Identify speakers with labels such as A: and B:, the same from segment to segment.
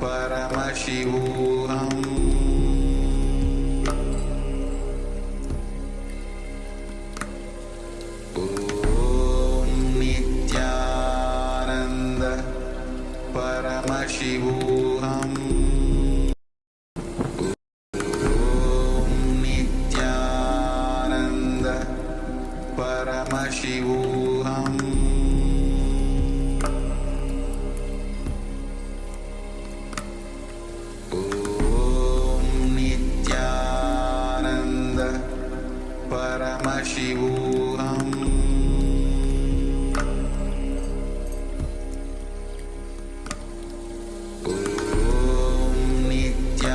A: Paramashivoham Om Nithyananda Paramashivoham Om Nithyananda Paramashivoham Paramashivoham Om Nithyananda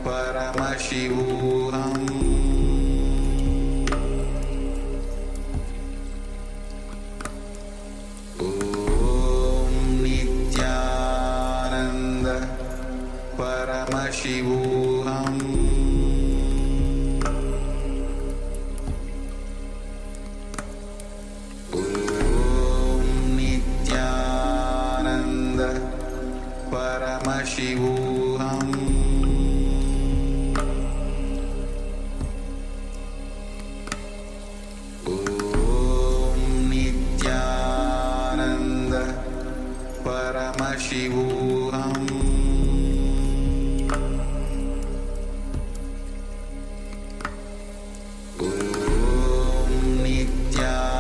A: Paramashivoham Om Nithyananda Paramashivoham Paramashivoham Om Nithyananda Paramashivoham Om Nithyananda Paramashivoham Paramashivoham Om Nithyananda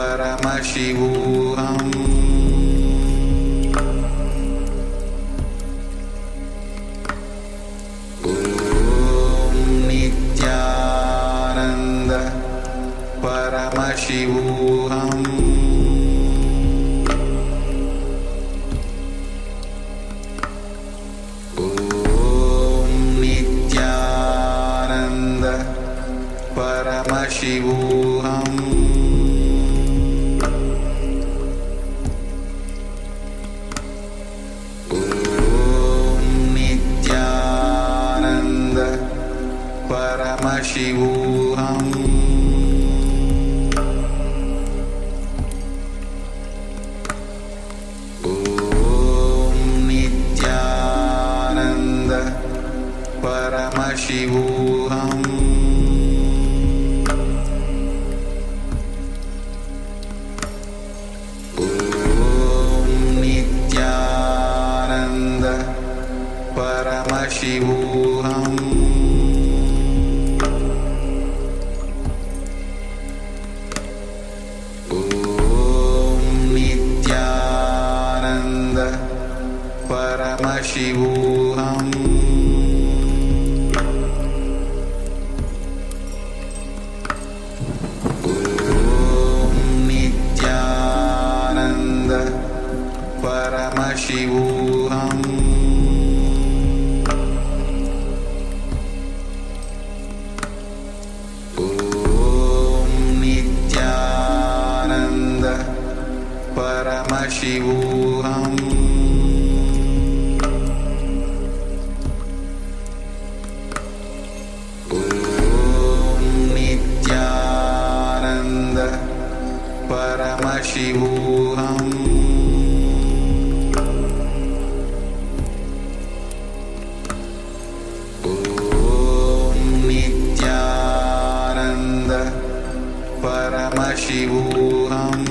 A: Paramashivoham Om Nithyananda Paramashivoham Om Nithyananda Paramashivoham Om Nithyananda Paramashivoham Paramashivoham Om Nithyananda Paramashivoham Om Nithyananda Paramashivoham Paramashivoham Om Nithyananda Paramashivoham Om Nithyananda Paramashivoham Paramashivoham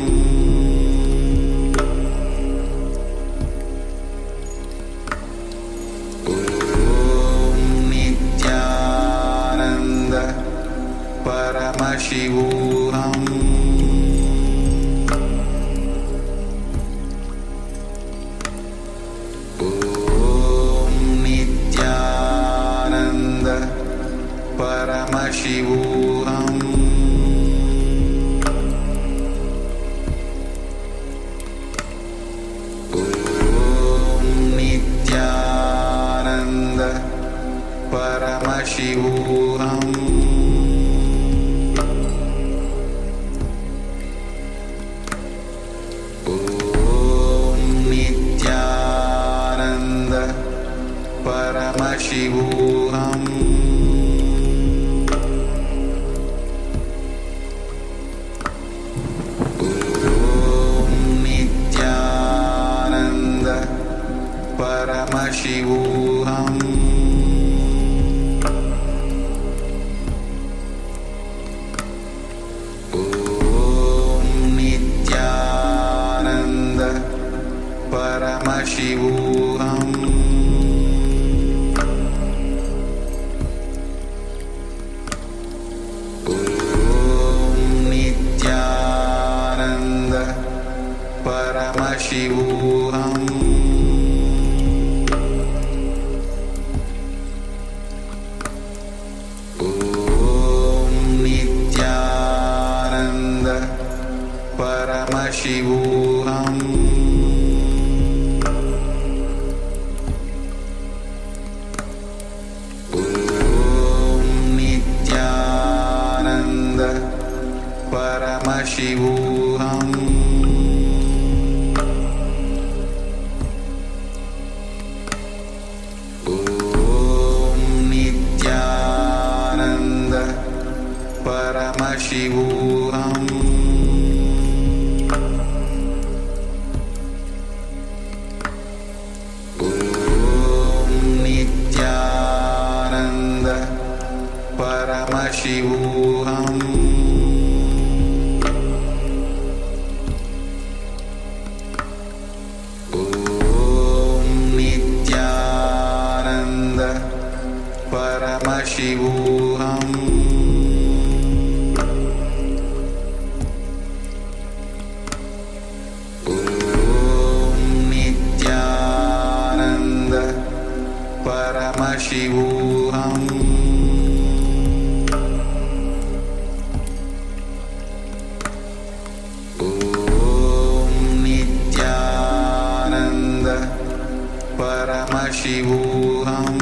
A: Om Nithyananda Paramashivoham Om Nithyananda Paramashivoham Paramashivoham Om Nithyananda Paramashivoham Om Nithyananda Paramashivoham Om Nithyananda Paramashivoham Om Nithyananda Paramashivoham Om Nithyananda Paramashivoham Om Nithyananda Paramashivoham Om Nithyananda Paramashivoham Om Nithyananda Paramashivoham Om Nithyananda Paramashivoham Om Nithyananda Paramashivoham Om Nithyananda Paramashivoham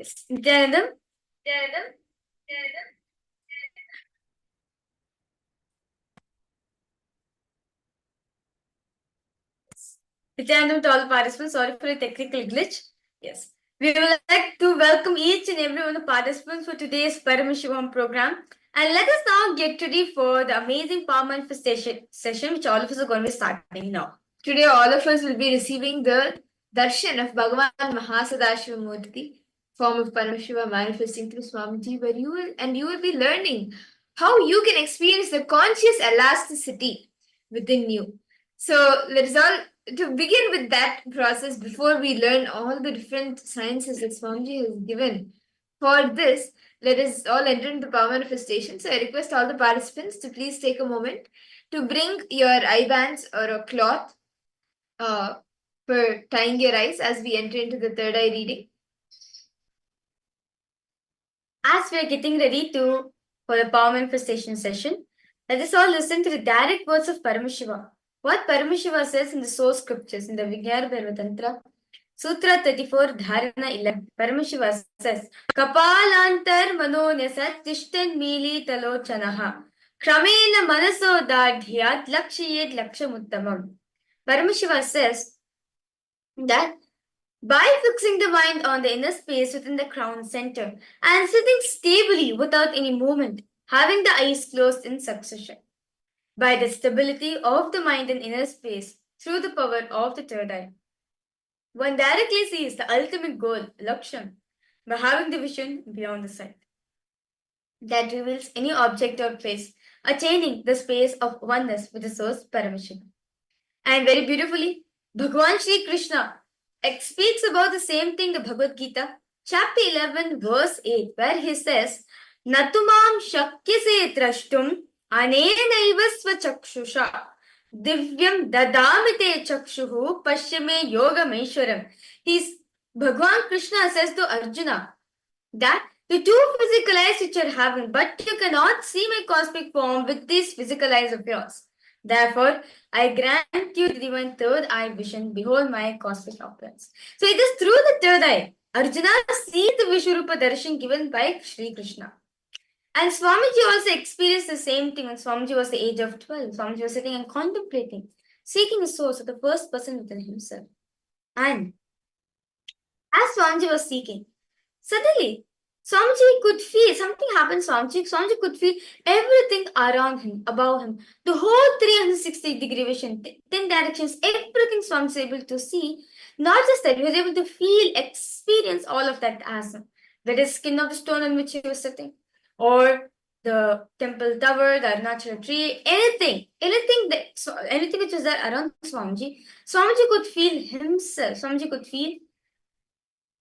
B: Yes. Nithyanandam? Nithyanandam to all the participants. Sorry for a technical glitch. Yes. We would like to welcome each and every one of the participants for today's Paramashivoham program. And let us now get ready for the amazing power manifestation session, which all of us are going to be starting now. Today, all of us will be receiving the darshan of Bhagavan Mahasadashiva Murti, form of Paramashiva manifesting through Swamiji, where you will be learning how you can experience the conscious elasticity within you. So let us all to begin with that process before we learn all the different sciences that Swamiji has given. For this, let us all enter into the power manifestation. So I request all the participants to please take a moment to bring your eye bands or a cloth for tying your eyes as we enter into the third eye reading. As we are getting ready for the power manifestation session, let us all listen to the direct words of Paramashiva. What Paramashiva says in the source scriptures in the Vijnana Bhairava Tantra, Sutra 34, Dharana 11. Paramashiva says, Kapalantar manonyasat tishtan mili talochanaha kramena manaso dadhyat lakshayet lakshamuttamam. Paramashiva says that by fixing the mind on the inner space within the crown center and sitting stably without any movement, having the eyes closed in succession. By the stability of the mind in inner space through the power of the third eye, one directly sees the ultimate goal, Laksham, by having the vision beyond the sight that reveals any object or place, attaining the space of oneness with the source Paramashiva. And very beautifully, Bhagavan Shri Krishna speaks about the same thing in the Bhagavad Gita, chapter 11, verse 8, where he says, Natumam shakyase trashtum anenaiva svachakshusha divyam dadamite chakshuhu pashyame yogameshwaram. Bhagavan Krishna says to Arjuna that the two physical eyes which are having, but you cannot see my cosmic form with these physical eyes of yours. Therefore, I grant you the divine third eye vision. Behold my cosmic appearance. So it is through the third eye. Arjuna sees the Vishwarupa darshan given by Sri Krishna. And Swamiji also experienced the same thing when Swamiji was the age of 12. Swamiji was sitting and contemplating, seeking the source of the first person within himself. And as Swamiji was seeking, suddenly Swamiji could feel something happened. Swamiji could feel everything around him, above him, the whole 360-degree vision, 10 directions, everything Swamiji was able to see. Not just that, he was able to feel, experience all of that as the skin of the stone on which he was sitting, or the temple tower, the Arunachala tree, anything which was there around Swamiji. Swamiji could feel himself. Swamiji could feel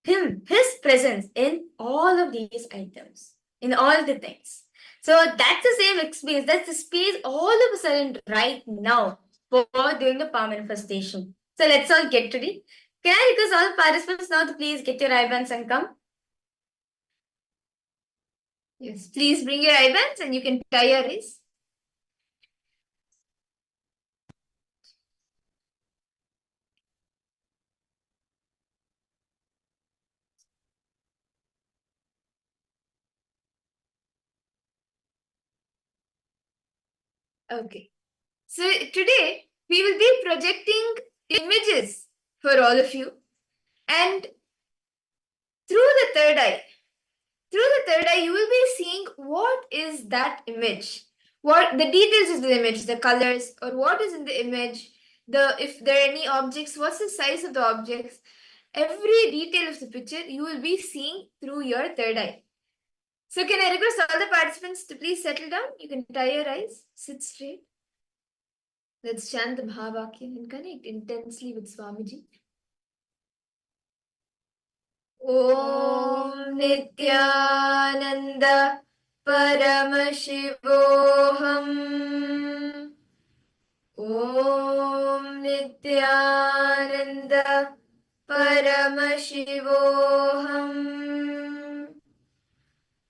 B: his presence in all of these items, in all the things. So that's the same experience. That's the space all of a sudden right now for doing the power manifestation. So let's all get ready. Can I request all participants now to please get your eye-bands and come? Yes, please bring your eye-bands and you can tie your wrists. Okay. So today we will be projecting images for all of you, and through the third eye, you will be seeing what is that image, what the details of the image, the colors, or what is in the image, if there are any objects, what's the size of the objects, every detail of the picture you will be seeing through your third eye. So can I request all the participants to please settle down? You can tie your eyes, sit straight. Let's chant the Mahavakya and connect intensely with Swamiji. Om Nithyananda Paramashivoham. Om Nithyananda Paramashivoham.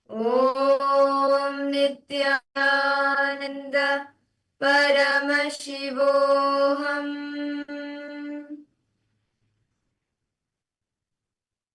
B: Om Nithyananda Paramashivoham.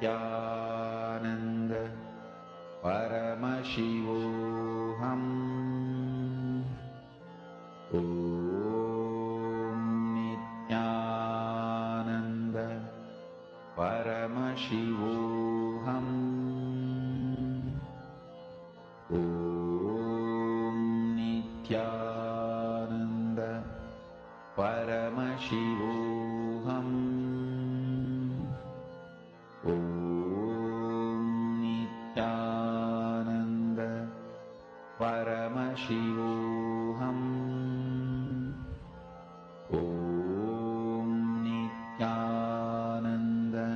A: Nithyananda Paramashivoham Om Nithyananda Paramashivoham Om Nithyananda Paramashivoham Om Nithyananda Paramashivoham Om Nithyananda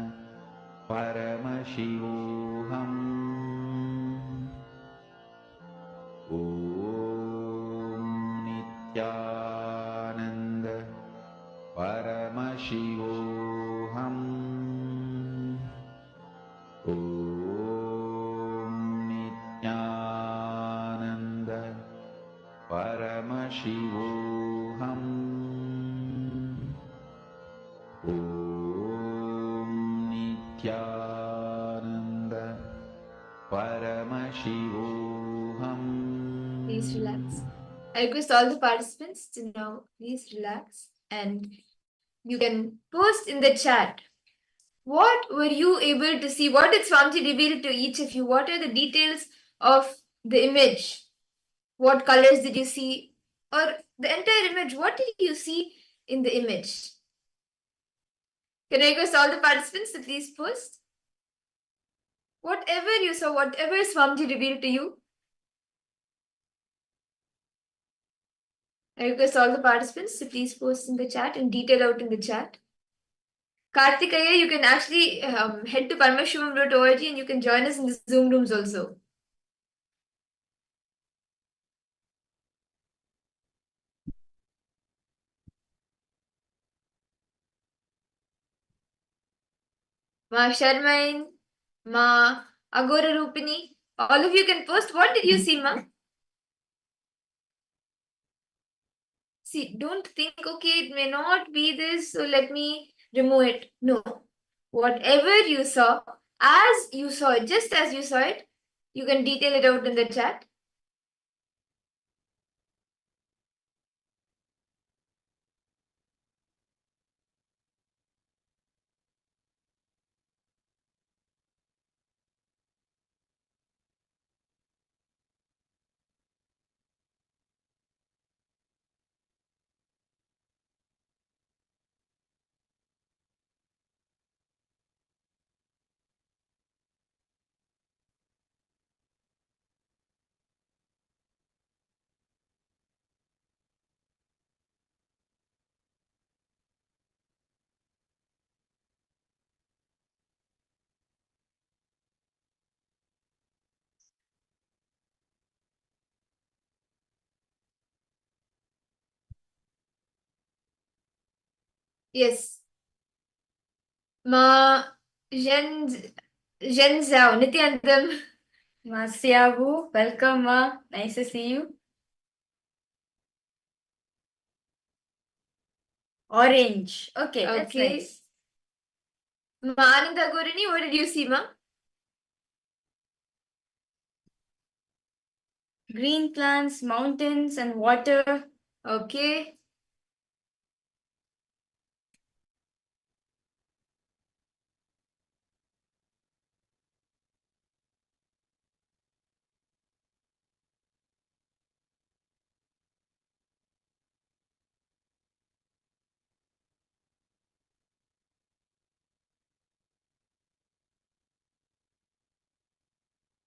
A: Paramashivoham Om Nithyananda Paramashivoham Om Nithyananda Paramashivoham Om Nithyananda Paramashivoham.
B: Please relax. I request all the participants to now please relax, and you can post in the chat. What were you able to see? What did Swamiji reveal to each of you? What are the details of the image? What colors did you see? Or the entire image, what did you see in the image? Can I request all the participants to please post? Whatever you saw, whatever Swamiji revealed to you. I request all the participants to please post in the chat and detail out in the chat. Karthikeya, you can actually head to paramashivoham.org and you can join us in the Zoom rooms also. Ma Sharmain, Ma Agora Rupini, all of you can post. What did you see, Ma? See, don't think, okay, it may not be this, so let me remove it. No. Whatever you saw, as you saw it, just as you saw it, you can detail it out in the chat. Yes. Ma Zhao, Nithyanandam, Ma Siabu, welcome, Ma. Nice to see you. Orange. Okay, that's nice. Ma Ananda Gurini, what did you see, Ma? Green plants, mountains, and water. Okay.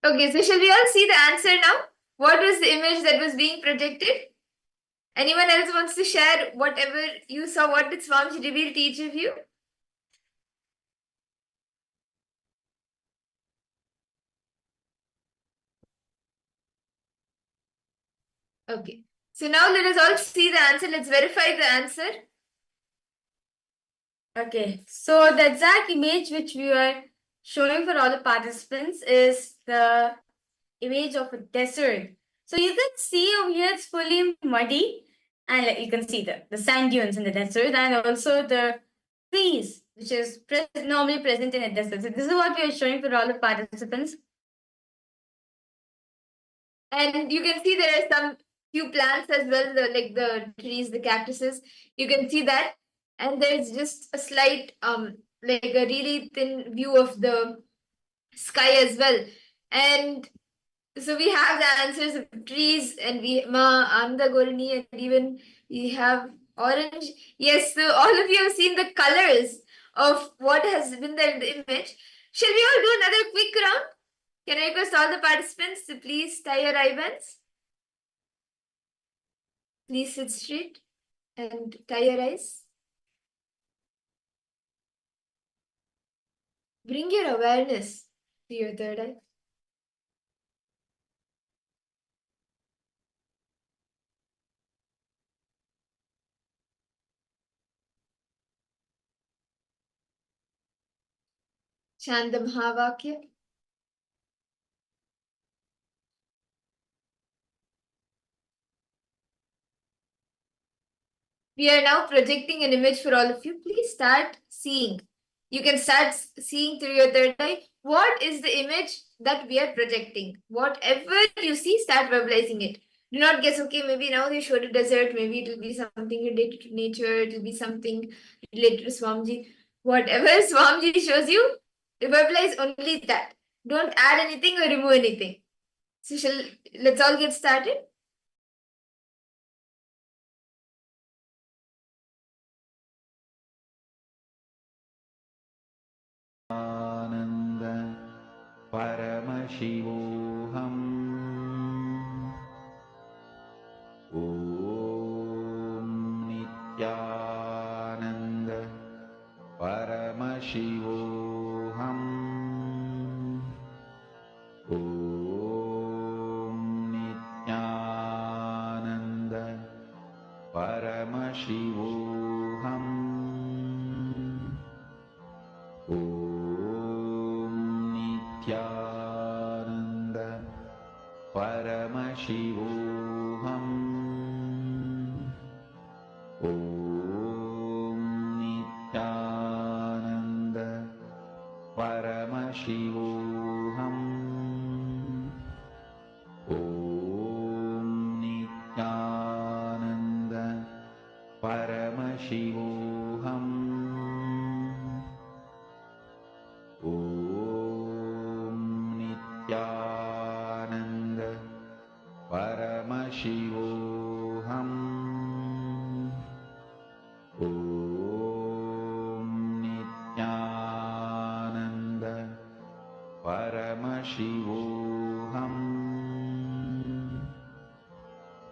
B: Okay, so shall we all see the answer now? What was the image that was being projected? Anyone else wants to share whatever you saw? What did Swamiji reveal to each of you? Okay. So now let us all see the answer. Let's verify the answer. Okay. So the exact image which we are showing for all the participants is the image of a desert. So you can see over here it's fully muddy, and you can see the sand dunes in the desert, and also the freeze, which is normally present in a desert. So this is what we are showing for all the participants. And you can see there are some few plants as well, like the trees, the cactuses. You can see that. And there's just a slight, like a really thin view of the sky as well. And so we have the answers of trees, and we Anda Golani, and even we have orange. Yes, so all of you have seen the colors of what has been there in the image. Shall we all do another quick round? Can I request all the participants to please tie your ribbons? Please sit straight and tie your eyes. Bring your awareness to your third eye. Chant the Mahavakya. We are now projecting an image for all of you. Please start seeing. You can start seeing through your third eye. What is the image that we are projecting? Whatever you see, start verbalizing it. Do not guess, okay, maybe now they showed a desert, maybe it will be something related to nature, it will be something related to Swamiji. Whatever Swamiji shows you, verbalize only that. Don't add anything or remove anything. So let's all get started.
A: Ananda Paramashivoham Om Nithyananda Paramashivoham Om Nithyananda Paramashivoham Om Nithyananda Paramashivoham Om Nithyananda Paramashivoham Om Nithyananda Paramashivoham Om Nithyananda Paramashivoham Om Nithyananda Paramashivoham Om Nithyananda Paramashivoham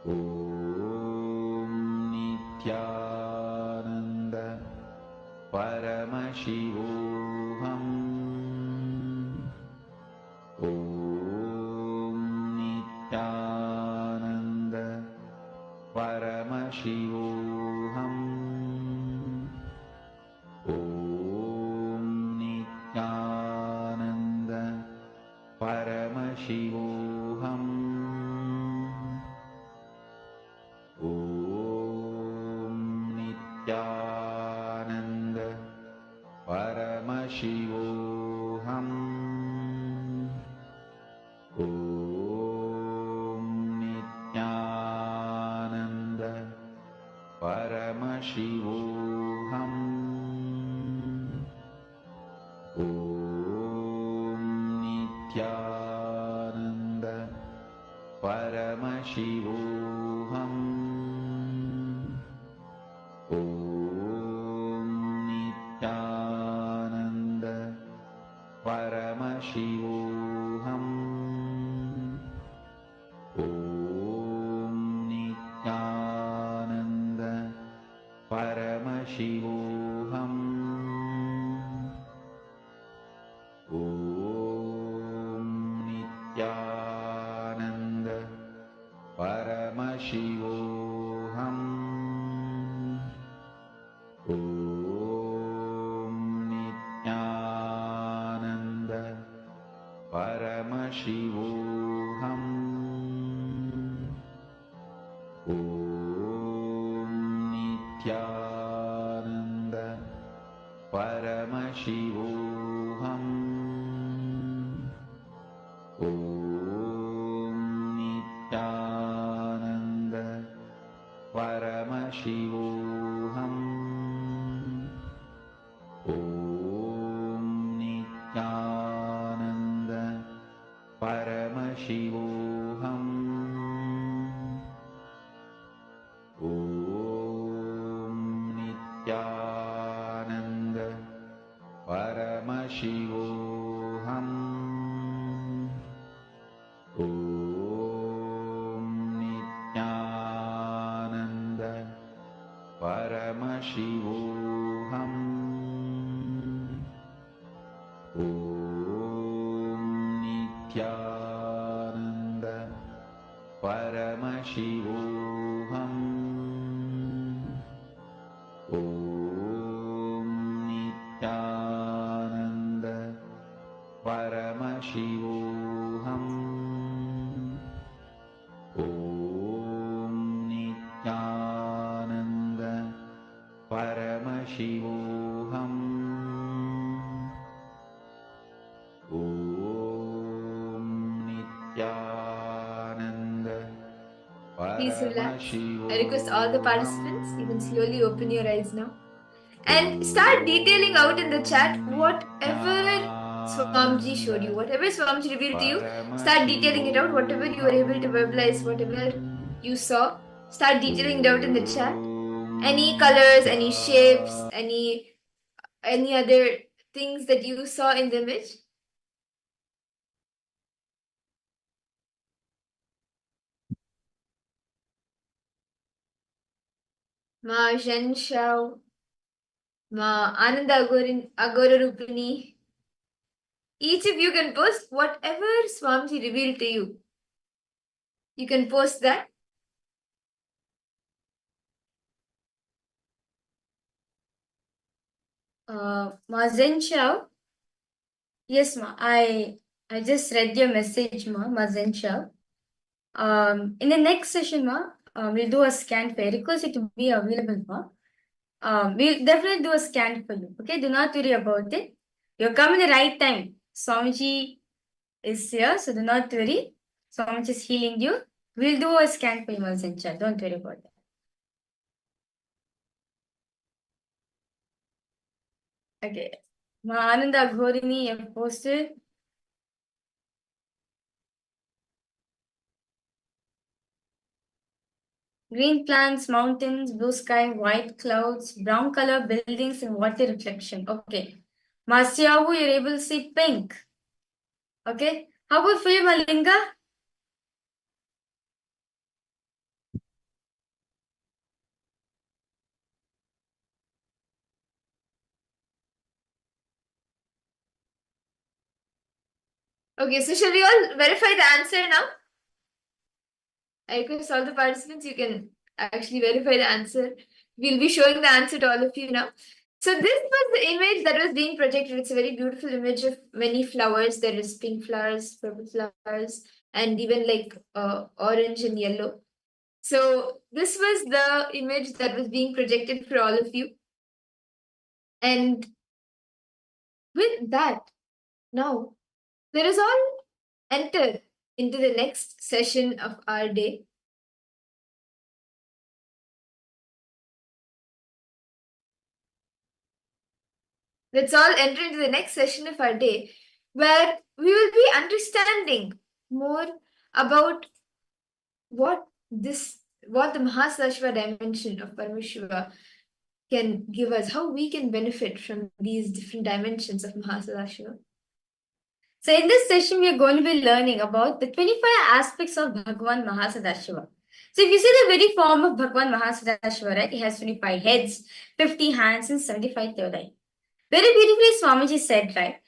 A: Om Nithyananda Paramashivoham Om Nithyananda Paramashivoham Om Nithyananda Paramashivoham Om Nithyananda Paramashivoham Om Nithyananda Paramashivoham Om Nithyananda Paramashivoham Om Nithyananda Paramashivoham Om Nithyananda Paramashivoham Om Nithyananda Paramashivoham Om Nithyananda Om Nithyananda Paramashivoham. Om Nithyananda Paramashivoham. Om Nithyananda Paramashivoham. Om Nithyananda Paramashivoham. Om Nithyananda Paramashivoham. Om Nithyananda Paramashivoham. Om Nithyananda Paramashivoham. Om Nithyananda
B: Please relax.
A: Paramashivoham.
B: I request all the participants, you can slowly open your eyes now. And start detailing out in the chat whatever Swamiji showed you, whatever Swamiji revealed to you, start detailing it out, whatever you were able to verbalize, whatever you saw, start detailing it out in the chat. Any colors, any shapes, any other things that you saw in the image. Ma Zhen Shao, Ma Ananda Agora Rupini. Each of you can post whatever Swamiji revealed to you. You can post that. Ma Zhen Shao. Yes, ma. I just read your message, ma Zhen Shao. In the next session, ma, we'll do a scan for you. Request it to be available, ma. We'll definitely do a scan for you. Okay, do not worry about it. You're coming the right time. Swamiji is here, so do not worry. Swamiji is healing you. We'll do a scan for you, ma Zhen Shao. Don't worry about that. Okay. Ma Ananda Ghorini have posted. Green plants, mountains, blue sky, white clouds, brown color buildings, and water reflection. Okay. Masyahu, you're able to see pink. Okay. How about for you, Malinga? Okay, so shall we all verify the answer now? I request all the participants, you can actually verify the answer. We'll be showing the answer to all of you now. So this was the image that was being projected. It's a very beautiful image of many flowers. There is pink flowers, purple flowers, and even like orange and yellow. So this was the image that was being projected for all of you. And with that, now let us all enter into the next session of our day. Let's all enter into the next session of our day, where we will be understanding more about what the Mahasadashiva dimension of Paramashiva can give us, how we can benefit from these different dimensions of Mahasadashiva. So in this session, we are going to be learning about the 25 aspects of Bhagwan Mahasadashiva. So if you see the very form of Bhagwan Mahasadashiva, right, it has 25 heads, 50 hands, and 75 third eye. Very beautifully, Swamiji said, right,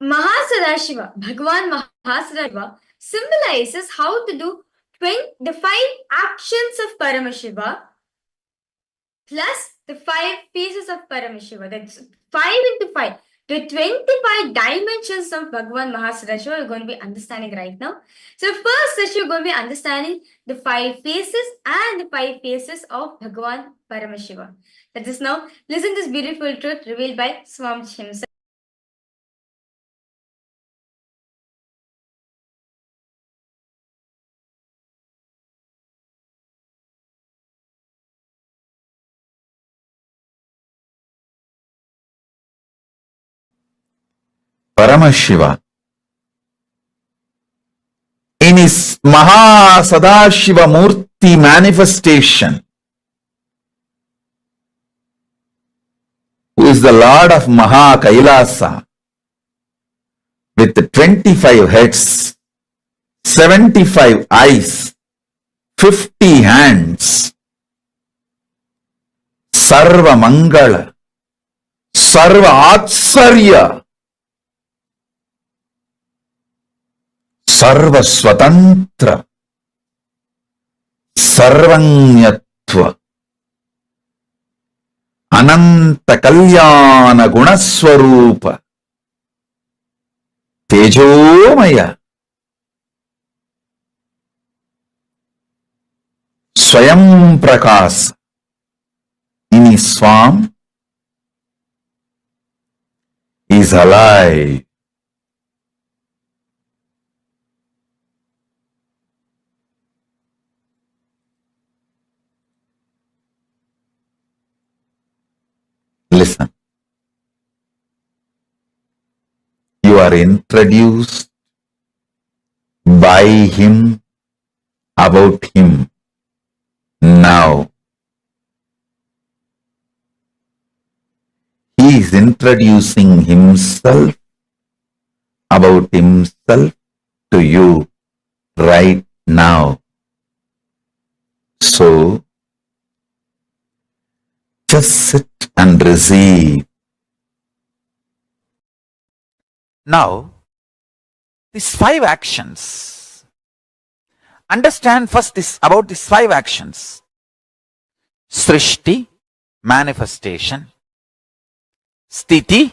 B: Mahasadashiva, Bhagwan Mahasadashiva symbolizes how to do the 5 actions of Paramashiva plus the 5 phases of Paramashiva. That's 5 into 5. The 25 dimensions of Bhagwan Mahasadashiva we're going to be understanding right now. So first session, we're going to be understanding the 5 phases and the 5 phases of Bhagwan Paramashiva. Let us now listen to this beautiful truth revealed by Swamiji himself.
C: Paramashiva, in his Mahasadashiva Murti manifestation, who is the Lord of Maha KAILASA, with 25 heads, 75 eyes, 50 hands, Sarva Mangala, Sarva Atsarya, Sarva Swatantra, Sarvanyatva, Ananta Kalyana Gunaswarupa, Tejomaya, Swayam Prakasa, in his form is alive. Listen. You are introduced by him about him now. He is introducing himself about himself to you right now. So, just sit and receive.
D: Now, these 5 actions. Understand first this about these 5 actions. Srishti, manifestation. Sthiti,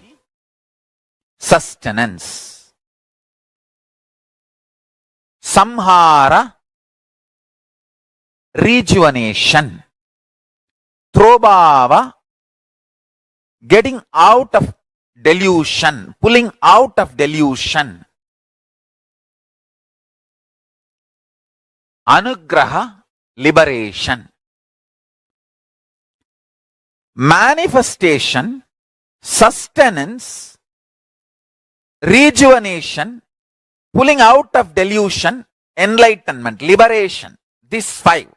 D: sustenance. Samhara, rejuvenation. Trobhava, getting out of delusion, pulling out of delusion. Anugraha, liberation. Manifestation, sustenance, rejuvenation, pulling out of delusion, enlightenment, liberation. These 5.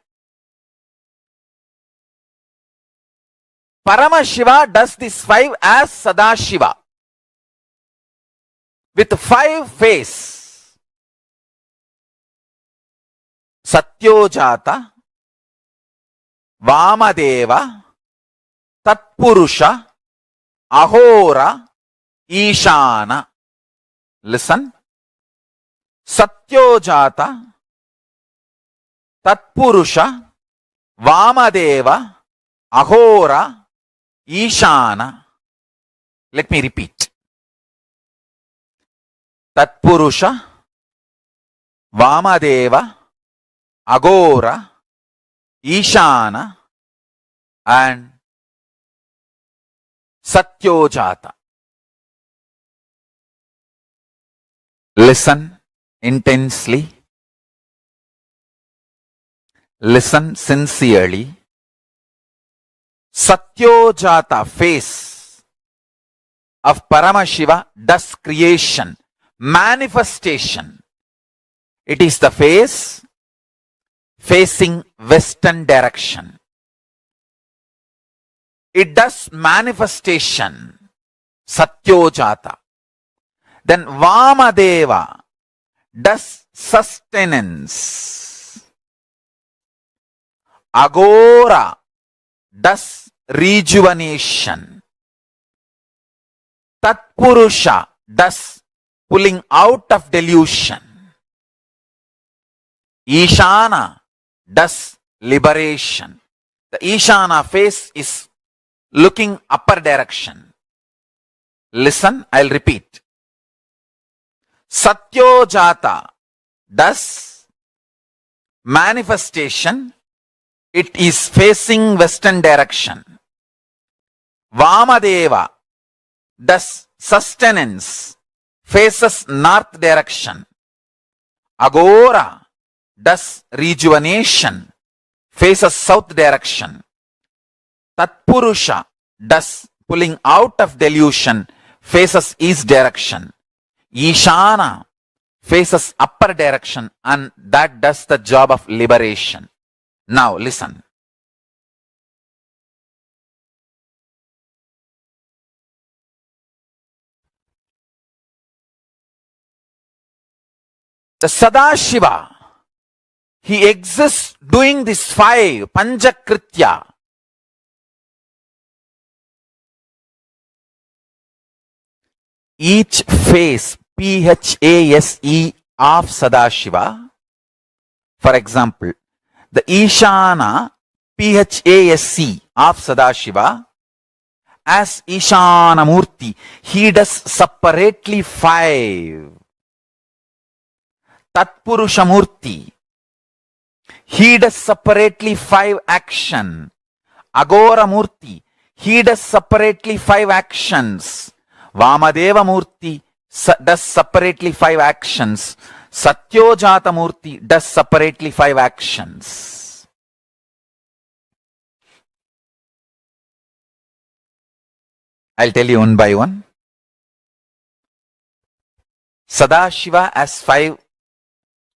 D: Paramashiva does these 5 as Sadashiva with 5 faces. Satyojata, Vamadeva, Tatpurusha, Ahora, Ishana. Listen. Satyojata, Tatpurusha, Vamadeva, Ahora, Ishana. Let me repeat. Tatpurusha, Vamadeva, Agora, Ishana, and Satyojata. Listen intensely. Listen sincerely. Satyojata face of Paramashiva does creation, manifestation. It is the face facing western direction. It does manifestation, Satyojata. Then Vamadeva does sustenance. Agora does rejuvenation. Tatpurusha does pulling out of delusion. Ishana does liberation. The Ishana face is looking upper direction. Listen, I'll repeat. Satyojata does manifestation. It is facing western direction. Vamadeva does sustenance, faces north direction. Agora does rejuvenation, faces south direction. Tatpurusha does pulling out of delusion, faces east direction. Ishana faces upper direction, and that does the job of liberation. Now listen. The Sadashiva, he exists doing this 5 Panchakritya. Each phase, Phase of Sadashiva, for example, the Ishana Phase of Sadashiva, as Ishana Murti, he does separately 5. Tatpurusha Murti, he does separately 5 action. Agora Murti, he does separately 5 actions. Vamadeva Murti does separately 5 actions. Satyojata Murti does separately 5 actions. I'll tell you one by one. Sadashiva has 5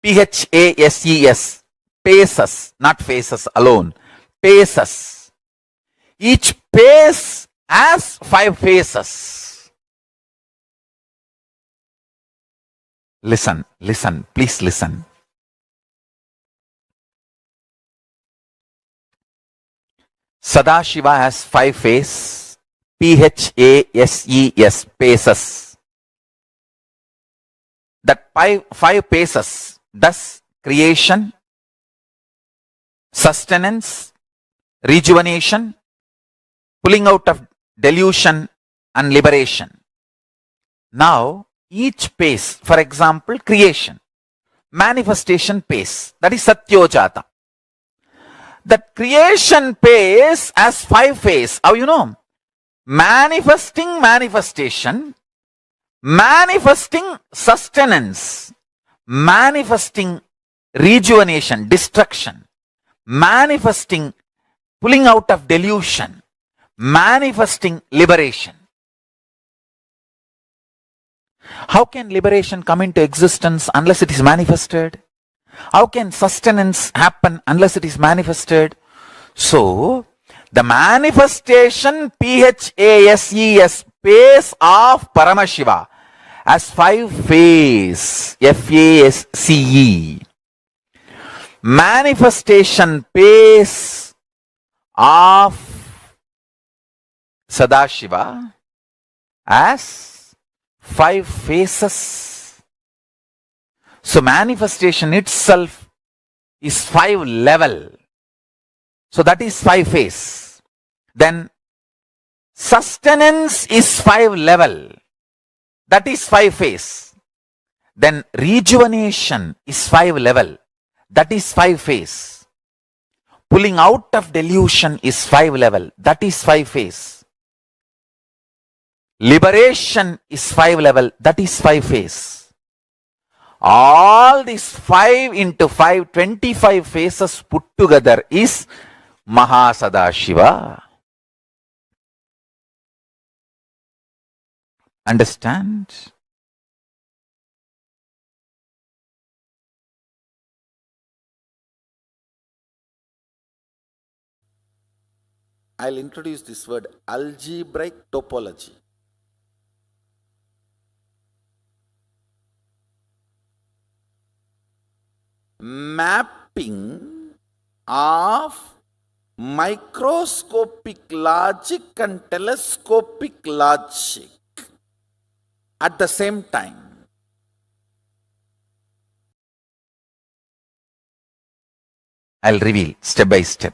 D: PHASES, paces, not faces alone, paces. Each pace has 5 phases. Listen, please listen. Sadashiva has 5 phases, PHASES, paces. That 5 paces does creation, sustenance, rejuvenation, pulling out of delusion, and liberation. Now, each pace, for example, creation, manifestation pace, that is Satyojata. That creation pace has 5 phases. How you know? Manifesting manifestation, manifesting sustenance, manifesting rejuvenation, destruction, manifesting pulling out of delusion, manifesting liberation. How can liberation come into existence unless it is manifested? How can sustenance happen unless it is manifested? So, the manifestation PHASES, pace of Paramashiva, has 5 phases, FASCE. Manifestation pace of Sadashiva has 5 phases. So manifestation itself is 5 level. So that is 5 phase. Then sustenance is 5 level. That is 5 phase. Then rejuvenation is 5 level. That is 5 phase. Pulling out of delusion is 5 level. That is 5 phase. Liberation is 5 level. That is 5 phase. All these 5 into 5, 25 phases put together is Mahasadashiva. Understand? I'll introduce this word, algebraic topology. Mapping of microscopic logic and telescopic logic at the same time. I'll reveal step by step.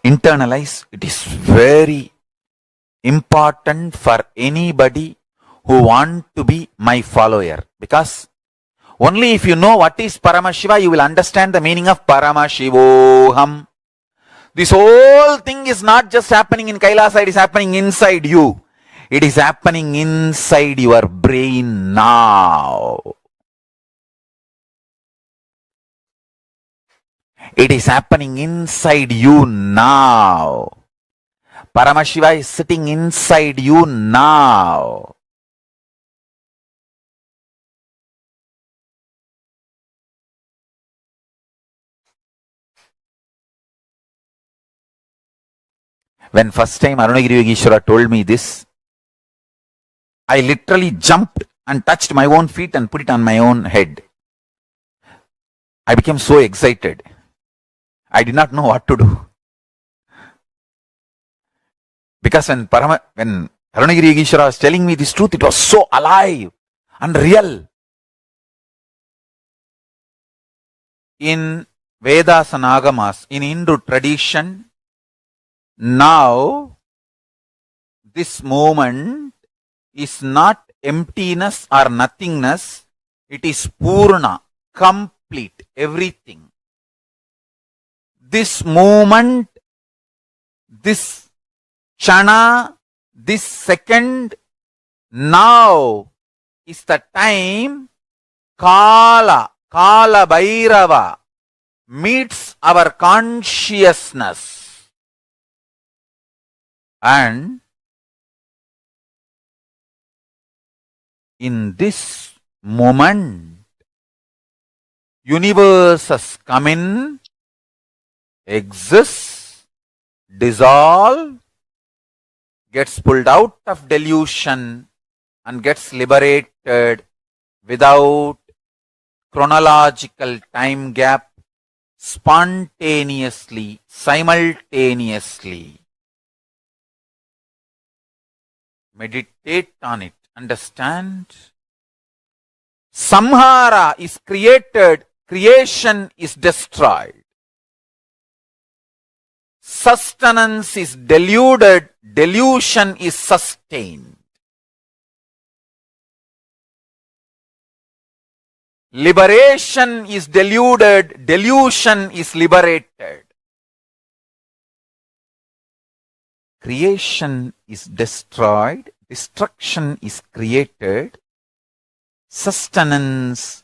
D: Internalize. It is very important for anybody who want to be my follower, because only if you know what is Paramashiva, you will understand the meaning of Paramashivoham. This whole thing is not just happening in KAILASA, it is happening inside you. It is happening inside your brain now. It is happening inside you now. Paramashiva is sitting inside you now. When first time Arunagiri Yogeshwara told me this, I literally jumped and touched my own feet and put it on my own head. I became so excited. I did not know what to do. Because when Arunagiri Yogeshwara was telling me this truth, it was so alive and real. In Vedas and Agamas, in Hindu tradition, now this moment is not emptiness or nothingness, it is Purna, complete, everything. This moment, this Chana, this second, now is the time Kala Bhairava meets our consciousness. And in this moment, universes come in, exists, dissolve, gets pulled out of delusion and gets liberated without chronological time gap, spontaneously, simultaneously. Meditate on it. Understand? Samhara is created, creation is destroyed. Sustenance is deluded, delusion is sustained. Liberation is deluded, delusion is liberated. Creation is destroyed, destruction is created, sustenance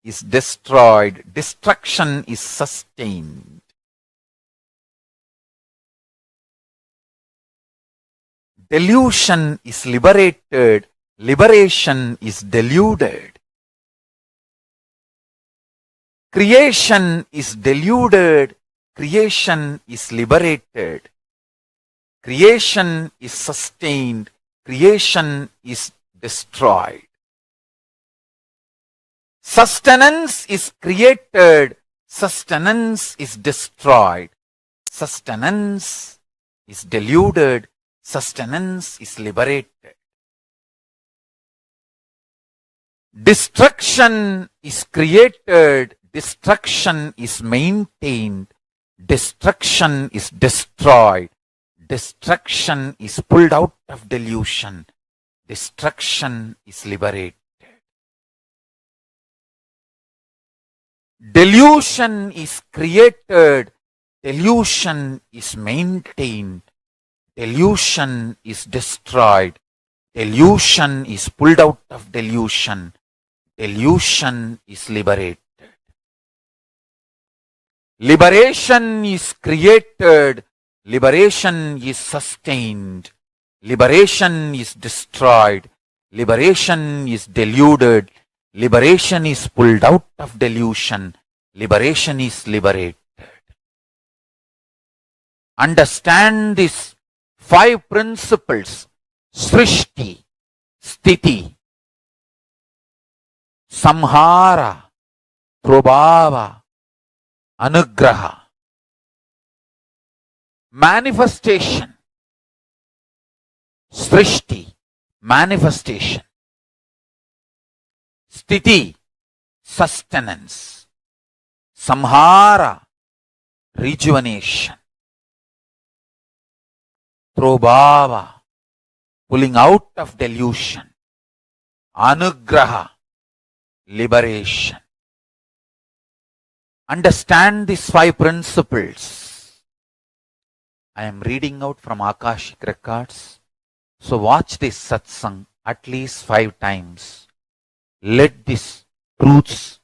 D: is destroyed, destruction is sustained. Delusion is liberated, liberation is deluded. Creation is deluded, creation is liberated. Creation is sustained, creation is destroyed. Sustenance is created, sustenance is destroyed. Sustenance is deluded, sustenance is liberated. Destruction is created, destruction is maintained, destruction is destroyed. Destruction is pulled out of delusion. Destruction is liberated. Delusion is created. Delusion is maintained. Delusion is destroyed. Delusion is pulled out of delusion. Delusion is liberated. Liberation is created. Liberation is sustained. Liberation is destroyed. Liberation is deluded. Liberation is pulled out of delusion. Liberation is liberated. Understand these 5 principles. Srishti, Sthiti, Samhara, Prabhava, Anugraha. Manifestation. Srishti, manifestation. Sthiti, sustenance. Samhara, rejuvenation. Prabhava, pulling out of delusion. Anugraha, liberation. Understand these 5 principles. I am reading out from Akashic records. So watch this satsang at least 5 times. Let these truths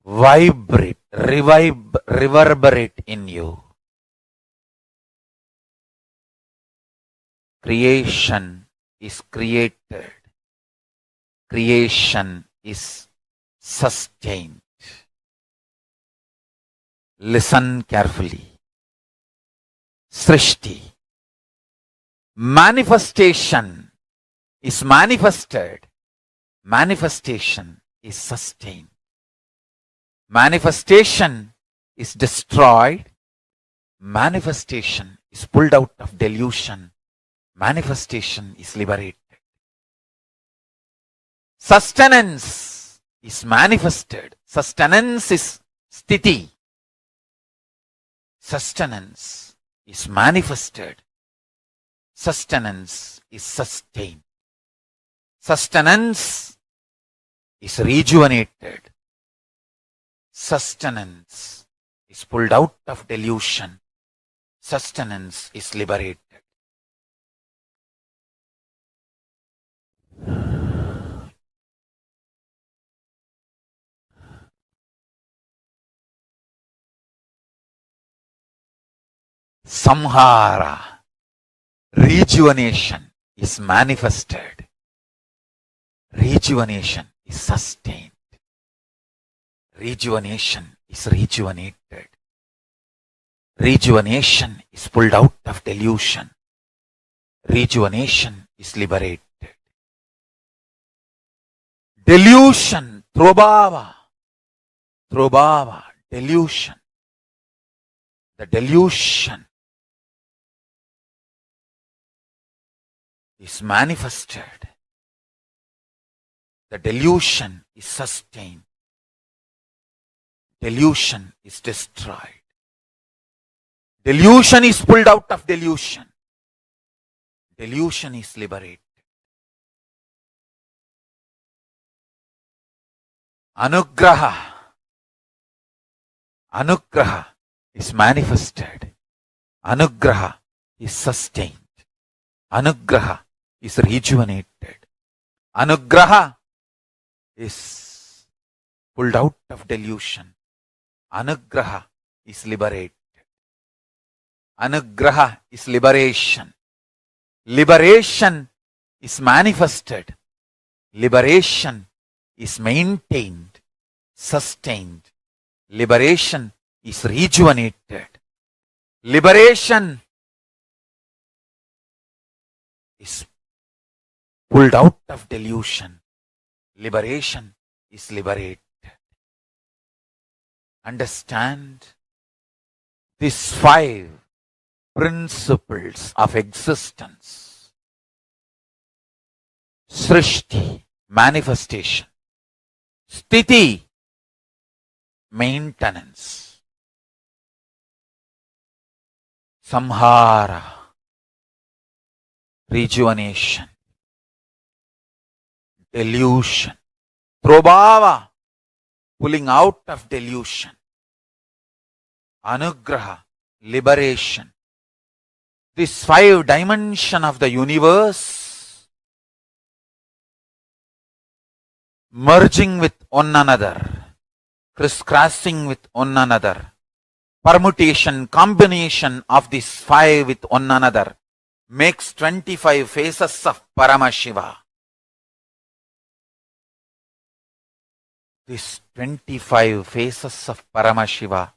D: vibrate, reverberate in you. Creation is created. Creation is sustained. Listen carefully. Srishti. Manifestation is manifested. Manifestation is sustained. Manifestation is destroyed. Manifestation is pulled out of delusion. Manifestation is liberated. Sustenance is manifested. Sustenance is sthiti. Sustenance is manifested. Sustenance is sustained. Sustenance is rejuvenated. Sustenance is pulled out of delusion. Sustenance is liberated. Samhara, rejuvenation is manifested. Rejuvenation is sustained. Rejuvenation is rejuvenated. Rejuvenation is pulled out of delusion. Rejuvenation is liberated. Delusion, trobhava, delusion. The delusion is manifested. The delusion is sustained. Delusion is destroyed. Delusion is pulled out of delusion. Delusion is liberated. Anugraha. Anugraha is manifested. Anugraha is sustained. Anugraha is rejuvenated. Anugraha is pulled out of delusion. Anugraha is liberated. Anugraha is liberation. Liberation is manifested. Liberation is maintained, sustained. Liberation is rejuvenated. Liberation is pulled out of delusion. Liberation is liberated. Understand these 5 principles of existence. Srishti, manifestation. Sthiti, maintenance. Samhara, rejuvenation. Delusion. Trobhava, pulling out of delusion. Anugraha, liberation. This 5 dimension of the universe merging with one another, crisscrossing with one another, permutation, combination of these 5 with one another makes 25 faces of Paramashiva. This 25 faces of Paramashiva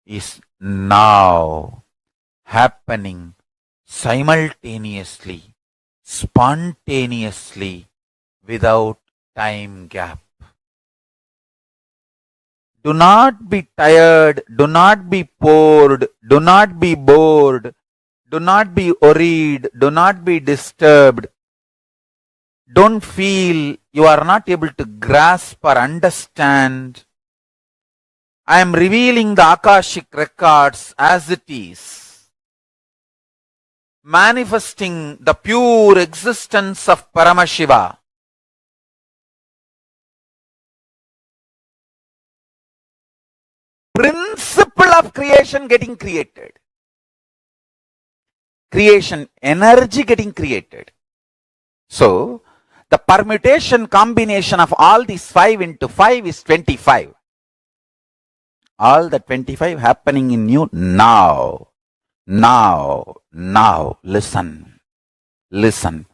D: is now happening simultaneously, spontaneously, without time gap. Do not be tired, do not be bored, do not be bored, do not be worried, do not be disturbed. Don't feel you are not able to grasp or understand. I am revealing the Akashic records as it is, manifesting the pure existence of Paramashiva. Principle of creation getting created. Creation energy getting created. So, the permutation combination of all these 5 into 5 is 25. All the 25 happening in you now. Now. Listen.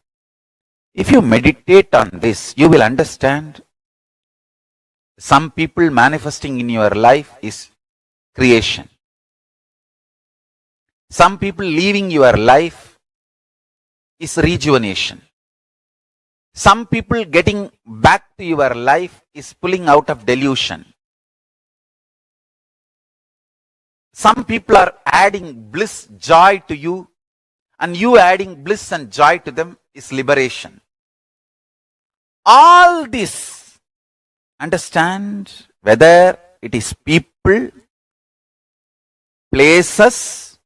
D: If you meditate on this, you will understand. Some people manifesting in your life is creation. Some people leaving your life is rejuvenation. Some people getting back to your life is pulling out of delusion. Some people are adding bliss, joy to you, and you adding bliss and joy to them is liberation. All this, understand, whether it is people, places,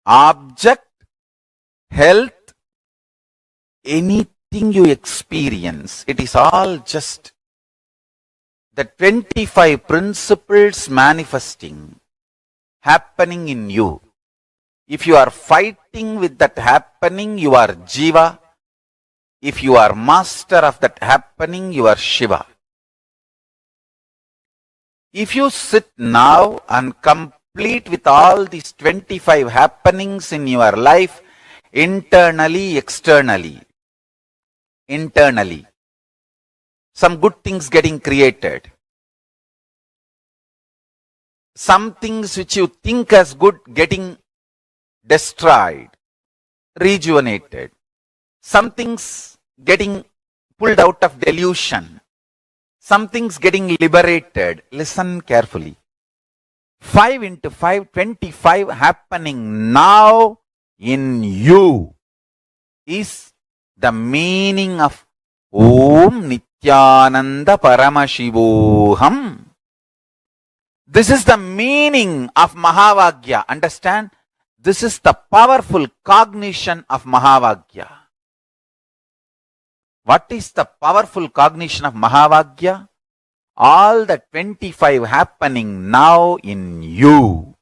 D: object, health, anything you experience, it is all just the 25 principles manifesting, happening in you. If you are fighting with that happening, you are Jiva. If you are master of that happening, you are Shiva. If you sit now and complete with all these 25 happenings in your life, internally, externally, internally, some good things getting created. Some things which you think as good getting destroyed, rejuvenated. Some things getting pulled out of delusion. Some things getting liberated. Listen carefully. 5 into 5, 25 happening now in you is the meaning of Om Nithyananda Paramashivoham. This is the meaning of Mahavagya. Understand? This is the powerful cognition of Mahavagya. What is the powerful cognition of Mahavagya? All the 25 happening now in you.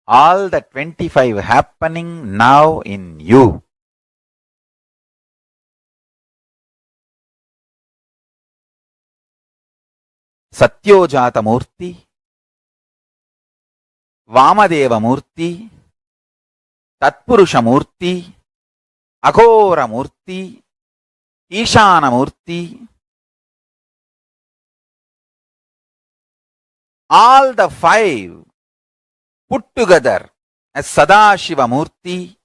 D: All the 25 happening now in you. Satyojata Murti, Vamadeva Murti, Tatpurusha Murti, Aghora Murti, Ishana Murti. All the 5 put together as Sadashiva Murti,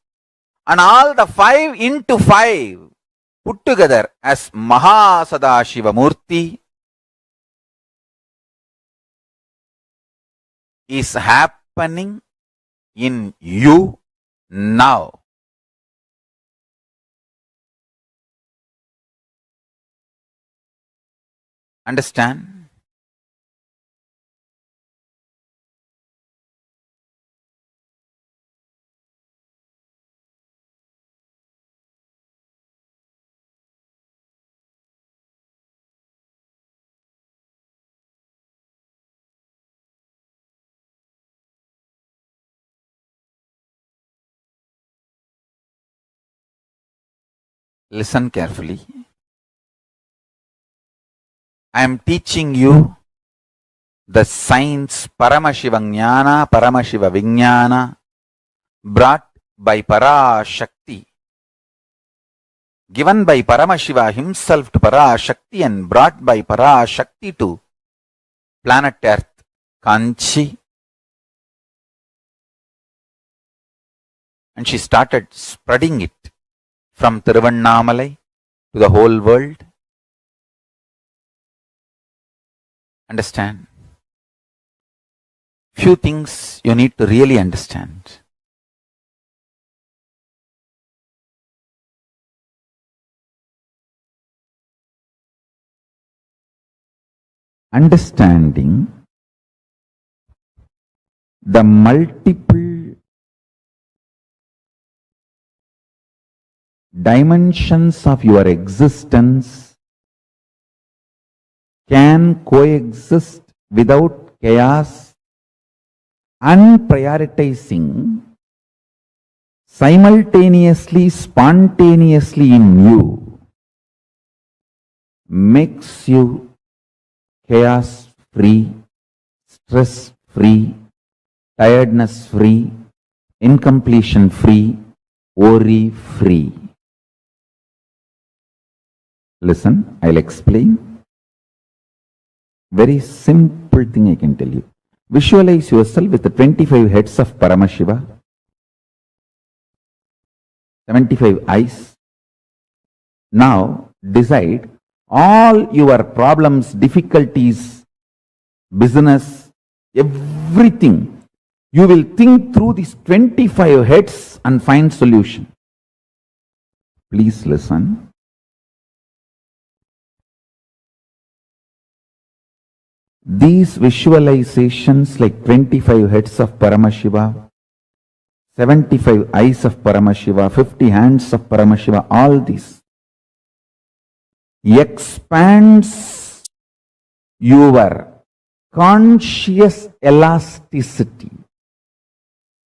D: and all the 5 into 5 put together as Mahasadashiva Murti is happening in you now. Understand? Listen carefully. I am teaching you the science Paramashiva Jnana, Paramashiva Vijnana, brought by Parashakti, given by Paramashiva himself to Parashakti and brought by Parashakti to planet Earth, Kanchi. And she started spreading it from Tiruvannamalai to the whole world. Understand? Few things you need to really understand. Understanding the multiple dimensions of your existence can coexist without chaos and prioritizing simultaneously, spontaneously in you makes you chaos free, stress free, tiredness free, incompletion free, worry free. Listen, I'll explain.
C: Very simple thing I can tell you. Visualize yourself with the 25 heads of Paramashiva, 75 eyes. Now decide all your problems, difficulties, business, everything. You will think through these 25 heads and find solution. Please listen. These visualizations like 25 heads of Paramashiva, 75 eyes of Paramashiva, 50 hands of Paramashiva, all this expands your conscious elasticity.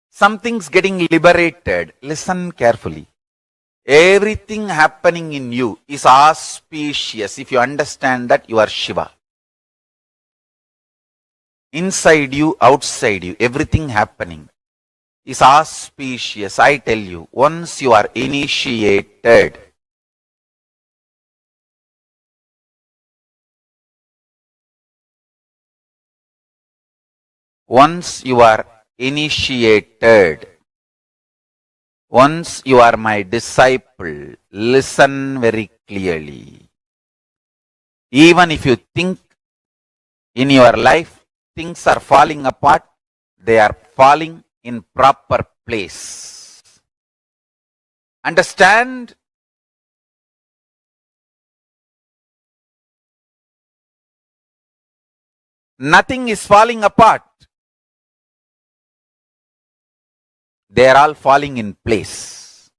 D: Something's getting liberated. Listen carefully. Everything happening in you is auspicious. If you understand that, you are Shiva. Inside you, outside you, everything happening is auspicious. I tell you, once you are initiated, once you are initiated, once you are my disciple, listen very clearly. Even if you think in your life things are falling apart, they are falling in proper place. Understand? Nothing is falling apart. They are all falling in place.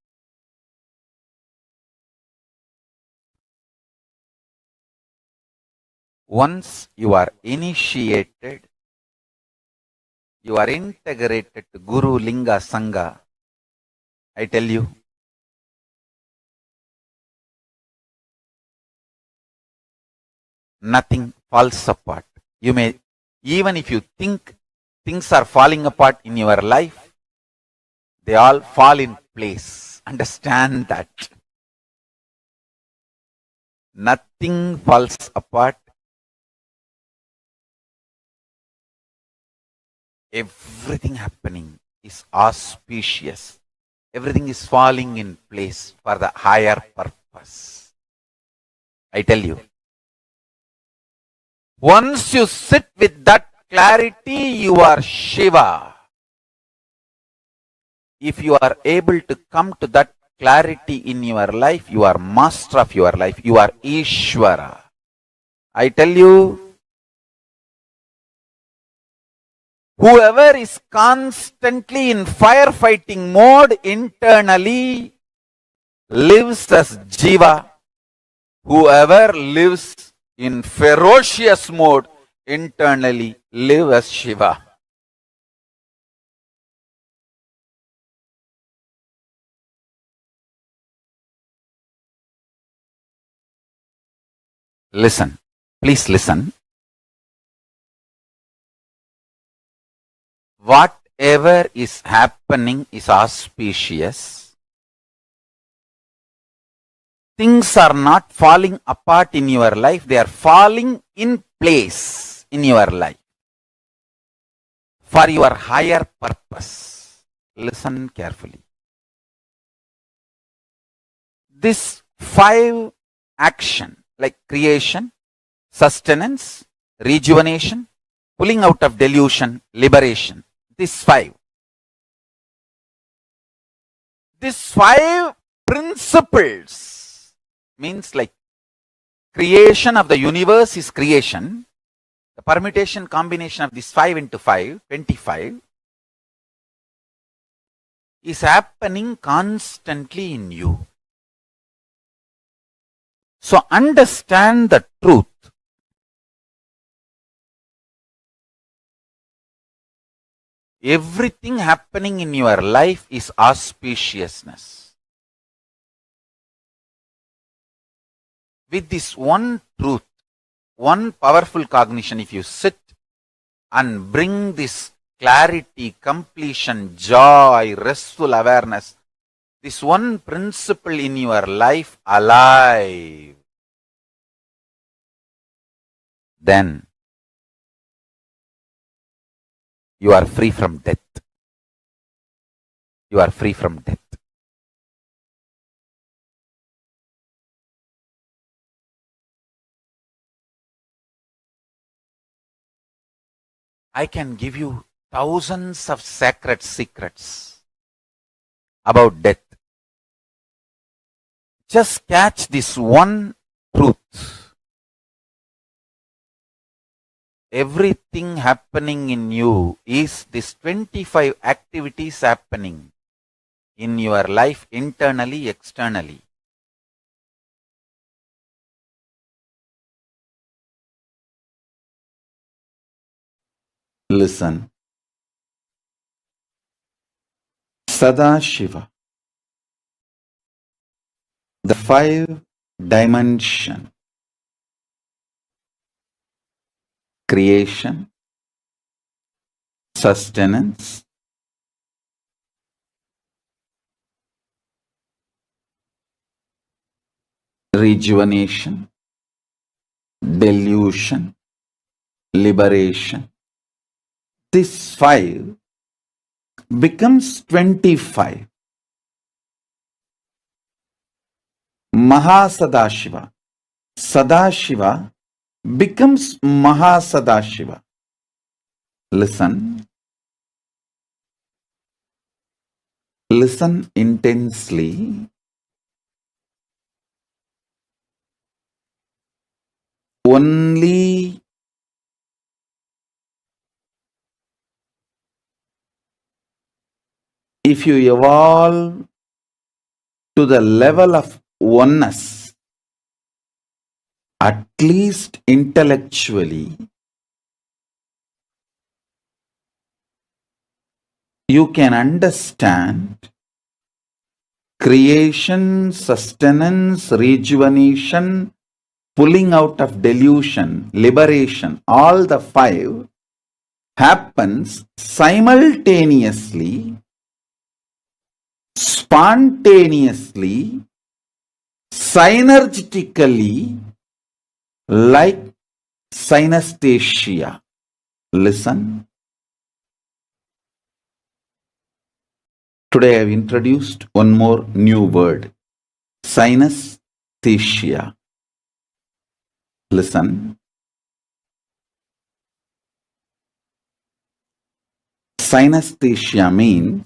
D: Once you are initiated, you are integrated to Guru, Linga, Sangha. I tell you, nothing falls apart. You may, even if you think things are falling apart in your life, they all fall in place. Understand that. Nothing falls apart. Everything happening is auspicious. Everything is falling in place for the higher purpose. I tell you. Once you sit with that clarity, you are Shiva. If you are able to come to that clarity in your life, you are master of your life. You are Ishvara. I tell you, whoever is constantly in firefighting mode internally lives as Jiva. Whoever lives in ferocious mode internally lives as Shiva. Listen, please listen. Whatever is happening is auspicious. Things are not falling apart in your life, they are falling in place in your life for your higher purpose. Listen carefully. This 5 action, like creation, sustenance, rejuvenation, pulling out of delusion, liberation. These 5 principles means like creation of the universe is creation. The permutation combination of this 5 into 5, 25, is happening constantly in you. So understand the truth. Everything happening in your life is auspiciousness. With this one truth, one powerful cognition, if you sit and bring this clarity, completion, joy, restful awareness, this one principle in your life alive, then you are free from death. You are free from death. I can give you thousands of sacred secrets about death. Just catch this one truth. Everything happening in you is this 25 activities happening in your life internally, externally.
C: Listen. Sadashiva, the 5-dimension, creation, sustenance, rejuvenation, delusion, liberation. This 5 becomes 25. Mahasadashiva. Sadashiva becomes Mahasadashiva. Listen. Listen intensely. Only if you evolve to the level of oneness, at least intellectually, you can understand creation, sustenance, rejuvenation, pulling out of delusion, liberation, all the 5 happens simultaneously, spontaneously, synergetically, like synesthesia. Listen. Today I have introduced one more new word, synesthesia. Listen. Synesthesia means,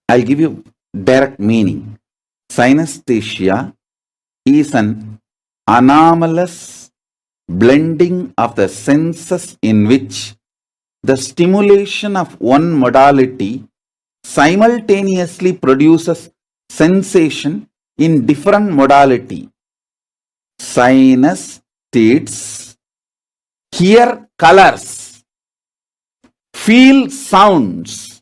C: I'll give you direct meaning. Synesthesia is an anomalous blending of the senses in which the stimulation of one modality simultaneously produces sensation in different modality. Synesthetes hear colors, feel sounds,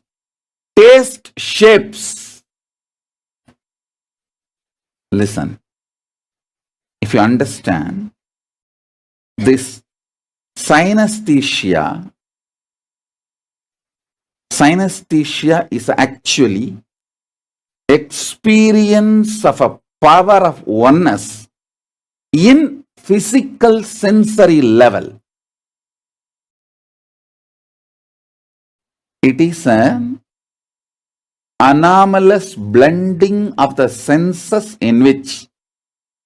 C: taste shapes. Listen. If you understand this synesthesia is actually experience of a power of oneness in physical sensory level. It is an anomalous blending of the senses in which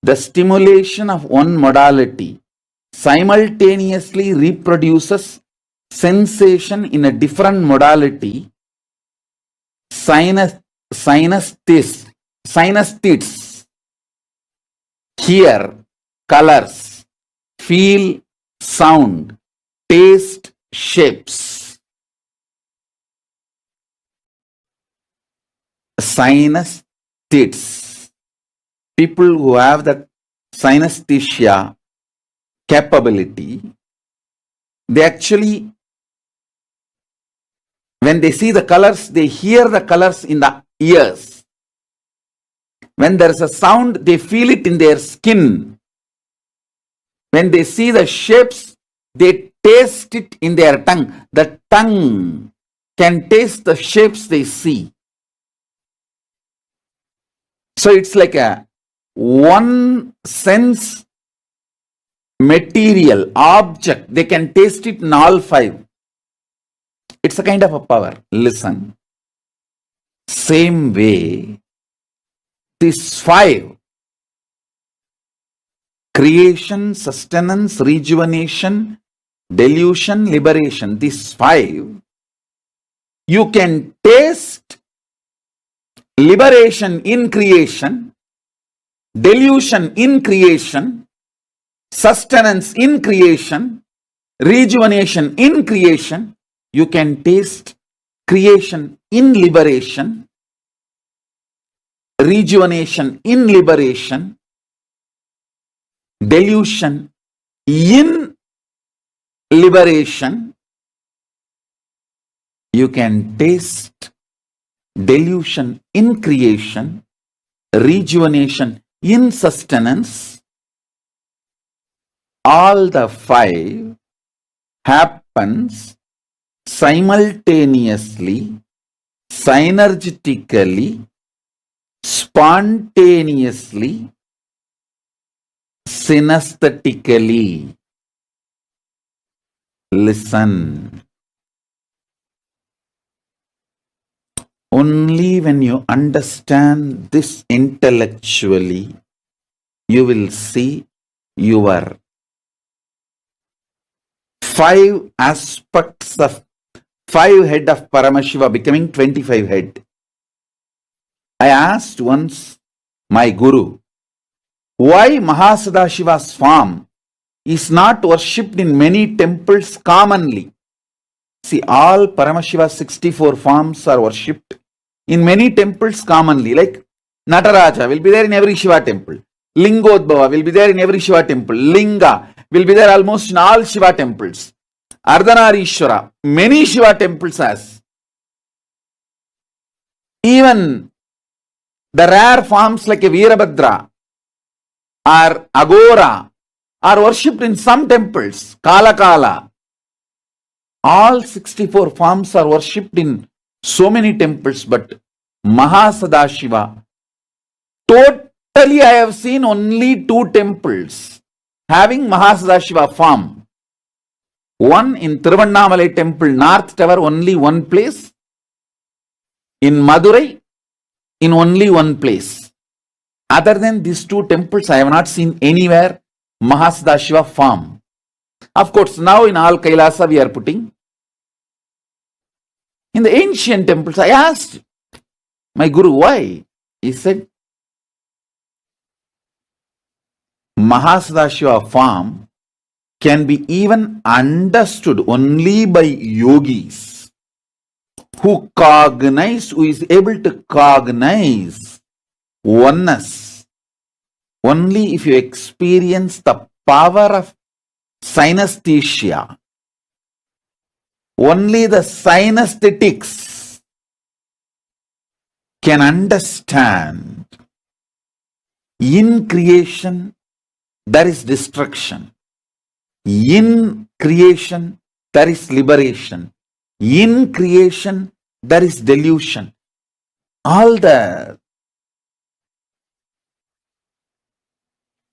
C: the stimulation of one modality simultaneously reproduces sensation in a different modality. Synesthetes hear colors, feel sound, taste shapes. Synesthetes, people who have the synesthesia capability, they actually, when they see the colors, they hear the colors in the ears. When there is a sound, they feel it in their skin. When they see the shapes, they taste it in their tongue. The tongue can taste the shapes they see. So it's like a one sense material, object, they can taste it in all five. It's a kind of a power. Listen. Same way, these five, creation, sustenance, rejuvenation, delusion, liberation, these five, you can taste liberation in creation, delusion in creation, sustenance in creation, rejuvenation in creation. You can taste creation in liberation, rejuvenation in liberation, delusion in liberation. You can taste delusion in creation, rejuvenation in sustenance. All the five happens simultaneously, synergetically, spontaneously, synesthetically. Listen. Only when you understand this intellectually, you will see your five aspects of 5 head of Paramashiva becoming 25 head. I asked once my guru, why Mahasadashiva's form is not worshipped in many temples commonly? See, all Paramashiva's 64 forms are worshipped in many temples commonly, like Nataraja will be there in every Shiva temple. Lingodbhava will be there in every Shiva temple. Linga will be there almost in all Shiva temples. Ardhanarishwara, many Shiva temples has. Even the rare forms like a Veerabhadra or Agora are worshipped in some temples. Kala. All 64 forms are worshipped in so many temples, but Mahasadashiva, totally I have seen only 2 temples having Mahasadashiva form. One in Tiruvannamalai temple, North Tower, only one place. In Madurai, in only one place. Other than these 2 temples, I have not seen anywhere Mahasadashiva form. Of course, now in all KAILASA we are putting. In the ancient temples, I asked my guru why. He said, Mahasadashiva form can be even understood only by yogis who is able to cognize oneness. Only if you experience the power of synesthesia. Only the synesthetics can understand. In creation, there is destruction. In creation, there is liberation. In creation, there is delusion. All the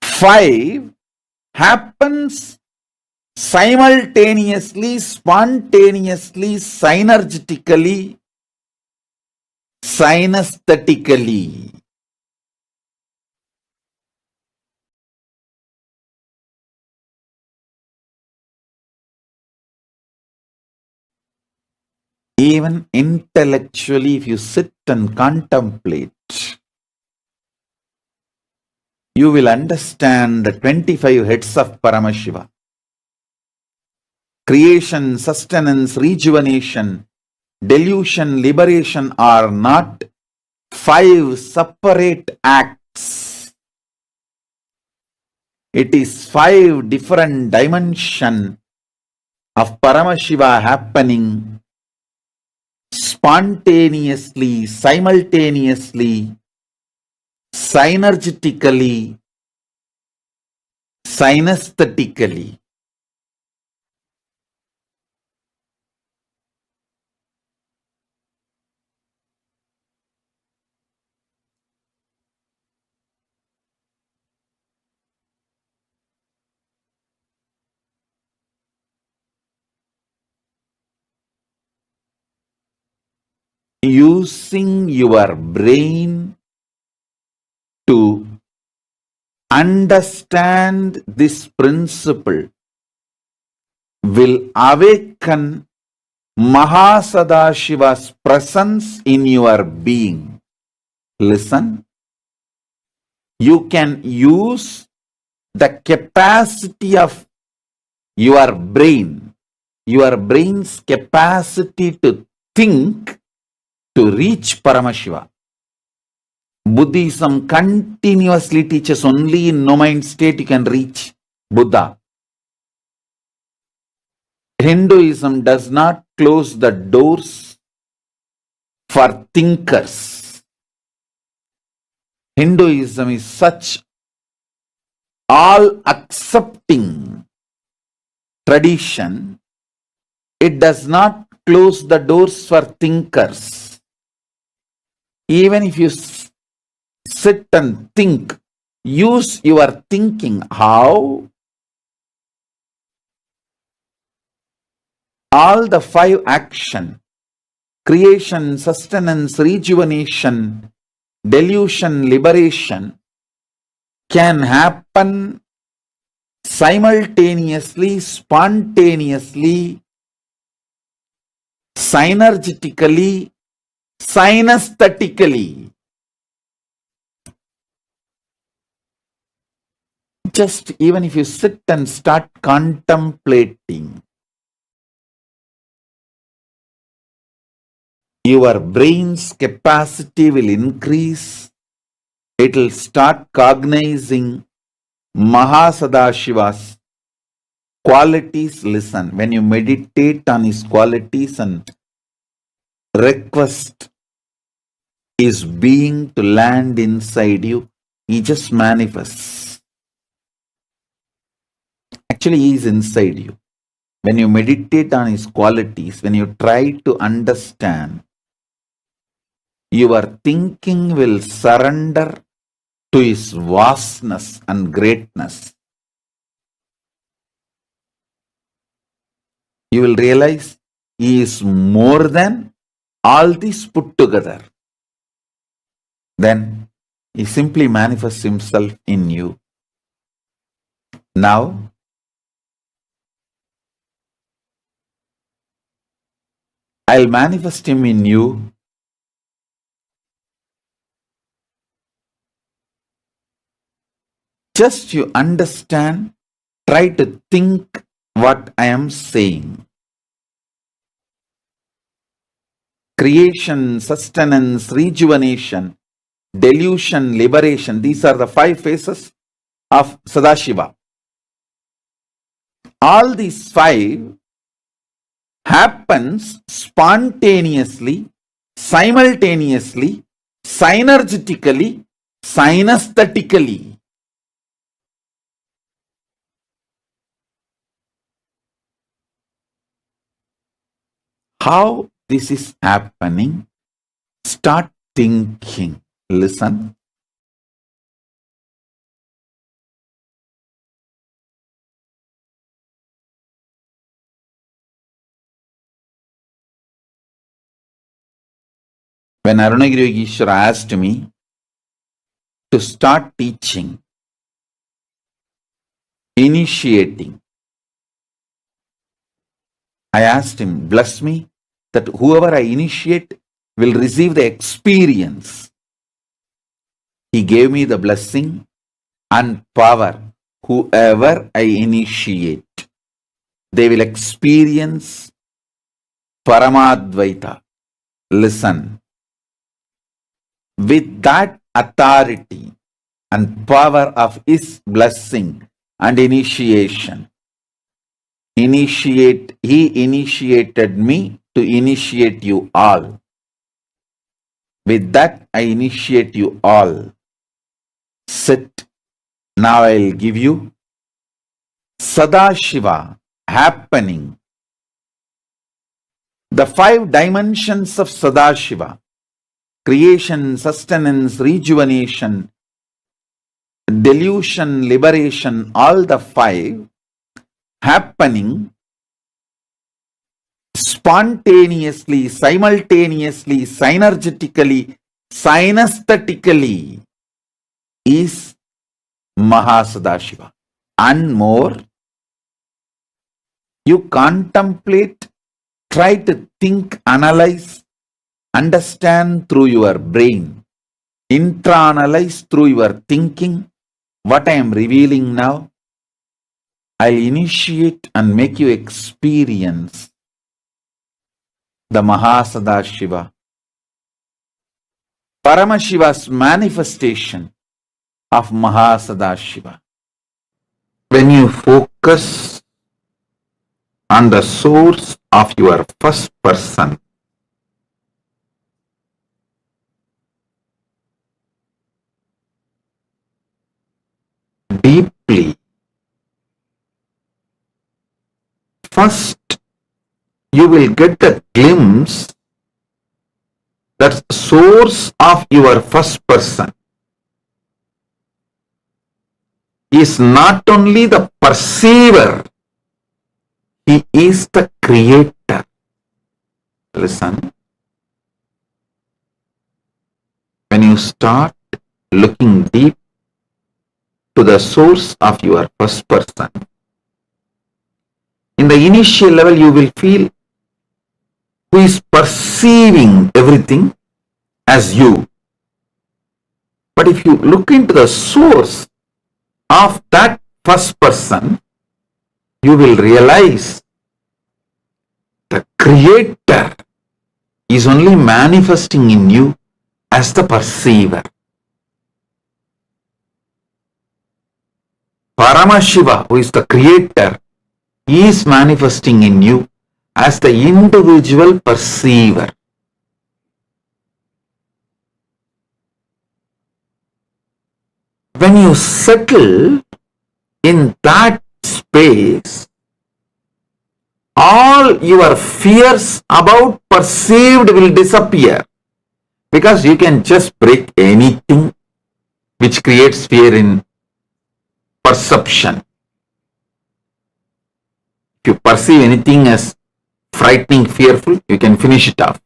C: 5 happens simultaneously, spontaneously, synergetically, synesthetically. Even intellectually, if you sit and contemplate, you will understand the 25 heads of Paramashiva. Creation, sustenance, rejuvenation, delusion, liberation are not 5 separate acts. It is 5 different dimensions of Paramashiva happening spontaneously, simultaneously, synergetically, synesthetically. using your brain to understand this principle will awaken Mahasadashiva's presence in your being. Listen, you can use the capacity of your brain's capacity to think to reach Paramashiva. Buddhism continuously teaches only in no mind state you can reach Buddha. Hinduism does not close the doors for thinkers. Hinduism is such all-accepting tradition. It does not close the doors for thinkers. Even if you sit and think, use your thinking. How? All the 5 action, creation, sustenance, rejuvenation, delusion, liberation, can happen simultaneously, spontaneously, synergetically, synesthetically. Just even if you sit and start contemplating, your brain's capacity will increase. It will start cognizing Mahasadashiva's qualities. Listen, when you meditate on his qualities and request his being to land inside you, he just manifests. Actually, he is inside you. When you meditate on his qualities, when you try to understand, your thinking will surrender to his vastness and greatness. You will realize he is more than all these put together. Then he simply manifests himself in you. Now, I'll manifest him in you. Just you understand, try to think what I am saying. Creation, sustenance, rejuvenation, delusion, liberation. These are the 5 phases of Sadashiva. All these 5 happens spontaneously, simultaneously, synergetically, synesthetically. How this is happening? Start thinking. Listen. When Arunagiri Yogeshwara asked me to start teaching, initiating, I asked him, bless me that whoever I initiate will receive the experience. He gave me the blessing and power. Whoever I initiate, they will experience Paramadvaita. Listen. With that authority and power of his blessing and initiation, he initiated me to initiate you all. With that, I initiate you all. Sit. Now I'll give you Sadashiva happening. The 5 dimensions of Sadashiva: creation, sustenance, rejuvenation, delusion, liberation, all the 5 happening spontaneously, simultaneously, synergetically, synesthetically is Mahasadashiva. And more, you contemplate, try to think, analyze, understand through your brain, internalize through your thinking what I am revealing now. I'll initiate and make you experience the Mahasadashiva, Paramashiva's manifestation of Mahasadashiva. When you focus on the source of your first person, deeply, first you will get a glimpse that source of your first person is not only the perceiver, he is the creator. Listen, when you start looking deep to the source of your first person, in the initial level you will feel who is perceiving everything as you. But if you look into the source of that first person, you will realize the creator is only manifesting in you as the perceiver. Paramashiva, who is the creator, is manifesting in you as the individual perceiver. When you settle in that space, all your fears about perceived will disappear, because you can just break anything which creates fear in perception. If you perceive anything as frightening, fearful, you can finish it off.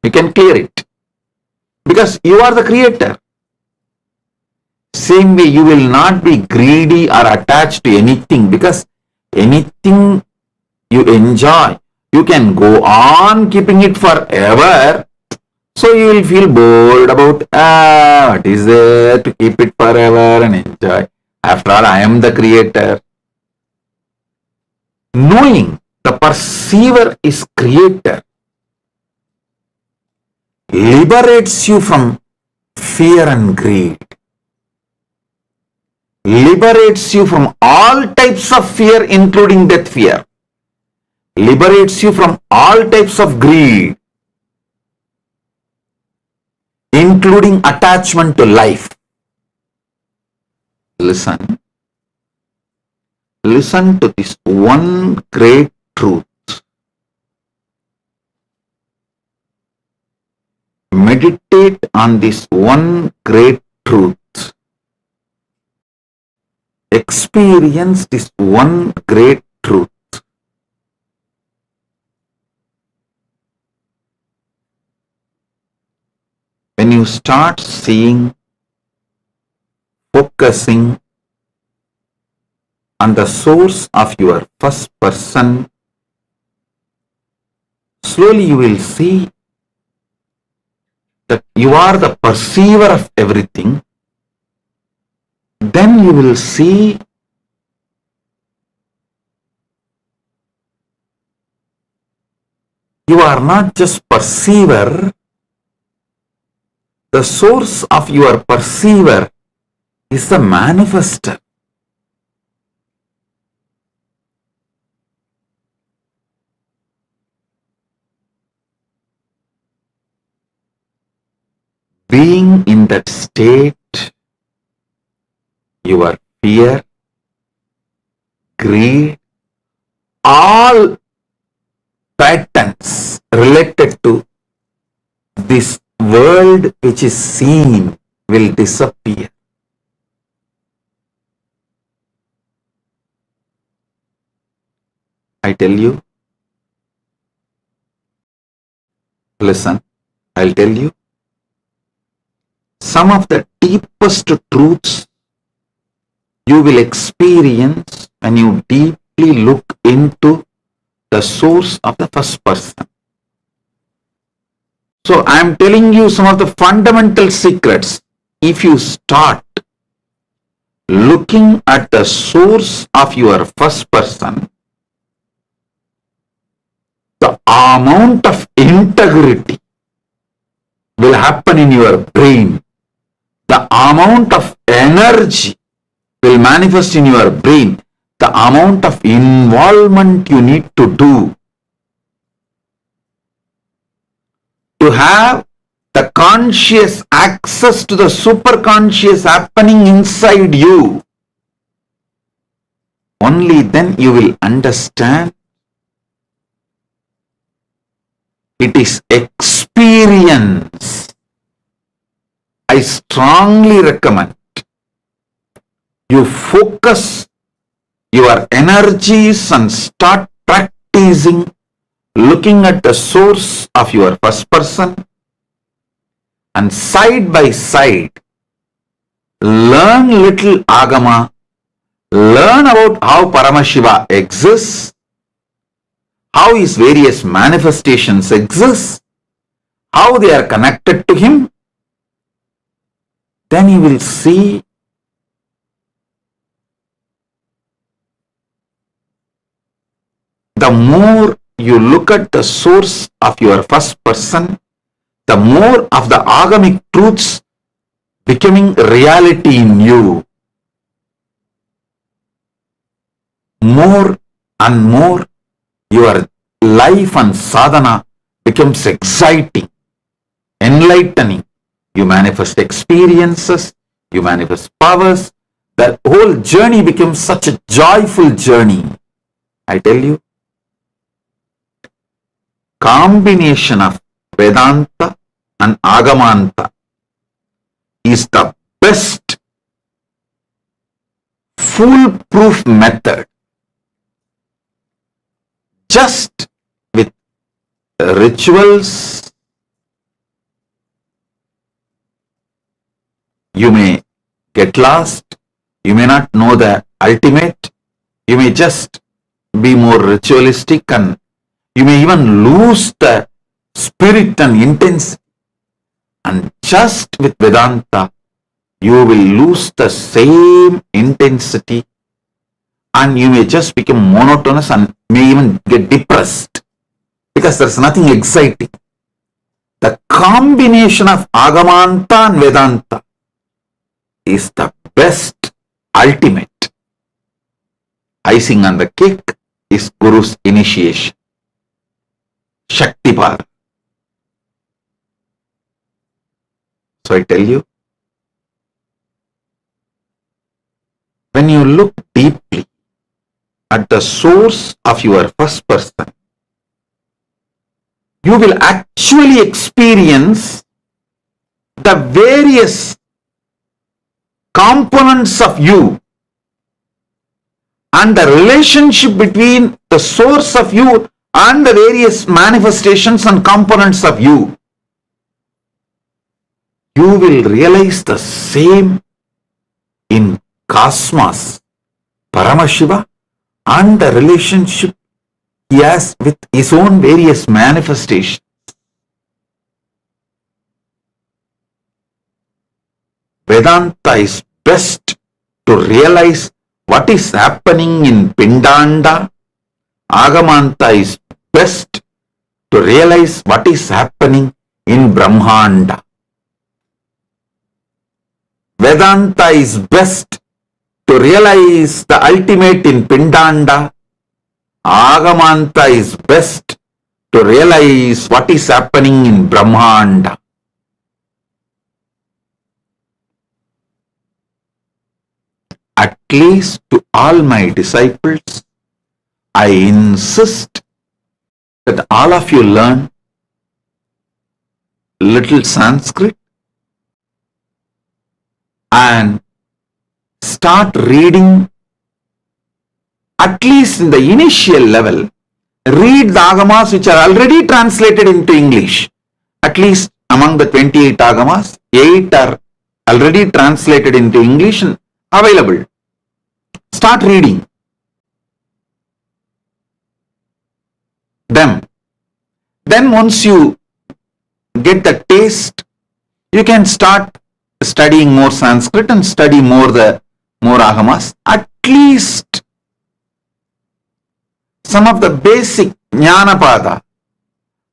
C: You can clear it, because you are the creator. Same way, you will not be greedy or attached to anything, because anything you enjoy, you can go on keeping it forever. So you will feel bored about, what is there to keep it forever and enjoy? After all, I am the creator. Knowing the perceiver is creator liberates you from fear and greed. Liberates you from all types of fear, including death fear. Liberates you from all types of greed, including attachment to life. Listen to this one great truth. Meditate on this one great truth. Experience this one great truth. When you start seeing, focusing on the source of your first person, slowly you will see that you are the perceiver of everything. Then you will see you are not just perceiver. The source of your perceiver is the manifester. Being in that state, your fear, greed, all patterns related to this world which is seen will disappear. I tell you, Listen, I'll tell you. Some of the deepest truths you will experience when you deeply look into the source of the first person. So I am telling you some of the fundamental secrets. If you start looking at the source of your first person, the amount of integrity will happen in your brain. The amount of energy will manifest in your brain. The amount of involvement you need to do to have the conscious access to the superconscious happening inside you. Only then you will understand it is experience. I strongly recommend you focus your energies and start practicing looking at the source of your first person, and side by side learn little agama, learn about how Paramashiva exists, how his various manifestations exist, how they are connected to him. Then you will see the more you look at the source of your first person, the more of the agamic truths becoming reality in you. More and more your life and sadhana becomes exciting, enlightening. You manifest experiences, you manifest powers. The whole journey becomes such a joyful journey. I tell you, combination of Vedanta and Agamanta is the best foolproof method. Just with rituals, you may get lost, you may not know the ultimate, you may just be more ritualistic, and you may even lose the spirit and intensity. And just with Vedanta, you will lose the same intensity, and you may just become monotonous and may even get depressed because there's nothing exciting. The combination of Agamanta and Vedanta is the best ultimate. Icing on the cake is Guru's initiation. Shaktipada. So I tell you, when you look deeply at the source of your first person, you will actually experience the various components of you and the relationship between the source of you and the various manifestations and components of you. You will realize the same in cosmos, Paramashiva, and the relationship he has with his own various manifestations. Vedanta is best to realize what is happening in Pindanda. Agamanta is best to realize what is happening in Brahmanda. Vedanta is best to realize the ultimate in Pindanda. Agamanta is best to realize what is happening in Brahmanda. At least to all my disciples, I insist that all of you learn little Sanskrit and start reading, at least in the initial level, read the Agamas which are already translated into English. At least among the 28 agamas, 8 are already translated into English and available. Start reading them. Then once you get the taste, you can start studying more Sanskrit and study more agamas. At least some of the basic Jnanapada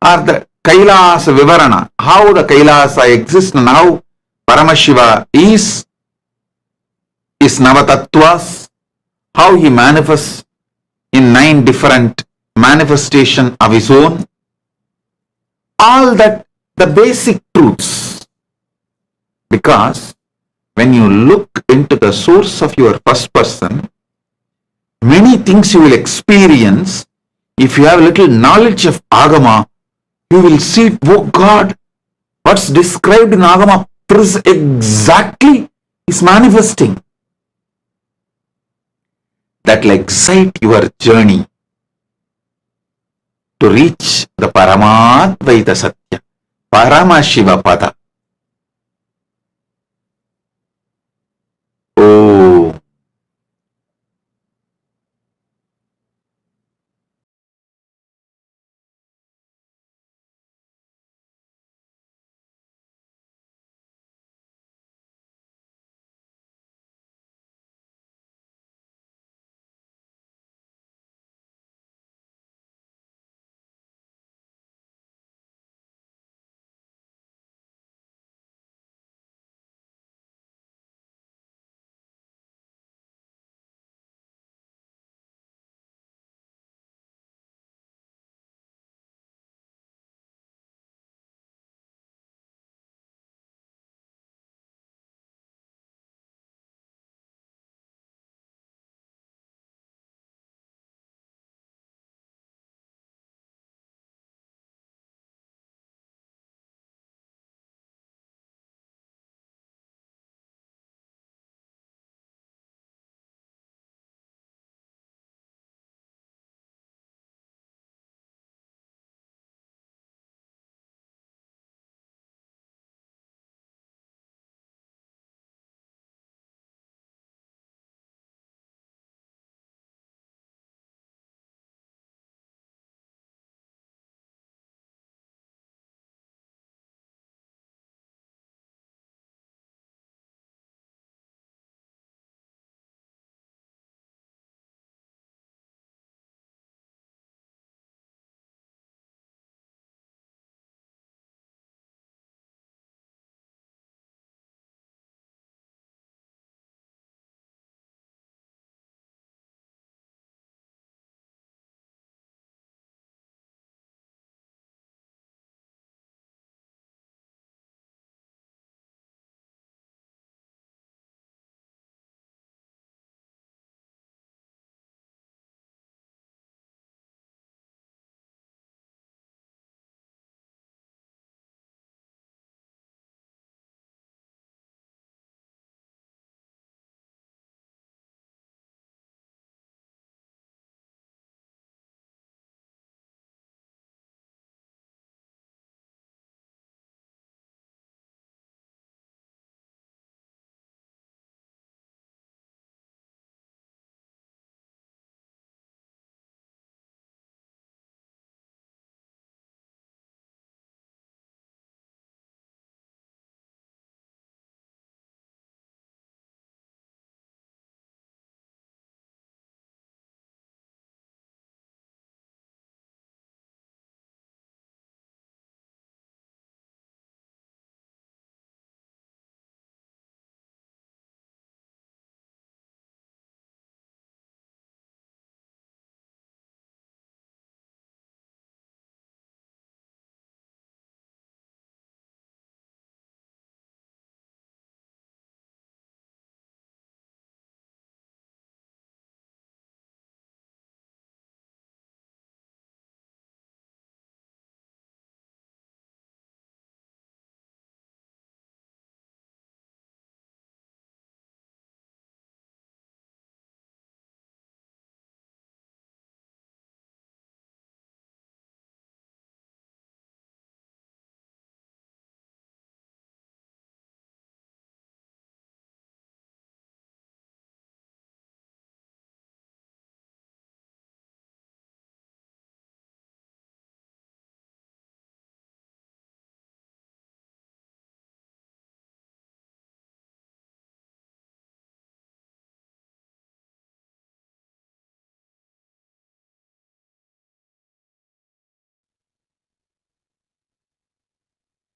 C: or the Kailasa Vivarana, how the Kailasa exists and how Paramashiva is Navatattvas, how he manifests in 9 different manifestation of his own, all that, the basic truths. Because when you look into the source of your first person, many things you will experience. If you have little knowledge of Agama, you will see, oh God, what's described in Agama exactly is manifesting. That will excite your journey to reach the Paramadvaita Satya, Paramashiva Pada. Oh.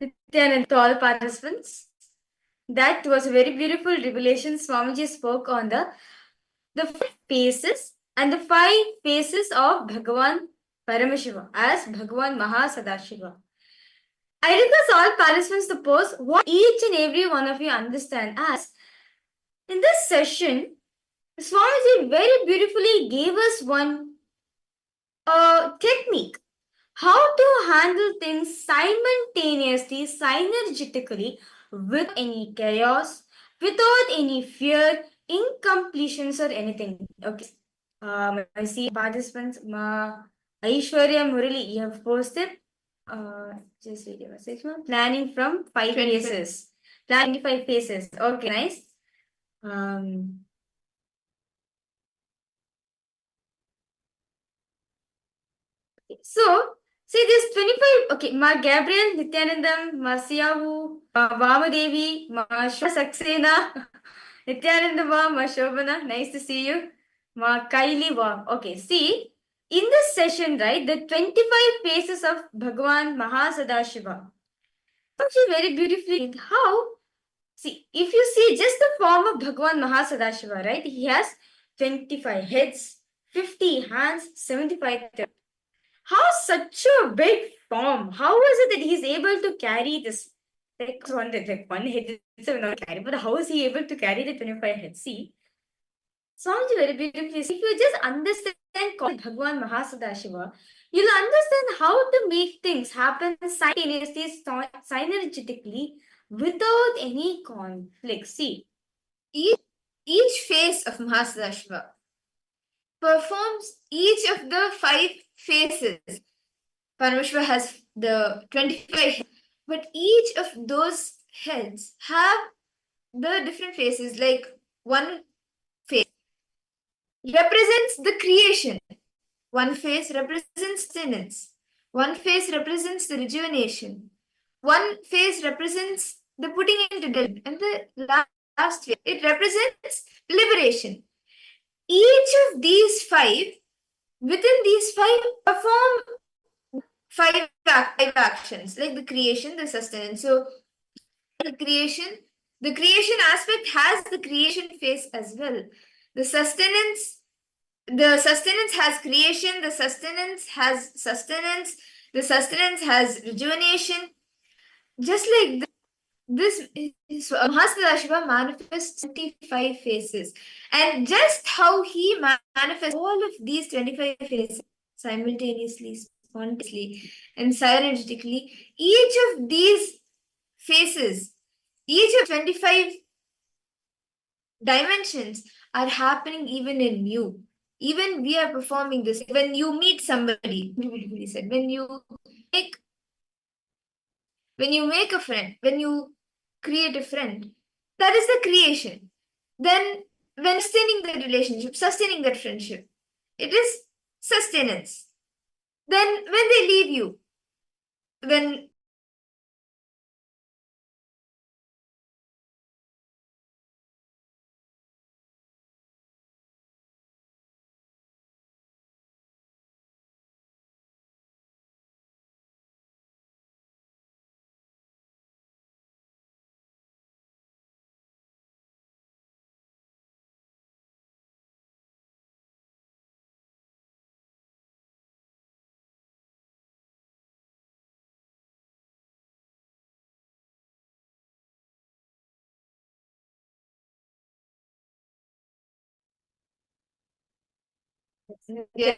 B: Nithyananda, to all participants. That was a very beautiful revelation. Swamiji spoke on the 5 phases and the 5 phases of Bhagavan Paramashiva as Bhagavan Mahasadashiva. I request all participants to post what each and every one of you understand as in this session, Swamiji very beautifully gave us one technique how to handle things simultaneously, synergetically, with any chaos, without any fear, incompletions or anything. Okay. I see participants, Aishwarya Murali, you have posted. Just read your message. Planning from 5 phases. Planning 5 phases. Okay, nice. So, see this 25, okay, Ma Gabriel, Nithyanandam, Ma Siyavu, Ma Vamadevi, Ma Saxena, Nithyananda Ma Shobana, nice to see you. Ma Kaili Va. Okay, see, in this session, right, the 25 phases of Bhagavan Mahasadashiva. Actually, very beautifully, how, see, if you see just the form of Bhagavan Mahasadashiva, right, he has 25 heads, 50 hands, 75 throat. How such a big form? How is it that he's able to carry this? Like one head is not carry, but how is he able to carry the 25 heads? See, Swamiji very beautifully. If you just understand Bhagavan Mahasadashiva, you'll understand how to make things happen simultaneously, synergetically, without any conflict. See, each phase of Mahasadashiva performs each of the 5 phases. Paramashiva has the 25 heads, but each of those heads have the different phases. Like one phase represents the creation, one phase represents sustenance, one phase represents the rejuvenation, one phase represents the putting into delusion, and the last phase, it represents liberation. Each of these 5, within these 5, perform 5 actions, like the creation, the sustenance. So the creation aspect has the creation phase as well. The sustenance has creation, the sustenance has sustenance, the sustenance has rejuvenation. Just like this is Mahasadashiva manifests 25 phases. And just how he manifests all of these 25 phases simultaneously, spontaneously, and synergetically, each of these phases, each of 25 dimensions are happening even in you. Even we are performing this. When you meet somebody, he said, when you make a friend, when you create a friend, that is the creation. Then when sustaining the relationship, sustaining that friendship, it is sustenance. Then when they leave you, when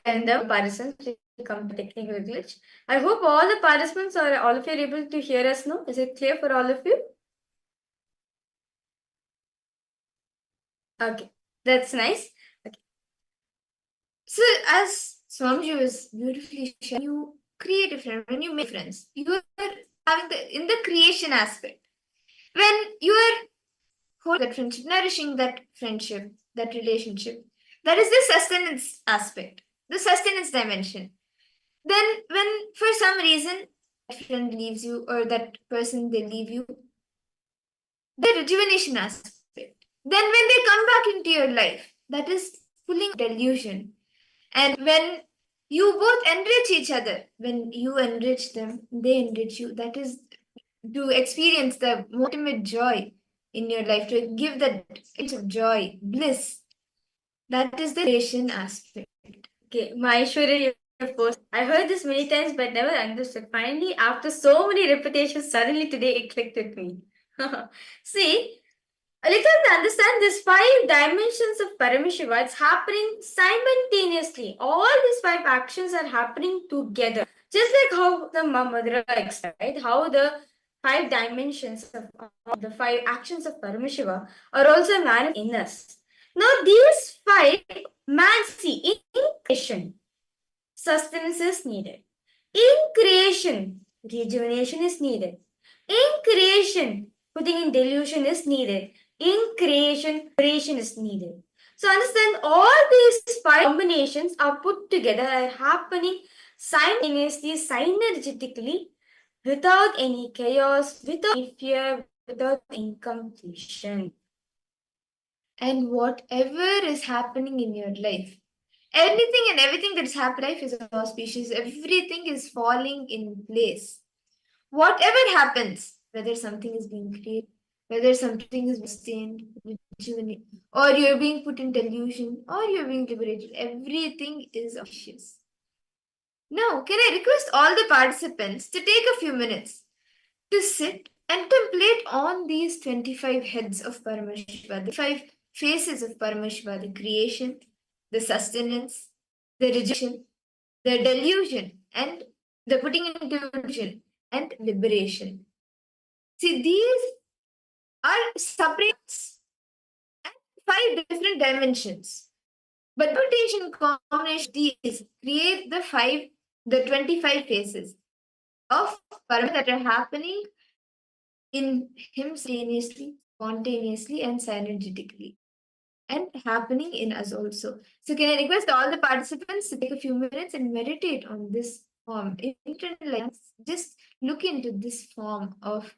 B: and the participants come to technical glitch. I hope all the participants or all of you are able to hear us now. Is it clear for all of you? Okay, that's nice. Okay. So as Swamiji was beautifully sharing, you create a friend, when you make friends, you are having in the creation aspect. When you are holding that friendship, nourishing that friendship, that relationship, that is the sustenance aspect, the sustenance dimension. Then when for some reason that friend leaves you or that person they leave you, the rejuvenation aspect. Then when they come back into your life, that is pulling delusion. And when you both enrich each other, when you enrich them, they enrich you, that is to experience the ultimate joy in your life, to give that sense of joy, bliss. That is the creation aspect. Okay, Maheshwari, of course. I heard this many times but never understood. Finally, after so many repetitions, suddenly today it clicked with me. See, let us understand these 5 dimensions of Paramashiva. It's happening simultaneously. All these 5 actions are happening together. Just like how the Mamadra explained, right? How the 5 dimensions of the 5 actions of Paramashiva are also manifest in us. Now, these 5 man see in creation, sustenance is needed. In creation, rejuvenation is needed. In creation, putting in delusion is needed. In creation is needed. So understand all these 5 combinations are put together, are happening simultaneously, synergetically, without any chaos, without any fear, without incompletion. And whatever is happening in your life, anything and everything that's happening is auspicious. Everything is falling in place. Whatever happens, whether something is being created, whether something is sustained, rejuvenated, or you're being put in delusion, or you're being liberated, everything is auspicious. Now, can I request all the participants to take a few minutes to sit and contemplate on these 25 heads of Paramashiva, the 5 faces of Paramashiva, the creation, the sustenance, the rejection, the delusion, and the putting into illusion, and liberation. See, these are separate and 5 different dimensions. But meditation combination these create the 25 phases of Paramashiva that are happening in him spontaneously, and synergetically, and happening in us also. So, can I request all the participants to take a few minutes and meditate on this form? Internalize, just look into this form of.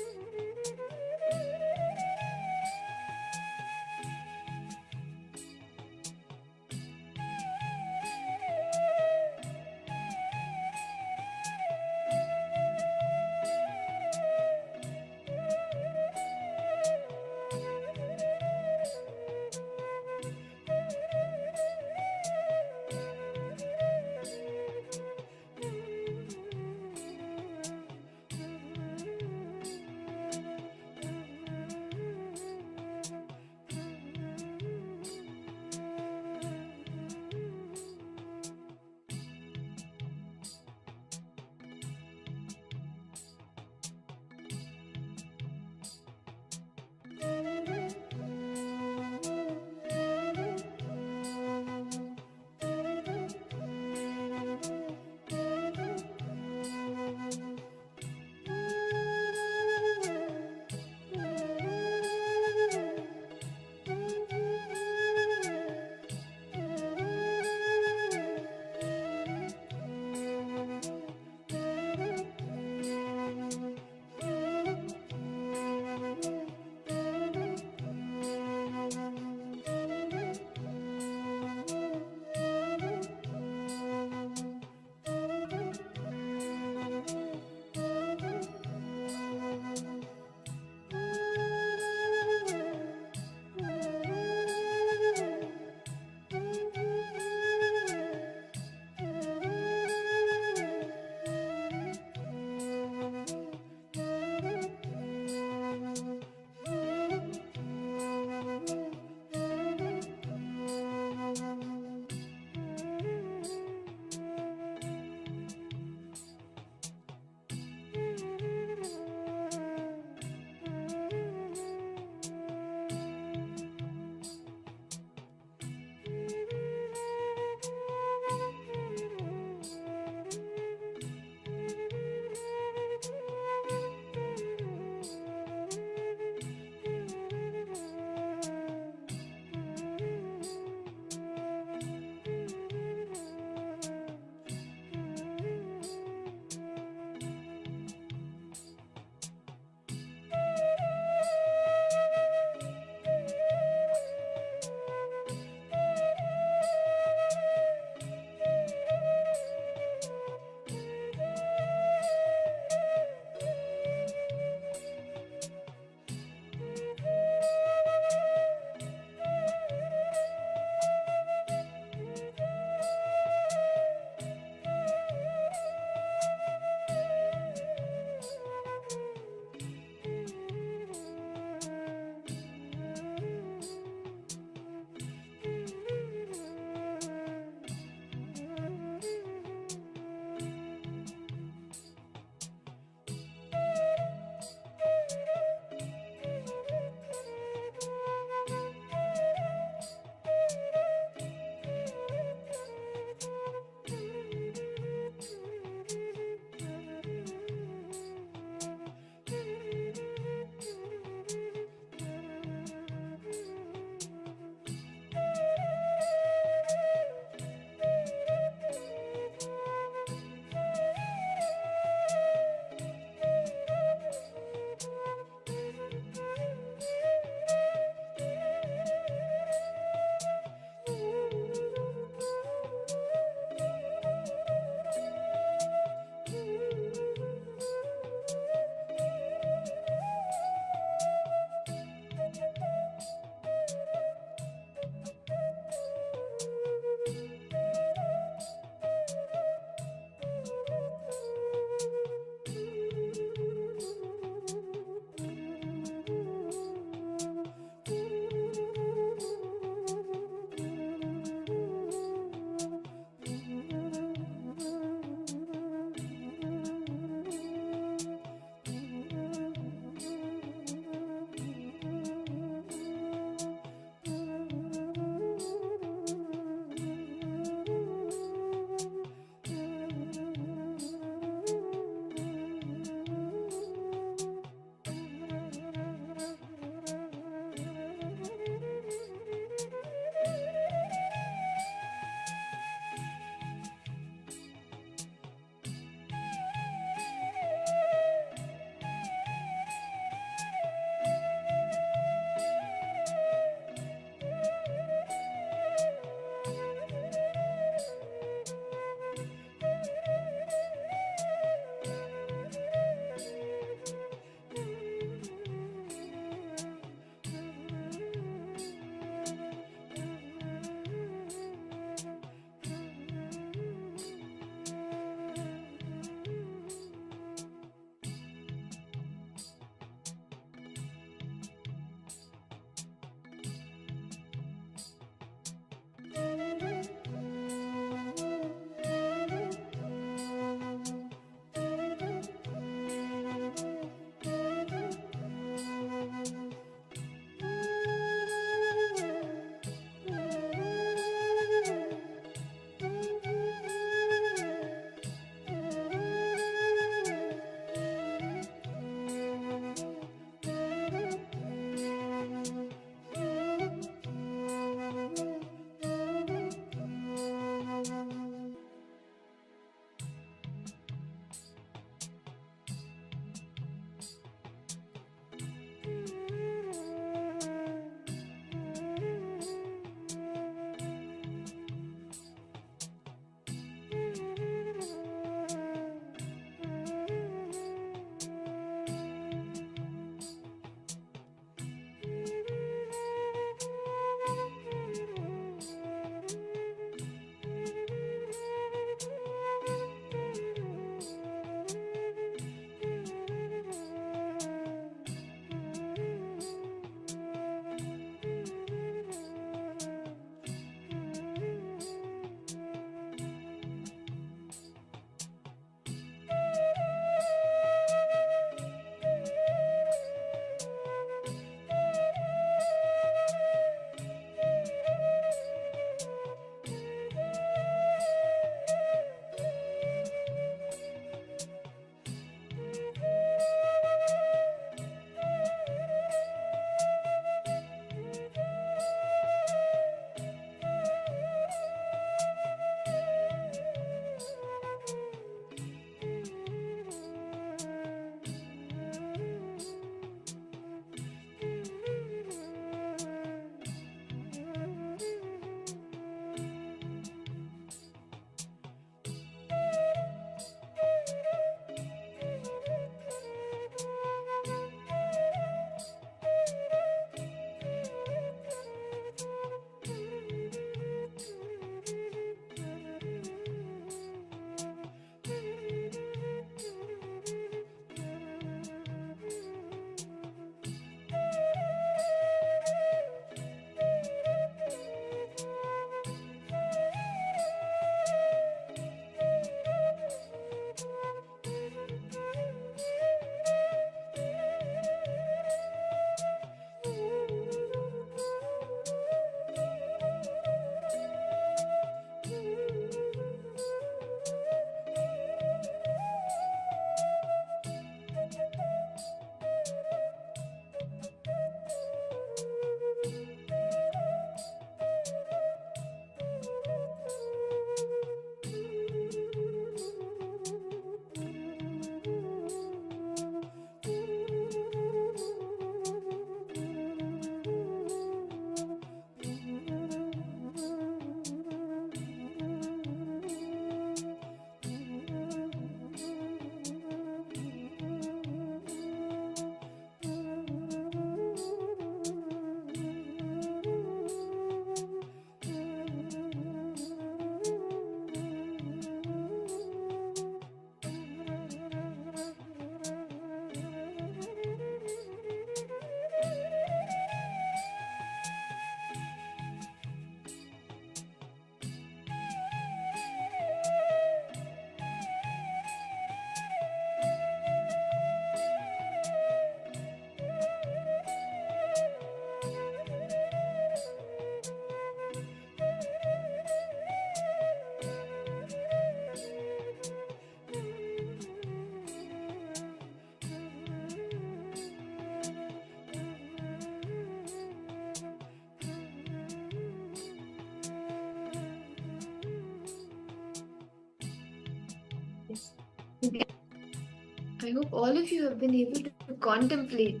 B: I hope all of you have been able to contemplate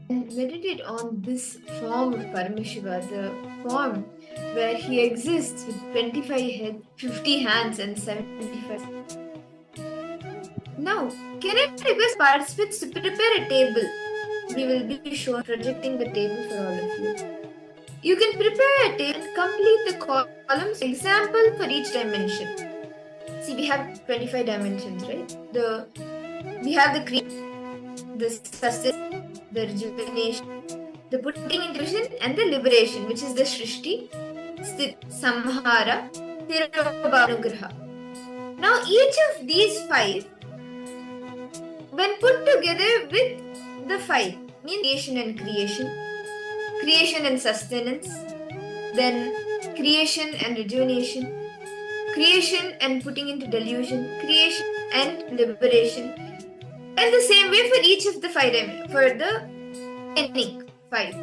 B: and meditate on this form of Paramashiva, the form where he exists with 25 heads, 50 hands, and 75. Now, can I request participants to prepare a table? We will be projecting the table for all of you. You can prepare a table and complete the columns example for each dimension. See, we have 25 dimensions, right? We have the creation, the sustenance, the rejuvenation, the putting into vision, and the liberation, which is the Shrishti, Samhara, Tirabhanugraha. Now, each of these 5, when put together with the 5, means creation and sustenance, then creation and rejuvenation, creation and putting into delusion, creation and liberation, and the same way for each of the 5 for the ending 5.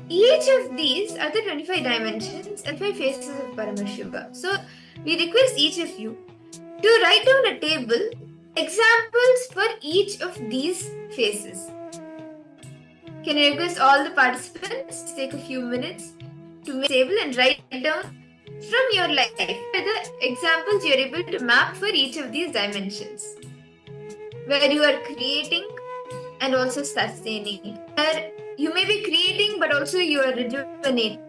B: Each of these are the 25 dimensions and 5 faces of Paramashiva. So we request each of you to write down a table examples for each of these faces. Can I request all the participants to take a few minutes to make a table and write down from your life the examples you are able to map for each of these dimensions, where you are creating and also sustaining, where you may be creating but also you are rejuvenating,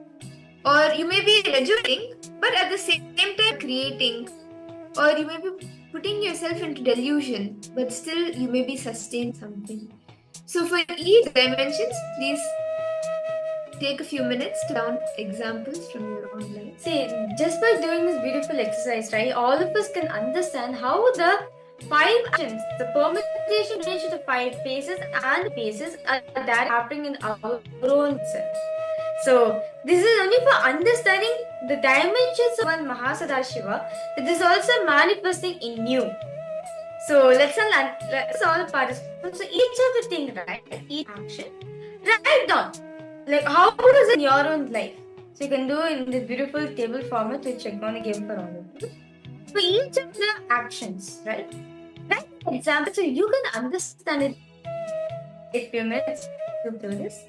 B: or you may be rejuvenating but at the same time creating, or you may be putting yourself into delusion but still you may be sustaining something. So for each dimensions, please take a few minutes to down examples from your own life. See, just by doing this beautiful exercise, right, all of us can understand how the 5 actions, the permutation related to 5 phases and the phases are that happening in our own self. So this is only for understanding the dimensions of one Mahasadashiva that is also manifesting in you. So let's all participate. So each of the things, right? Each action, write down. Like how does it in your own life? So you can do it in this beautiful table format which I'm going to give for all of you. For each of the actions, right? Write an example so you can understand it. Take a few minutes to do this.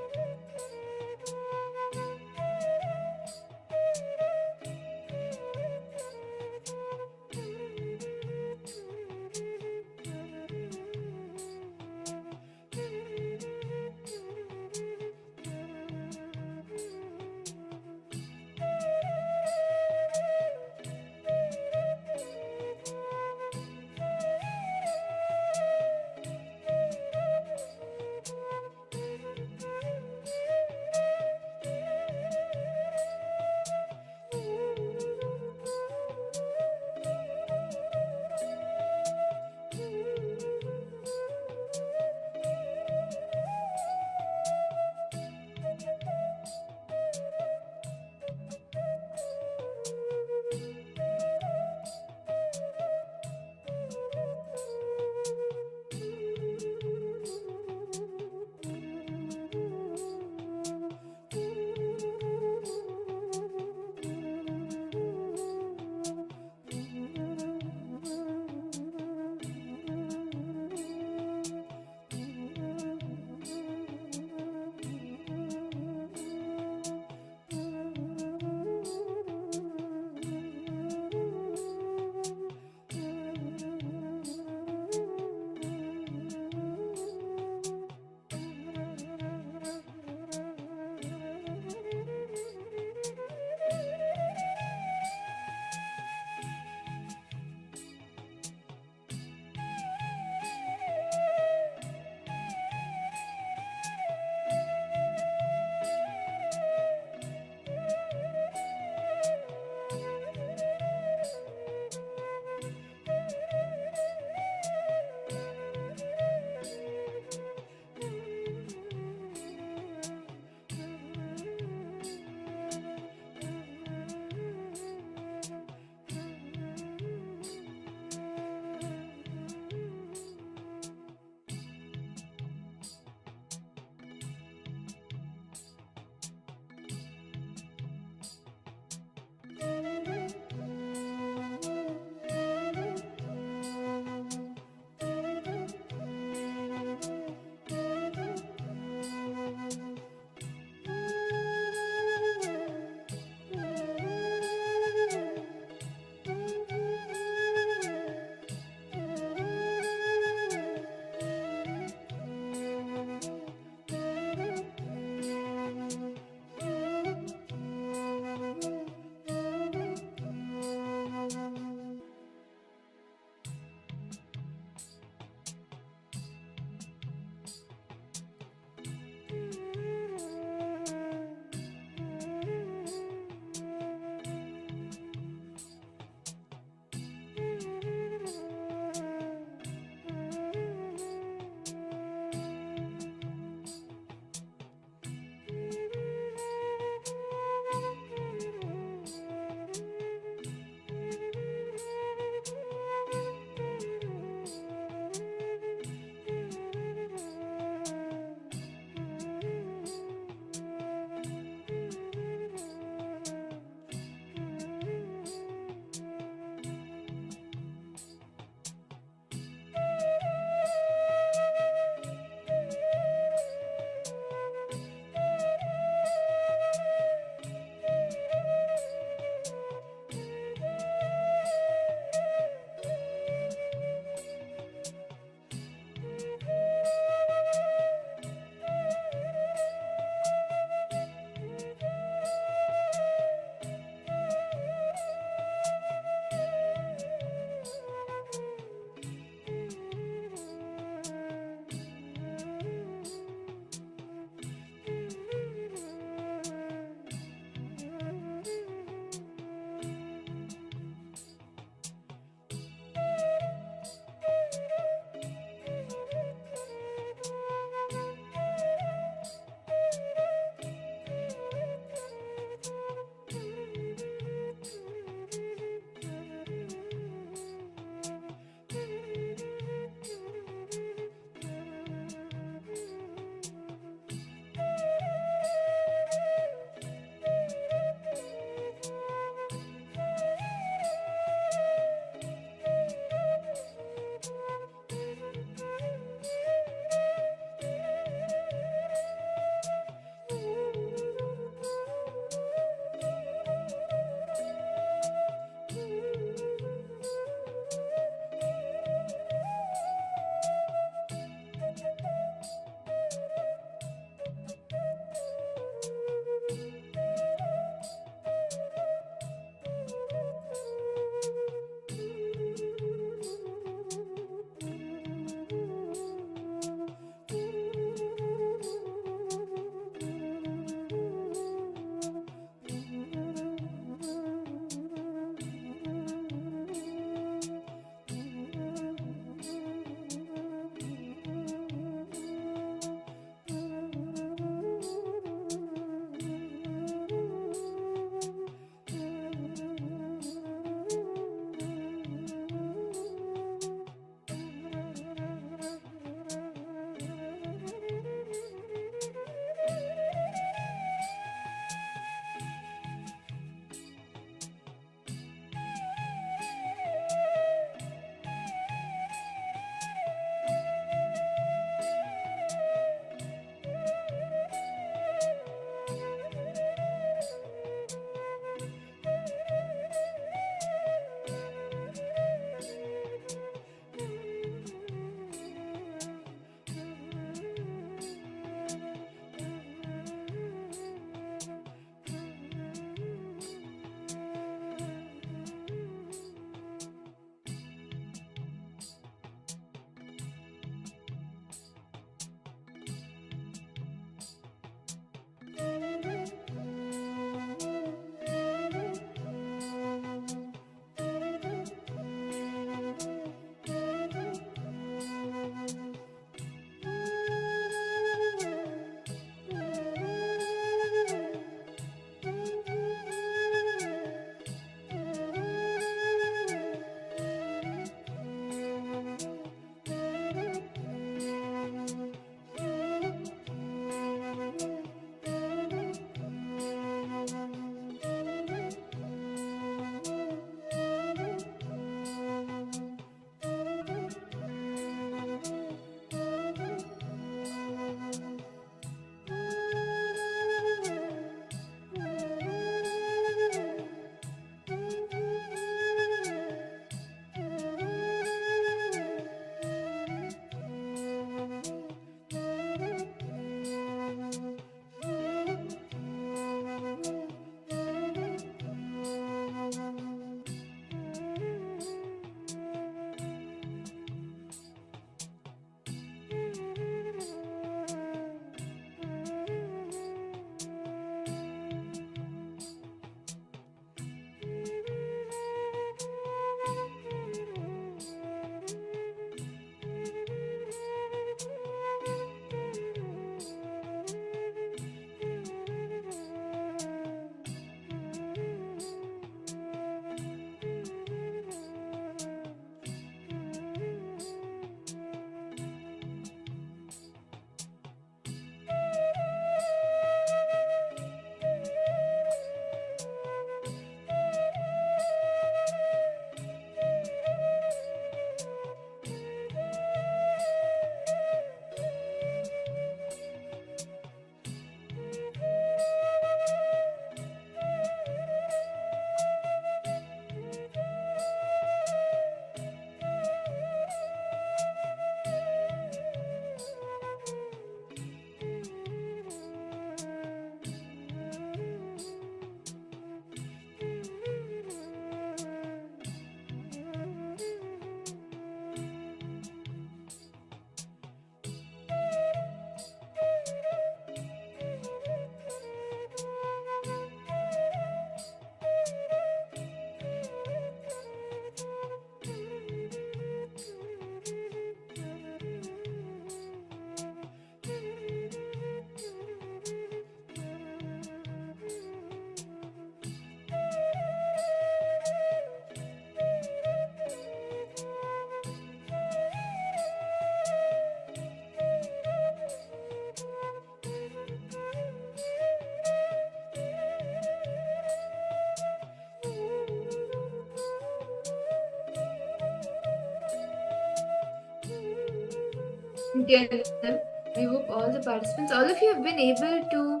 B: Nithyananda, I hope all the participants, all of you have been able to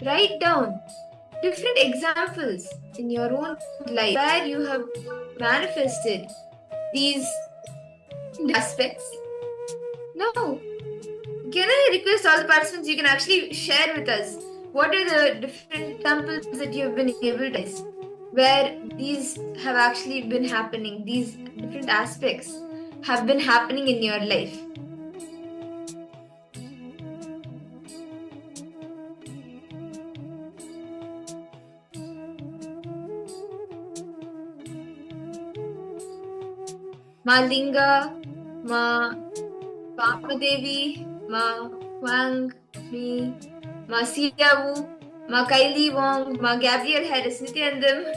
B: write down different examples in your own life where you have manifested these aspects. Now, can I request all the participants, you can actually share with us what are the different examples that you have been able to where these have actually been happening, these different aspects have been happening in your life. Ma Linga, Ma Vamadevi, Ma Wang, me, Ma Siyawu, Ma Kylie Wong, Ma Gabriel Harris, Nithyanandam.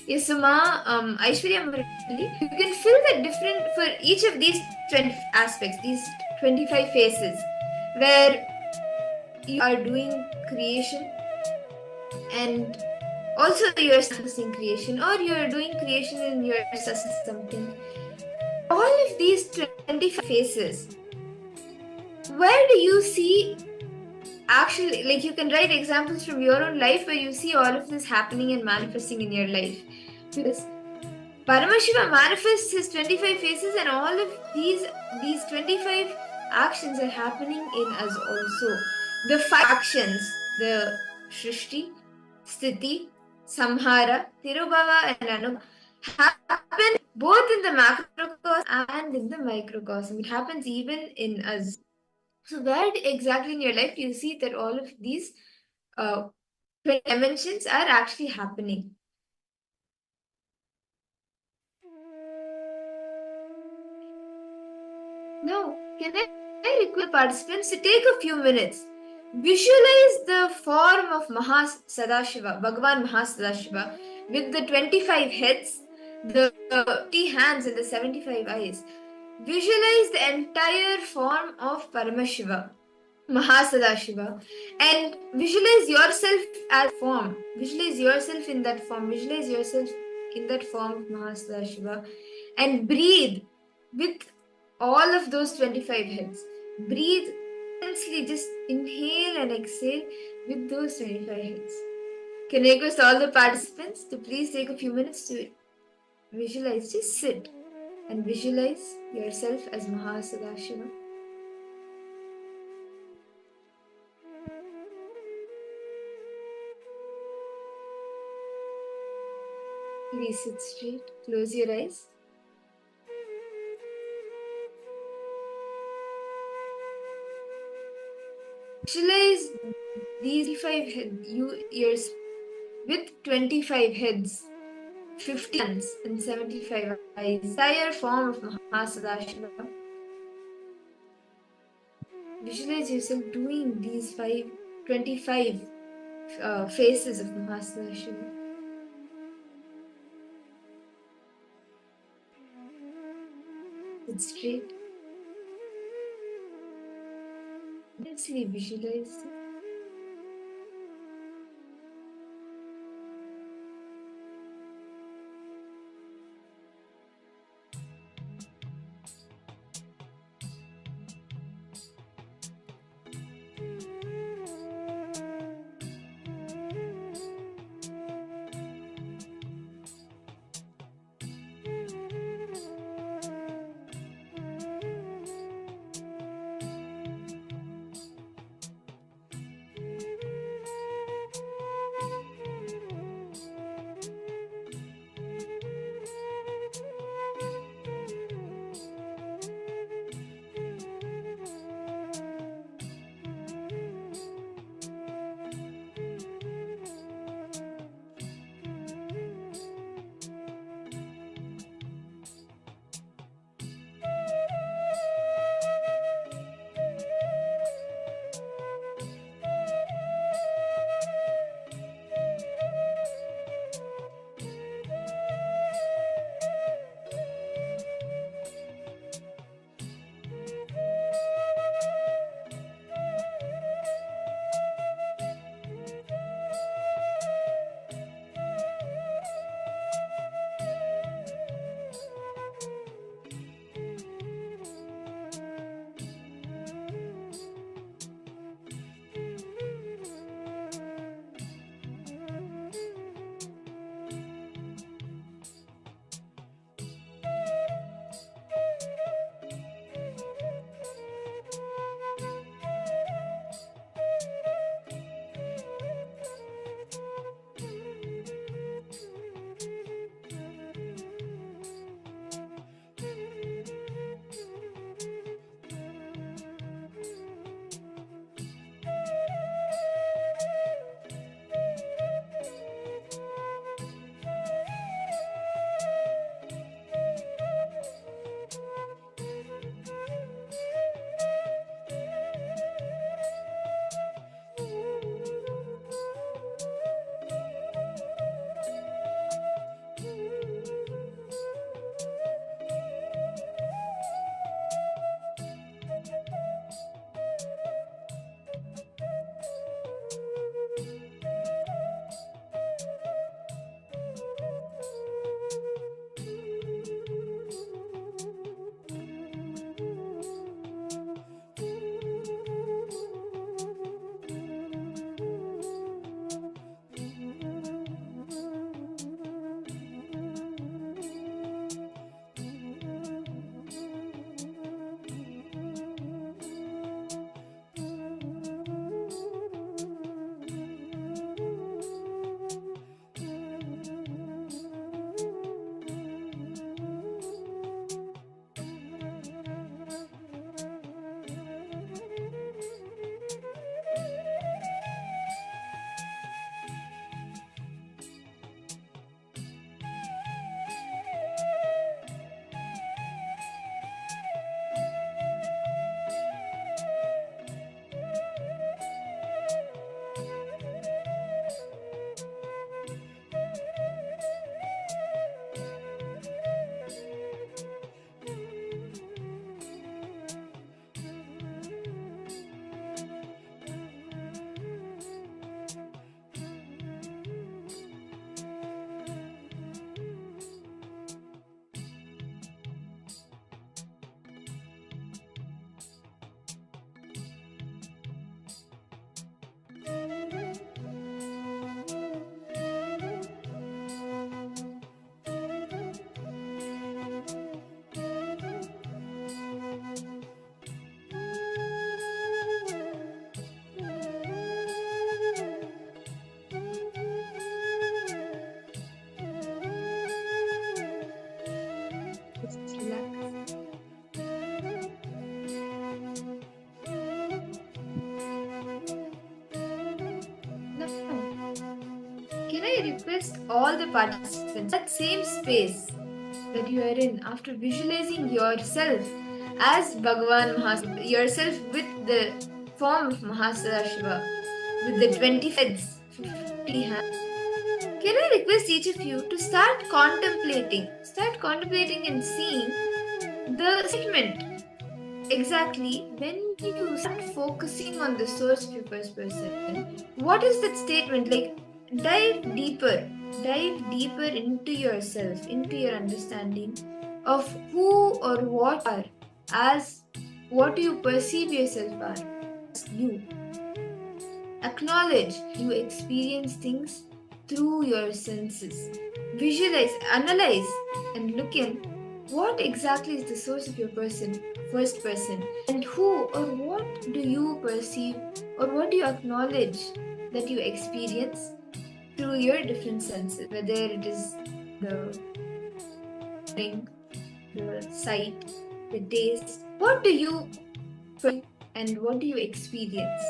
B: Yes, so Ma Aishwarya Murali, you can fill the different for each of these 20 aspects, these 25 phases, where you are doing creation and also you're assessing creation, or you're doing creation and you're assessing something. All of these 25 phases, where do you see actually, like you can write examples from your own life where you see all of this happening and manifesting in your life. Because Paramashiva manifests his 25 phases, and all of these 25 actions are happening in us also. The 5 actions, the Shrishti, Sthiti, Samhara, Tirubhava, and Anubhava, happen both in the macrocosm and in the microcosm. It happens even in us. So where exactly in your life do you see that all of these dimensions are actually happening? Now, can I request participants to take a few minutes? Visualize the form of Mahasadashiva, Bhagavan Mahasadashiva, with the 25 heads, the 30 hands, and the 75 eyes. Visualize the entire form of Paramashiva, Mahasadashiva, and visualize yourself as form. Visualize yourself in that form. Visualize yourself in that form of Mahasadashiva, and breathe with all of those 25 heads. Breathe intensely, just inhale and exhale with those 25 heads. Can I request all the participants to please take a few minutes to visualize, just sit and visualize yourself as Mahasadashiva. Please sit straight, close your eyes. Visualize these 25 ears with 25 heads, 50 hands, and 75 eyes. Entire form of Mahasadashiva. Visualize yourself doing these 25 faces of Mahasadashiva. Sit straight. Intensely visualize it. I request all the participants, that same space that you are in, after visualizing yourself as Bhagavan Mahasadashiva, yourself with the form of Mahasadashiva, with the 20 heads, 50 hands, can I request each of you to start contemplating and seeing the statement. Exactly, when you start focusing on the source of your first person, what is that statement? Like, dive deeper into yourself, into your understanding of who or what you are, as what you perceive yourself as you. Acknowledge you experience things through your senses. Visualize, analyze, and look in what exactly is the source of your first person, and who or what do you perceive or what do you acknowledge that you experience through your different senses, whether it is the hearing, the sight, the taste. What do you perceive and what do you experience?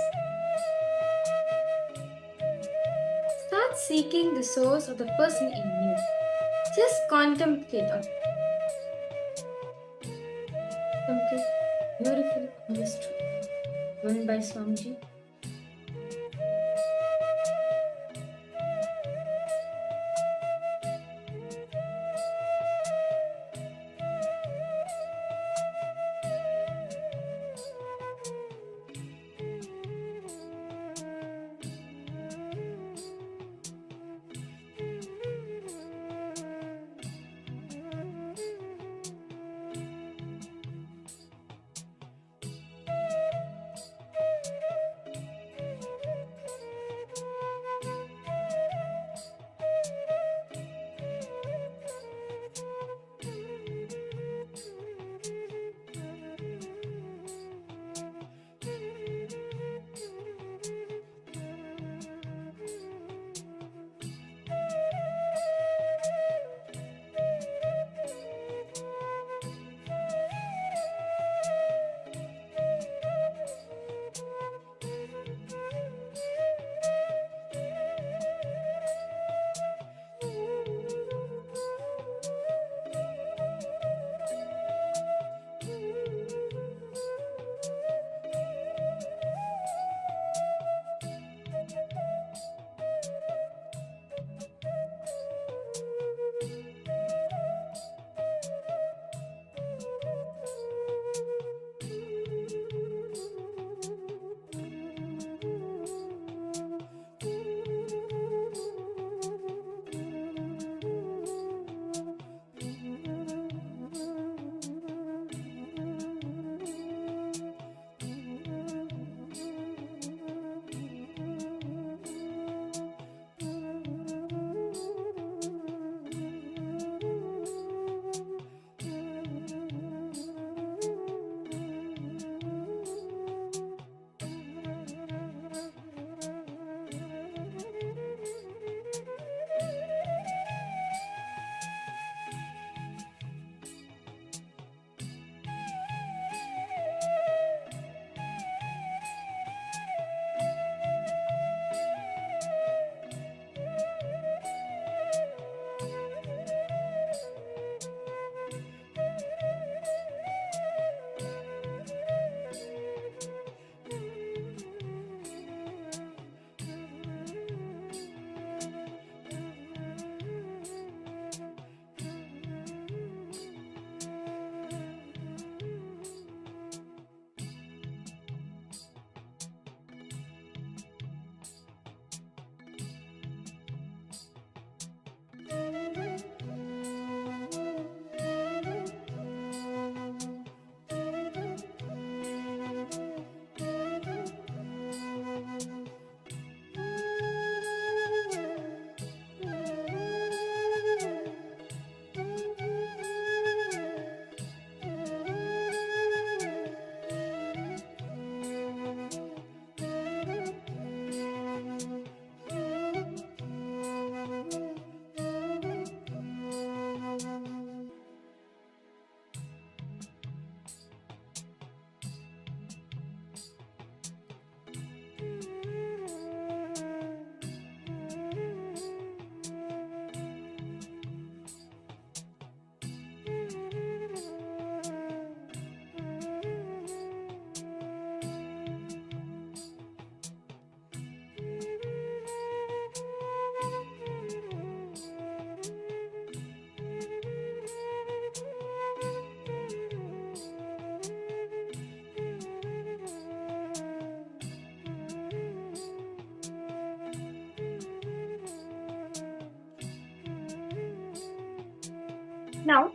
B: Start seeking the source of the person in you. Just contemplate on beautiful mystery given by Swamiji. Now,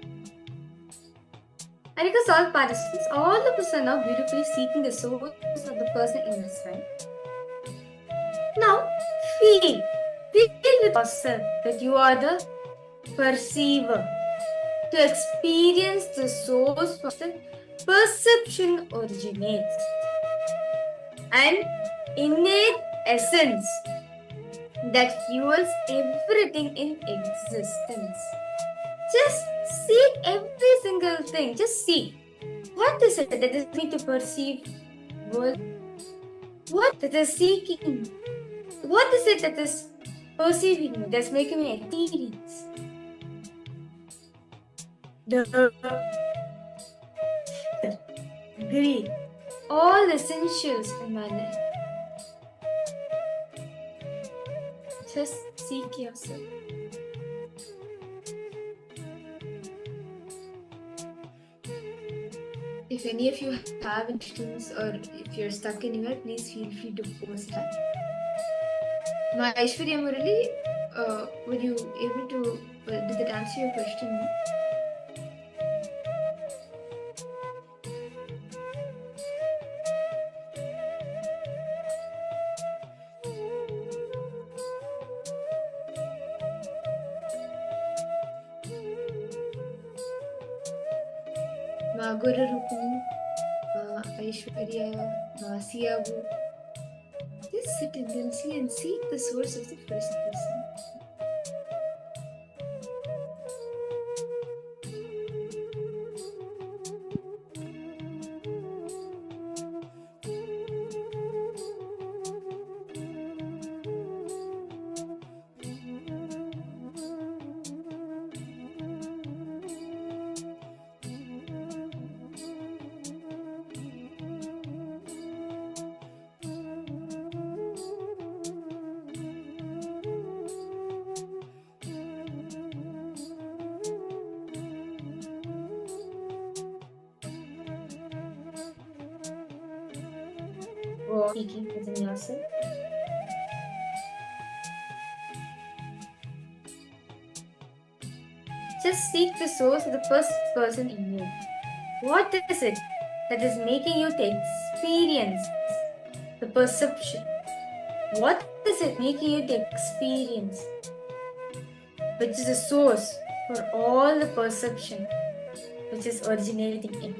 B: and because all participants, all of us are now beautifully seeking the source of the person in this, right? Now, feel with yourself that you are the perceiver. To experience the source from the perception originates. An innate essence that fuels everything in existence. Just see every single thing. Just see. What is it that is me to perceive world? What that is seeking? What is it that is perceiving me? That's making me experience. The greed. All essentials in my life. Just seek yourself. If any of you have questions or if you're stuck anywhere, please feel free to post that. Now, Aishwarya Murali, were you able to, did that answer your question? No? Guru Rupani, Aishwarya, Siyabu. Just sit and then see and seek the source of the first person. Or seeking within yourself. Just seek the source of the first person in you. What is it that is making you to experience the perception? What is it making you to experience? Which is the source for all the perception which is originating in.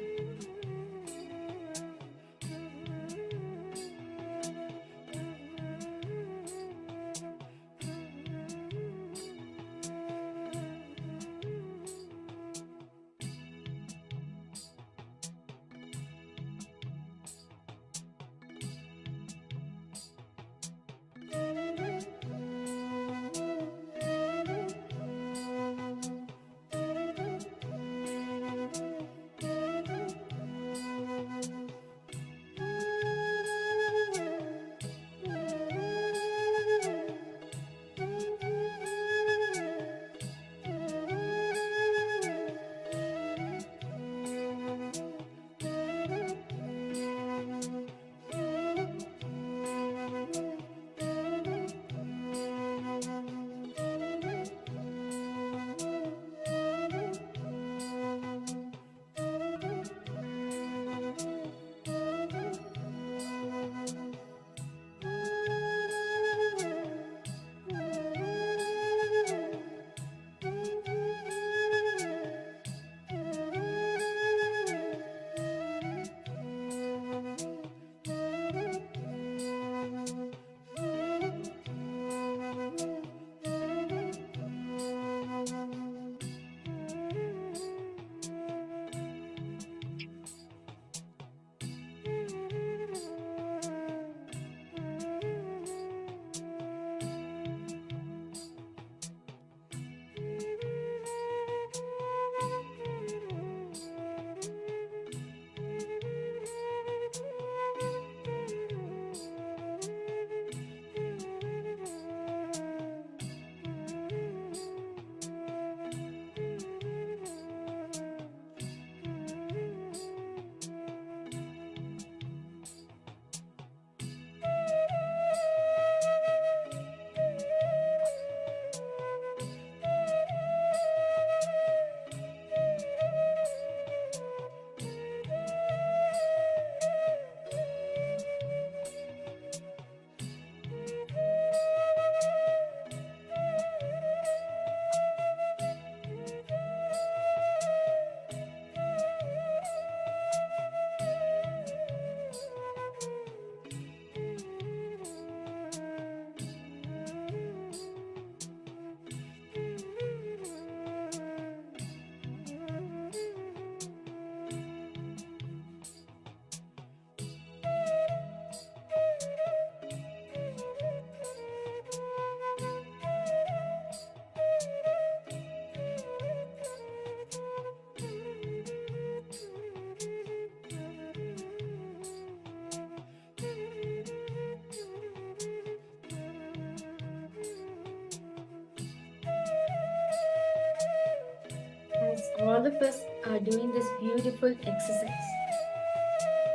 B: all of us are doing this beautiful exercise.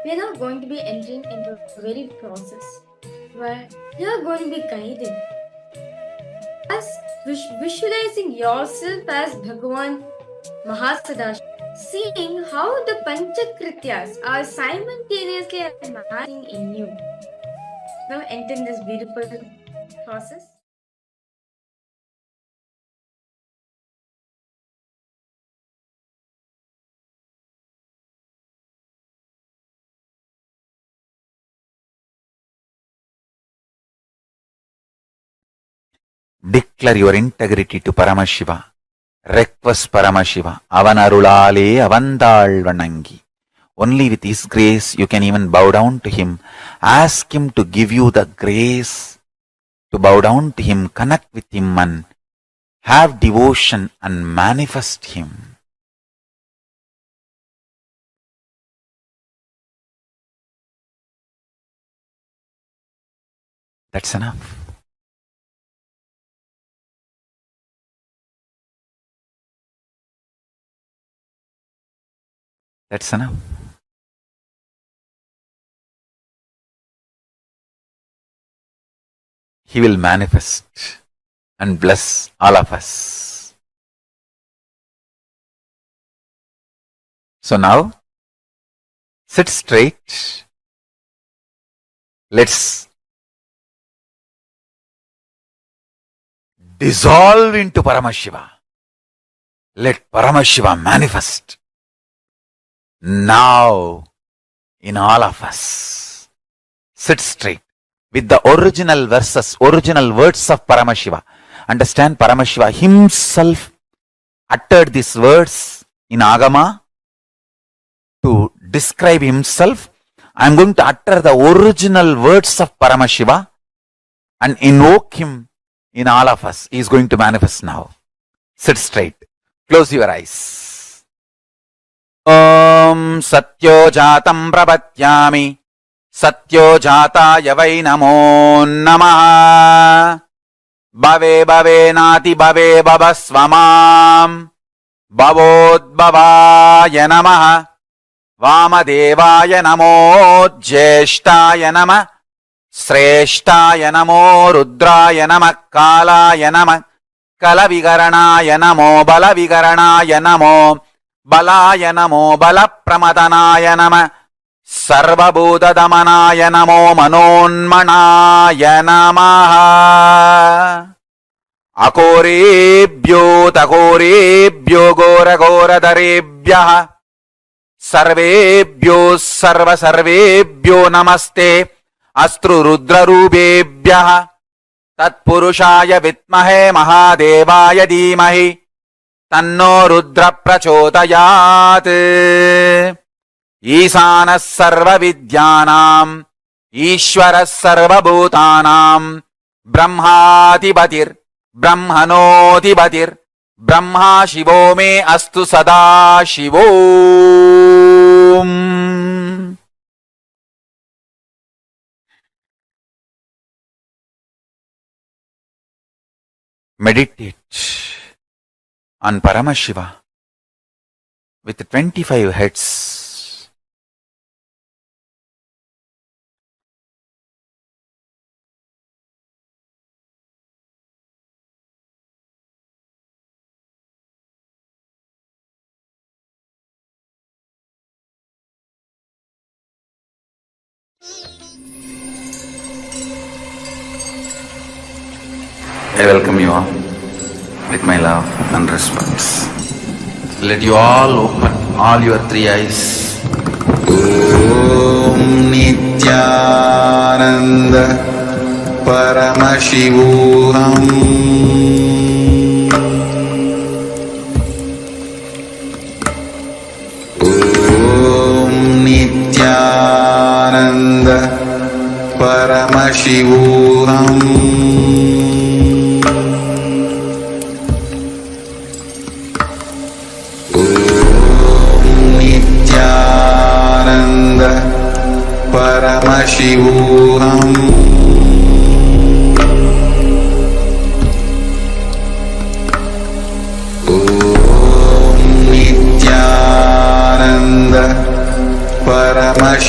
B: We are now going to be entering into a very process where you are going to be guided as visualizing yourself as Bhagavan Mahasadashiva, seeing how the Panchakrityas are simultaneously advancing in you. Now enter in this beautiful process.
D: Declare your integrity to Paramashiva. Request Paramashiva. Avanarulale avandal vanangi. Only with His grace you can even bow down to Him. Ask Him to give you the grace to bow down to Him, connect with Him and have devotion and manifest Him. That's enough. That's enough. He will manifest and bless all of us. So now, sit straight. Let's dissolve into Paramashiva. Let Paramashiva manifest now in all of us. Sit straight with the original verses, original words of Paramashiva. Understand, Paramashiva himself uttered these words in Agama to describe himself. I am going to utter the original words of Paramashiva and invoke him in all of us. He is going to manifest now. Sit straight. Close your eyes. Om Satyo Jatam Prabhatyami Satyo Jataya Vai Namo Namaha Bhave Bhave Nati Bhave Bhavasvamam Bhavodbhavaya Namaha Vamadevaya Namo Jyeshtaya Namah Sreshtaya Namo Rudraya Namah Kalaya Namah Kalavigaranaya Namo Balavigaranaya Namo Balaya Namo Balapramadhanaya Namah Sarvabhuta-damanaya Namo Manonmanaya Namaha Akorebhyo takorebhyo gora gora darebhyaha Sarvebhyo sarva sarvebhyo namaste Astru rudra rubebhyaha Tatpurushaya vitmahe mahadevaya dhimahi Tanno rudra prachodayat Isana sarva vidyanam Ishvara sarva bhutanam Brahmatibatir Brahmanotibatir Brahma Shivo me astu sada Shivom. Meditate on Paramashiva with 25 heads. I welcome you all with my love and respect. Let you all open all your three eyes. Om Nithyananda Paramashivoham Om Nithyananda Paramashivoham Paramashivoham Om Nithyananda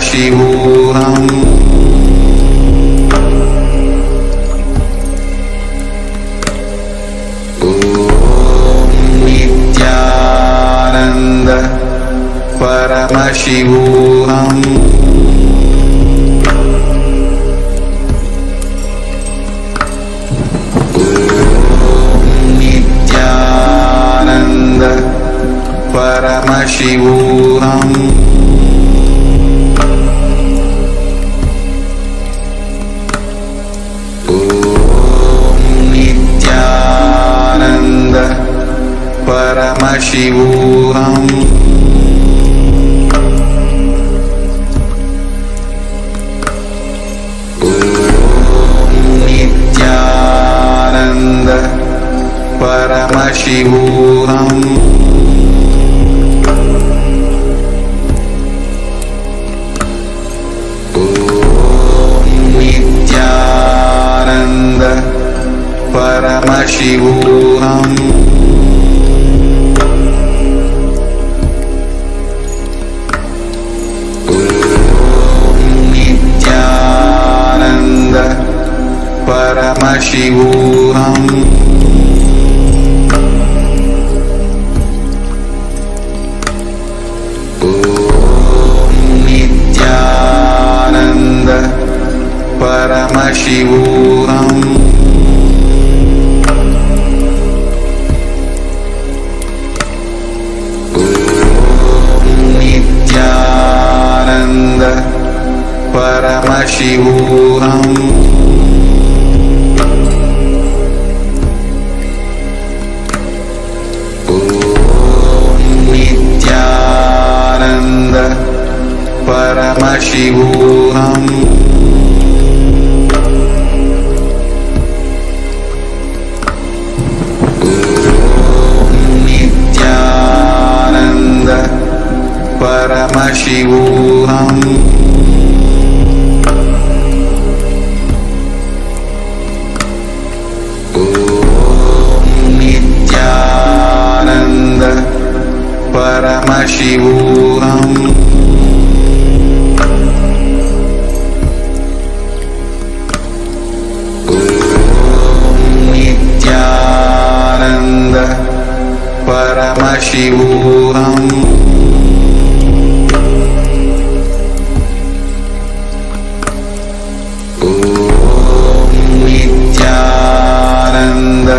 A: Paramashivoham Nithyananda Paramashivoham Nithyananda Paramashivoham Nithyananda Paramashivoham Nithyananda Paramashivoham Nithyananda Paramashivoham Nithyananda Paramashivoham Nithyananda Paramashivoham Nithyananda Paramashivoham Nithyananda Paramashivoham Nithyananda Paramashivoham Nithyananda Paramashivoham Nithyananda Paramashivoham Nithyananda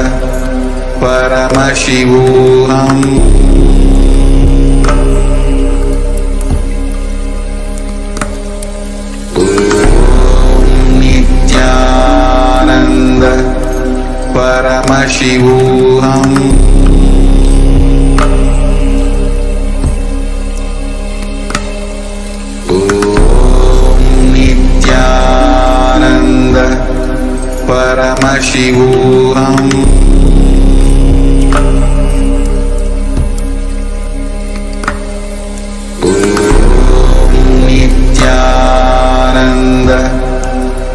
A: Paramashivoham Nithyananda Paramashivoham Nithyananda Paramashivoham Nithyananda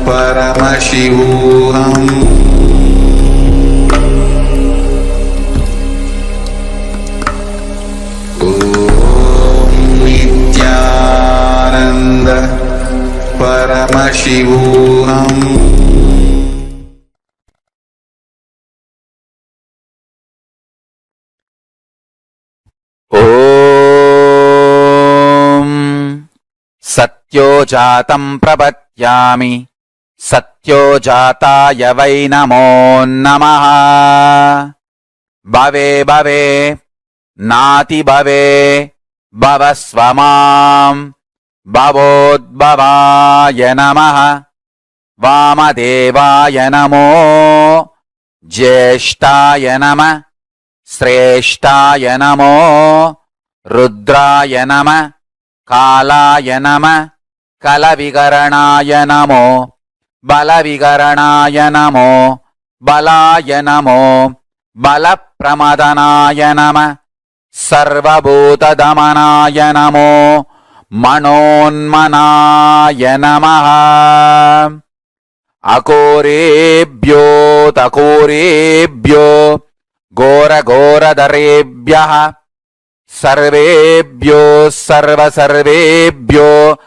A: Paramashivoham Nithyananda Paramashivoham
D: Om Satyo Jatam Prapathyami Satyo Jataya Vai Namo Namaha Bhave Bhave Nati Bhave Bhavasvamam Bhavodbhavaya Namaha Vamadevaya Namo Jeshtaya Nama Sreshtaya Namo Rudraya Nama Kalaya Nama Kalavigaranaya Namo Balavigaranaya Namo Balaya Namo Balapramadhanaya Nama Sarvabhutadamanaya Namo Manonmanaya Namaha Akorebhyo takorebhyo Gora Gora Darebhyaha Sarvebhyo Sarva Sarvebhyo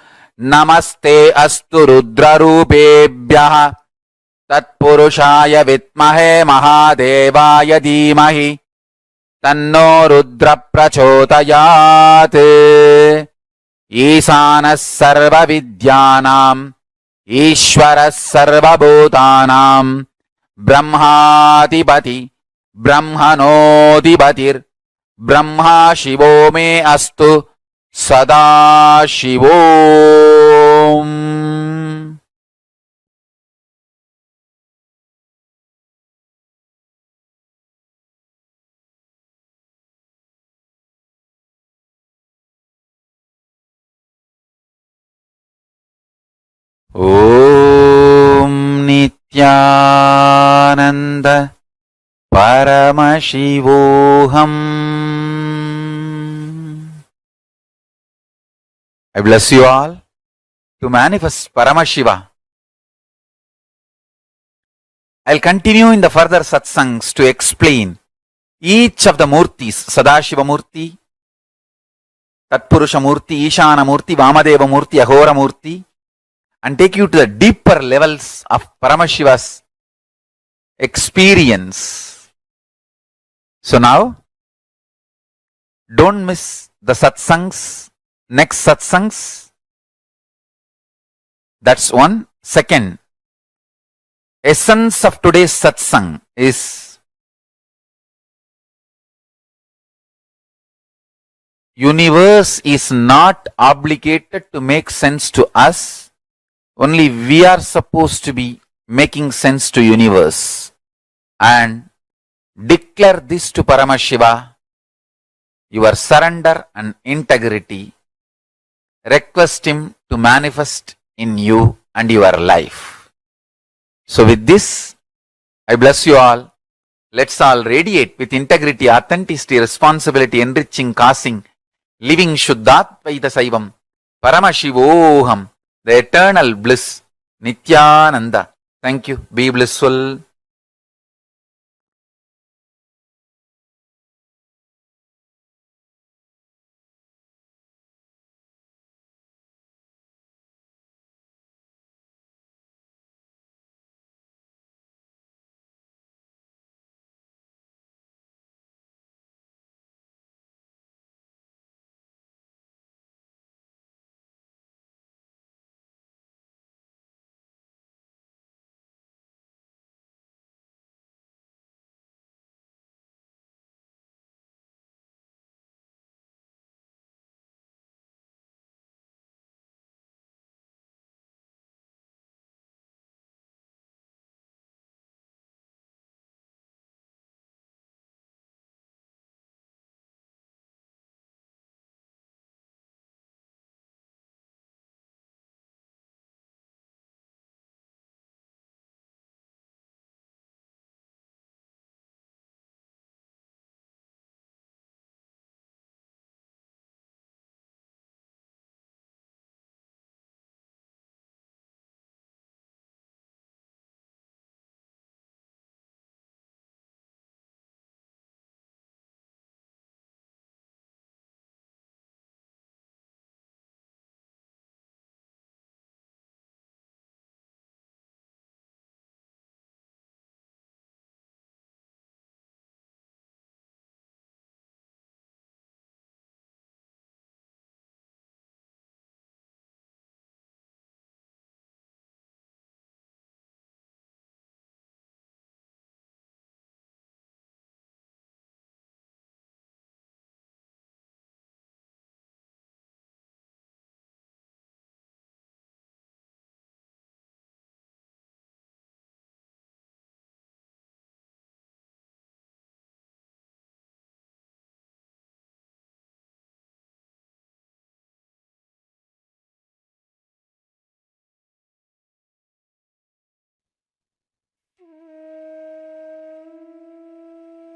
D: नमस्ते अस्तु रुद्ररूपेभ्यः तत्पुरुषाय विद्महे महादेवाय धीमहि तन्नो रुद्र प्रचोदयात् ईशानः सर्वविद्यानाम् ईश्वरः सर्वभूतानां ब्रह्माधिपति ब्रह्मणोऽधिपतिर्ब्रह्मा शिवो मे अस्तु सदा शिवोम्। ॐ Nityanand Paramashivoham. I bless you all to manifest Paramashiva. I'll continue in the further satsangs to explain each of the murtis, Sadashiva Murti, Tatpurusha Murti, Ishana Murti, Vamadeva Murti, Ahora Murti, and take you to the deeper levels of Paramashiva's experience. So now, don't miss the satsangs, next satsangs. That's one. Second, essence of today's satsang is universe is not obligated to make sense to us. Only we are supposed to be making sense to universe. And declare this to Paramashiva, your surrender and integrity. Request him to manifest in you and your life. So with this, I bless you all. Let's all radiate with integrity, authenticity, responsibility, enriching, causing, living Shuddhatvaita Saivam, Paramashivoham, the eternal bliss, Nithyananda. Thank you. Be blissful.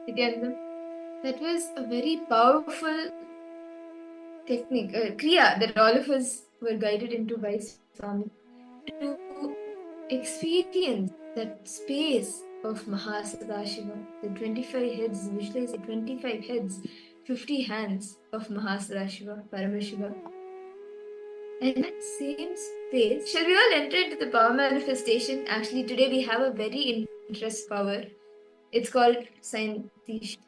B: Nithyananda, that was a very powerful technique, kriya that all of us were guided into by Swami to experience that space of Mahasadashiva, the 25 heads, visualize the 25 heads, 50 hands of Mahasadashiva, Paramashiva. And that same space, shall we all enter into the power manifestation? Actually, today we have a very interesting power. It's called Synesthesia.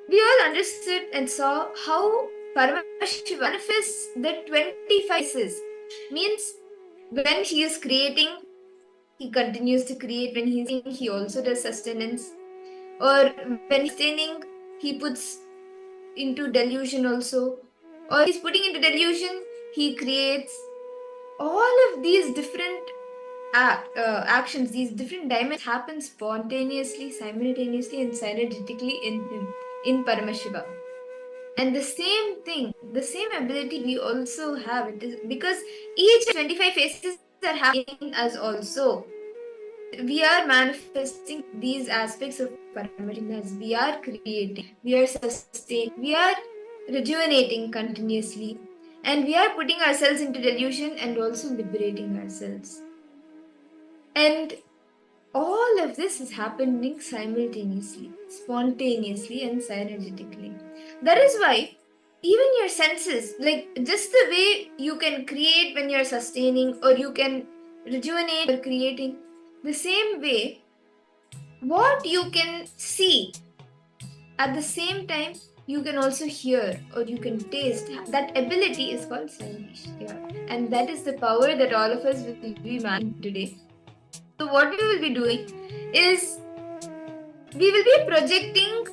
B: We all understood and saw how Paramashiva manifests the 25 faces. Means when he is creating, he continues to create. When he's eating, he also does sustenance. Or when he's sustaining, he puts into delusion also. Or he's putting into delusion, he creates. All of these different actions, these different dimensions happen spontaneously, simultaneously, and synergetically in him, in Paramashiva. And the same thing, the same ability we also have. It is because each 25 faces are happening in us also. We are manifesting these aspects of Paramashiva as we are creating, we are sustaining, we are rejuvenating continuously, and we are putting ourselves into delusion and also liberating ourselves. And all of this is happening simultaneously, spontaneously, and synergetically. That is why even your senses, like just the way you can create when you're sustaining, or you can rejuvenate or creating, the same way, what you can see at the same time, you can also hear or you can taste. That ability is called Synesthesia, and that is the power that all of us will be managing today. So, what we will be doing is we will be projecting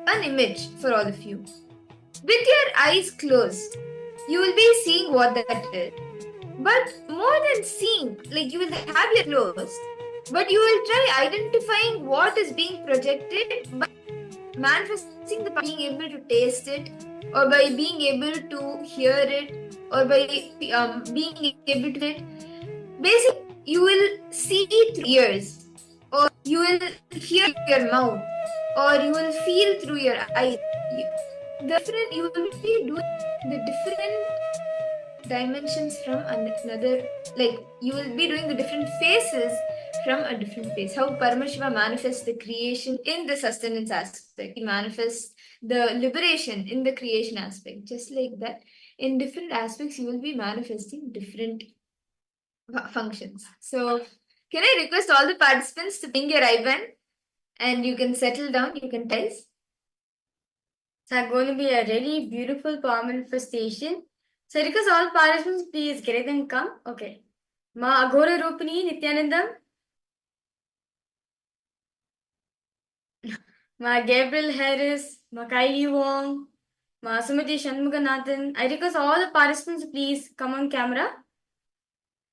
B: an image for all of you. With your eyes closed, you will be seeing what that is. But more than seeing, like you will have your closed, but you will try identifying what is being projected by manifesting the being able to taste it, or by being able to hear it, or by being able to it. Basically, you will see through ears, or you will hear your mouth, or you will feel through your eyes. You will be doing the different dimensions from another, like you will be doing the different phases from a different phase. How Paramashiva manifests the creation in the sustenance aspect, he manifests the liberation in the creation aspect. Just like that, in different aspects, you will be manifesting different functions. So, can I request all the participants to bring your IBAN and you can settle down, you can test. So, it's going to be a really beautiful power manifestation. So, request all participants, please get them come. Okay. Ma Aghora Rupini Nithyanandam. Ma Gabriel Harris. Ma Kylie Wong. Ma Sumati Shanmuganathan. I request all the participants, please come on camera.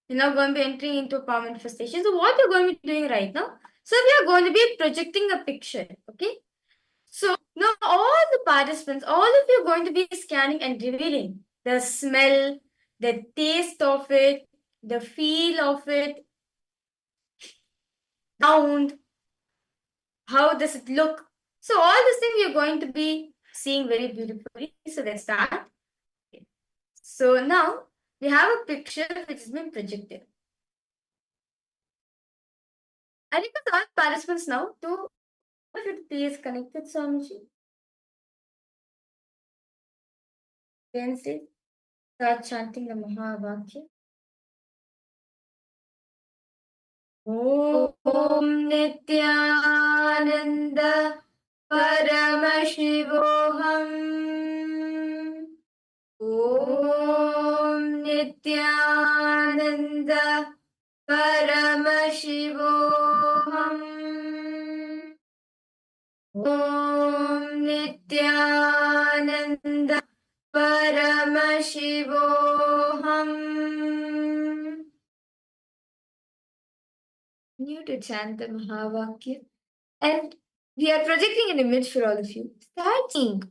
B: You're now going to be entering into a power manifestation. So, what you're going to be doing right now? So, we are going to be projecting a picture. Okay. So, now all the participants, all of you are going to be scanning and revealing the smell, the taste of it, the feel of it, sound, how does it look. So, all these things you're going to be seeing very beautifully. So, let's start. Okay. So, now we have a picture which has been projected. I request all participants now to please connect with Swamiji. Then start chanting the Maha Vakya. Om Nithyananda Paramashivoham. Om Nithyananda Paramashivoham. Om Nithyananda Paramashivoham. Continue to chant the Mahavakya. And we are projecting an image for all of you. Start seeing.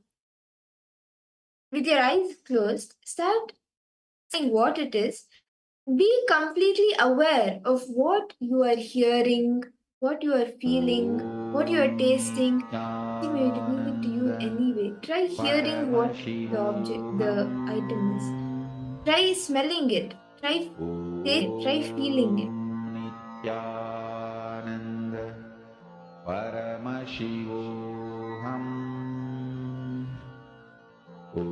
B: With your eyes closed, start seeing what it is. Be completely aware of what you are hearing, what you are feeling, what you are tasting. He may reveal it to you anyway. Try hearing what the object, the item is. Try smelling it. Try feeling it.
C: Nithyananda Paramashivoham Om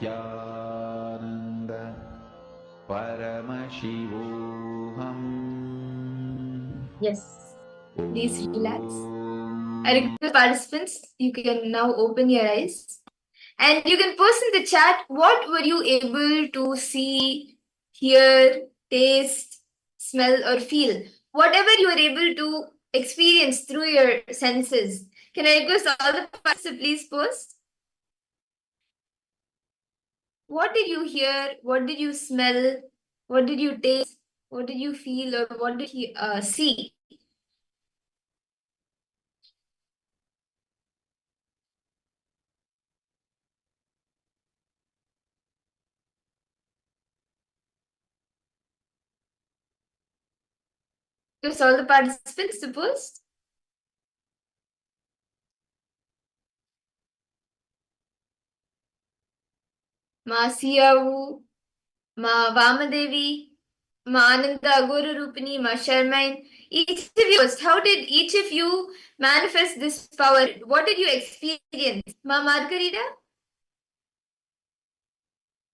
C: Nithyananda Paramashivoham.
B: Yes. Please relax. I request participants, you can now open your eyes and you can post in the chat what were you able to see, hear, taste, smell, or feel. Whatever you were able to experience through your senses. Can I request all the participants to please post? What did you hear? What did you smell? What did you taste? What did you feel? Or what did you see? Request all the participants to post. Masiyavu, Ma Vamadevi, Ma Ananda Agora Rupini, Ma Sharmain. Each of you, how did each of you manifest this power? What did you experience? Ma Margarita?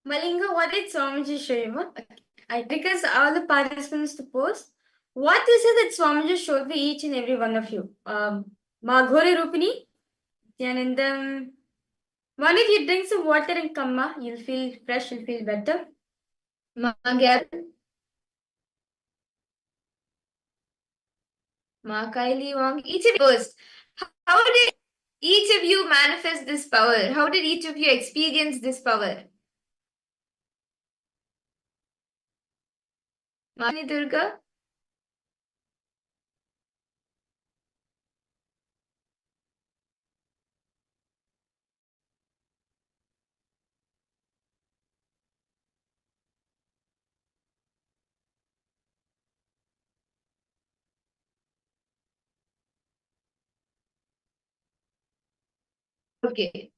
B: Malinga, what did Swamiji show you? I request all the participants to post. What is it that Swamiji showed for each and every one of you? Ma Ghore Rupini, Nithyanandam. One, if you drink some water and kamma, you'll feel fresh, you'll feel better. Ma Gab. Ma Kaili Wong. Each of you first. How did each of you manifest this power? How did each of you experience this power? Mani Durga. Okay.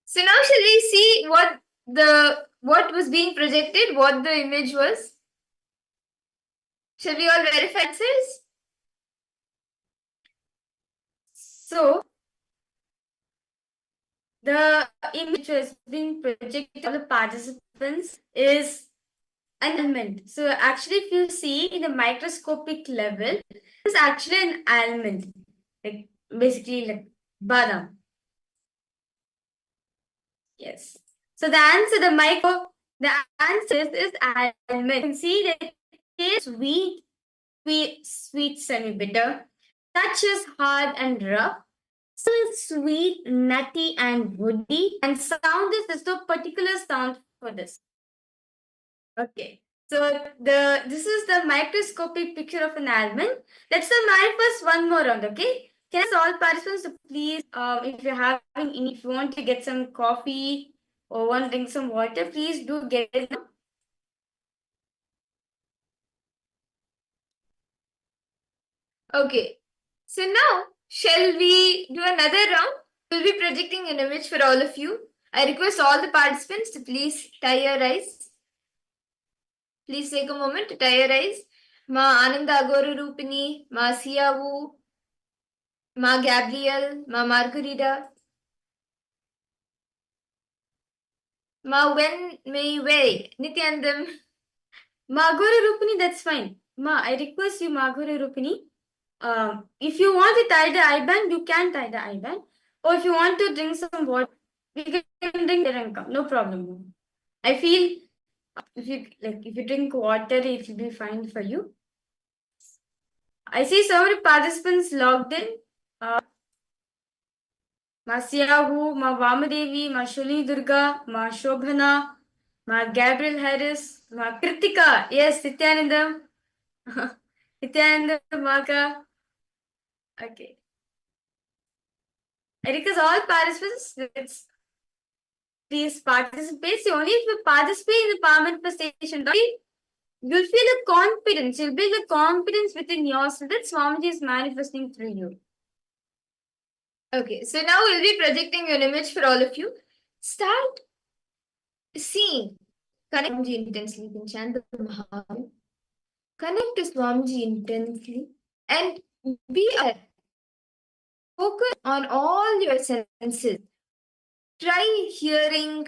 B: So now shall we see what was being projected, what the image was? Shall we all verify answers? So the image was being projected to the participants is an almond. So actually, if you see in the microscopic level, it's actually an almond, like basically like badam. Yes. So the answer, the answer is almond. You can see that it is sweet, semi-bitter. Touch is hard and rough. So it's sweet, nutty, and woody. And sound is there's no particular sound for this. Okay. So this is the microscopic picture of an almond. Let's manifest one more round, okay? Can I ask all participants to please, if you're if you want to get some coffee or want to drink some water, please do get it now. Okay. So now, shall we do another round? We'll be projecting an image for all of you. I request all the participants to please tie your eyes. Please take a moment to tie your eyes. Ma Ananda Agora Rupini, Ma Siyavu, Ma Gabriel, Ma Margarita, Ma Wen Mei Wei, Nithyanandam, Ma Agora Rupini, that's fine. Ma, I request you, Ma Agora Rupini. If you want to tie the eye band, you can tie the eye band. Or if you want to drink some water, you can drink the drink. No problem. I feel if you drink water, it will be fine for you. I see so many participants logged in. Ma Siyahu, Ma Vamadevi, Ma Shuli Durga, Ma Shobhana, Ma Gabriel Harris, Ma Kritika. Yes, Nithyanandam. Nithyanandam, Maka. Okay. I request all participants, please participate. See, only if you participate in the palm manifestation, you'll feel a confidence. You'll build a confidence within yourself that Swamiji is manifesting through you. Okay, so now we'll be projecting an image for all of you. Start seeing. Connect Swamiji intensely. You can chant the Maha. Connect to Swamiji intensely and be aware. Focus on all your senses. Try hearing,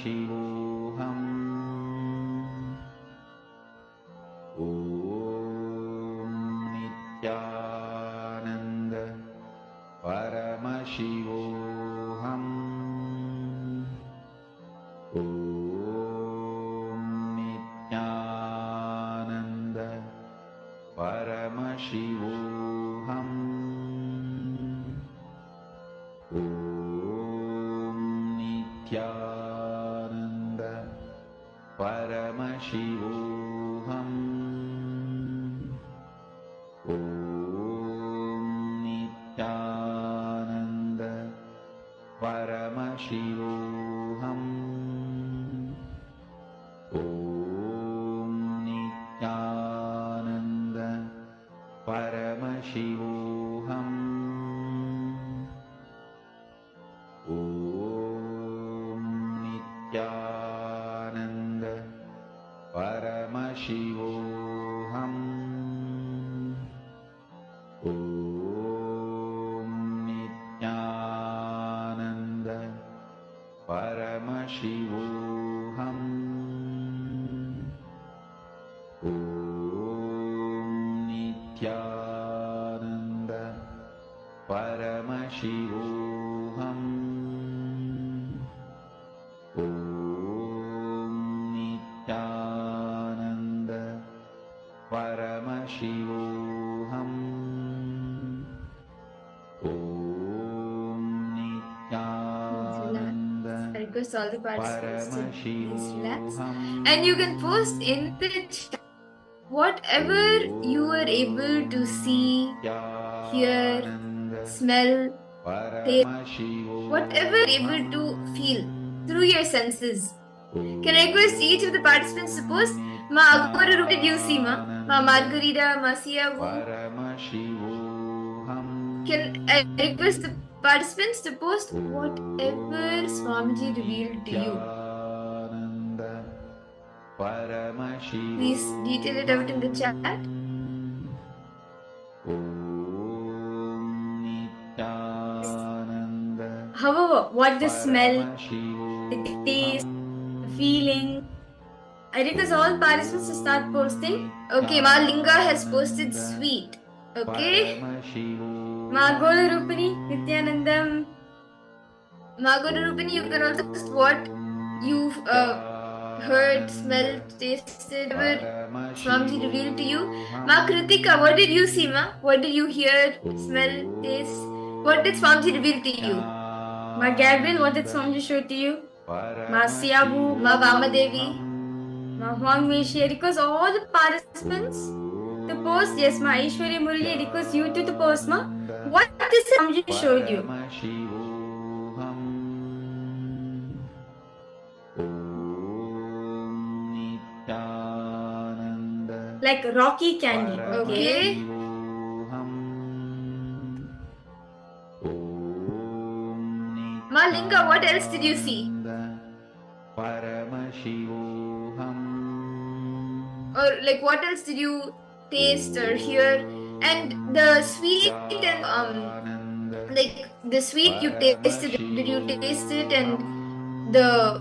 C: Paramashivoham Om Nithyananda Paramashivoham Om Nithyananda Paramashivoham Om Nithyananda Paramashivoham Om Nithyananda Paramashivoham Om Nithyananda Paramashivoham Om Nithyananda Paramashivoham Om Nithyananda Paramashivoham Om Nithyananda Paramashivoham Om Nithyananda Paramashivoham Om Nithyananda
B: I request all the participants to please relax.
C: Paramashivoham
B: And you can post in the chat whatever you were able to see, hear, smell, whatever you're able to feel through your senses. Can I request each of the participants to post? Ma Agora, who did you see, ma? Ma Margarita, Ma Sia, who?
C: Paramashivoham
B: Can I request the participants to post whatever Swamiji revealed to you?
C: Nithyananda Paramashivoham
B: Please detail it out in the chat.
C: Om Nithyananda
B: However, what the smell, the taste, the feeling. I request all participants to start posting. Okay, Ma Linga has posted sweet. Okay. Ma Gola Rupani, Nithyanandam. Ma Gola Rupani, you can also post what you've heard, smelled, tasted, whatever Swamiji revealed to you. Ma Kritika, what did you see, ma? What did you hear, smell, taste? What did Swamiji reveal to you? Ma Gabriel, what did Swamiji show to you? Ma Siabu, Ma Vamadevi, Ma Huang Meshi, I request all the participants to post. Yes, Ma Ishwari Murali, I request you to post, ma. What is it Swamiji showed you?
C: Paramashivoham Om Nithyananda
B: Like rocky candy, okay?
C: Paramashivoham Om
B: Ma Linga, what else did you see?
C: Nithyananda Paramashivoham
B: Or like what else did you taste or hear? And the sweet and like the sweet you tasted, did you taste it? And the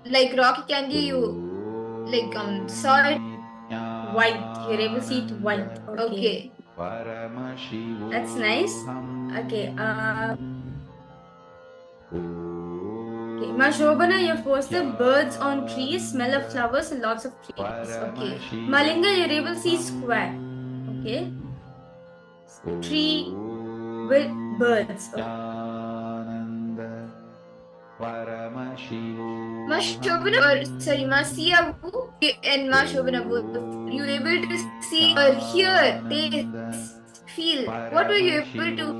B: like rocky candy you like saw it white, you're able to see it white. Okay,
C: Paramashivoham
B: that's nice. Okay, okay, Ma Shobana, you've posted birds on trees, smell of flowers and lots of trees. Okay, Malinga, you're able to see square. Okay, tree with birds. Okay.
C: Nithyananda Paramashivoham
B: Ma Shobana, or sorry, Ma Sia and Ma Shobana both, you were able to see or hear, taste, feel. What were you able to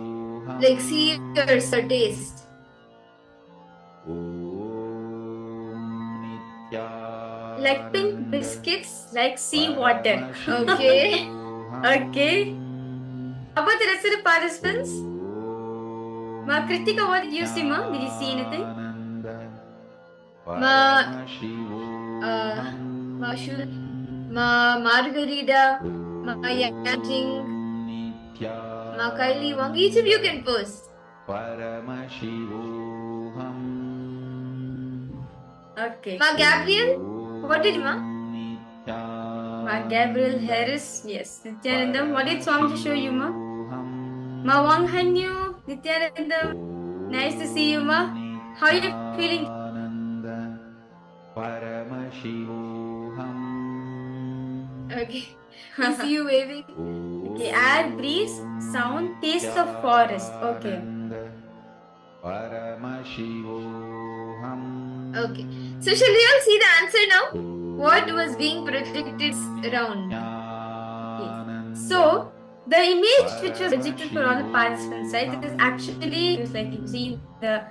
B: like see or taste? Like pink biscuits, like seawater. Okay. Okay. How about the rest of the participants? Ma Kritika, what did you see, ma? Did you see anything? Ma Margarita, Ma Yanjing, Ma Kylie Wang. Each of you can post.
C: Paramashivoham
B: Okay. Ma Gabriel, what did Ma? Ma Gabriel Harris, yes. Nithyanandam, what did Swamiji show you, Ma? Ma Wang Hanyu, Nithyanandam, nice to see you, Ma. How are you feeling?
A: Paramashivoham
B: Okay. We see you waving. Okay, air, breeze, sound, taste of forest. Okay.
A: Paramashivoham.
B: Okay. So shall we all see the answer now? What was being projected around? Okay. So the image which was projected for all the participants, right? It is actually it was like you see the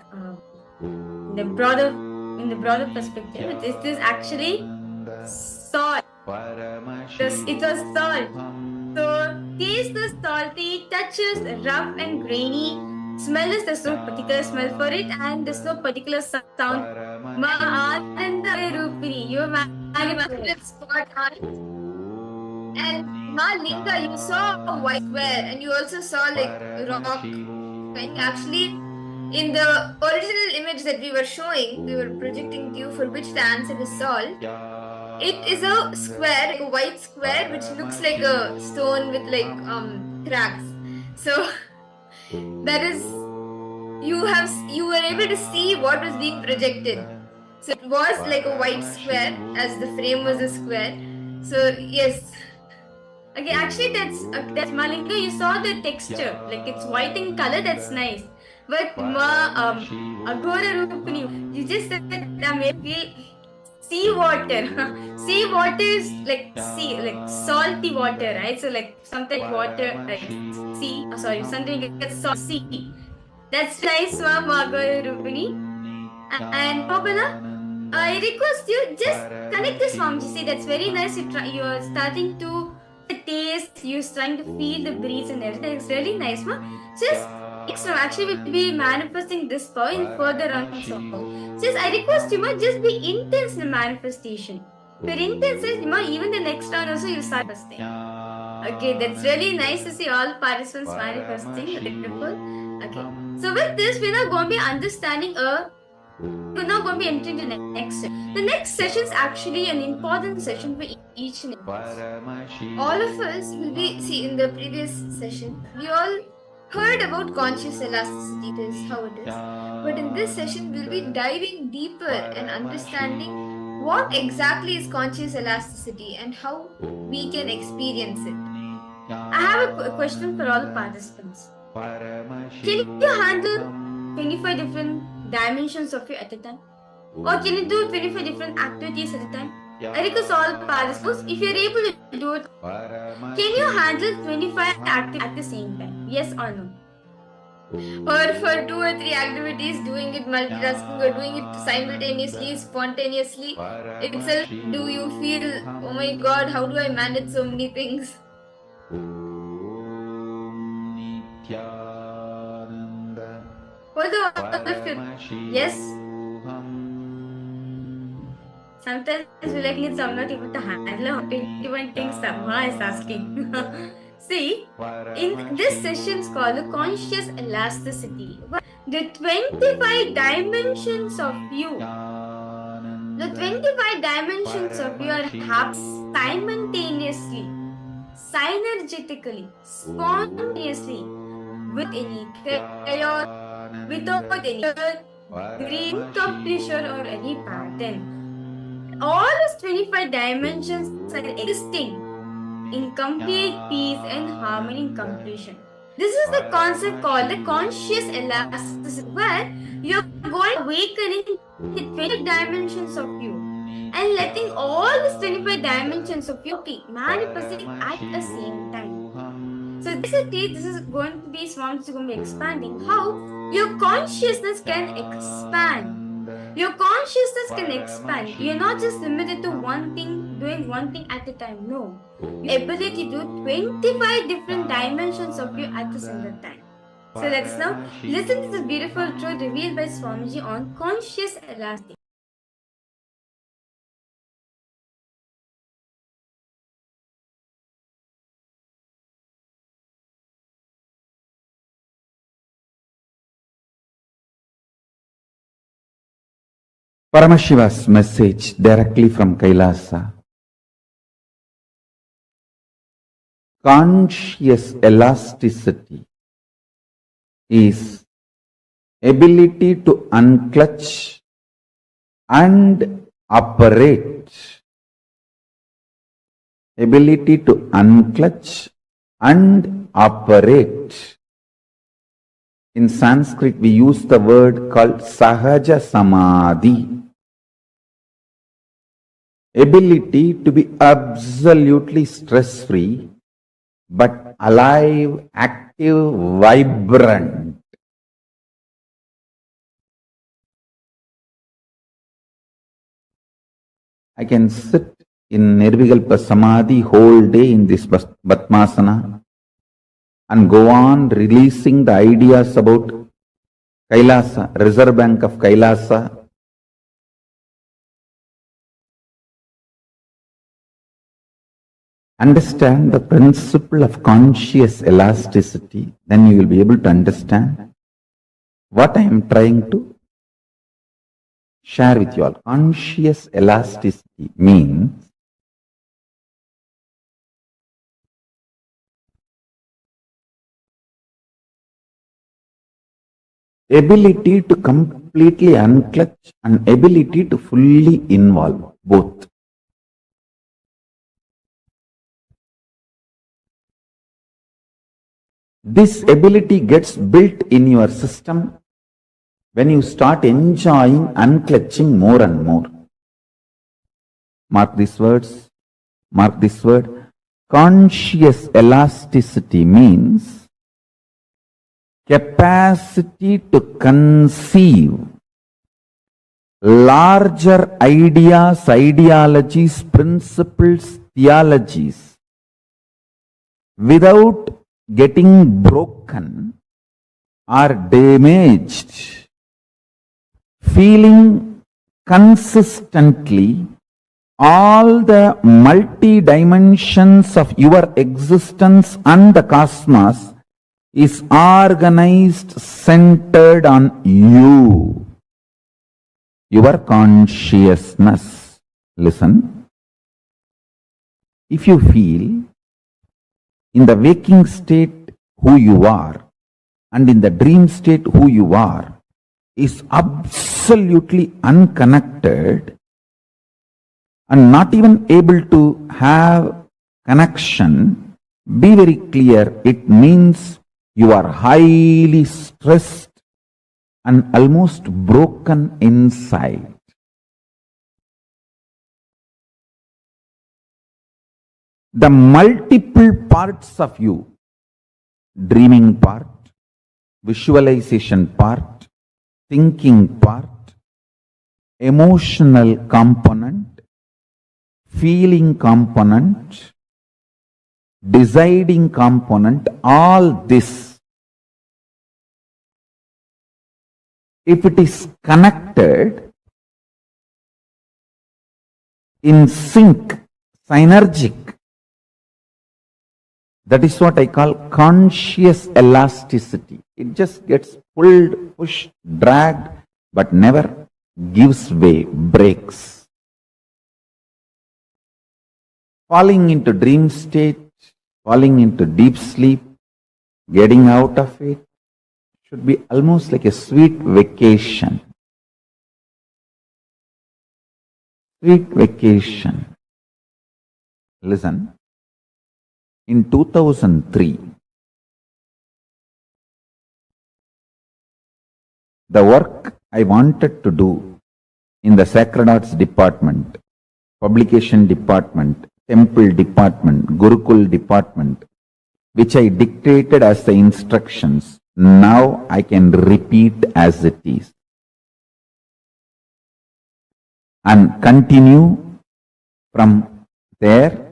B: broader in the broader perspective. It is actually salt. It was salt. So taste is salty, touch is rough and grainy. Smell is there's no particular smell for it, and there's no particular sound. Mahasadashiva Rupini, you manipulate spot on. And Malinga, you saw a white square, and you also saw like rock. And actually, in the original image that we were showing, we were projecting to you for which the answer is salt. It is a square, like a white square, which looks like a stone with like cracks. So that is you were able to see what was being projected. So it was like a white square, as the frame was a square. So yes. Okay, actually that's Malinga. You saw the texture, like it's white in color. That's nice. But Agora Rupini, you just said feel sea water. Sea water is like sea, like salty water, right? So like something water, like sea. Sorry, something like sea. That's nice, Swam Agora Rupini. And Popala, I request you just connect this Swamji. See, that's very nice. You're starting to the taste. You're trying to feel the breeze and everything. It's really nice, ma. Just extra. Actually, we'll be manifesting this power in further on. So, just I request you, ma, just be intense in the manifestation. If you're intense, ma, even the next round also you'll start manifesting. Okay, that's really nice to see all participants manifesting. Beautiful. Okay, so with this, we're now going to be understanding we're now going to be entering the next session. The next session is actually an important session for each and every. All of us will be, see, in the previous session, we all heard about conscious elasticity, it is how it is. But in this session, we'll be diving deeper and understanding what exactly is conscious elasticity and how we can experience it. I have a question for all the participants. Can you handle 25 different dimensions of you at a time? Or can you do 25 different activities at a time? I request all participants, if you're able to do it, can you handle 25 activities at the same time? Yes or no? Or for 2 or 3 activities, doing it multitasking or doing it simultaneously, spontaneously itself, do you feel, oh my god, how do I manage so many things? For the all of you, yes? Sometimes we like need I'm not able to handle 21 things Maha is asking. See, in this session is called the conscious elasticity. The 25 dimensions of you. The 25 dimensions of you are happening simultaneously, synergetically, spontaneously, with any chaos, without any green top pressure or any pattern. All these 25 dimensions are existing in complete peace and harmony and completion. This is the concept called the conscious elasticity, where you're going awakening the 20 dimensions of you and letting all these 25 dimensions of you be manifesting at the same time. So basically, this is going to be expanding how your consciousness can expand. Your consciousness can expand. You're not just limited to one thing, doing one thing at a time. No. Your ability to do 25 different dimensions of you at the single time. So let's now listen to this beautiful truth revealed by Swamiji on conscious elasticity.
C: Paramashiva's message directly from KAILASA. Conscious elasticity is ability to unclutch and operate. Ability to unclutch and operate. In Sanskrit, we use the word called Sahaja Samadhi. Ability to be absolutely stress-free, but alive, active, vibrant. I can sit in Nirvikalpa Samadhi whole day in this Batmasana and go on releasing the ideas about KAILASA, Reserve Bank of KAILASA. Understand the principle of conscious elasticity, then you will be able to understand what I am trying to share with you all. Conscious elasticity means ability to completely unclutch and ability to fully involve both. This ability gets built in your system when you start enjoying unclutching more and more. Mark these words. Mark this word. Conscious elasticity means capacity to conceive larger ideas, ideologies, principles, theologies without getting broken or damaged, feeling consistently all the multi-dimensions of your existence and the cosmos is organized, centered on you, your consciousness. Listen, if you feel in the waking state who you are and in the dream state who you are is absolutely unconnected and not even able to have connection, be very clear, it means you are highly stressed and almost broken inside. The multiple parts of you, dreaming part, visualization part, thinking part, emotional component, feeling component, deciding component, all this, if it is connected in sync, synergic, that is what I call conscious elasticity. It just gets pulled, pushed, dragged, but never gives way, breaks. Falling into dream state, falling into deep sleep, getting out of it, should be almost like a sweet vacation. Sweet vacation. Listen. In 2003, the work I wanted to do in the Sacred Arts department, publication department, temple department, Gurukul department, which I dictated as the instructions, now I can repeat as it is and continue from there.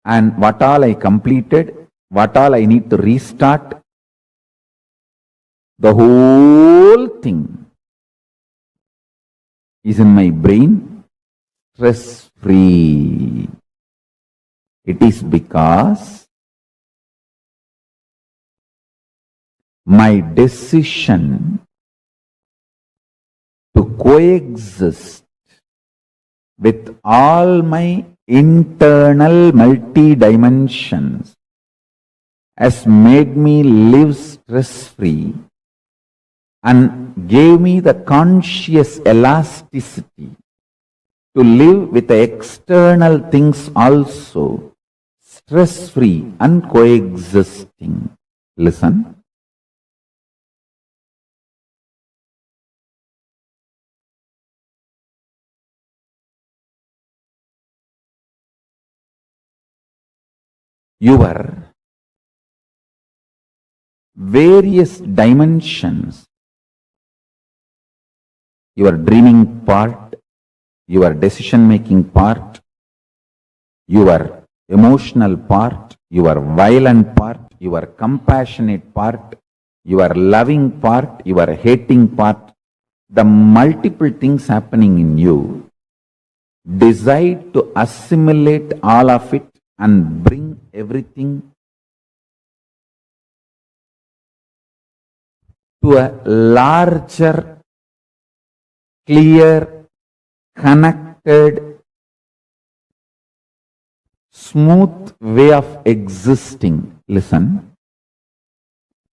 C: And what all I completed, what all I need to restart, the whole thing is in my brain, stress-free. It is because my decision to coexist with all my internal multi-dimensions has made me live stress-free and gave me the conscious elasticity to live with the external things also, stress-free and coexisting. Listen. Your various dimensions, your dreaming part, your decision-making part, your emotional part, your violent part, your compassionate part, your loving part, your hating part, the multiple things happening in you, decide to assimilate all of it and bring everything to a larger, clear, connected, smooth way of existing. Listen.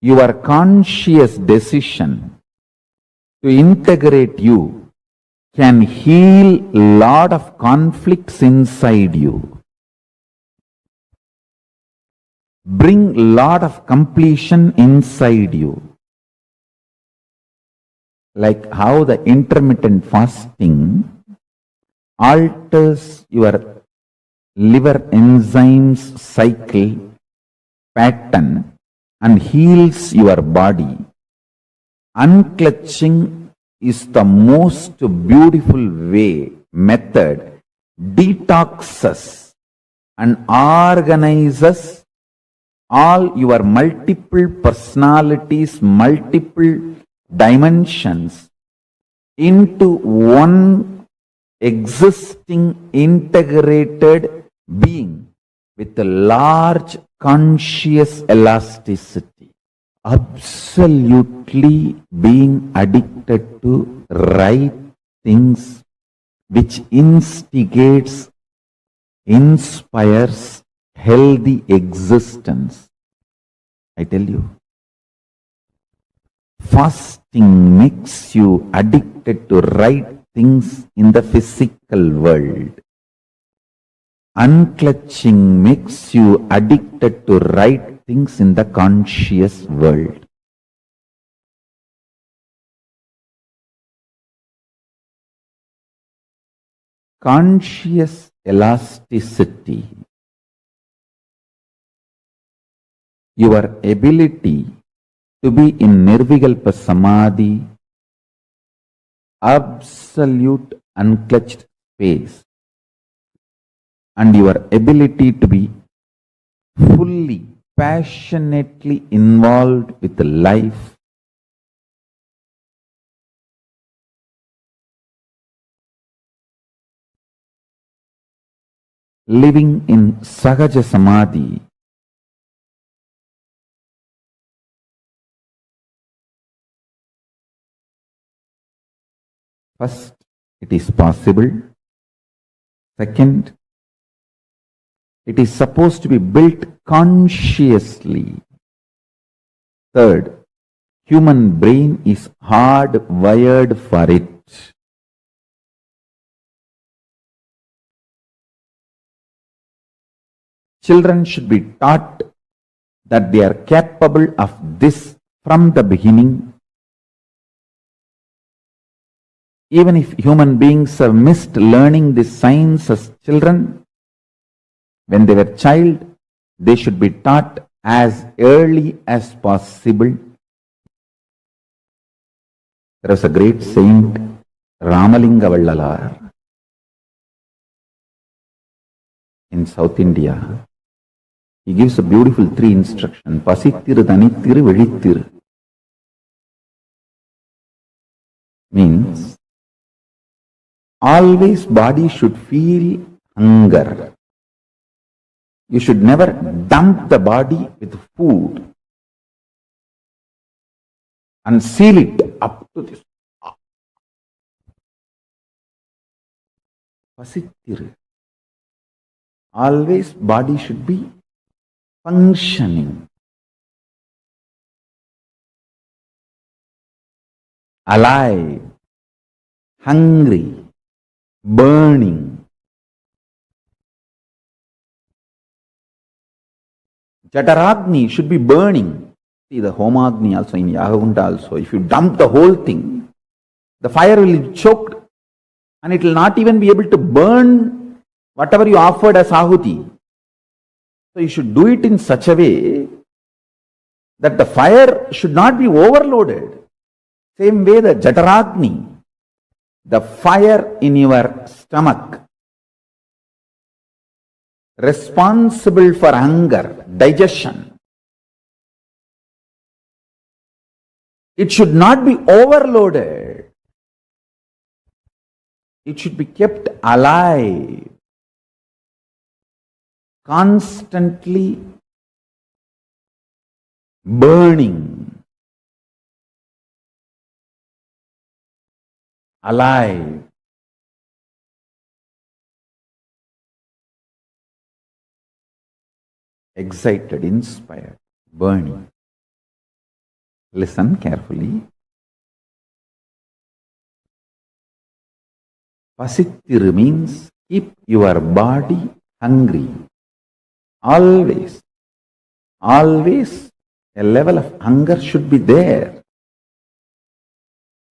C: Your conscious decision to integrate you can heal a lot of conflicts inside you, bring a lot of completion inside you. Like how the intermittent fasting alters your liver enzymes cycle pattern and heals your body. Unclutching is the most beautiful method, detoxes and organizes all your multiple personalities, multiple dimensions into one existing integrated being with a large conscious elasticity. Absolutely being addicted to right things which instigates, inspires healthy existence. I tell you, fasting makes you addicted to right things in the physical world. Unclutching makes you addicted to right things in the conscious world. Conscious elasticity, your ability to be in Nirvikalpa Samadhi, absolute unclutched space, and your ability to be fully, passionately involved with life, living in Sahaja Samadhi, first, it is possible. Second, it is supposed to be built consciously. Third, human brain is hardwired for it. Children should be taught that they are capable of this from the beginning. Even if human beings have missed learning this science as children, when they were child, they should be taught as early as possible. There was a great saint, Ramalinga Vallalar, in South India. He gives a beautiful 3 instruction. Pasittiru, Thanittiru, Velittiru. Means, always body should feel hunger. You should never dump the body with food and seal it up to this. Pasittiru. Always body should be functioning. Alive, hungry, burning. Jataragni should be burning. See the Homagni also in Yagavanta also. If you dump the whole thing, the fire will be choked and it will not even be able to burn whatever you offered as ahuti. So you should do it in such a way that the fire should not be overloaded. Same way the Jataragni, the fire in your stomach, responsible for hunger, digestion. It should not be overloaded. It should be kept alive, constantly burning, alive. Excited, inspired, burning. Listen carefully. Pasittiru means keep your body hungry. Always, always a level of hunger should be there.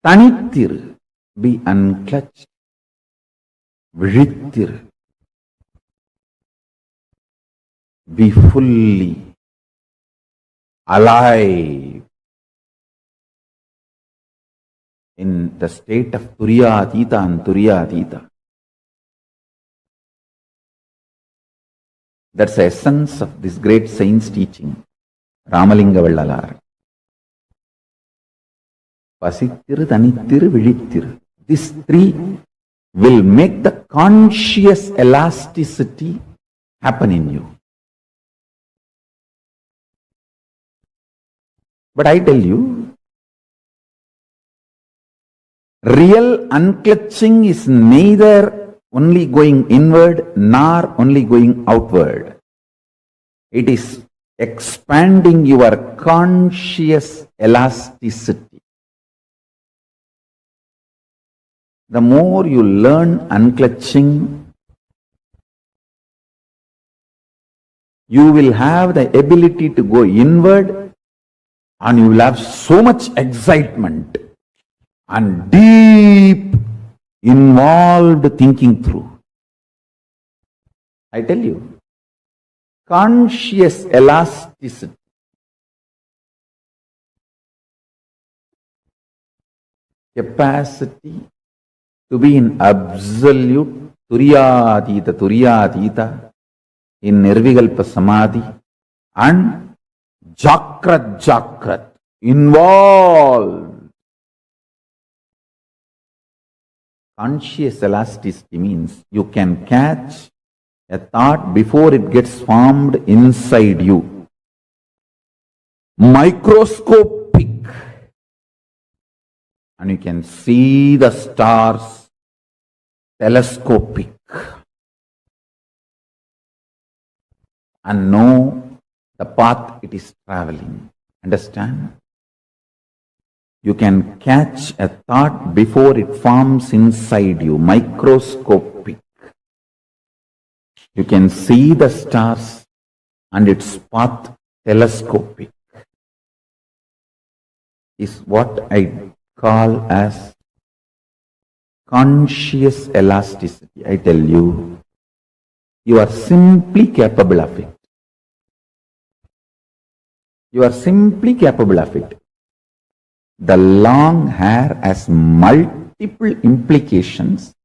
C: Tanittiru, be unclutched. Vizhittiru, be fully alive in the state of Turiyatita and Turiyatita. That's the essence of this great saint's teaching, Ramalinga Vallalar. Pasittiru, Tanittiru, Vizhittiru. These three will make the conscious elasticity happen in you. But I tell you, real unclutching is neither only going inward nor only going outward. It is expanding your conscious elasticity. The more you learn unclutching, you will have the ability to go inward and you will have so much excitement and deep involved thinking through. I tell you, conscious elasticity, capacity to be in absolute Turiyatita, in Nirvikalpa Samadhi, and Jakrat, involved. Conscious elasticity means you can catch a thought before it gets formed inside you. Microscopic. And you can see the stars. Telescopic. And know the path it is traveling. Understand? You can catch a thought before it forms inside you. Microscopic. You can see the stars and its path. Telescopic. Is what I call as conscious elasticity. I tell you, you are simply capable of it. You are simply capable of it. The long hair has multiple implications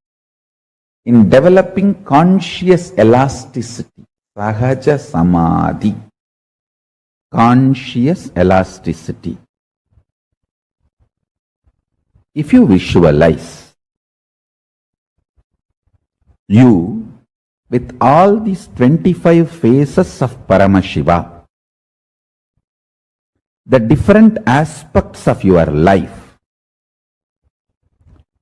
C: in developing conscious elasticity. Sahaja Samadhi. Conscious elasticity. If you visualize you with all these 25 phases of Paramashiva, the different aspects of your life,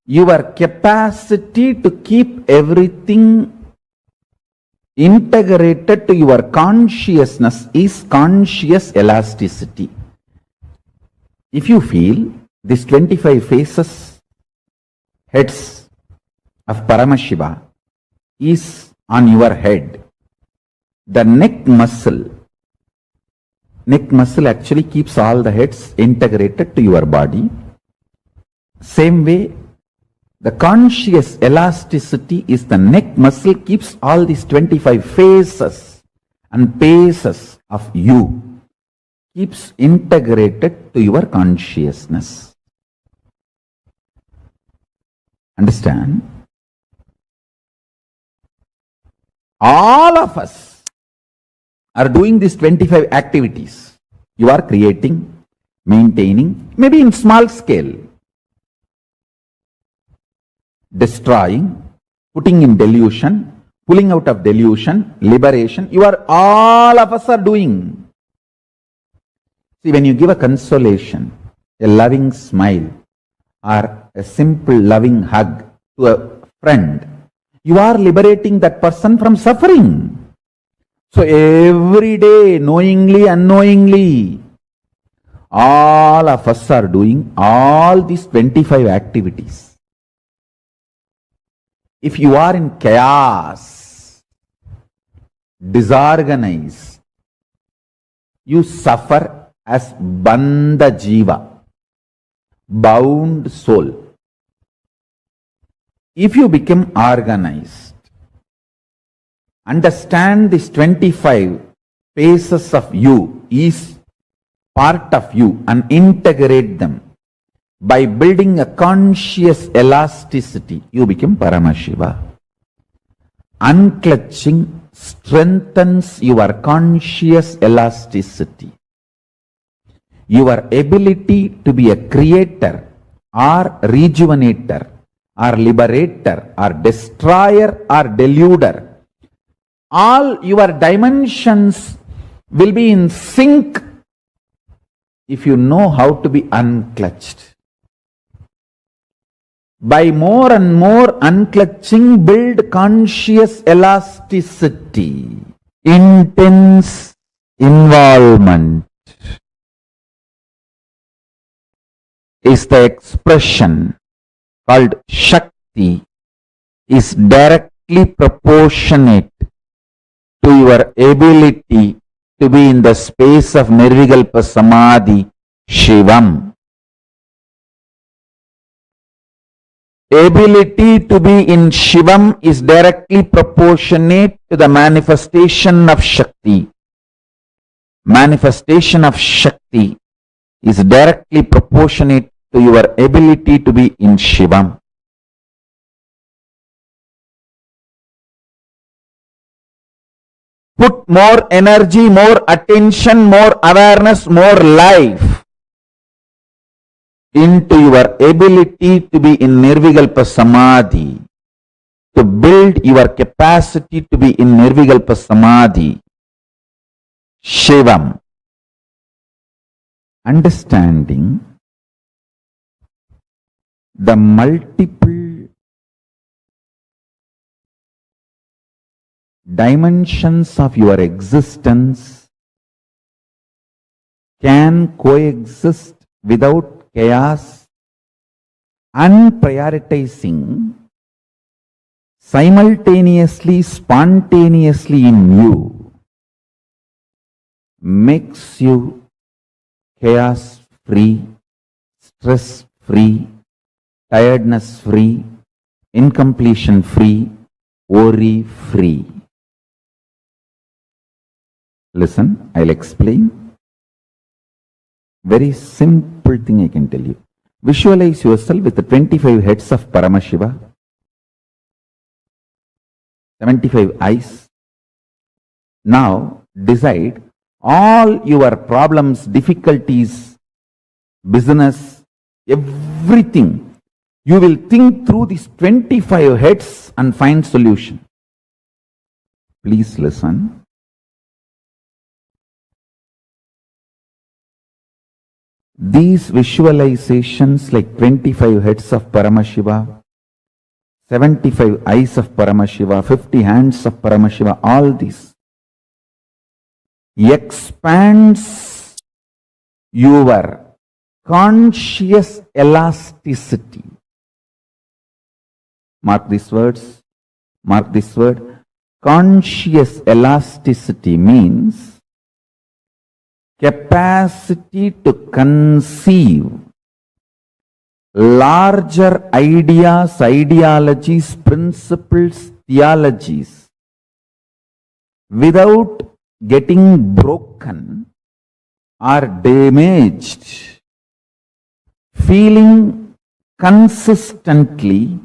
C: your capacity to keep everything integrated to your consciousness is conscious elasticity. If you feel these 25 faces, heads of Paramashiva is on your head, the neck muscle actually keeps all the heads integrated to your body. Same way, the conscious elasticity is the neck muscle keeps all these 25 phases and paces of you, keeps integrated to your consciousness. Understand? All of us are doing these 25 activities. You are creating, maintaining, maybe in small scale, destroying, putting in delusion, pulling out of delusion, liberation. All of us are doing. See, when you give a consolation, a loving smile, or a simple loving hug to a friend, you are liberating that person from suffering. So every day, knowingly, unknowingly, all of us are doing all these 25 activities. If you are in chaos, disorganized, you suffer as bandha jiva, bound soul. If you become organized, understand these 25 phases of you is part of you and integrate them. By building a conscious elasticity, you become Paramashiva. Unclutching strengthens your conscious elasticity. Your ability to be a creator or rejuvenator or liberator or destroyer or deluder, all your dimensions will be in sync if you know how to be unclutched. By more and more unclutching, build conscious elasticity, intense involvement is the expression called Shakti, is directly proportionate to your ability to be in the space of Nirvikalpa Samadhi, Shivam. Ability to be in Shivam is directly proportionate to the manifestation of Shakti. Manifestation of Shakti is directly proportionate to your ability to be in Shivam. Put more energy, more attention, more awareness, more life into your ability to be in Nirvikalpa Samadhi, to build your capacity to be in Nirvikalpa Samadhi, Shivam. Understanding the multiple dimensions of your existence can coexist without chaos and prioritizing simultaneously, spontaneously in you makes you chaos free, stress free, tiredness free, incompletion free, worry free. Listen, I'll explain. Very simple thing I can tell you. Visualize yourself with the 25 heads of Paramashiva, 75 eyes. Now decide all your problems, difficulties, business, everything. You will think through these 25 heads and find solution. Please listen. These visualizations like 25 heads of Paramashiva, 75 eyes of Paramashiva, 50 hands of Paramashiva, all these expands your conscious elasticity. Mark these words. Mark this word. Conscious elasticity means capacity to conceive larger ideas, ideologies, principles, theologies without getting broken or damaged, feeling consistently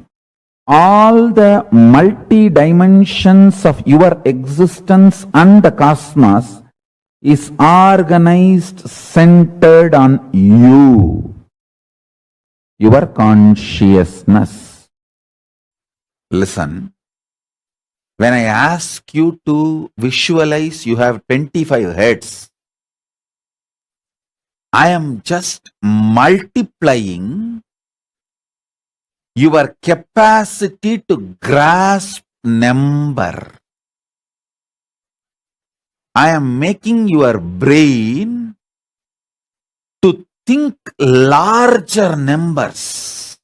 C: all the multi-dimensions of your existence and the cosmos is organized, centered on you, your consciousness. Listen, when I ask you to visualize you have 25 heads, I am just multiplying your capacity to grasp number. I am making your brain to think larger numbers.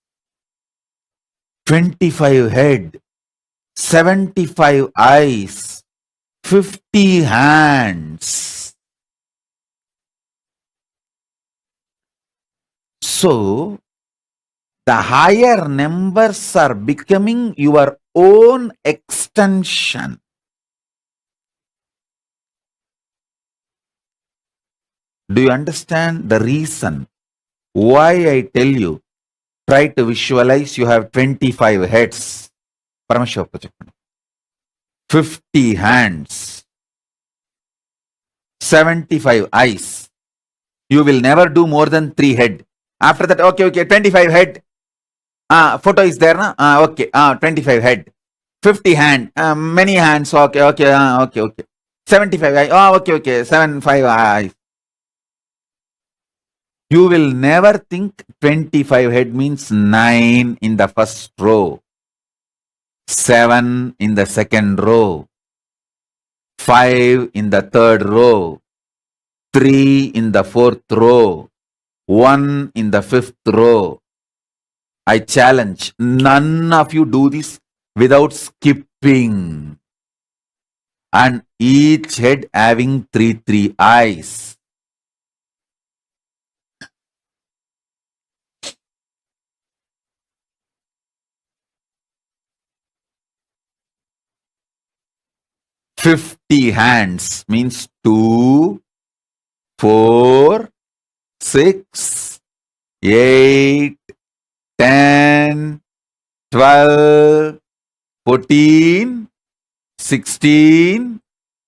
C: 25 head, 75 eyes, 50 hands. So, the higher numbers are becoming your own extension. Do you understand the reason why I tell you, try to visualize you have 25 heads, 50 hands, 75 eyes. You will never do more than 3 head. After that, okay, 25 head. Photo is there, na? Okay, 25 head. 50 hand, many hands, okay. 75 eyes, okay, 75 eyes. You will never think 25 head means 9 in the first row, 7 in the second row, 5 in the third row, 3 in the fourth row, 1 in the fifth row. I challenge, none of you do this without skipping. And each head having 3 eyes. "50 hands" means 2, 4, 6, 8, 10, 12, 14, 16,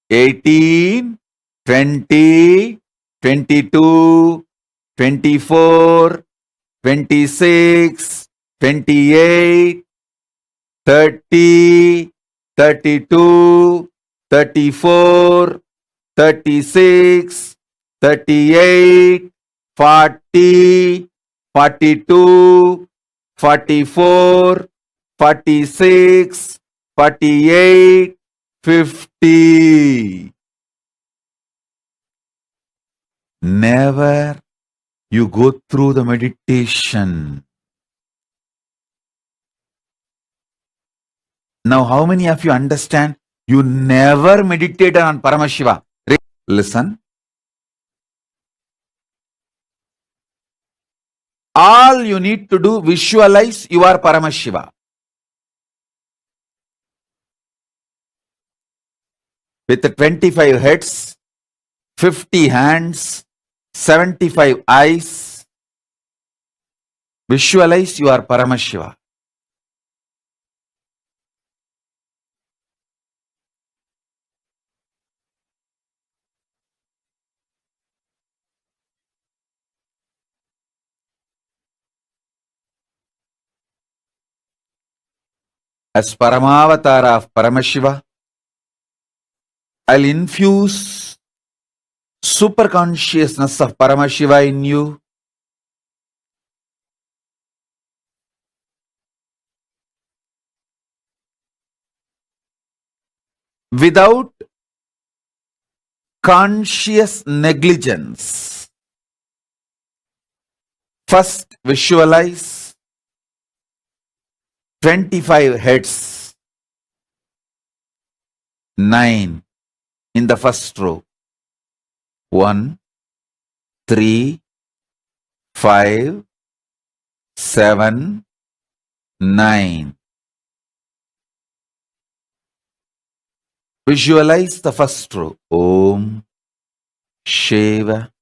C: 18, 20, 22, 24, 26, 28, 30, 32, 34, 36, 38, 40, 42, 44, 46, 48, 50. Never you go through the meditation. Now, how many of you understand? You never meditated on Paramashiva. Listen. All you need to do, visualize you are Paramashiva. With the 25 heads, 50 hands, 75 eyes, visualize you are Paramashiva. As Paramavatara of Paramashiva, I'll infuse super consciousness of Paramashiva in you without conscious negligence. First, visualize 25 heads, 9 in the first row. 1, 3, 5, 7, 9. Visualize the first row. Om, Shiva,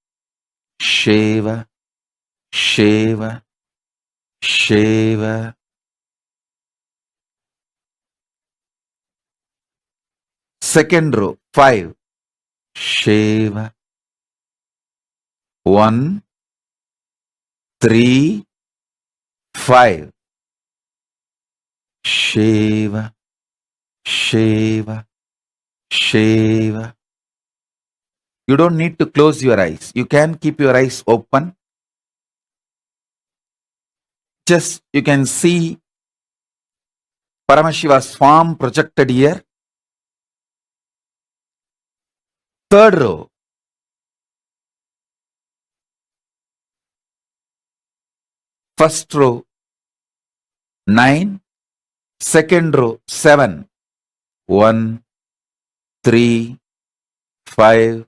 C: Shiva, Shiva, Shiva. Second row, 5. Shiva. 1, 3, 5. Shiva, Shiva, Shiva. You don't need to close your eyes. You can keep your eyes open. Just you can see Paramashiva's form projected here. Third row. First row 9. Second row 7. 1, 3, 5,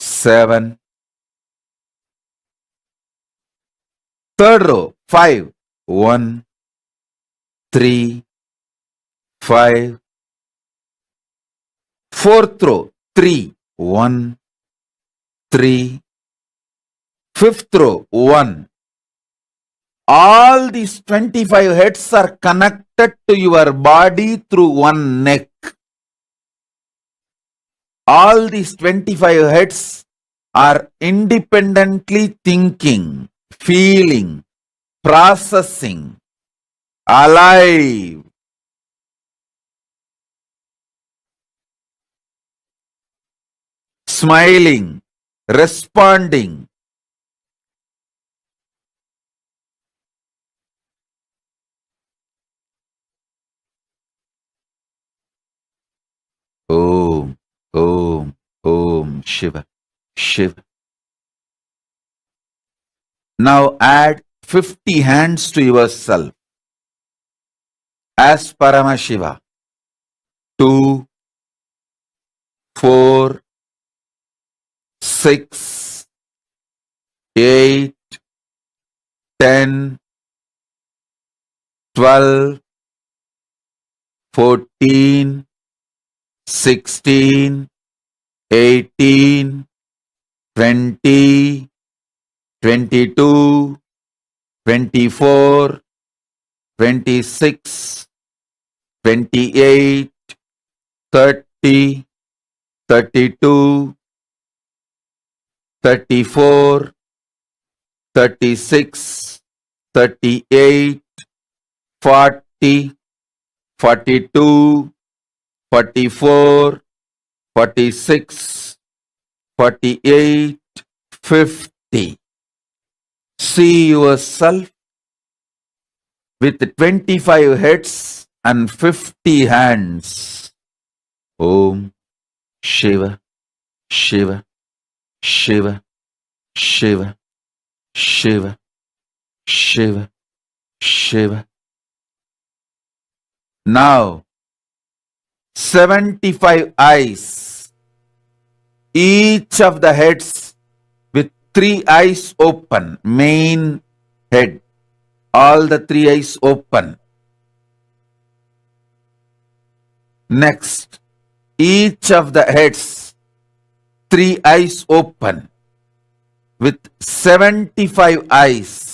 C: 7. Third row 5. 1, 3, 5. Fourth row 3. 1, 3. Fifth row 1. All these 25 heads are connected to your body through one neck. All these 25 heads are independently thinking, feeling, processing, alive. Smiling, responding. Om, Om, Om, Shiva, Shiva. Now add 50 hands to yourself as Paramashiva. 2, 4, 6, 8, 10, 12, 14, 16, 18, 20, 22, 24, 26, 28, 30, 32, 34, 36, 38, 40, 42, 44, 46, 48, 50. See yourself with 25 heads and 50 hands. Om, Shiva, Shiva, Shiva, Shiva, Shiva, Shiva, Shiva. Now, 75 eyes, each of the heads with 3 eyes open, main head, all the 3 eyes open. Next, each of the heads, 3 eyes open with 75 eyes.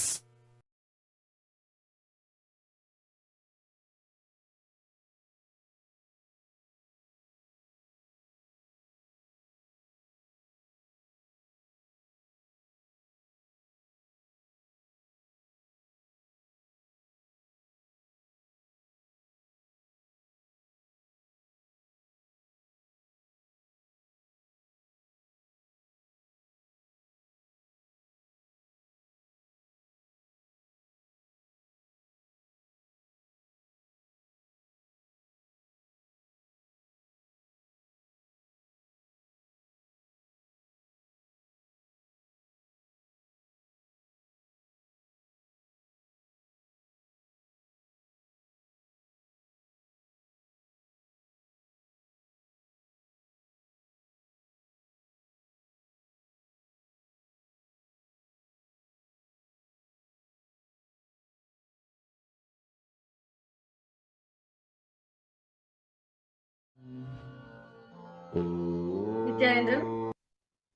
B: Nithyananda,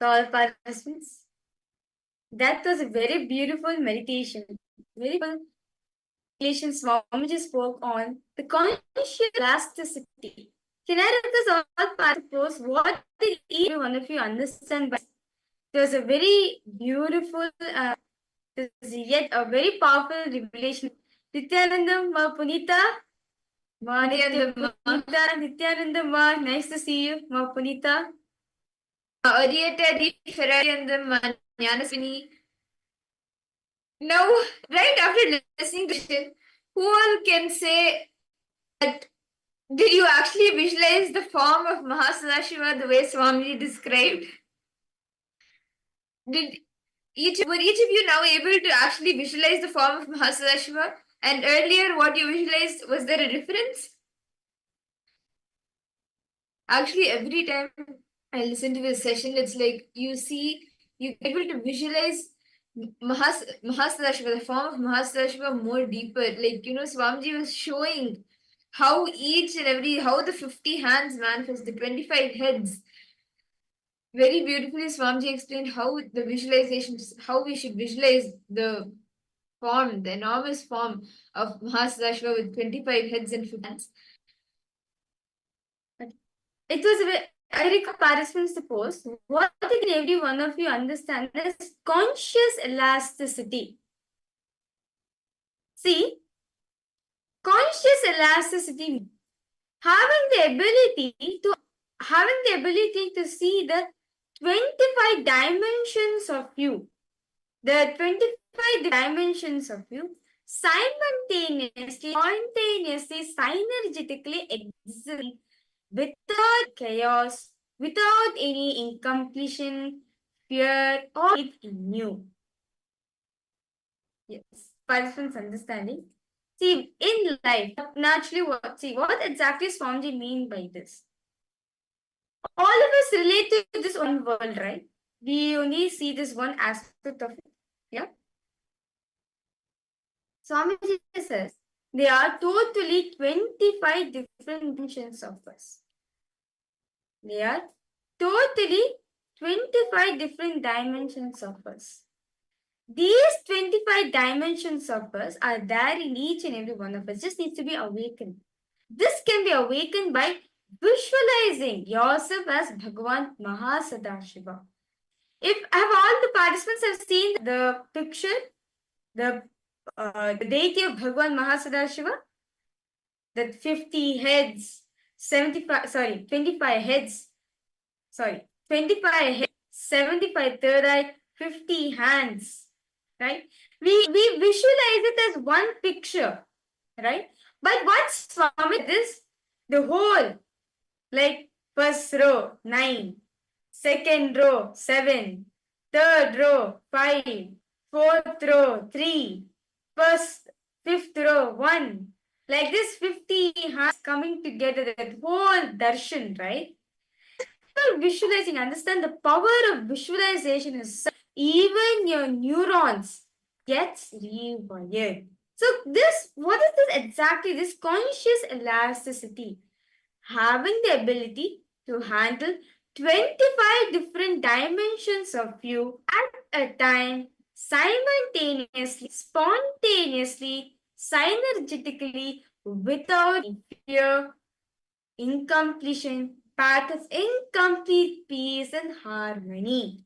B: to all participants. That was a very beautiful meditation. Very beautiful meditation Swamiji spoke on the conscious elasticity. Can I request all participants what did each one of you understand by it was a very beautiful, yet a very powerful revelation. Nithyananda Ma Punita, Ma Nithyananda Ma, nice to see you, Ma Punita. Oriented Ferrarian Ma Jnanaswini. Now, right after listening to this, who all can say that did you actually visualize the form of Mahasadashiva the way Swamiji described? Did were each of you now able to actually visualize the form of Mahasadashiva? And earlier, what you visualized, was there a difference? Actually, every time I listen to this session, it's like you're able to visualize Mahasadashiva, the form of Mahasadashiva more deeper. Like, Swamiji was showing how how the 50 hands manifest, the 25 heads. Very beautifully, Swamiji explained how the visualization, how we should visualize the form, the enormous form of Mahasadashiva with 25 heads and 50 hands. It was I request participants to post what did every one of you understand as conscious elasticity. See, conscious elasticity, having the ability to see the 25 dimensions of you, the 25 dimensions of you simultaneously, spontaneously, synergetically existing without chaos, without any incompletion, fear, or in you. Yes, participants understanding. See, in life, naturally, what exactly does Swamiji mean by this? All of us relate to this one world, right? We only see this one aspect of it. Yeah. Swamiji says there are totally 25 different dimensions of us. They are totally 25 different dimensions of us. These 25 dimensions of us are there in each and every one of us. Just needs to be awakened. This can be awakened by visualizing yourself as Bhagavan Mahasadashiva. If all the participants have seen the picture, the deity of Bhagavan Mahasadashiva, that 50 heads, 25 heads, 25 heads, 75 third eye, 50 hands, right? We visualize it as one picture, right? But once Swami this, the whole, like first row, 9, second row, 7, third row, 5, fourth row, 3, fifth row, 1. Like this 50 hands coming together, that whole darshan, right? Visualizing, understand the power of visualization is even your neurons gets rewired. So what is this exactly? This conscious elasticity, having the ability to handle 25 different dimensions of you at a time, simultaneously, spontaneously, synergetically, without fear, incompletion, path of incomplete peace and harmony.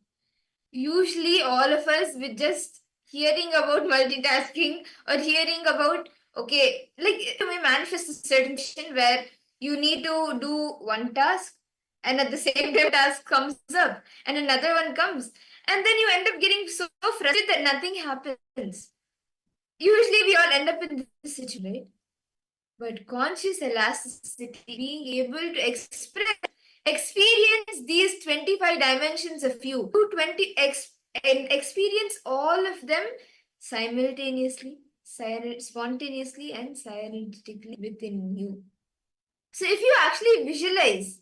B: Usually, all of us with just hearing about multitasking or hearing about, okay, like we manifest a certain situation where you need to do one task and at the same time task comes up and another one comes and then you end up getting so frustrated that nothing happens. Usually, we all end up in this situation, right? But conscious elasticity, being able to experience these 25 dimensions of you, and experience all of them simultaneously, spontaneously, and synergetically within you. So if you actually visualize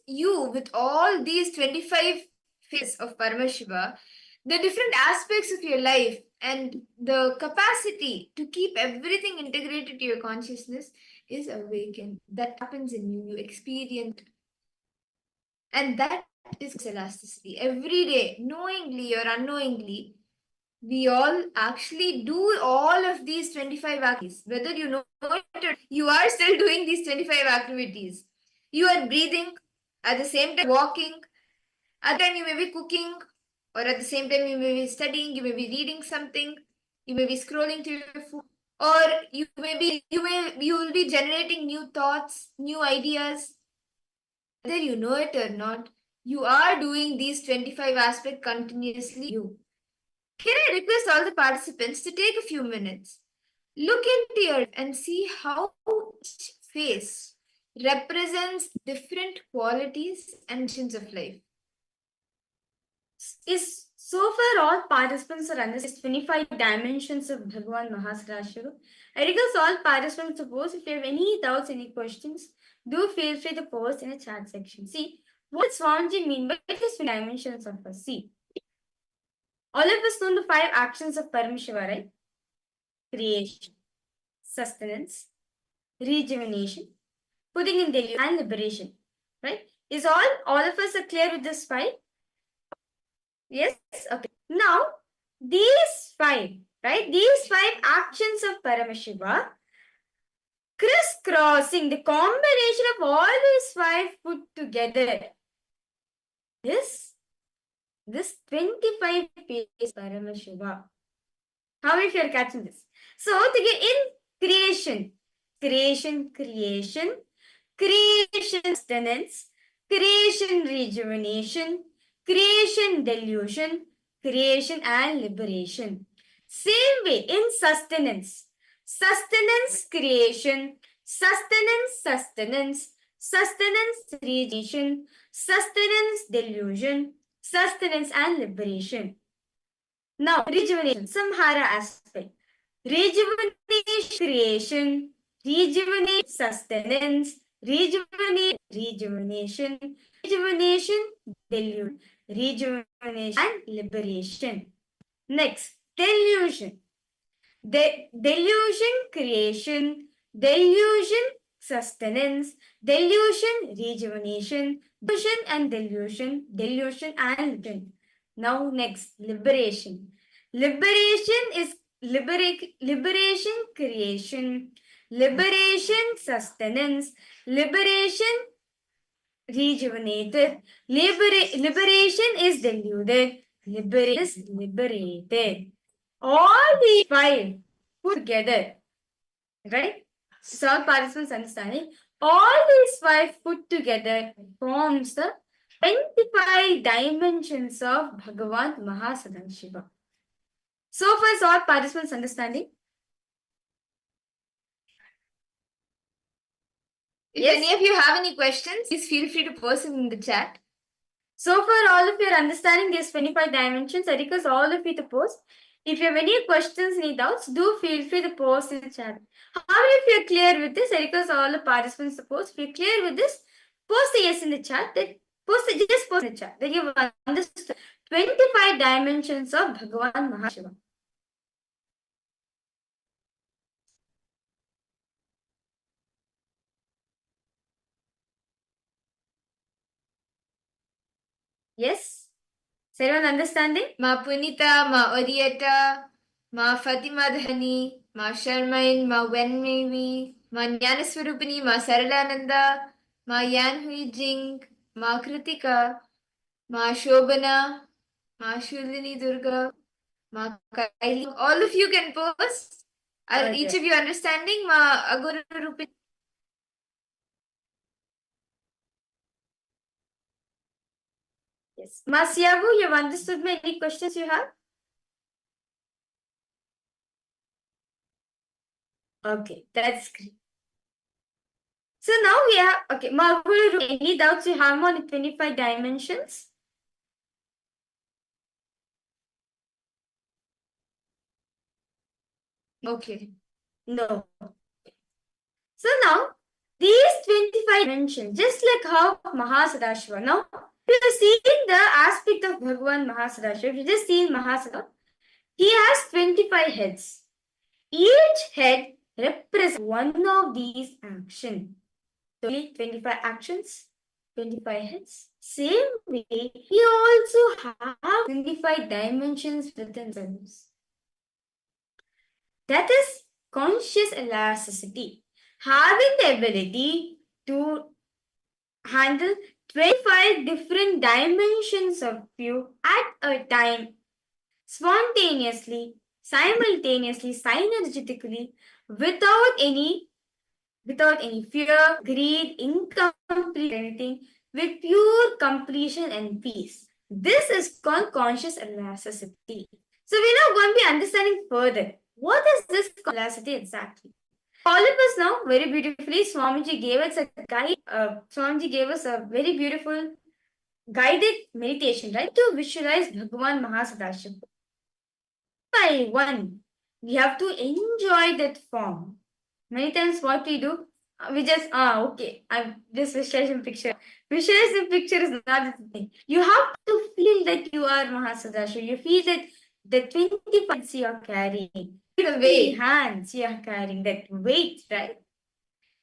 B: you with all these 25 phases of Paramashiva, the different aspects of your life and the capacity to keep everything integrated to your consciousness is awakened. That happens in you. You experience And that is elasticity. Every day, knowingly or unknowingly, we all actually do all of these 25 activities. Whether you know it or you are still doing these 25 activities. You are breathing, at the same time walking, at the time you may be cooking, or at the same time you may be studying, you may be reading something, you may be scrolling through your phone, or you will be generating new thoughts, new ideas. Whether you know it or not, you are doing these 25 aspects continuously. Can I request all the participants to take a few minutes, look into your and see how each face represents different qualities and missions of life. Is so far all participants are understanding 25 dimensions of Bhagavan Mahasadashiva. I request all participants to post if you have any doubts, any questions, do feel free to post in the chat section. See, what does Swamiji mean by these dimensions of us? See, all of us know the 5 actions of Paramashiva, right? Creation, sustenance, rejuvenation, putting in delusion, and liberation. Right? Is all of us are clear with this 5? Yes? Okay. Now, these 5, right? These 5 actions of Paramashiva, crisscrossing, the combination of all these 5 put together, this 25 pages Paramashiva. How many of you are catching this? So, in creation, sustenance, creation rejuvenation, creation delusion, creation and liberation. Same way in sustenance creation, sustenance rejuvenation, sustenance delusion, sustenance and liberation. Now, rejuvenation, samhara aspect. Rejuvenation, creation, rejuvenate, sustenance, rejuvenation, delusion, rejuvenation, and liberation. Next, delusion. Delusion, creation, delusion, sustenance, delusion, rejuvenation, delusion and delusion, delusion. Now next, liberation. Liberation is liberation, creation, liberation, sustenance, liberation, rejuvenated, liberation is deluded, liberation is liberated. All these 5 put together, right? So all participants understanding, all these 5 put together forms the 25 dimensions of Bhagavan Mahasadashiva. So far, is all participants understanding? If any of you have any questions, please feel free to post them in the chat. So far, all of you are understanding these 25 dimensions. I request all of you to post. If you have any questions, any doubts, do feel free to post in the chat. How many of you are clear with this? I request all the participants to post. If you're clear with this, post a yes in the chat. Just post in the chat that you've understood 25 dimensions of Bhagavan Mahashiva. Yes? Is everyone understanding? Ma Punita, Ma Orieta, Ma Fatima Dhani, Ma Sharmain, Ma Wenmevi, Ma Jnanaswarupini, Ma Saralananda, Ma Yan Hui Jing, Ma Kritika, Ma Shobana, Ma Shulini Durga, Ma Kaili. All of you can post. Are each of you understanding? Ma Aguru Rupini. Yes. Ma Siavu, you have understood me? Any questions you have? Okay, that's great. So now we have, okay, Mahguru, any doubts you have on the 25 dimensions? Okay, no. So now, these 25 dimensions, just like how Mahasadashiva, now, if you see the aspect of Bhagavan Mahasadashiva, if you just see Mahasadashiva, he has 25 heads. Each head represents one of these actions. So, 25 actions. 25 heads. Same way, we also have 25 dimensions within themselves. That is conscious elasticity. Having the ability to handle 25 different dimensions of you at a time, spontaneously, simultaneously, synergetically, without any fear, greed, incomplete anything, with pure completion and peace. This is called conscious elasticity. So we're now going to be understanding further. What is this elasticity exactly? All of us know very beautifully, Swamiji gave us a guide. Swamiji gave us a very beautiful guided meditation, right? To visualize Bhagavan Mahasadashiva. By one, we have to enjoy that form. Many times what we do, we just, okay, I'm this visualization picture. Visualizing picture is not the thing. You have to feel that you are Mahasadashiva. You feel that the 20 parts you are carrying, the way hands you are carrying, that weight, right?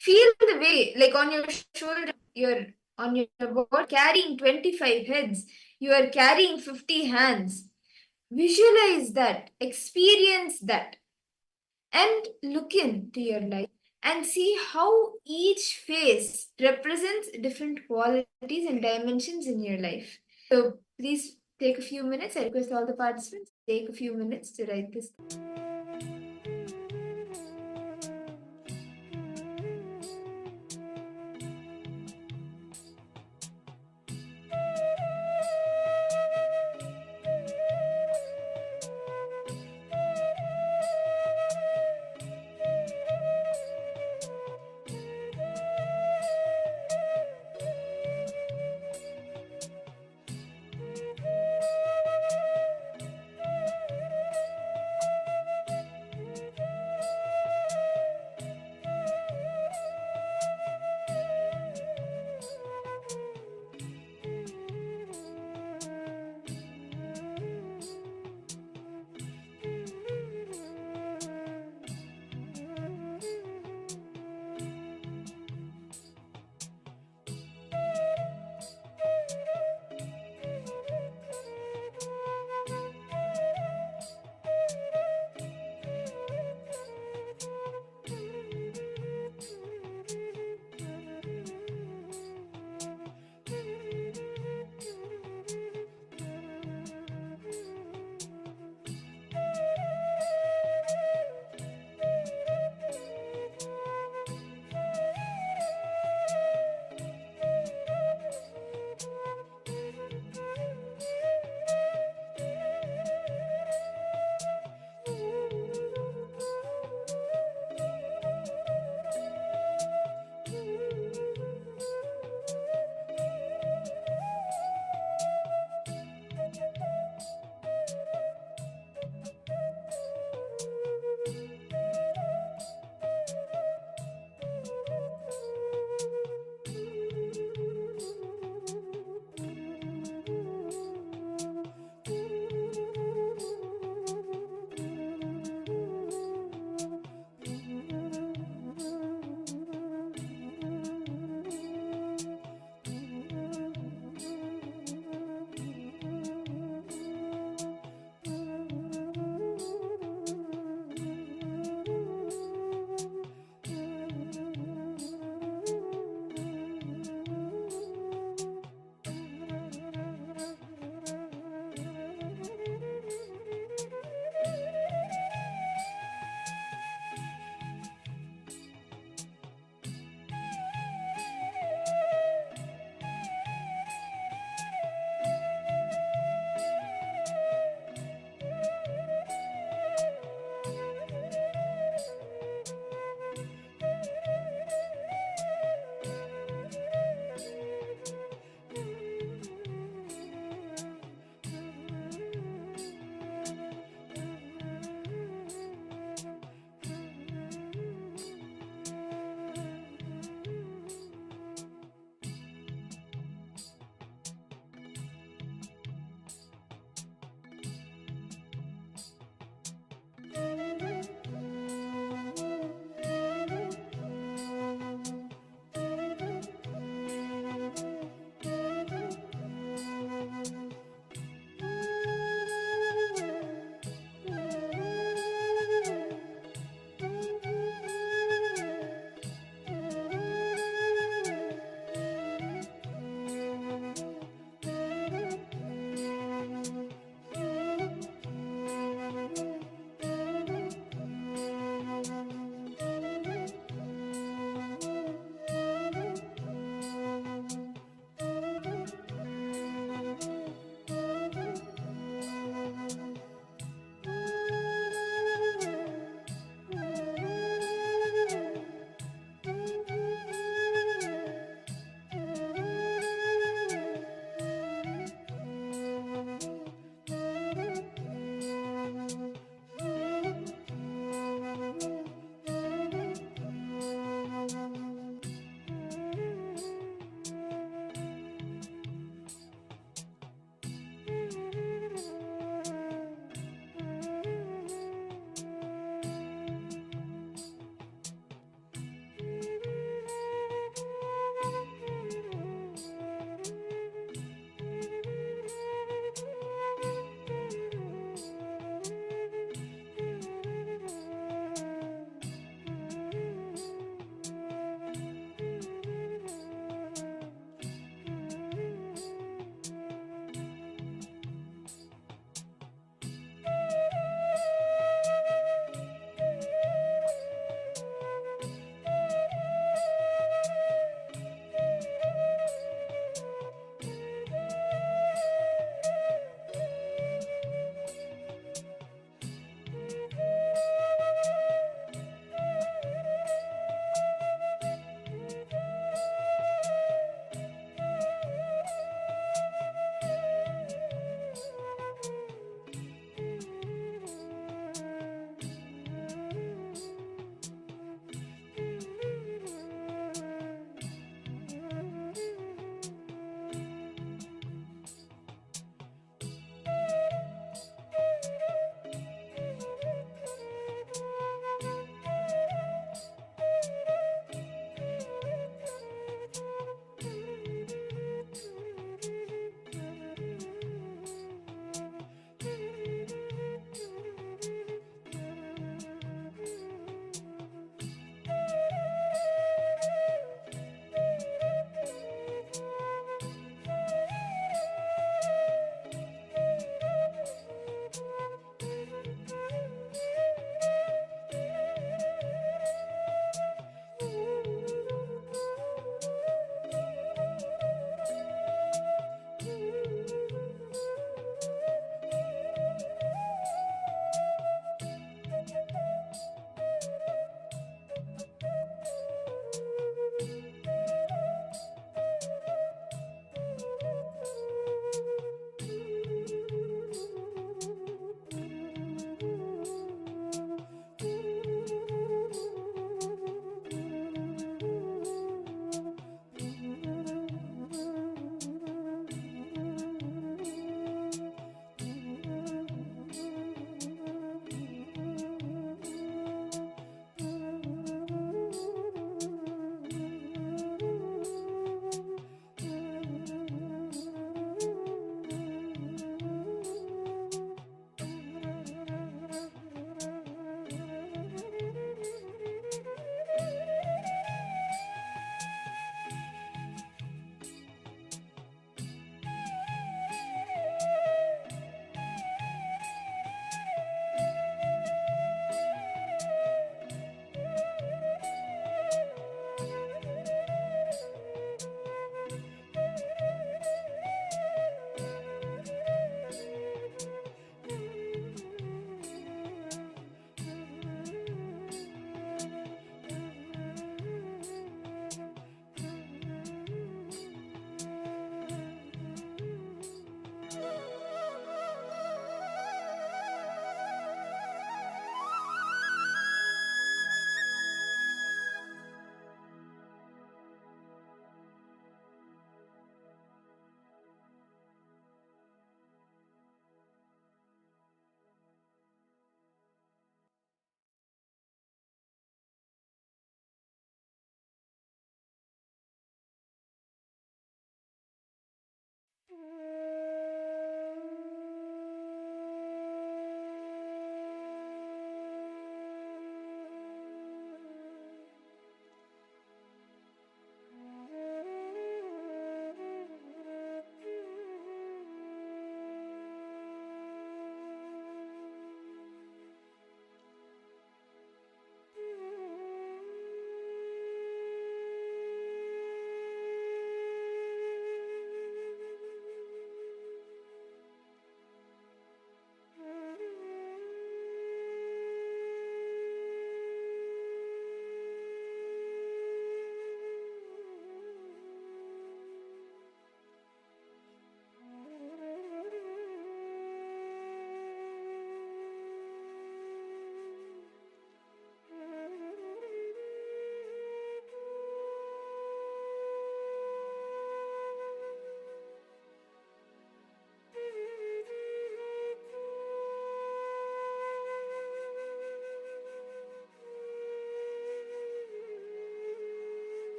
B: Feel the way, like on your shoulder, you're on your board carrying 25 heads, you are carrying 50 hands. Visualize that, experience that, and look into your life and see how each phase represents different qualities and dimensions in your life. So please take a few minutes. I request all the participants take a few minutes to write this.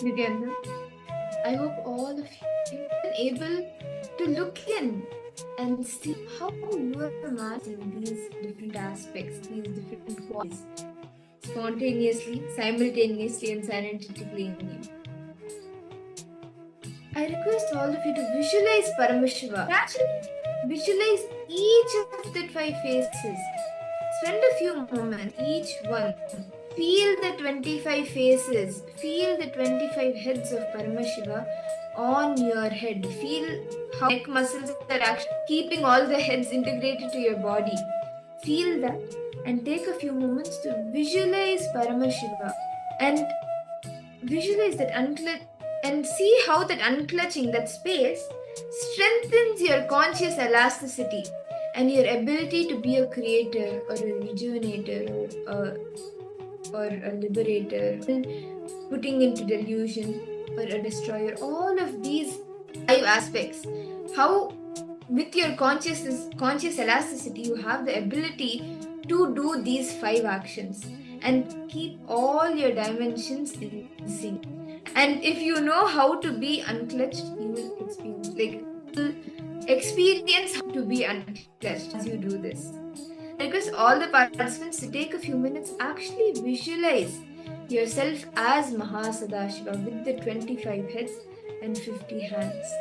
B: Nithyananda, I hope all of you are able to look in and see how you are managing these different aspects, these different qualities, spontaneously, simultaneously, and synthetically in you. I request all of you to visualize Paramashiva. Naturally, visualize each of the 5 faces. Spend a few moments, each one. Feel the 25 faces. Feel the 25 heads of Paramashiva on your head. Feel how neck muscles are actually keeping all the heads integrated to your body. Feel that and take a few moments to visualize Paramashiva and visualize that and see how that unclutching, that space, strengthens your conscious elasticity and your ability to be a creator or a rejuvenator or a liberator, putting into delusion or a destroyer. All of these 5 aspects, how with your conscious elasticity you have the ability to do these 5 actions and keep all your dimensions in sync. And if you know how to be unclutched, you will experience how to be unclutched as you do this. I request all the participants to take a few minutes, actually visualize yourself as Mahasadashiva with the 25 heads and 50 hands.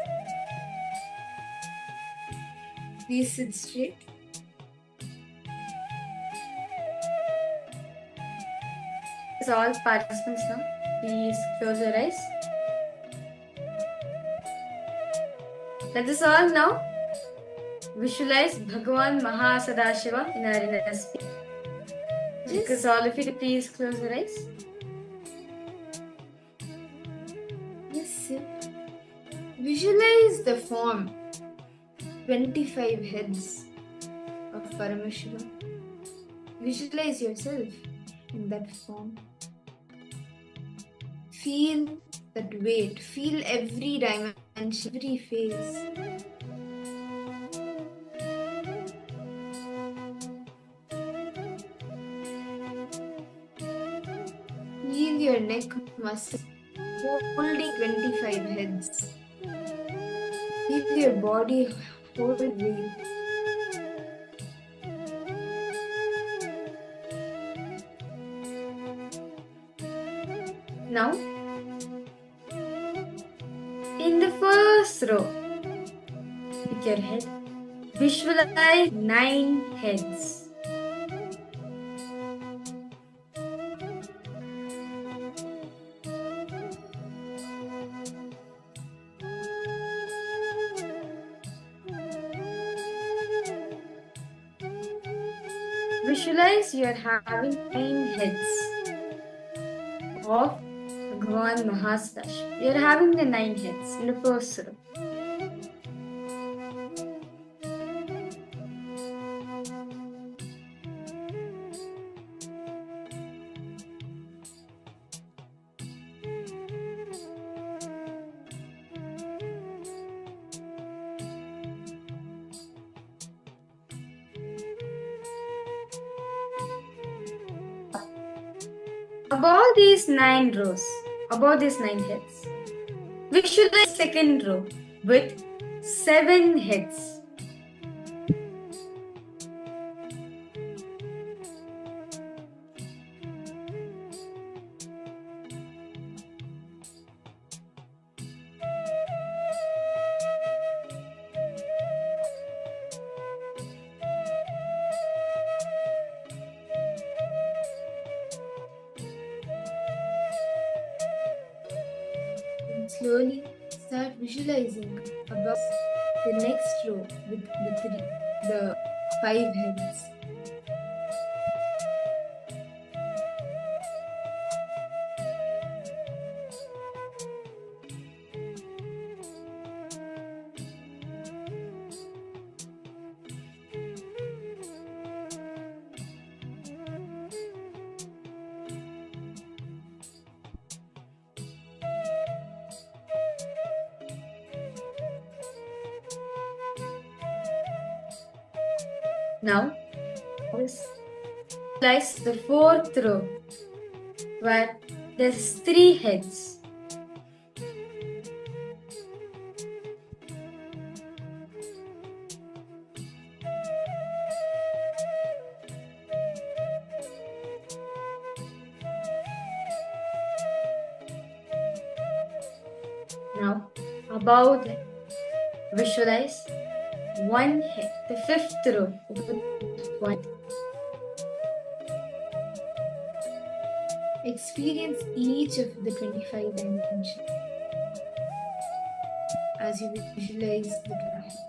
B: Please sit straight. visualize all participants now. Please close your eyes. Let us all now visualize Bhagavan Mahasadashiva in our inner space. Because all of you to please close your eyes.
E: Yes, sir. Visualize the form 25 heads of Paramashiva. Visualize yourself in that form. Feel that weight. Feel every dimension, every phase. Feel your neck muscles holding 25 heads. Feel your body hold weight.
B: Now, in the first row, with your head, visualize 9 heads. Visualize you are having 9 heads of Bhagavan Mahasadashiva. You are having the 9 heads in the first row. Above these 9 rows, above these 9 heads, visualize second row with 7 heads.
E: Slowly start visualizing above the next row with the 5 heads.
B: Now, visualize the fourth row where there's 3 heads. Now, above them, visualize 1 head, the 5th row with 1.
E: Experience each of the 25 dimensions as you visualize the 2 heads.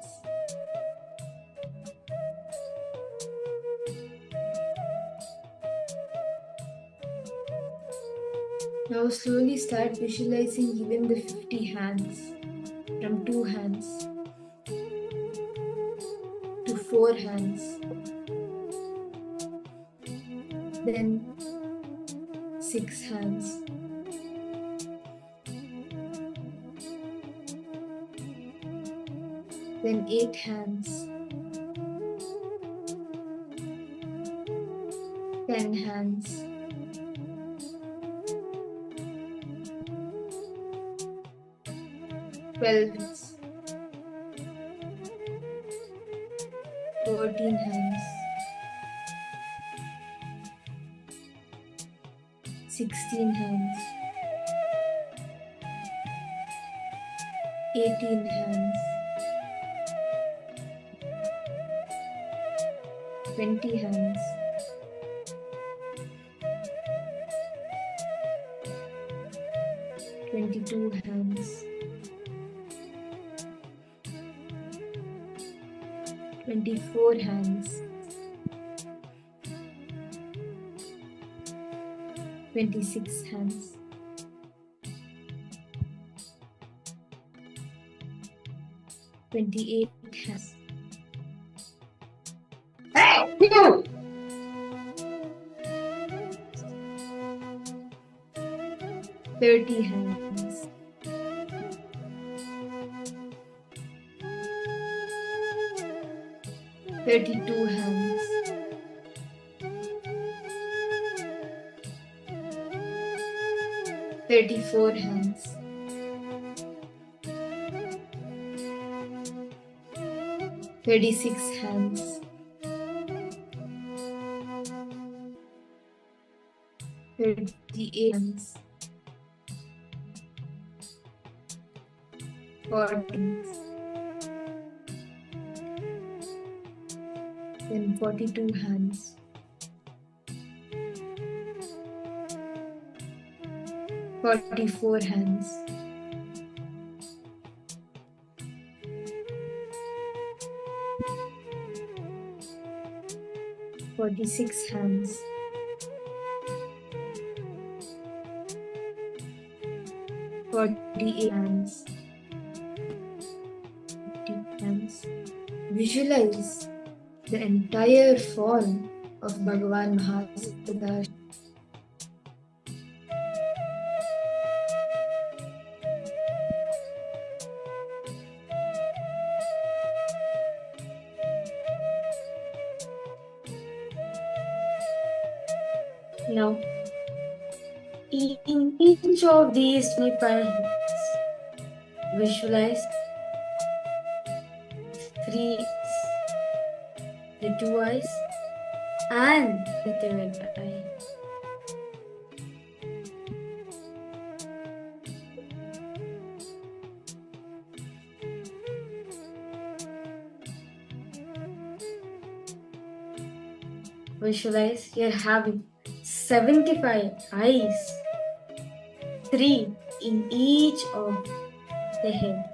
E: Now slowly start visualizing even the 50 hands, from 2 hands to 4 hands, then 6 hands, then 8 hands, 10 hands, 12 hands, 14 hands, 16 hands, 18 hands, 20 hands, 22 hands, 24 hands, 26 hands, 28 hands, 30 hands, 32 hands, 34 hands, 36 hands, 38 hands, 40 hands, then 42 hands, 44 hands, 46 hands, 48 hands, 50 hands. Visualize the entire form of Bhagavan Mahasadashiva.
B: Now, in each of these 25 heads, visualize 3 eyes, the 2 eyes, and the 3rd eye. Visualize you're having 75 eyes, 3 in each of the head.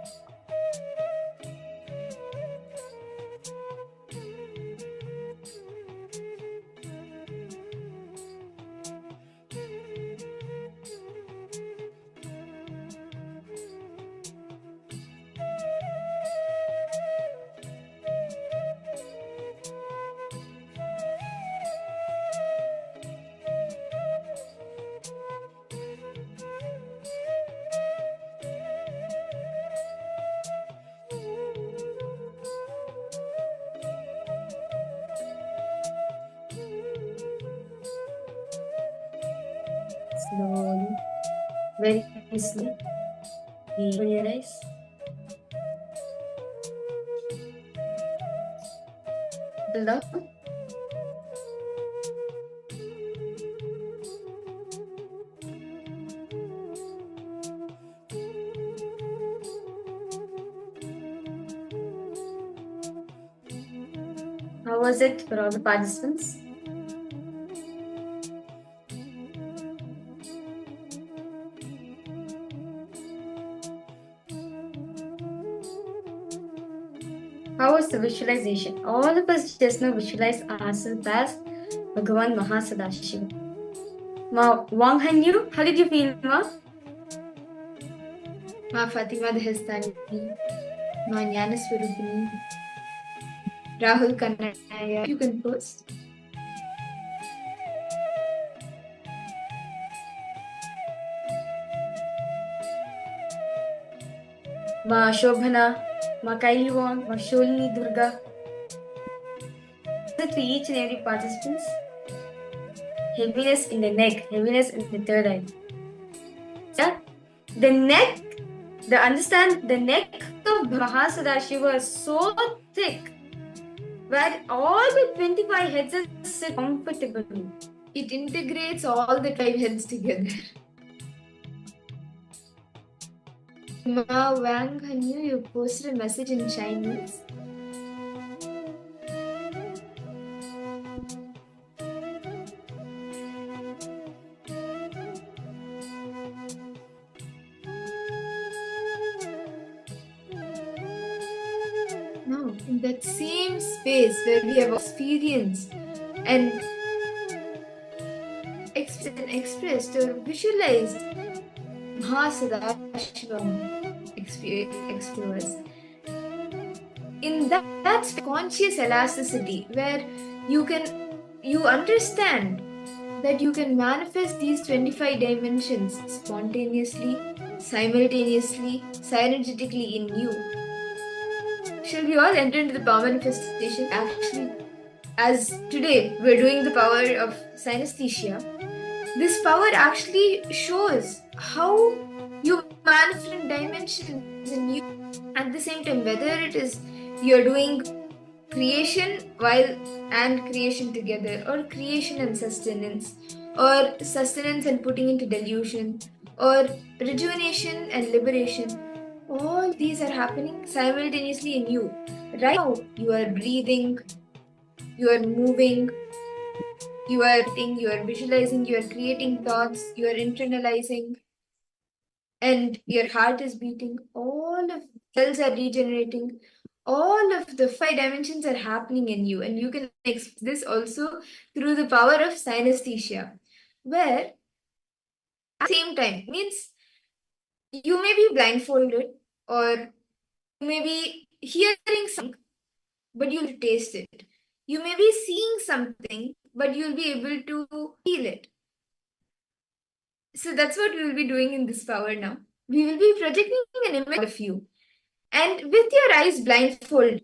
B: Slowly, very easily, open your eyes. Build up. How was it for all the participants? How was the visualization? All of us just now visualize ourselves as Bhagavan Mahasadashiva. Ma Wang Hanyu, how did you feel, Ma?
E: Ma Fatima Dehestani, Ma Jnana Swarupini, Rahul Kannaya. You can post.
B: Ma Shobhana, Ma Kaili Wong, Ma Sholini Durga. For each and every participants, heaviness in the neck, heaviness in the 3rd eye. Yeah? The neck, the neck of Mahasadashiva is so thick where all the 25 heads sit comfortably.
E: It integrates all the 5 heads together. Ma Wang Hanyu, you posted a message in Chinese. in that same space where we have experienced and expressed or visualized Mahasadashiva explores. In that conscious elasticity where you understand that you can manifest these 25 dimensions spontaneously, simultaneously, synergetically in you. Shall we all enter into the power manifestation? Actually, as today we're doing the power of synesthesia, this power actually shows how you manifest dimensions in you. At the same time, whether it is you're doing creation and creation together, or creation and sustenance, or sustenance and putting into delusion, or rejuvenation and liberation, all these are happening simultaneously in you. Right now, you are breathing, you are moving, you are thinking, you are visualizing, you are creating thoughts, you are internalizing, and your heart is beating. All of cells are regenerating. All of the 5 dimensions are happening in you, and you can express this also through the power of synesthesia, where at the same time means you may be blindfolded, or you may be hearing something, but you'll taste it. You may be seeing something, but you'll be able to feel it. So that's what we will be doing in this power now. We will be projecting an image of you. And with your eyes blindfolded,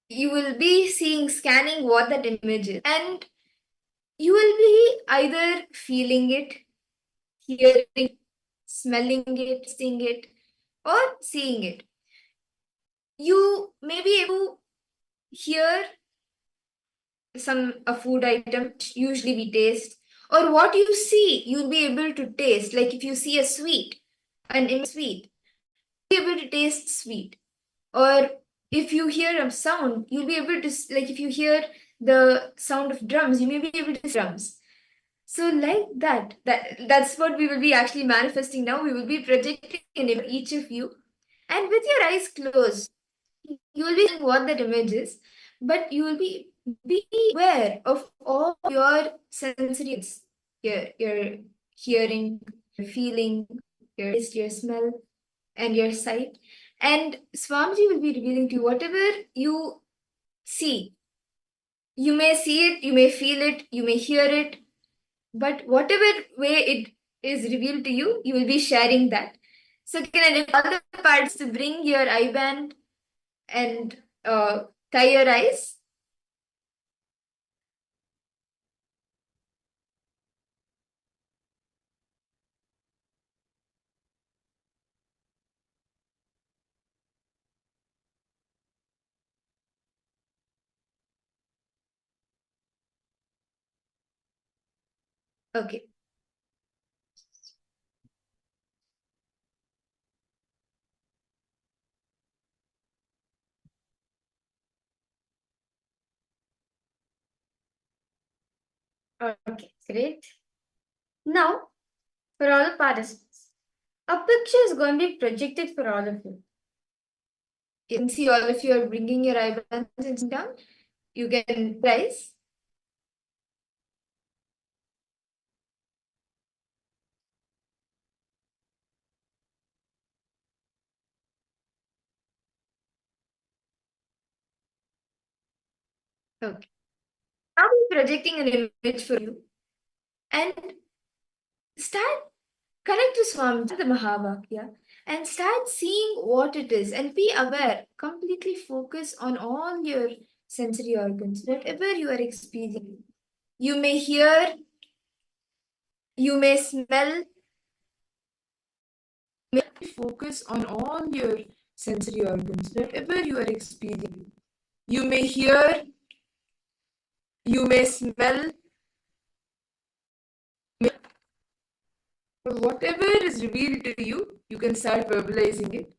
E: you will be scanning what that image is. And you will be either feeling it, hearing it, smelling it, seeing it, or seeing it. You may be able to hear a food item, which usually we taste, or what you see, you'll be able to taste. Like if you see a sweet, an image sweet, you'll be able to taste sweet. Or if you hear a sound, you'll be able to, like if you hear the sound of drums, you may be able to see drums. So like that's what we will be actually manifesting now. We will be projecting in each of you. And with your eyes closed, you will be seeing what that image is, but you will be aware of all your sensories, your hearing, your feeling, your taste, your smell, and your sight. And Swamiji will be revealing to you whatever you see. You may see it, you may feel it, you may hear it, but whatever way it is revealed to you, you will be sharing that. So can I invite all the parts to bring your eye band and tie your eyes? Okay. Okay, great. Now, for all the participants, a picture is going to be projected for all of you. You can see all of you are bringing your eyebands and sit down. You can rise. Okay. Now I'm projecting an image for you. And start connect to Swami, the Mahavakya, and start seeing what it is and be aware. Completely focus on all your sensory organs, whatever you are experiencing. You may hear, you may smell, focus on all your sensory organs, whatever you are experiencing. You may hear, you may smell, whatever is revealed to you, you can start verbalizing it.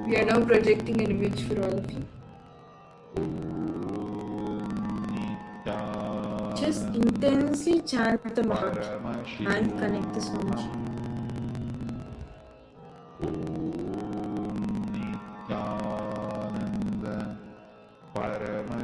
E: We are now projecting an image for all of you. Just intensely chant the Maha and connect the Swamiji.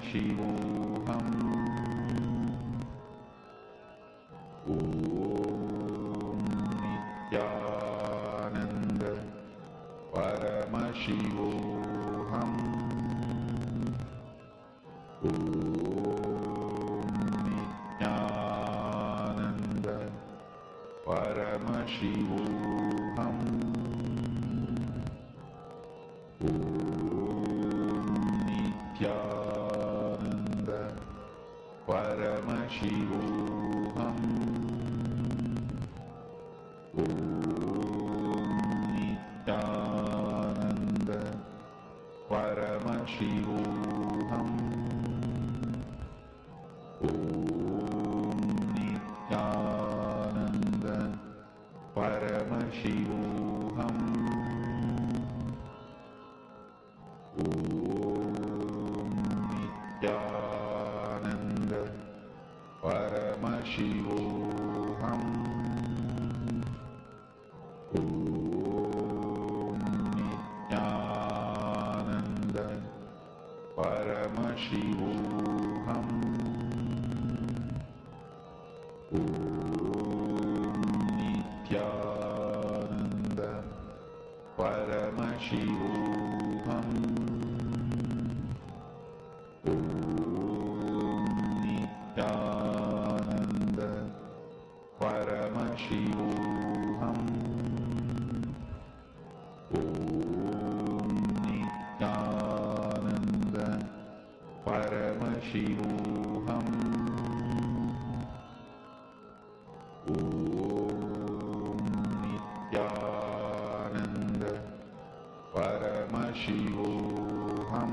A: Paramashivoham Om Nithyananda Paramashivoham Om Nithyananda Paramashivoham Nithyananda Paramashivoham Om Nithyananda Paramashivoham Om Nithyananda Paramashivoham Nithyananda Paramashivoham Om Nithyananda Paramashivoham Om Nithyananda Paramashivoham Nithyananda Paramashivoham Om Nithyananda Paramashivoham Om Nithyananda Paramashivoham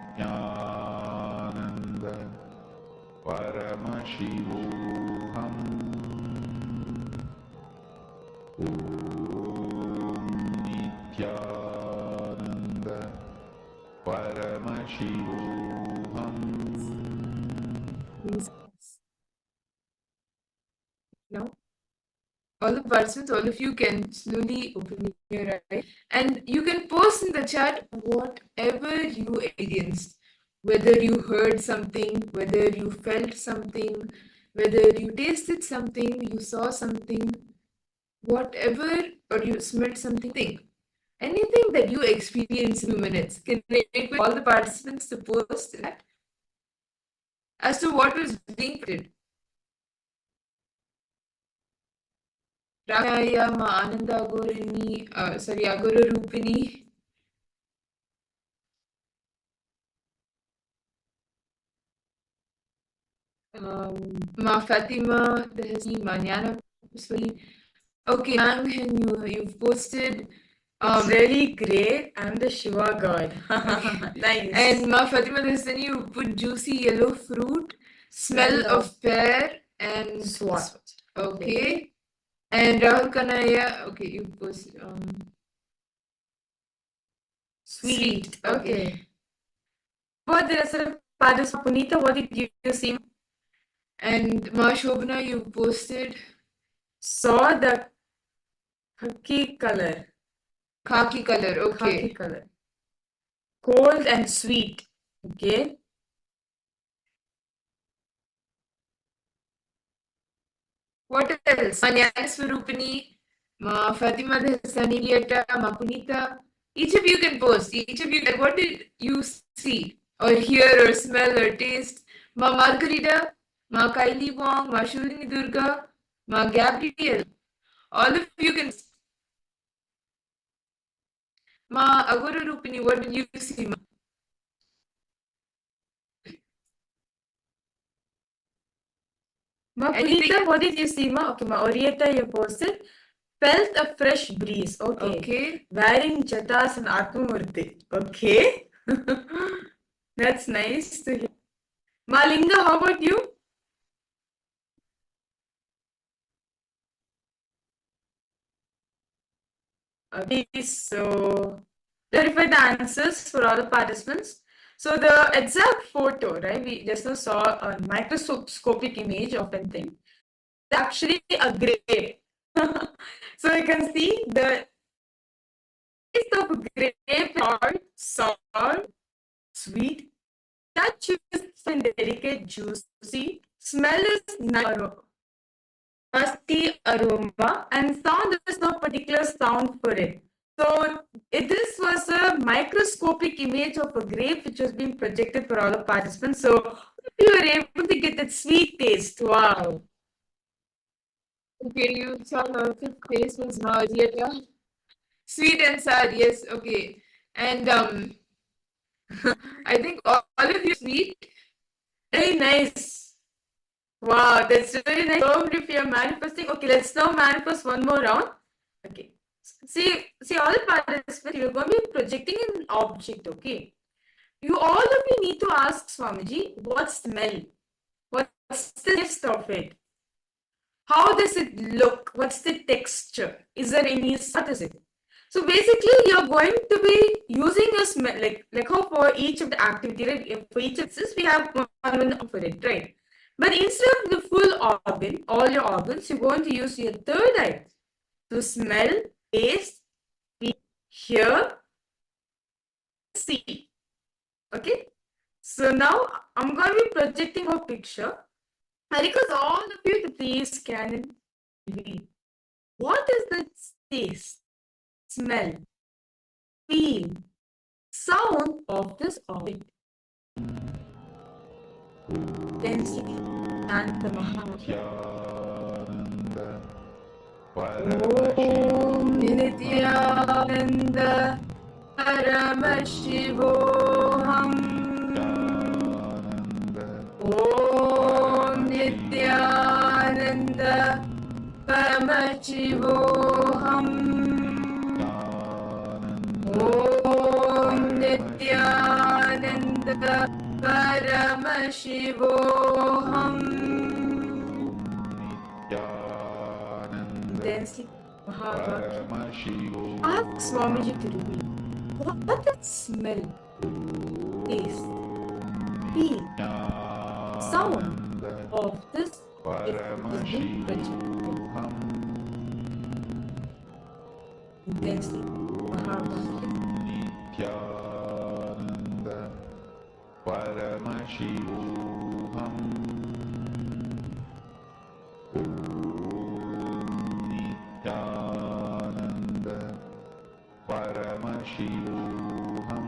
A: Nithyananda Paramashivoham Nithyananda Paramashivoham.
F: Now, all the participants, all of you can slowly open your eyes and you can post in the chat whatever you experienced, whether you heard something, whether you felt something, whether you tasted something, you saw something, whatever, or you smelled something. Anything that you experienced in 2 minutes. Can I request all the participants to post that as to what was being did. Ramaya Ma Ananda Agorini, Agora Rupini. Ma Fatima, Dehasi, Ma Nyana Puswali. Okay, ma'am, you've posted.
B: Really great. I'm the Shiva god. Nice.
F: And Ma Fatima Dehasani, you put juicy yellow fruit, smell of pear and
B: Swat.
F: Okay. And Rahul Kanaya, okay, you post sweet. Okay.
B: What the rest of the participants? Punita, what did you see?
F: And Ma Shobhana, you posted
B: Saw the khaki color.
F: khaki color. Okay.
B: Khaki color. Cold and sweet. Okay.
F: What else? Ma Nyaswarupini, Ma Fatima Dehasani Lieta, Ma Punita. Each of you can post. Each of you, what did you see or hear or smell or taste? Ma Margarita, Ma Kaili Wong, Ma Shulini Durga, Ma Gabriel. All of you can. Ma Agora Rupini, what did you see?
B: Ma Punita, what did you see? Ma? Okay, Ma Orieta, you posted. Felt a fresh breeze. Okay.
F: Okay.
B: Wearing jatas and Atmamurti. Okay. That's nice to hear. Malinga, how about you? Okay, so clarify the answers for all the participants. So the exact photo, right? We just now saw a microscopic image of that thing. It's actually a grape. So you can see the
F: of grape hard, sour, sweet. Touch is delicate, juicy. Smell is musty aroma, and sound is no particular sound for it. So this was a microscopic image of a grape which was being projected for all the participants. So you were able to get that sweet taste. Wow. Okay, you saw the fifth face was nausea. Sweet and sour, yes, okay. And I think all of you sweet. Very nice. Wow, that's very nice. So if you're manifesting, okay, let's now manifest one more round. Okay. See, all the participants, you're going to be projecting an object, okay? All of you need to ask Swamiji, what smell? What's the taste of it? How does it look? What's the texture? Is there any, what is it? So basically, you're going to be using a smell, like how for each of the activity, right? For each of this, we have one for it, right? But instead of the full organ, all your organs, you're going to use your third eye to smell, taste, hear, see. Okay? So now I'm going to be projecting a picture. I request all of you to please scan and read. What is the taste, smell, feel, sound of this object? Density and the Maha. Om Nithyananda Paramashivoham. Om Nithyananda Paramashivoham. Om Nithyananda Paramashivoham. Density Maha. Ask Swamiji to reveal. What does smell, taste, feel, sound of this is being projected? Intensely.
A: Nithyananda Paramashivoham. Nithyananda Paramashivoham. Nithyananda Paramashivoham.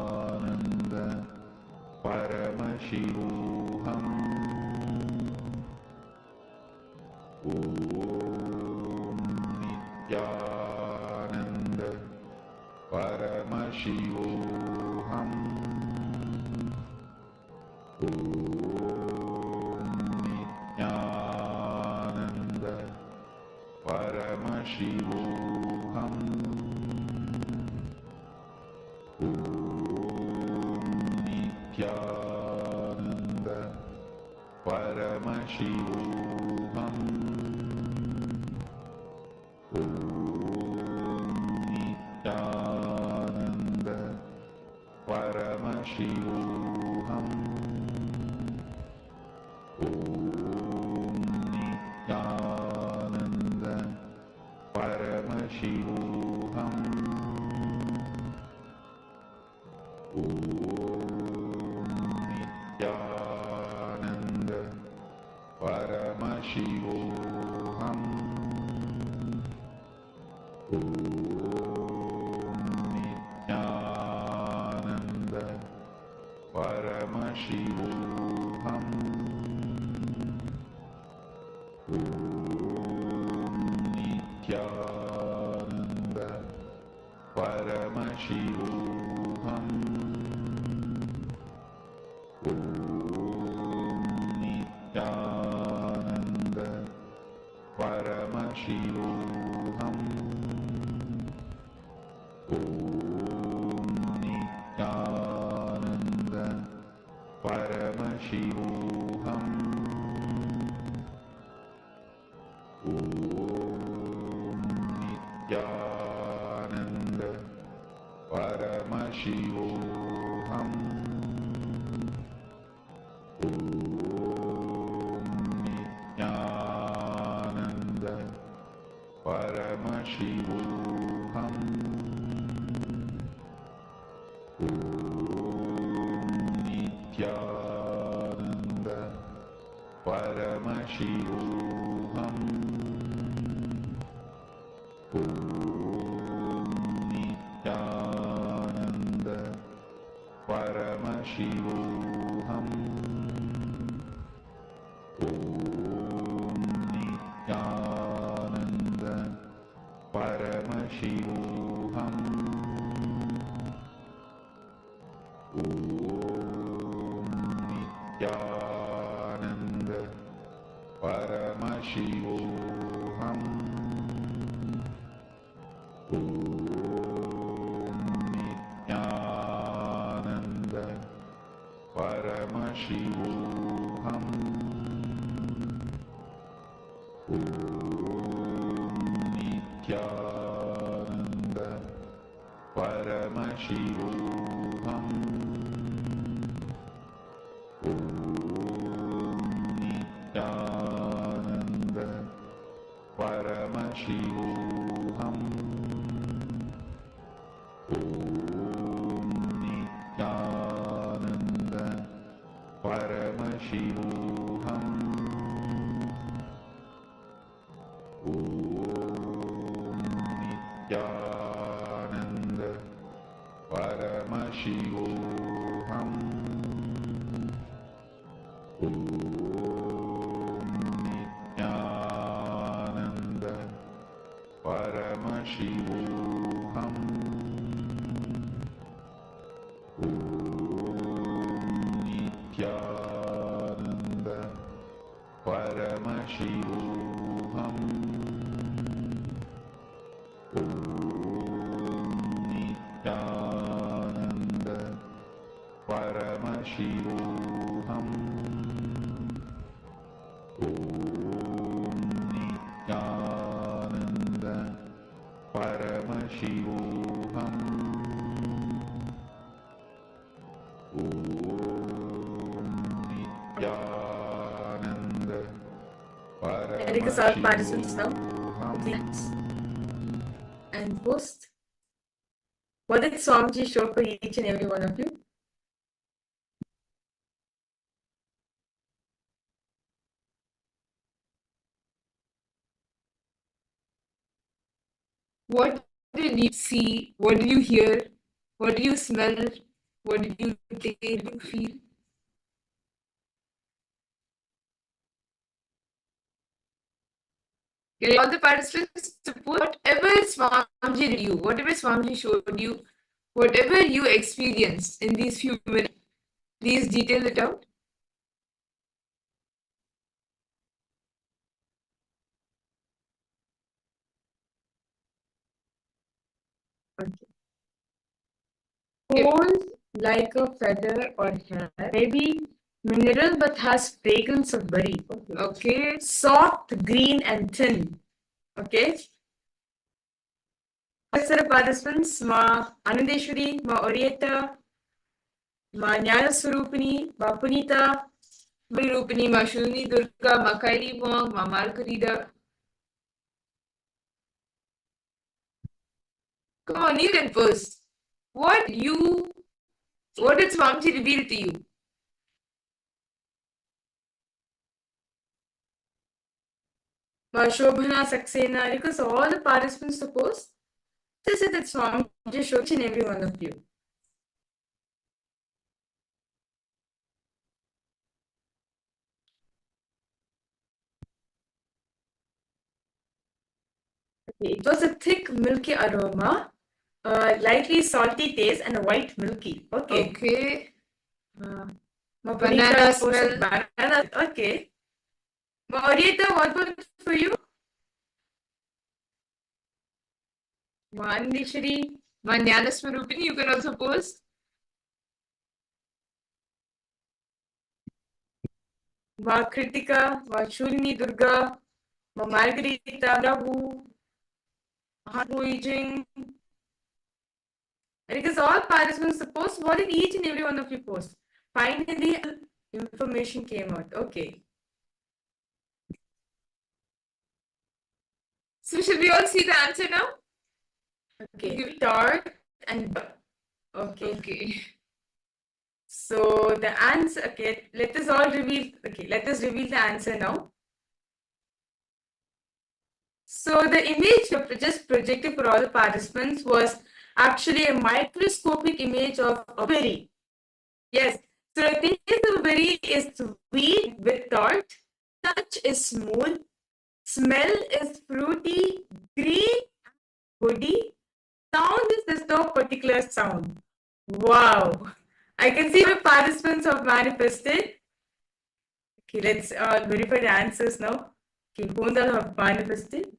A: Nithyananda Paramashivoham. Nithyananda Paramashivoham. Nithyananda Paramashivoham. Nithyananda Paramashivoham. Nithyananda Paramashivoham. Nithyananda Paramashivoham. Nithyananda Paramashivoham. Nithyananda Paramashivoham. Nithyananda Paramashivoham. Nithyananda Paramashivoham. Nithyananda Paramashivoham. Nithyananda Paramashivoham Nithyananda Paramashivoham Nithyananda Paramashivoham Nithyananda Paramashivoham Nithyananda Paramashivoham Nithyananda Paramashivoham Nithyananda Paramashivoham Nithyananda Paramashivoham Nithyananda Paramashivoham Nithyananda Paramashivoham Nithyananda Paramashivoham Nithyananda Paramashivoham Nithyananda Paramashivoham Nithyananda Paramashivoham Nithyananda
B: I request all participants now to
A: Paramashivoham
B: please and post. What did Swamiji show for each and every one of you?
F: What did you see? What did you hear? What did you smell? What did you taste? What did you feel? Get all the participants to put whatever Swamiji did you, whatever Swamiji showed you, whatever you experienced in these few minutes, please detail it out.
B: Cold like a feather or hair, maybe mineral but has fragrance of berry.
F: Okay.
B: Soft, green and thin. Okay. Set of participants, Ma Anandeshwari, Ma Orietta, Ma Jnanaswarupini, Ma Punita,
F: Ma Rupini, Ma Shuni Durga, Ma Kaili Wong, Ma Margarita. Come on, you can first. What did Swamiji reveal to you?
B: Ma Shobhana Saxena, I request all the participants to post. This is that Swamiji showed each and every one of you. Okay, it was a thick, milky aroma, lightly salty taste, and a white milky. Okay.
F: Okay.
B: Banana
F: smell.
B: Banana. Okay. Maurita, what was it for you? Mandishri.
F: Ma Jnanaswarupini, you can also post.
B: Ma Kritika, Ma Shulini Durga, Ma Margarita, Rahu, Jing. Because all participants post, what did each and every one of you post? Finally, information came out. Okay.
F: So should we all see the answer now?
B: Okay, dark and dark. Okay.
F: Okay.
B: So the answer, okay, let us reveal the answer now. So the image just projected for all the participants was actually a microscopic image of a berry. Yes, so the thing is the berry is sweet with tart, touch is smooth, smell is fruity, green, woody, sound is there's no particular sound. Wow. I can see the participants have manifested. Okay, let's verify the answers now. Okay, who all have manifested?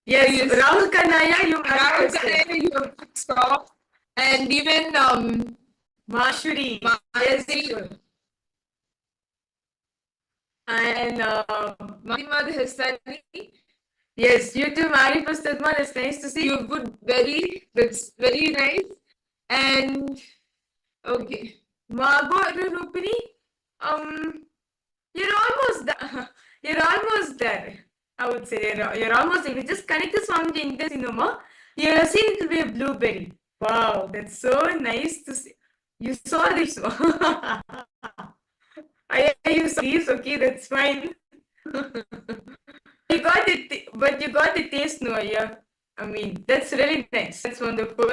B: Yes, Rahul Kanaya, you manifested.
F: You have stop. And even
B: Mashuri. Yes, sure. And
F: Mahima the Histani,
B: yes, you too manifested, man. It's nice to see you.
F: you good, that's very nice. And okay,
B: Margot Rupini, you're almost there. You're almost there. I would say you're almost. If you just connect this one to Indian cinema, you're seeing it will be a blueberry. Wow, that's so nice to see. You saw this one. You saw these. Okay, that's fine. You got it, but you got the taste, no? Yeah, I mean that's really nice. That's wonderful.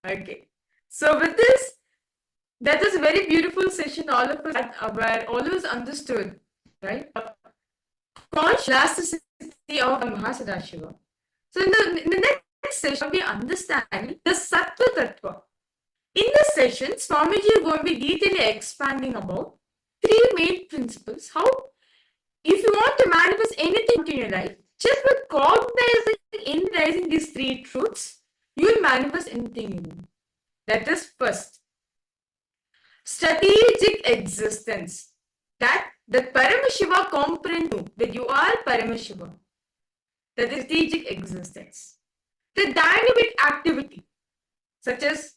B: Okay, so with this, that was a very beautiful session. All of us were always understood, right? Conscious elasticity of Mahasadashiva. So in the next session, we understand the Sattva Tattva. In this session, Swamiji is going to be detailing expanding about three main principles. How, if you want to manifest anything in your life, just by cognizing, realizing these three truths, you will manifest anything you want. That is first. Strategic existence. That Paramashiva comprehends you, that you are Paramashiva. That is strategic existence. The dynamic activity, such as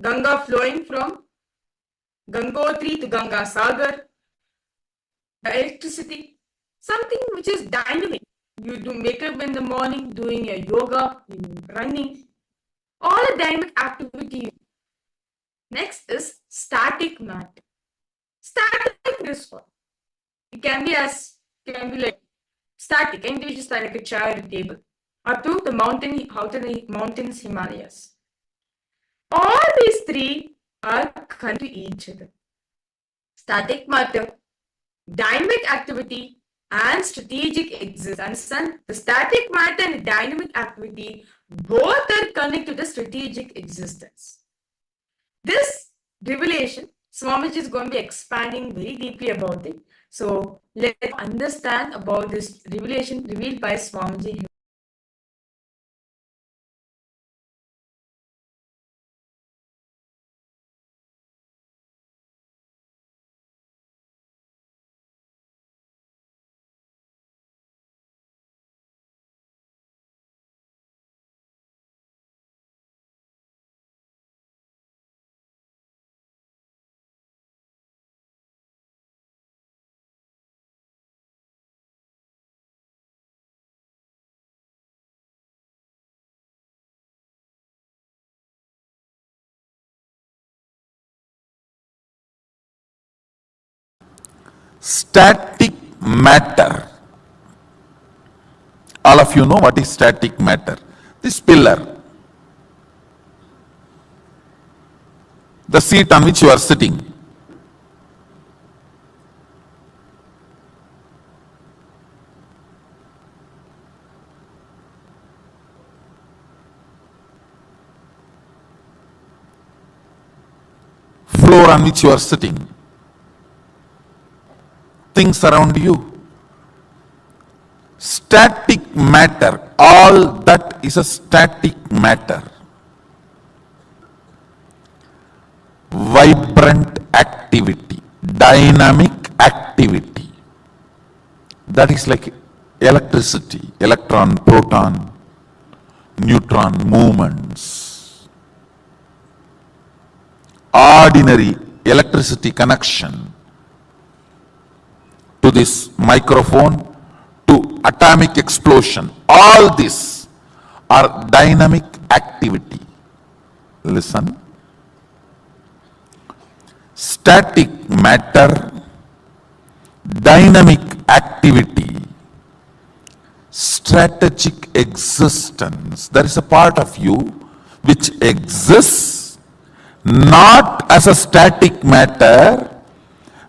B: Ganga flowing from Gangotri to Ganga Sagar, the electricity, something which is dynamic. You do make up in the morning, doing your yoga, running, all the dynamic activity. Next is static matter. Static is what? It can be like static, and just like a chair, a table, or to the mountains, Himalayas. All these three are connected to each other. Static matter, dynamic activity, and strategic existence. Understand? The static matter and the dynamic activity both are connected to the strategic existence. This revelation, Swamiji is going to be expanding very deeply about it. So let's understand about this revelation revealed by Swamiji.
C: Static matter. All of you know what is static matter. This pillar, the seat on which you are sitting. Floor on which you are sitting. Things around you. Static matter, all that is a static matter. Vibrant activity, dynamic activity. That is like electricity, electron, proton, neutron movements. Ordinary electricity connection to this microphone, to
G: atomic explosion, all this are dynamic activity. Listen. Static matter, dynamic activity, strategic existence. There is a part of you which exists not as a static matter,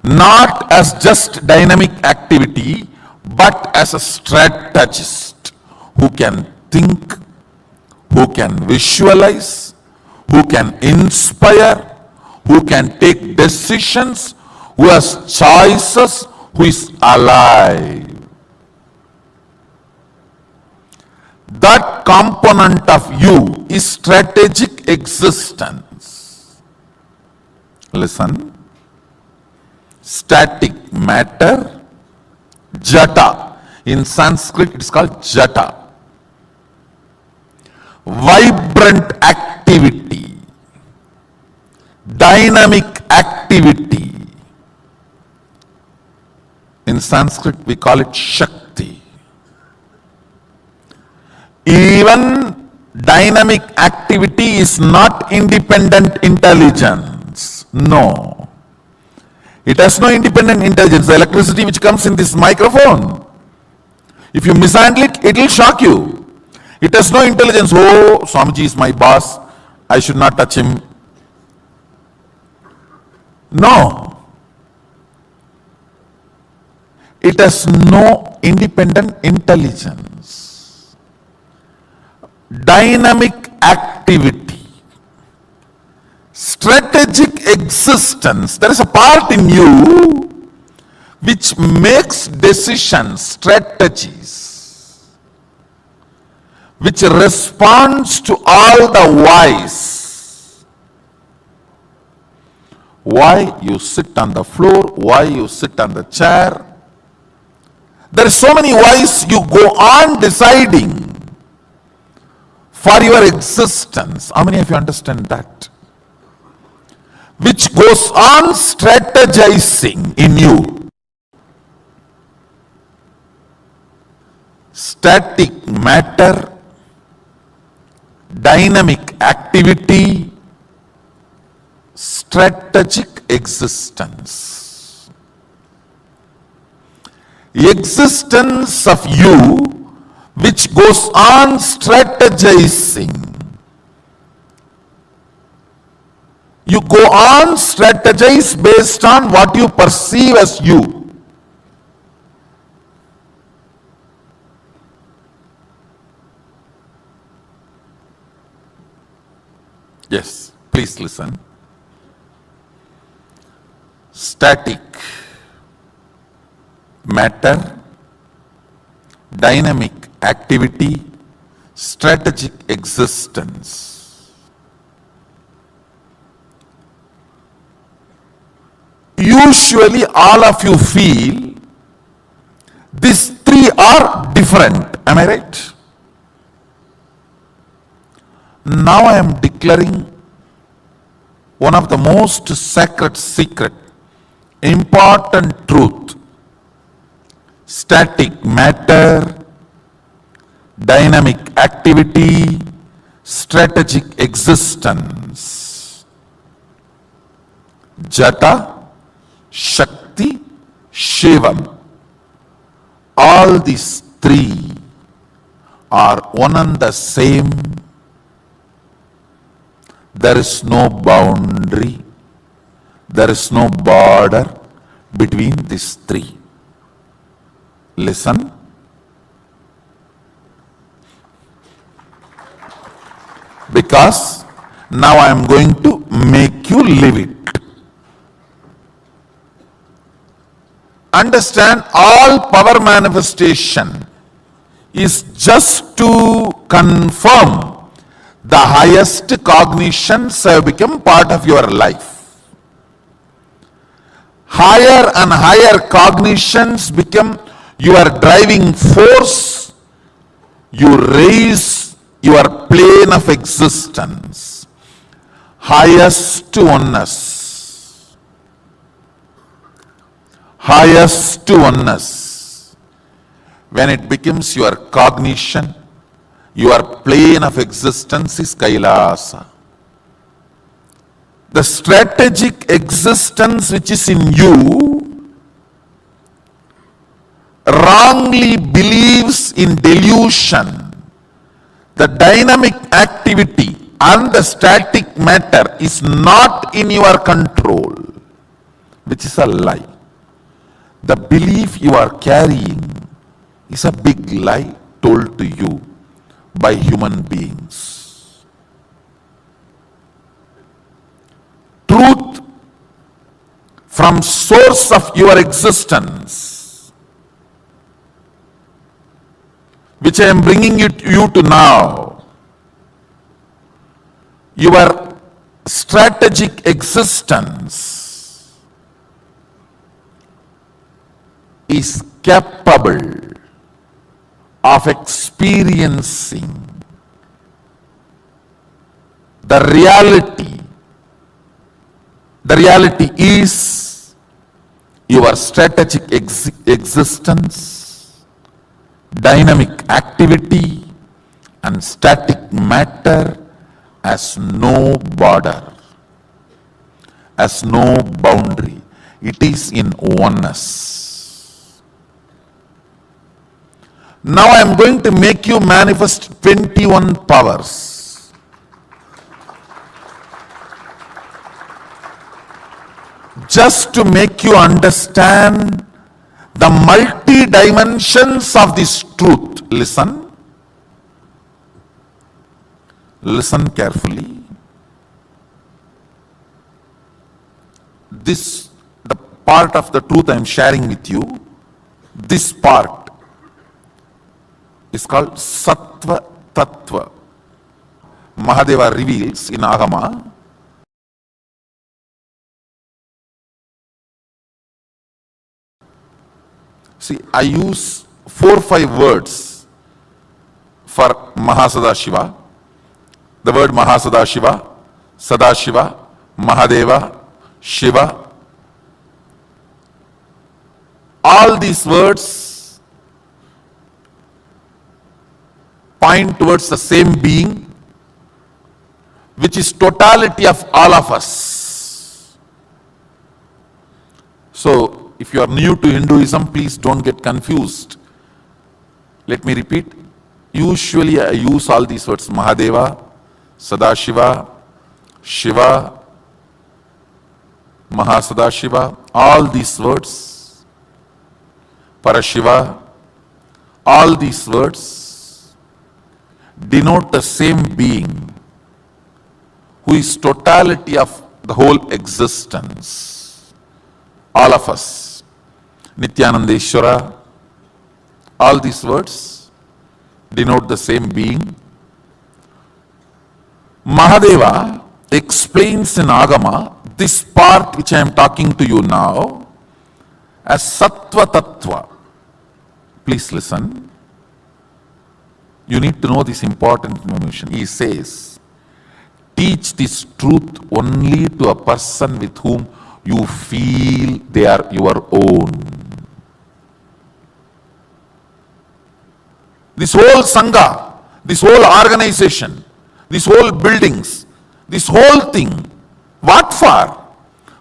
G: not as just dynamic activity, but as a strategist who can think, who can visualize, who can inspire, who can take decisions, who has choices, who is alive. That component of you is strategic existence. Listen. Static matter, jata. In Sanskrit, it's called jata. Vibrant activity, dynamic activity. In Sanskrit, we call it Shakti. Even dynamic activity is not independent intelligence. No. It has no independent intelligence. The electricity which comes in this microphone, if you mishandle it, it will shock you. It has no intelligence. Oh, Swamiji is my boss, I should not touch him. No. It has no independent intelligence. Dynamic activity, strategic existence. There is a part in you which makes decisions, strategies, which responds to all the whys. Why you sit on the floor, why you sit on the chair. There are so many whys you go on deciding for your existence. How many of you understand that? Which goes on strategizing in you. Static matter, dynamic activity, strategic existence. Existence of you which goes on strategizing. You go on strategize based on what you perceive as you. Yes, please listen. Static matter, dynamic activity, strategic existence. Usually all of you feel these three are different. Am I right? Now I am declaring one of the most sacred secret, important truth. Static matter, dynamic activity, strategic existence. Jata, Shakti, Shivam. All these three are one and the same. There is no boundary, there is no border between these three. Listen. Because now I am going to make you live it. Understand, all power manifestation is just to confirm the highest cognitions have become part of your life. Higher and higher cognitions become your driving force. You raise your plane of existence. Highest oneness. Highest oneness. when it becomes your cognition, your plane of existence is KAILASA. The strategic existence which is in you wrongly believes in delusion. The dynamic activity and the static matter is not in your control, which is a lie. The belief you are carrying is a big lie told to you by human beings. Truth from source of your existence, which I am bringing you to now, your strategic existence is capable of experiencing the reality. The reality is your strategic existence, dynamic activity, and static matter has no border, has no boundary. It is in oneness. Now I am going to make you manifest 21 powers. Just to make you understand the multi-dimensions of this truth. Listen. Listen carefully. This, the part of the truth I am sharing with you, this part is called Sattva Tattva. Mahadeva reveals in Agama. See, I use 4 or 5 words for Mahasadashiva. The word Mahasadashiva, Sadashiva, Mahadeva, Shiva. All these words point towards the same being, which is totality of all of us. So, if you are new to Hinduism, please don't get confused. Let me repeat. Usually I use all these words: Mahadeva, Sadashiva, Shiva, Mahasadashiva, all these words, Parashiva, all these words denote the same being who is totality of the whole existence. All of us. Nithyananda, all these words denote the same being. Mahadeva explains in Agama this part which I am talking to you now as Sattva Tattva. Please listen. You need to know this important information. He says, teach this truth only to a person with whom you feel they are your own. This whole Sangha, this whole organization, these whole buildings, this whole thing, what for?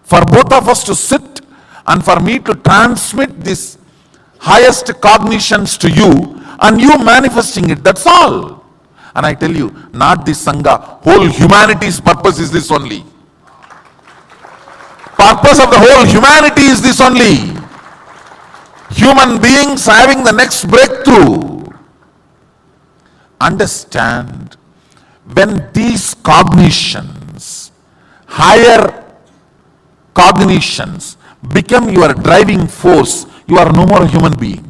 G: For both of us to sit and for me to transmit this highest cognitions to you and you manifesting it, that's all. And I tell you, not this Sangha, whole humanity's purpose is this only. Purpose of the whole humanity is this only. Human beings having the next breakthrough. Understand, when these cognitions, higher cognitions, become your driving force, you are no more a human being.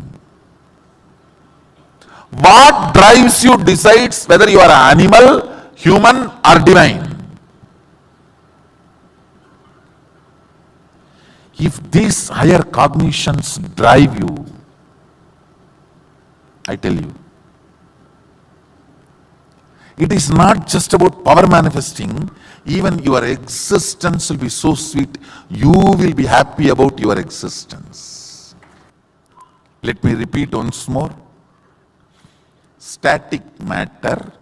G: What drives you decides whether you are an animal, human, or divine. If these higher cognitions drive you, I tell you, it is not just about power manifesting, even your existence will be so sweet, you will be happy about your existence. Let me repeat once more. static matter,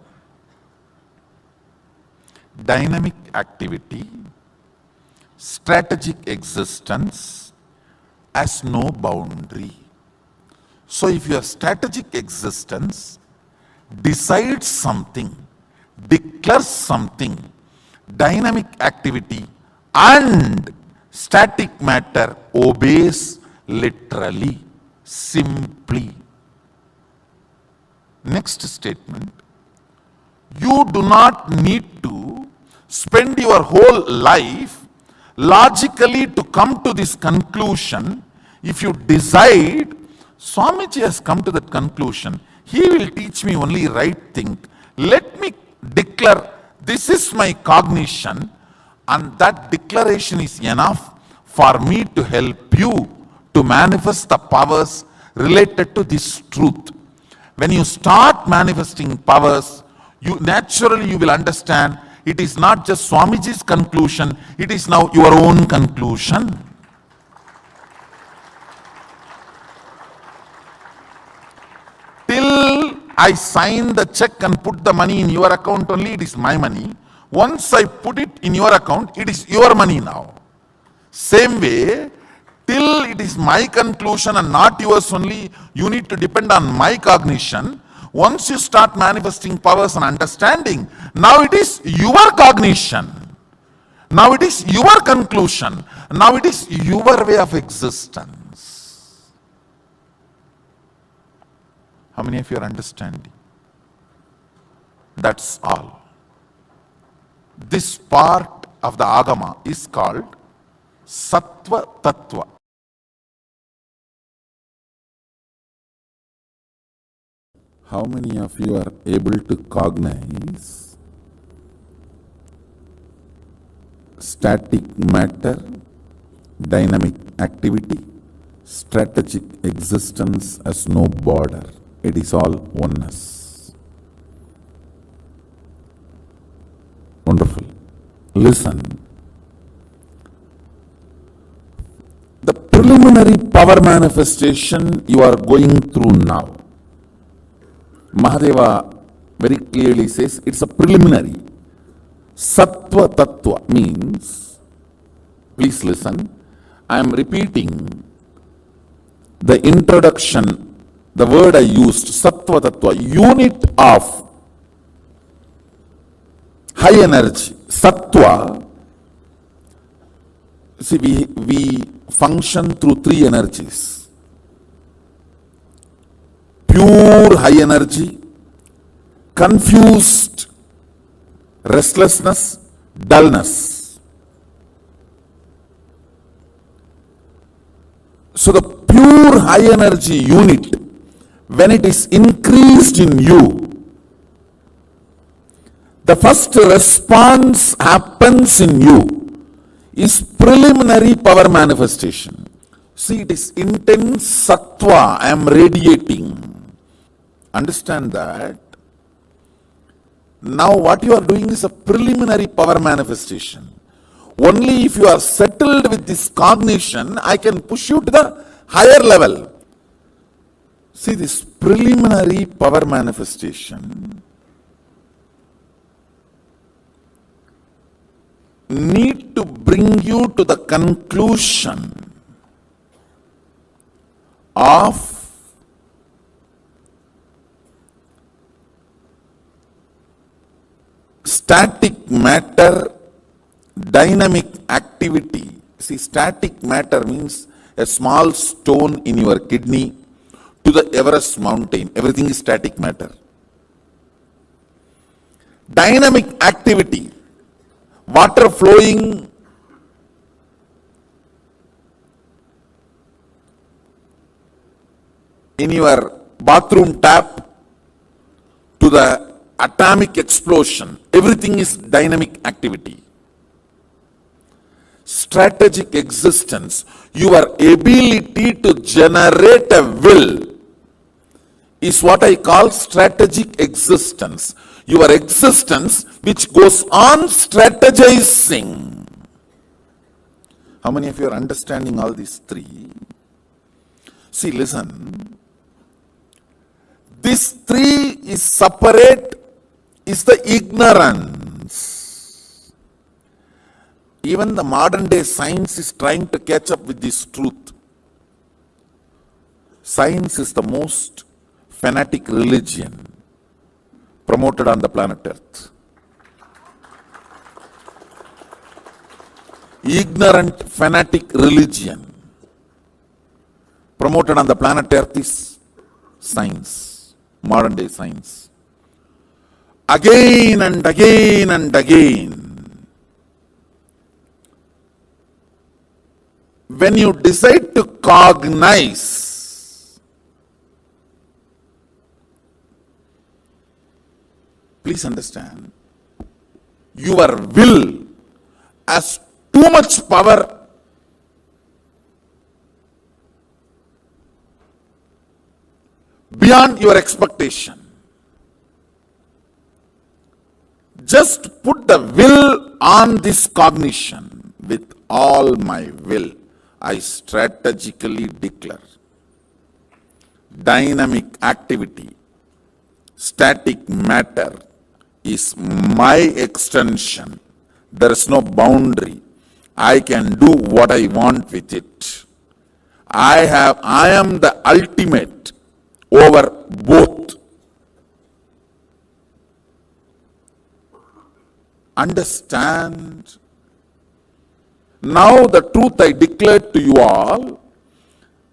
G: dynamic activity, strategic existence has no boundary. So if your strategic existence decides something, declares something, dynamic activity and static matter obeys literally, simply. Next statement. You do not need to spend your whole life logically to come to this conclusion. If you decide, Swamiji has come to that conclusion, he will teach me only right thing. Let me declare, this is my cognition, and that declaration is enough for me to help you to manifest the powers related to this truth. When you start manifesting powers, you will understand it is not just Swamiji's conclusion, it is now your own conclusion. Till I sign the check and put the money in your account only, it is my money. Once I put it in your account, it is your money now. Same way, till it is my conclusion and not yours only, you need to depend on my cognition. Once you start manifesting powers and understanding, now it is your cognition. Now it is your conclusion. Now it is your way of existence. How many of you are understanding? That's all. This part of the Agama is called Sattva Tattva. How many of you are able to cognize static matter, dynamic activity, strategic existence as no border? It is all oneness. Wonderful. Listen. The preliminary power manifestation you are going through now, Mahadeva very clearly says it's a preliminary. Sattva Tattva means, please listen, I am repeating the introduction. The word I used, Sattva Tattva, unit of high energy. Sattva, see, we function through three energies. Pure high energy, confused restlessness, dullness. So the pure high energy unit, when it is increased in you, the first response happens in you is preliminary power manifestation. See, it is intense sattva I am radiating. Understand that. Now what you are doing is a preliminary power manifestation. Only if you are settled with this cognition, I can push you to the higher level. See, this preliminary power manifestation need to bring you to the conclusion of static matter, dynamic activity. See, static matter means a small stone in your kidney to the Everest mountain. Everything is static matter. Dynamic activity, water flowing in your bathroom tap to the atomic explosion. Everything is dynamic activity. Strategic existence, your ability to generate a will is what I call strategic existence. Your existence which goes on strategizing. How many of you are understanding all these three? See, listen. This three is separate, is the ignorance. Even the modern day science is trying to catch up with this truth. Science is the most fanatic religion promoted on the planet Earth. Ignorant fanatic religion promoted on the planet Earth is science, modern day science. Again and again and again, when you decide to cognize, please understand, your will has too much power beyond your expectation. Just put the will on this cognition. With all my will, I strategically declare dynamic activity, static matter is my extension. There is no boundary. I can do what I want with it. I am the ultimate over both. Understand? Now the truth I declared to you all,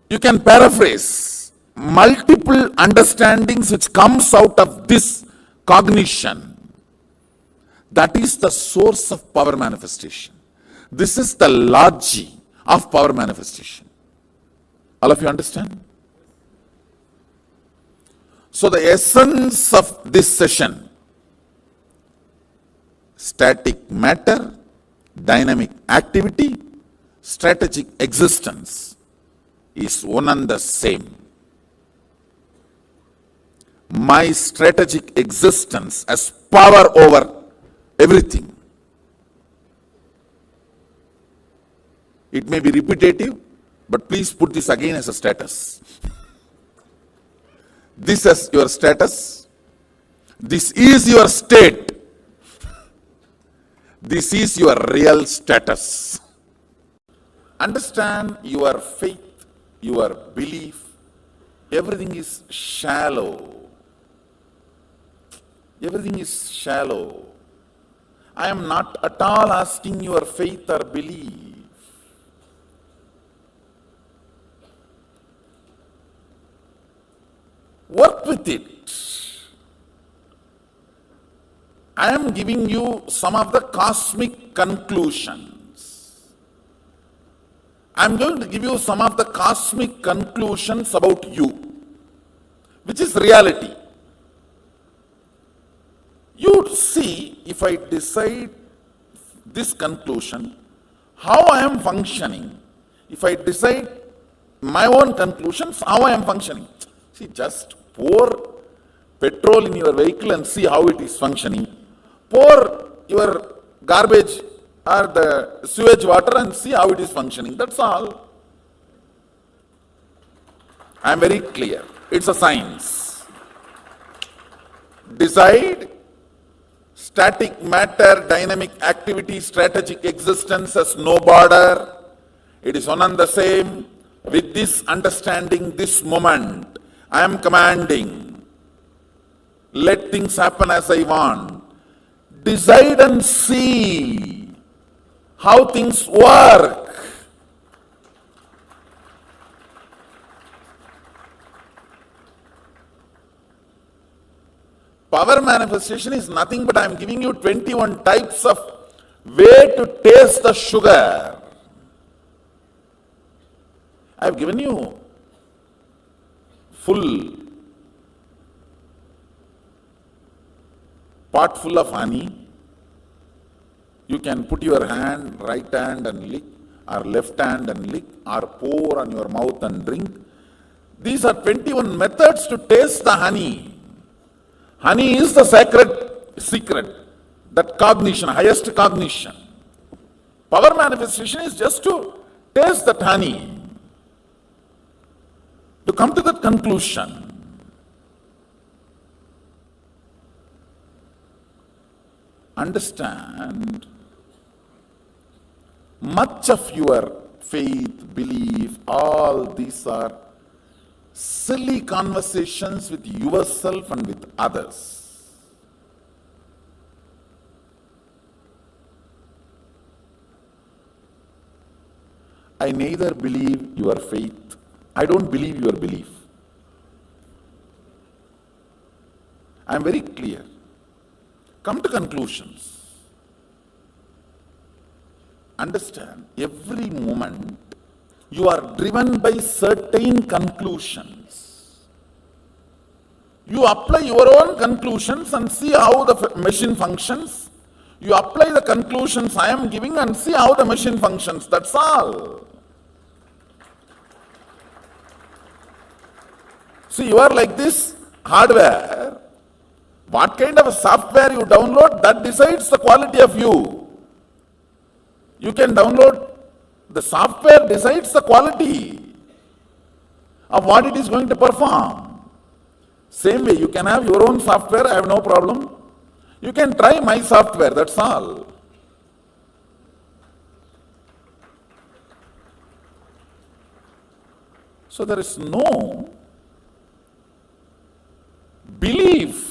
G: you can paraphrase multiple understandings which comes out of this cognition. That is the source of power manifestation. This is the logic of power manifestation. All of you understand? So the essence of this session, static matter, dynamic activity, strategic existence, is one and the same. My strategic existence has power over everything. It may be repetitive, but please put this again as a status. This is your status. This is your state. This is your real status. Understand, your faith, your belief, everything is shallow. Everything is shallow. I am not at all asking your faith or belief. Work with it. I am giving you some of the cosmic conclusions. I am going to give you some of the cosmic conclusions about you, which is reality. You see, if I decide this conclusion, how I am functioning. If I decide my own conclusions, how I am functioning. See, just pour petrol in your vehicle and see how it is functioning. Pour your garbage or the sewage water and see how it is functioning. That's all. I am very clear. It's a science. Decide. Static matter, dynamic activity, strategic existence has no border. It is one and the same. With this understanding, this moment, I am commanding. Let things happen as I want. Decide and see how things work. Power manifestation is nothing but I am giving you 21 types of way to taste the sugar. I have given you full pot full of honey. You can put your hand, right hand and lick, or left hand and lick, or pour on your mouth and drink. These are 21 methods to taste the honey. Honey is the sacred secret, that cognition, highest cognition. Power manifestation is just to taste that honey, to come to that conclusion. understand much of your faith, belief, all these are silly conversations with yourself and with others. I neither believe your faith, I don't believe your belief. I am very clear. Come to conclusions. Understand, every moment you are driven by certain conclusions. You apply your own conclusions and see how the machine functions. You apply the conclusions I am giving and see how the machine functions. That's all. See, you are like this hardware. What kind of a software you download, that decides the quality of you. You can download, the software decides the quality of what it is going to perform. Same way, you can have your own software, I have no problem. You can try my software, that's all. So there is no belief,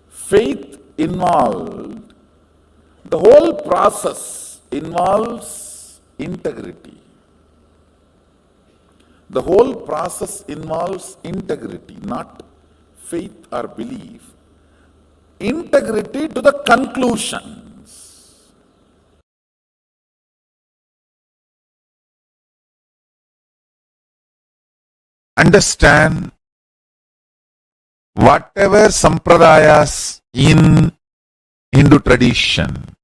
G: faith involved. The whole process involves integrity. The whole process involves integrity, not faith or belief. Integrity to the conclusions.
D: Understand whatever sampradayas in Hindu tradition,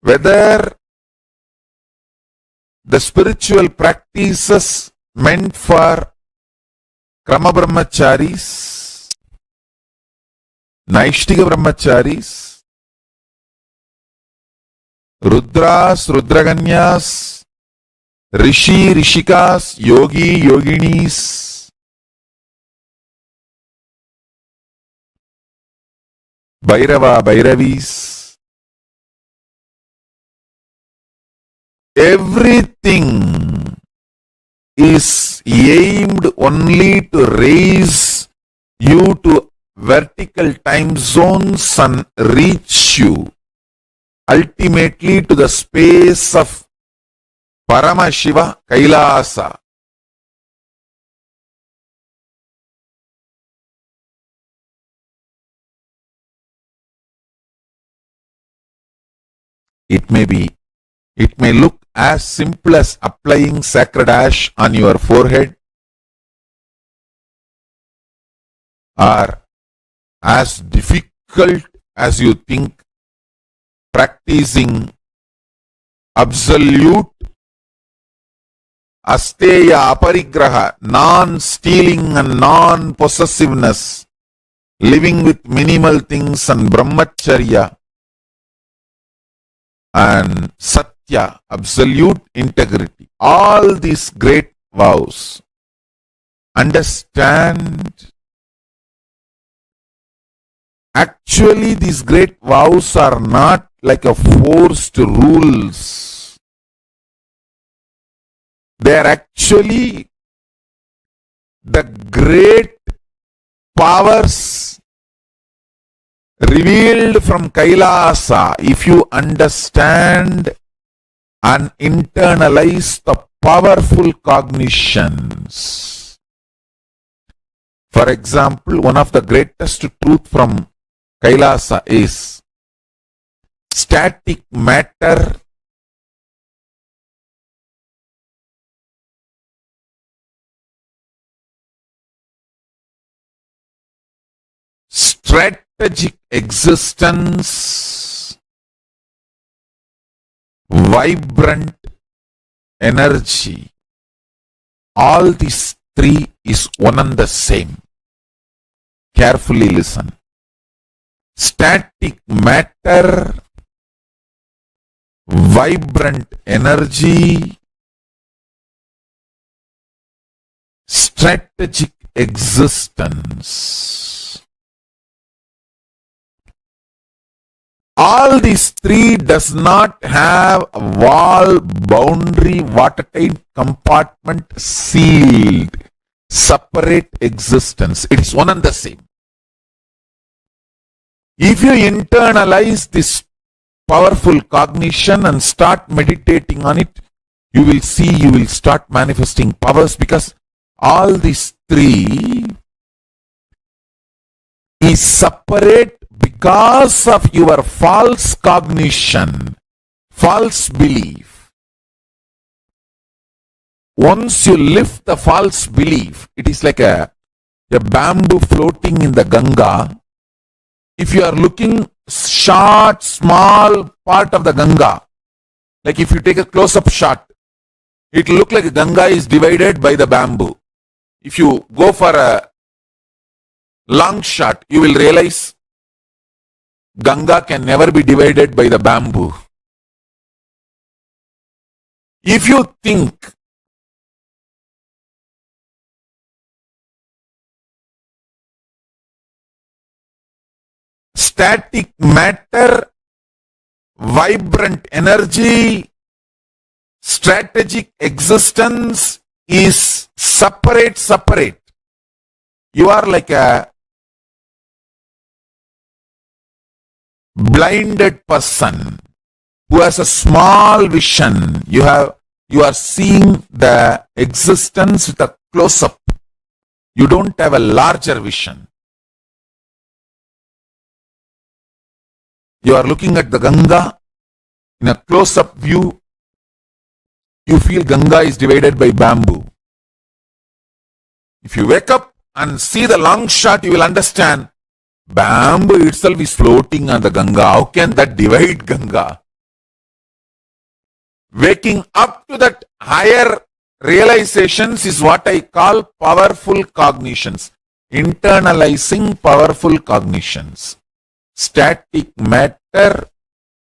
D: whether the spiritual practices meant for Krama Brahmacharis, Naishtika Brahmacharis, Rudras, Rudraganyas, Rishi, Rishikas, Yogi, Yoginis, Bhairava, Bhairavis, everything is aimed only to raise you to vertical time zones and reach you ultimately to the space of Paramashiva KAILASA. It may look as simple as applying sacred ash on your forehead, or as difficult as you think practicing absolute asteya aparigraha, non-stealing and non-possessiveness, living with minimal things and brahmacharya and satya, absolute integrity. All these great vows. Understand, actually these great vows are not like a forced rules. They are actually the great powers revealed from KAILASA. If you understand and internalize the powerful cognitions. For example, one of the greatest truth from KAILASA is static matter strategic existence, vibrant energy. All these three is one and the same. Carefully listen. Static matter, vibrant energy, strategic existence.
G: All these three does not have a wall, boundary, watertight compartment, sealed, separate existence. It is one and the same. If you internalize this powerful cognition and start meditating on it, you will see, you will start manifesting powers, because all these three is separate because of your false cognition, false belief. Once you lift the false belief, it is like a bamboo floating in the Ganga. If you are looking short, small part of the Ganga, like if you take a close-up shot, it will look like Ganga is divided by the bamboo. If you go for a long shot, you will realize Ganga can never be divided by the bamboo. If you think static matter, vibrant energy, strategic existence is separate, you are like a blinded person who has a small vision. You are seeing the existence with a close-up. You don't have a larger vision. You are looking at the Ganga in a close-up view. You feel Ganga is divided by bamboo. If you wake up and see the long shot, you will understand bamboo itself is floating on the Ganga. How can that divide Ganga? Waking up to that higher realizations is what I call powerful cognitions. Internalizing powerful cognitions. Static matter,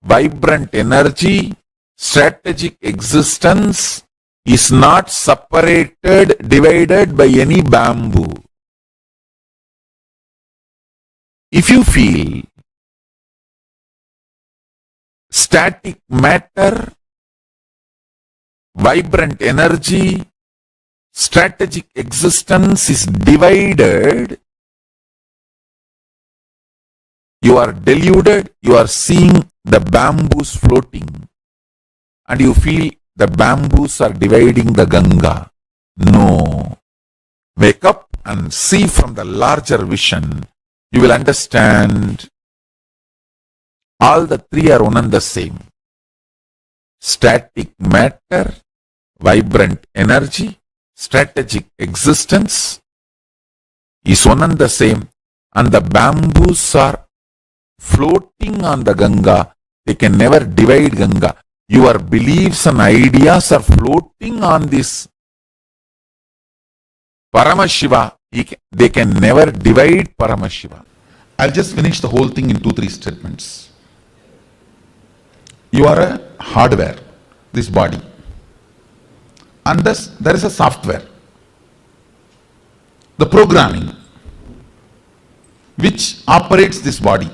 G: vibrant energy, strategic existence is not separated, divided by any bamboo. If you feel static matter, vibrant energy, strategic existence is divided, you are deluded, you are seeing the bamboos floating, and you feel the bamboos are dividing the Ganga. No. Wake up and see from the larger vision. You will understand all the three are one and the same. Static matter, vibrant energy, strategic existence is one and the same, and the bamboos are floating on the Ganga. They can never divide Ganga. Your beliefs and ideas are floating on this Paramashiva. They can never divide Paramashiva.
A: I'll just finish the whole thing in 2-3 statements. You are a hardware, this body, and thus there is a software, the programming, which operates this body.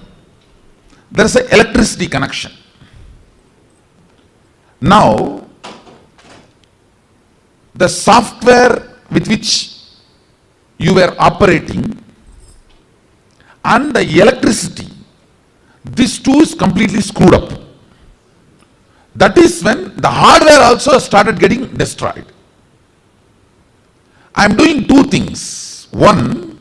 A: There is an electricity connection. Now, the software with which you were operating and the electricity, these two is completely screwed up. That is when the hardware also started getting destroyed. I am doing two things. One,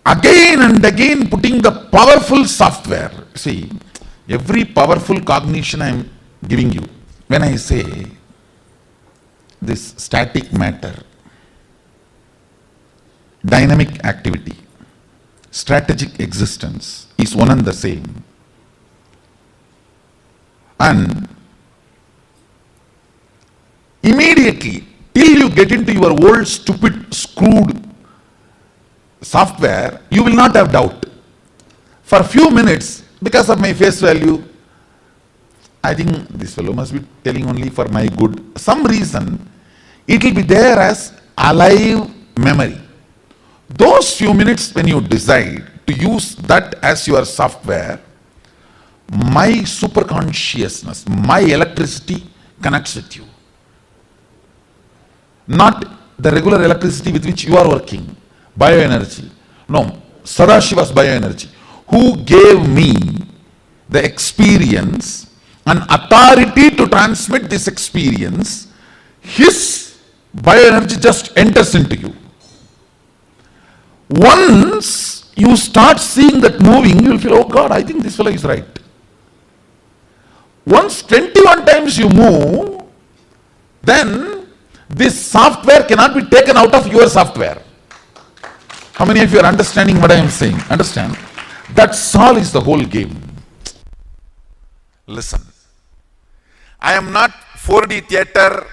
A: again and again putting the powerful software. See, every powerful cognition I am giving you. When I say this static matter, dynamic activity, strategic existence is one and the same. And immediately, till you get into your old stupid screwed software, you will not have doubt. For a few minutes, because of my face value, I think this fellow must be telling only for my good. Some reason, it will be there as alive memory. Those few minutes when you decide to to use that as your software, my superconsciousness, my electricity connects with you. Not the regular electricity with which you are working, bioenergy. No, Sadashiva's bioenergy, who gave me the experience and authority to transmit this experience. His bioenergy just enters into you. Once you start seeing that moving, you will feel, oh God, I think this fellow is right. Once 21 times you move, then this software cannot be taken out of your software. How many of you are understanding what I am saying? Understand? That's all is the whole game.
G: Listen, I am not 4D theater,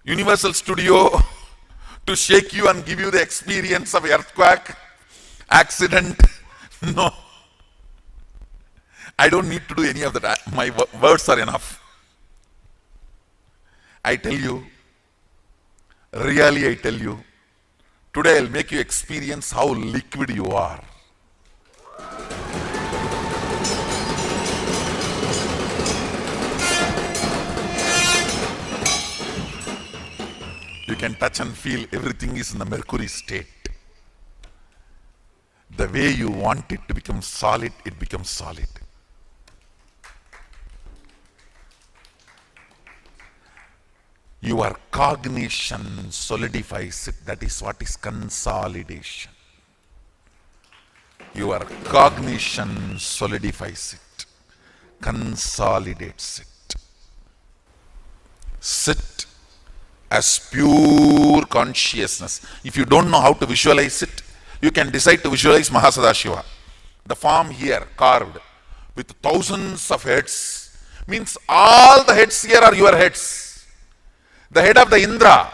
G: Universal Studio to shake you and give you the experience of earthquake, accident. No. I don't need to do any of that. My words are enough. I tell you, really I tell you, today I'll make you experience how liquid you are. You can touch and feel everything is in the mercury state. The way you want it to become solid, it becomes solid. Your cognition solidifies it. That is what is consolidation. Your cognition solidifies it, consolidates it. Sit as pure consciousness. If you don't know how to visualize it, you can decide to visualize Mahasadashiva. The form here carved with thousands of heads means all the heads here are your heads. The head of the Indra,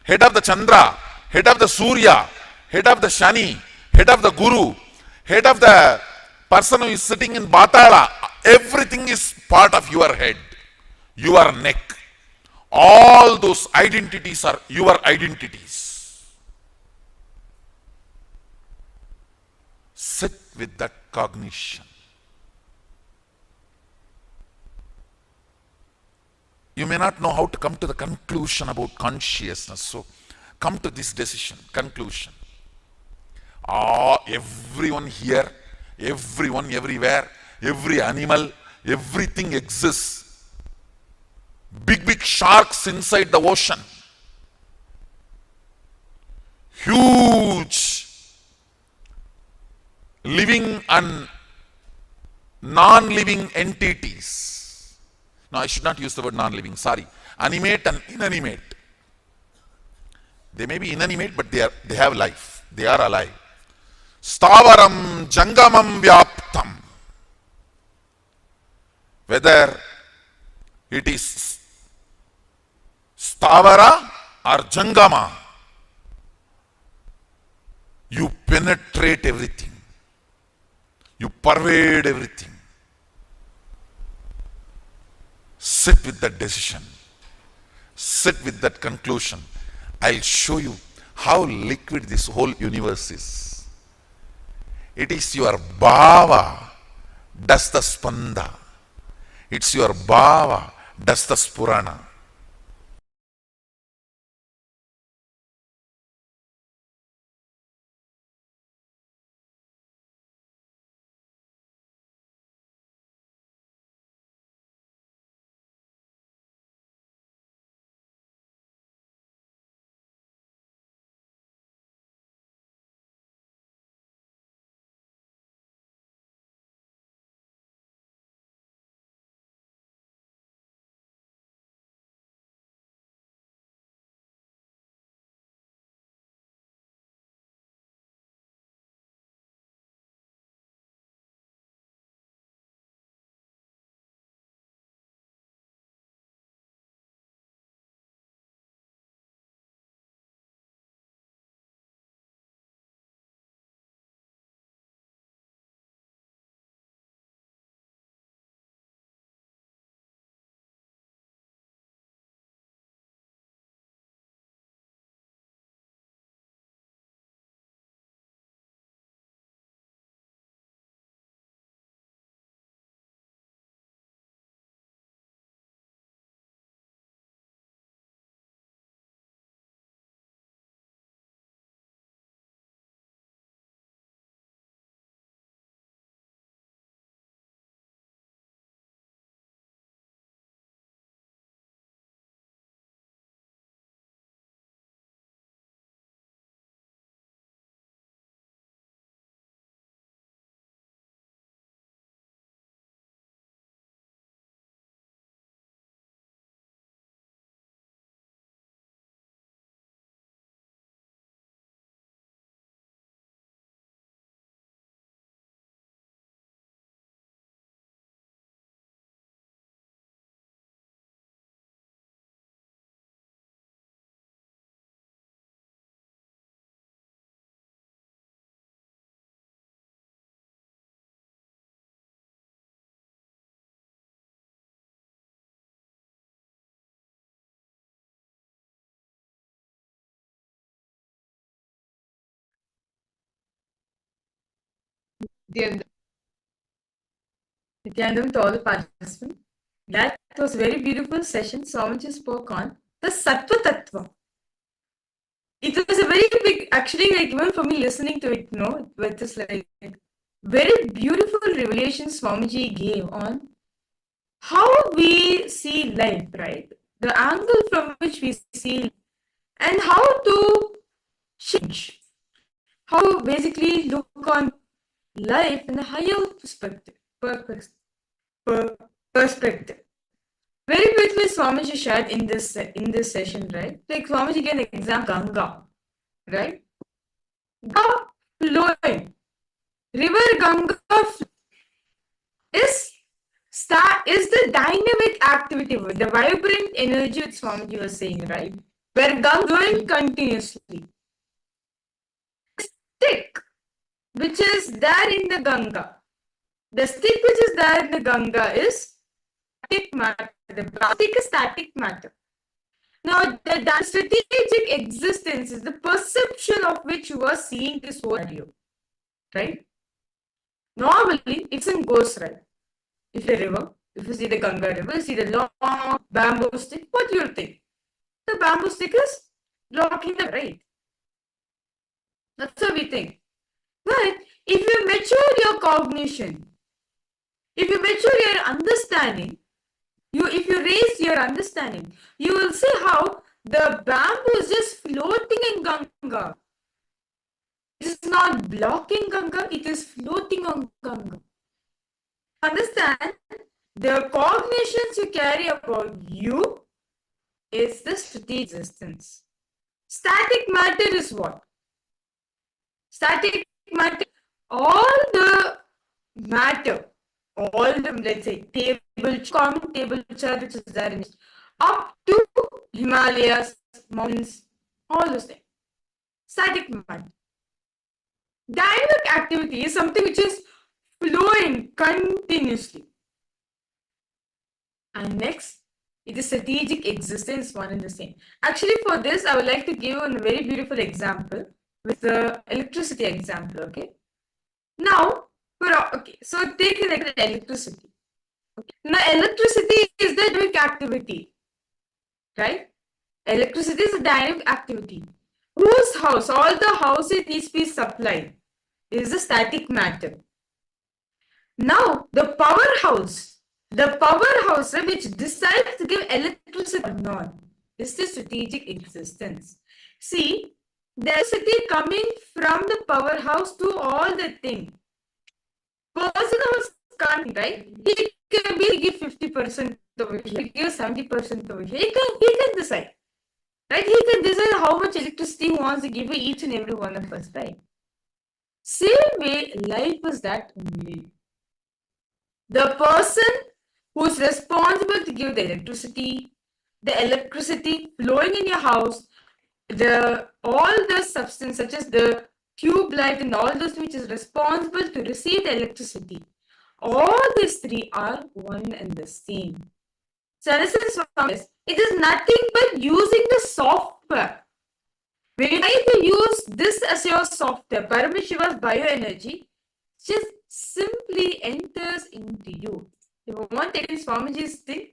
G: head of the Chandra, head of the Surya, head of the Shani, head of the Guru, head of the person who is sitting in Batala, everything is part of your head, your neck. All those identities are your identities. Sit with that cognition. You may not know how to come to the conclusion about consciousness. So come to this decision, conclusion. Everyone here, everyone everywhere, every animal, everything exists. Big sharks inside the ocean. Huge living and non-living entities. No, I should not use the word non-living, sorry. Animate and inanimate. They may be inanimate, but they have life. They are alive. Stavaram jangamam vyaptam. Whether it is stavara or jangama, you penetrate everything. You pervade everything. Sit with that decision. Sit with that conclusion. I'll show you how liquid this whole universe is. It is your bhava does the spanda. It's your bhava does the spurana.
F: Nithyananda to all the participants. That was a very beautiful session. Swamiji spoke on the Sattva Tattva. It was a very big, actually, like even for me listening to it, with this like very beautiful revelation Swamiji gave on how we see life, right? The angle from which we see and how to change, how basically look on life in a higher perspective. Perspective. Very beautifully Swamiji shared in this session, right? Like Swamiji gave an example, Ganga, right? Ganga flowing. River Ganga is the dynamic activity, the vibrant energy which Swamiji was saying, right? Where Ganga flowing continuously. Stick, which is there in the Ganga. The stick which is there in the Ganga is static matter. The stick is static matter. Now, the strategic existence is the perception of which you are seeing this audio, right? Normally, it's in ghost, right? If a river, if you see the Ganga river, you see the long bamboo stick, what do you think? The bamboo stick is blocking the right. That's what we think. But if you mature your cognition, if you mature your understanding, if you raise your understanding, you will see how the bamboo is just floating in Ganga. It is not blocking Ganga, it is floating on Ganga. Understand, the cognitions you carry about you is the strategic existence. Static matter is what? Static matter, all the matter, all the, let's say, common table chart which is there in it, up to Himalayas, mountains, all those things. Static matter. Dynamic activity is something which is flowing continuously. And next, it is strategic existence, one and the same. Actually, for this, I would like to give a very beautiful example with the electricity example, okay? Now, so take like electricity. Okay. Now, electricity is the dynamic activity, right? Electricity is a dynamic activity. Whose house, all the houses needs to be supplied, is the static matter. Now, the powerhouse which decides to give electricity or not, is the strategic existence. See, the electricity coming from the powerhouse to all the thing. Person who's coming, right? He can give 50% of it, he can give 70% of it. He can decide. Right? He can decide how much electricity he wants to give to each and every one of us, right? Same way, life is that only. The person who is responsible to give the electricity flowing in your house, all the substance such as the tube light and all those which is responsible to receive the electricity, all these three are one and the same. So this is it is nothing but using the software. When you try to use this as your software, Paramashiva's bioenergy just simply enters into you. If you want to take Swamiji's thing,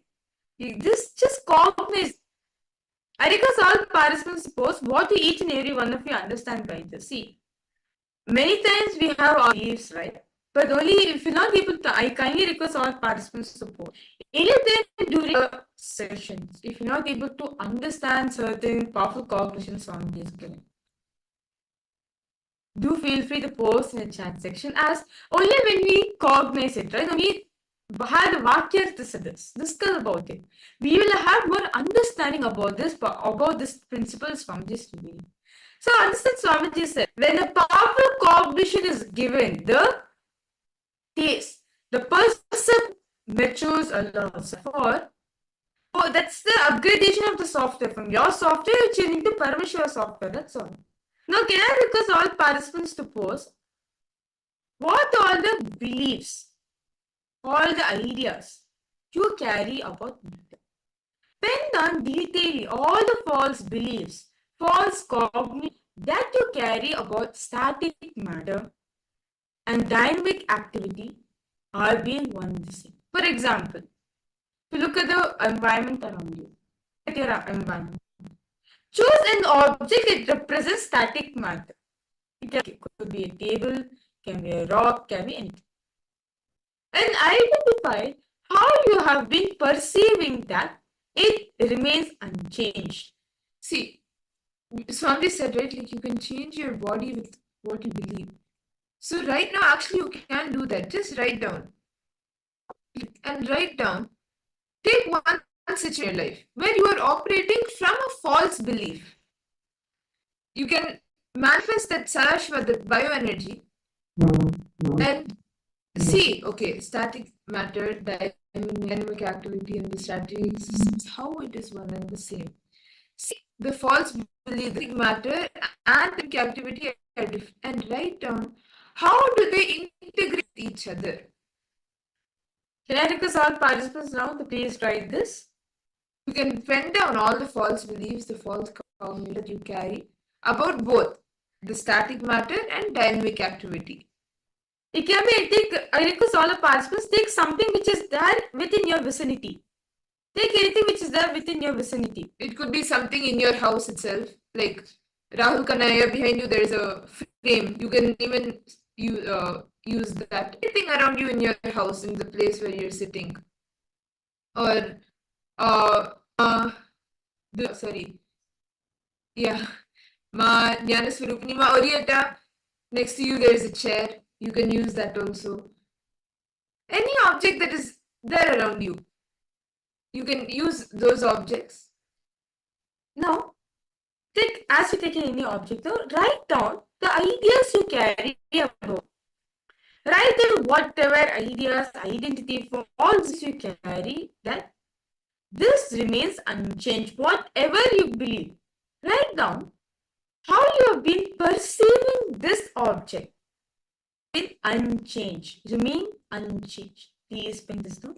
F: this just cognize. I request all participants to post what each and every one of you understand by this. See, many times we have our beliefs, right? But only if you're not able to, I kindly request all participants to support. Anything during the sessions, if you're not able to understand certain powerful cognitions Swamiji is giving, do feel free to post in the chat section, as only when we cognize it, right? When we have the vakyarthas discuss about it, we will have more understanding about this principle Swamiji is giving. So understand, Swamiji said, when a powerful cognition is given, the person matures a lot. For that's the upgradation of the software. From your software, you're changing to Paramashiva software. That's all. Now, can I request all participants to post what all the beliefs, all the ideas you carry about matter? Pen down detailing all the false beliefs, false cognition that you carry about static matter and dynamic activity are being one and the same. For example, if you look at the environment around you, at your environment, choose an object that represents static matter. It could be a table, can be a rock, can be anything. And identify how you have been perceiving that it remains unchanged. See, Swami said, right, like you can change your body with what you believe. So right now, actually, you can do that. Just write down. And write down. Take one situation in your life where you are operating from a false belief. You can manifest that Sadashiva, the bioenergy, and see, okay, static matter, dynamic activity, and the static systems, how it is one and the same. See, the false belief, the matter, and the activity are different, and write down how do they integrate each other. Can I request all participants now to please write this? You can pen down all the false beliefs, the false cognition that you carry about both the static matter and dynamic activity. It can be, I request all the participants, take something which is there within your vicinity. Take anything which is there within your vicinity. It could be something in your house itself, like Rahul Kanaya, behind you there is a frame. You can even use that. Anything around you in your house, in the place where you're sitting. Or, Ma Jnana Swarupini, Ma Orieta, next to you there is a chair. You can use that also. Any object that is there around you, you can use those objects. Now, as you take any object, write down the ideas you carry about. Write down whatever ideas, identity, for all this you carry, that this remains unchanged, whatever you believe. Write down how you have been perceiving this object. Unchanged, remain unchanged. Please bring this down.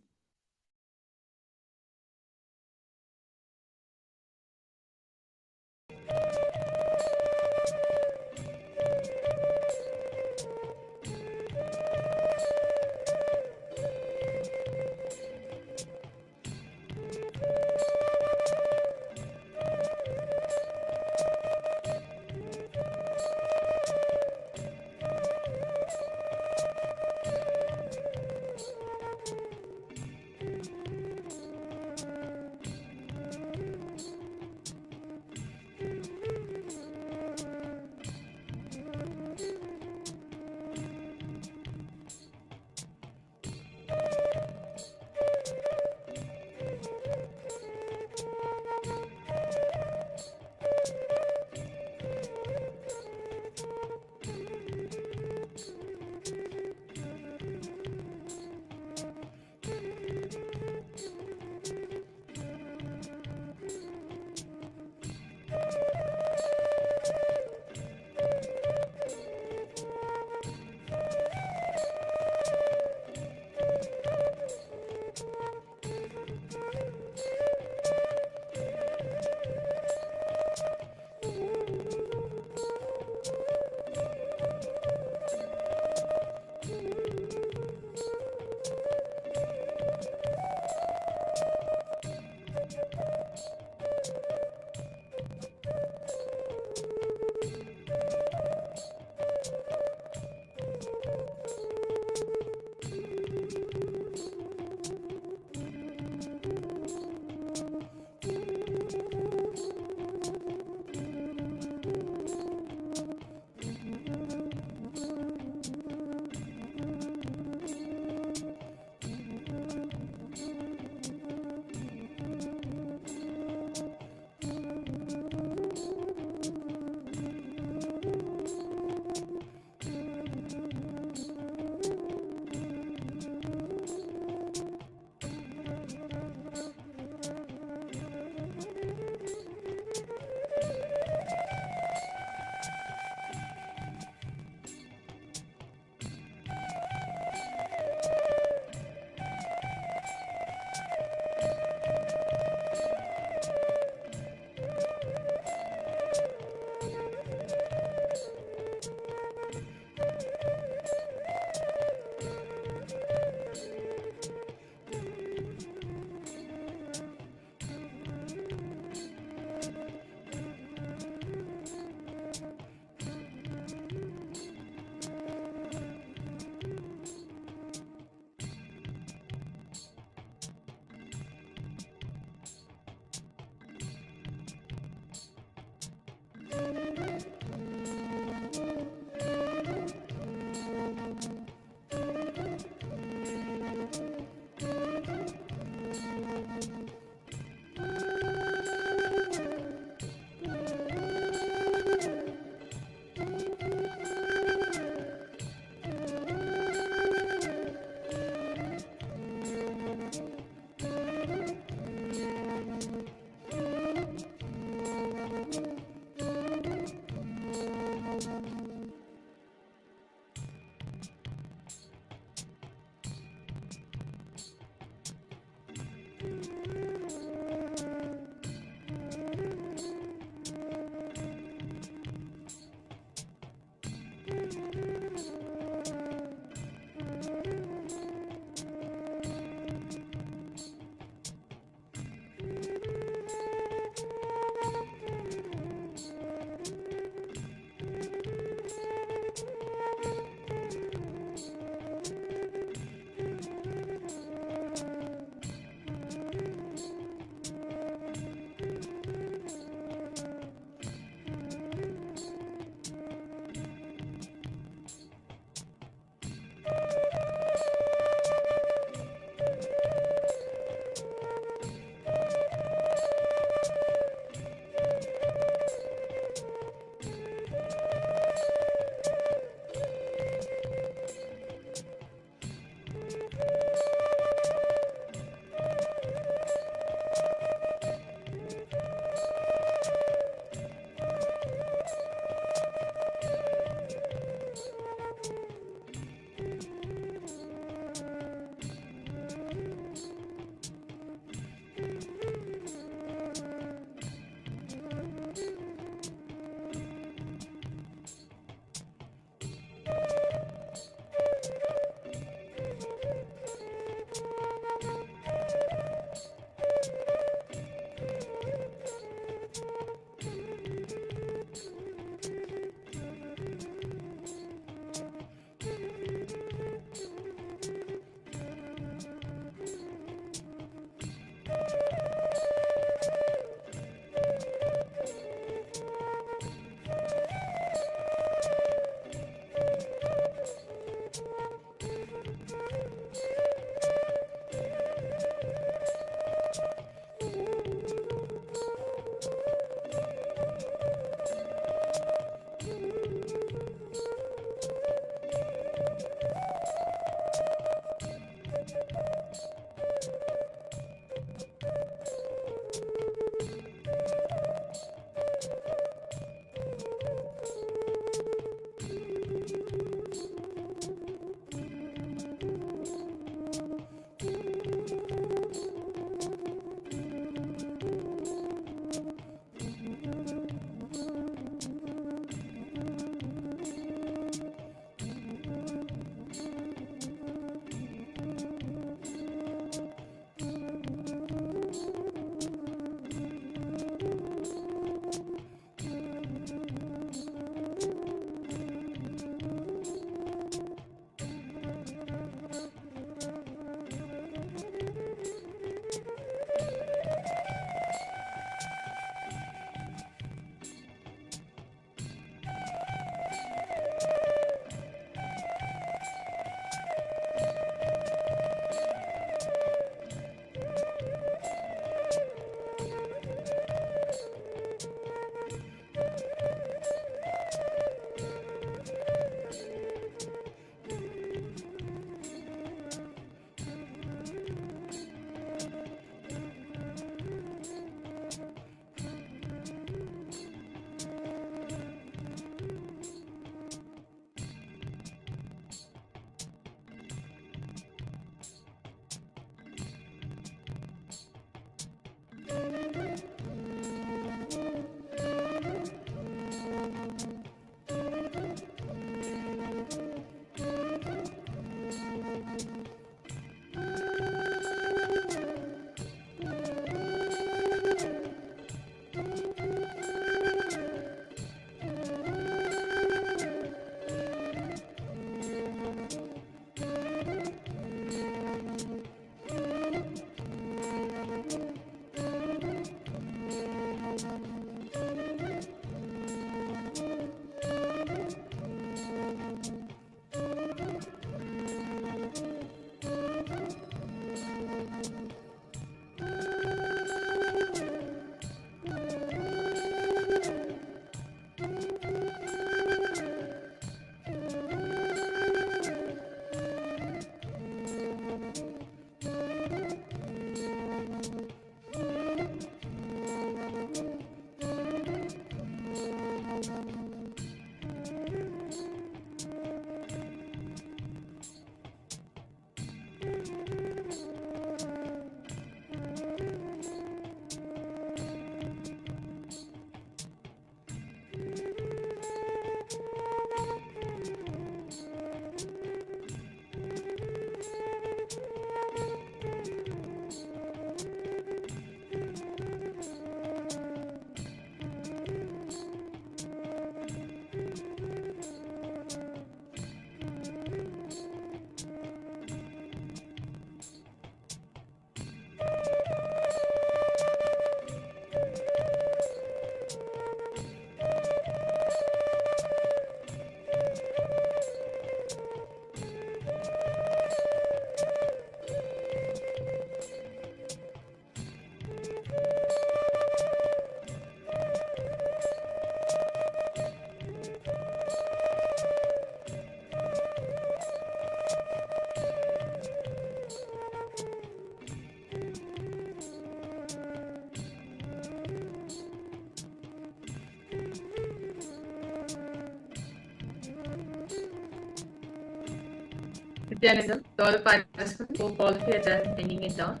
B: Nithyananda, to all the participants, hope all of you are done pending it down.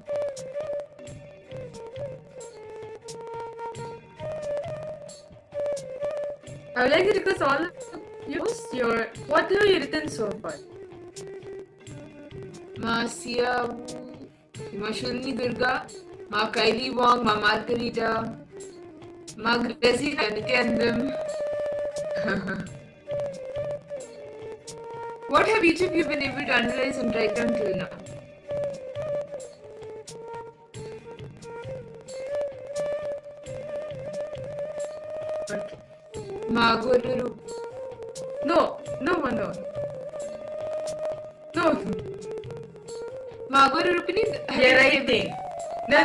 B: I would like to request all of you post what have you written so far?
F: Ma Sia, Ma Shulni Durga, Ma Kaili Wong, Ma Margarita, Ma Gracie Nithyananda. What have each of you been able to analyze and write down till now?
B: Okay.
F: Ma Guru.
B: No.
F: Ma Guru Rupini.
B: You're writing. No.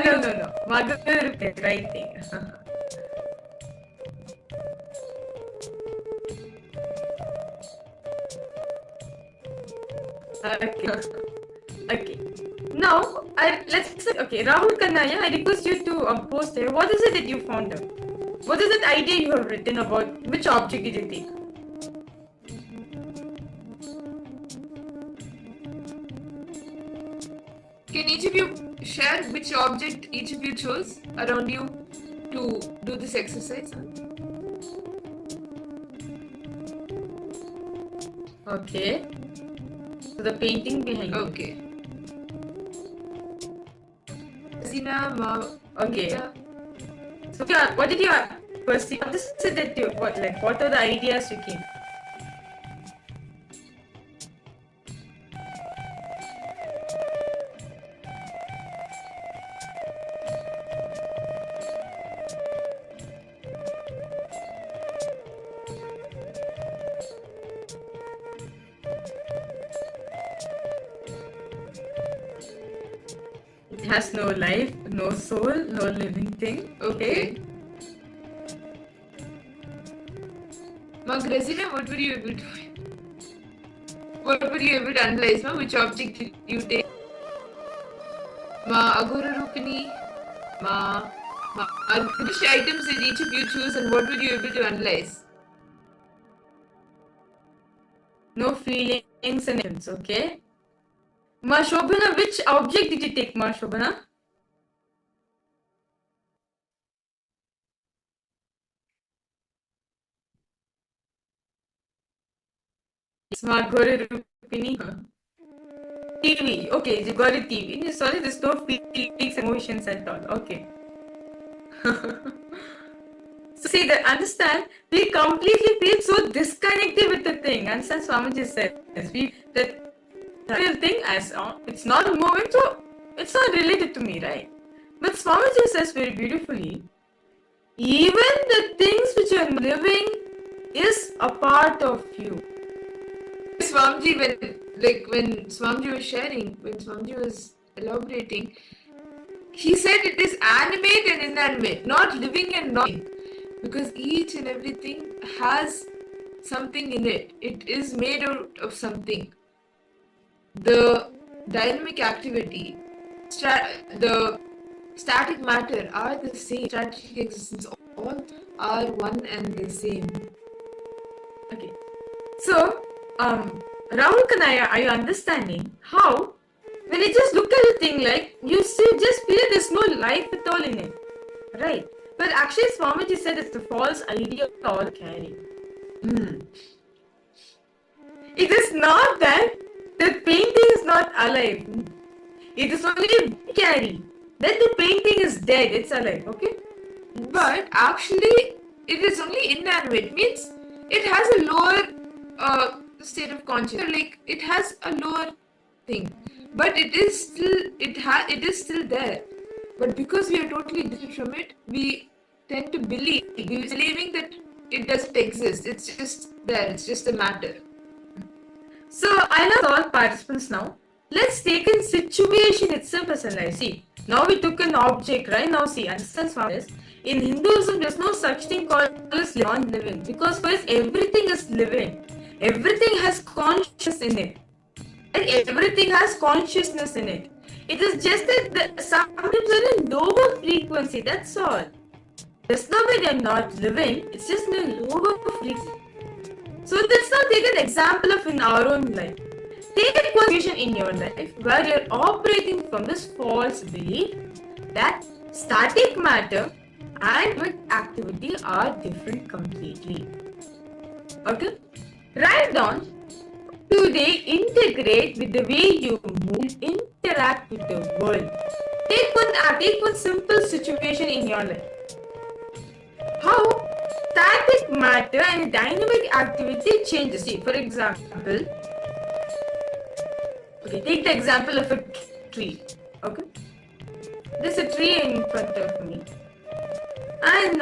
B: Madhur, writing. Okay. Now, Rahul Kanaya, I request you to post here. What is it that you found out? What is that idea you have written about? Which object did you take?
F: Can each of you share which object each of you chose around you to do this exercise?
B: Okay. So the painting behind you.
F: Okay. Zina, Ma.
B: Okay. So what did you perceive? What is it that you what are the ideas you came? It has no life, no soul, no living thing. Okay.
F: Ma Grazina, what were you able to analyze? Ma? Which object did you take? Ma Agura Rupini, which items did each of you choose and what were you able to analyze?
B: No feelings and emotions, okay? Ma Shobhana, which object did you take, Ma Shobhana? Smart Gori Rupini. TV. Okay, you got a TV. Sorry, there's no feelings, emotions at all. Okay. So see, understand, we completely feel so disconnected with the thing. Understand, Swamiji said, the real thing, it's not moving, so it's not related to me, right? But Swamiji says very beautifully, even the things which are living is a part of you.
F: Swamiji, when Swamiji was sharing, when Swamiji was elaborating, he said it is animate and inanimate, not living and not living. Because each and everything has something in it. It is made out of something. The dynamic activity, the static matter are the same. Static existence, all are one and the same.
B: Okay. So, Rahul Kanaya, are you understanding how, when you just look at the thing like, you see, just feel there's no life at all in it, right? But actually, Swamiji said it's the false idea we all carry. It is not that the painting is not alive. It is only we carry that the painting is dead, it's alive, okay?
F: But actually, it is only inanimate, means it has a lower state of consciousness. Like it has a lower thing, but it is still there. But because we are totally different from it, we tend to believing that it doesn't exist. It's just there. It's just a matter.
B: So I love all participants now. Let's take in situation itself as a life. See, now we took an object, right? Now see, understand this. In Hinduism, there's no such thing called as non-living, because first everything is living. Everything has consciousness in it. And everything has consciousness in it. It is just that sometimes they're in lower frequency, that's all. There's no way they're not living, it's just in a lower frequency. So let's now take an example of in our own life.
F: Take one situation in your life where you're operating from this false belief that static matter and with activity are different completely. Okay? Write down, do they integrate with the way you move, interact with the world? Take one simple situation in your life. How static matter and dynamic activity changes. See, for example, okay, take the example of a tree. Okay, there's a tree in front of me, and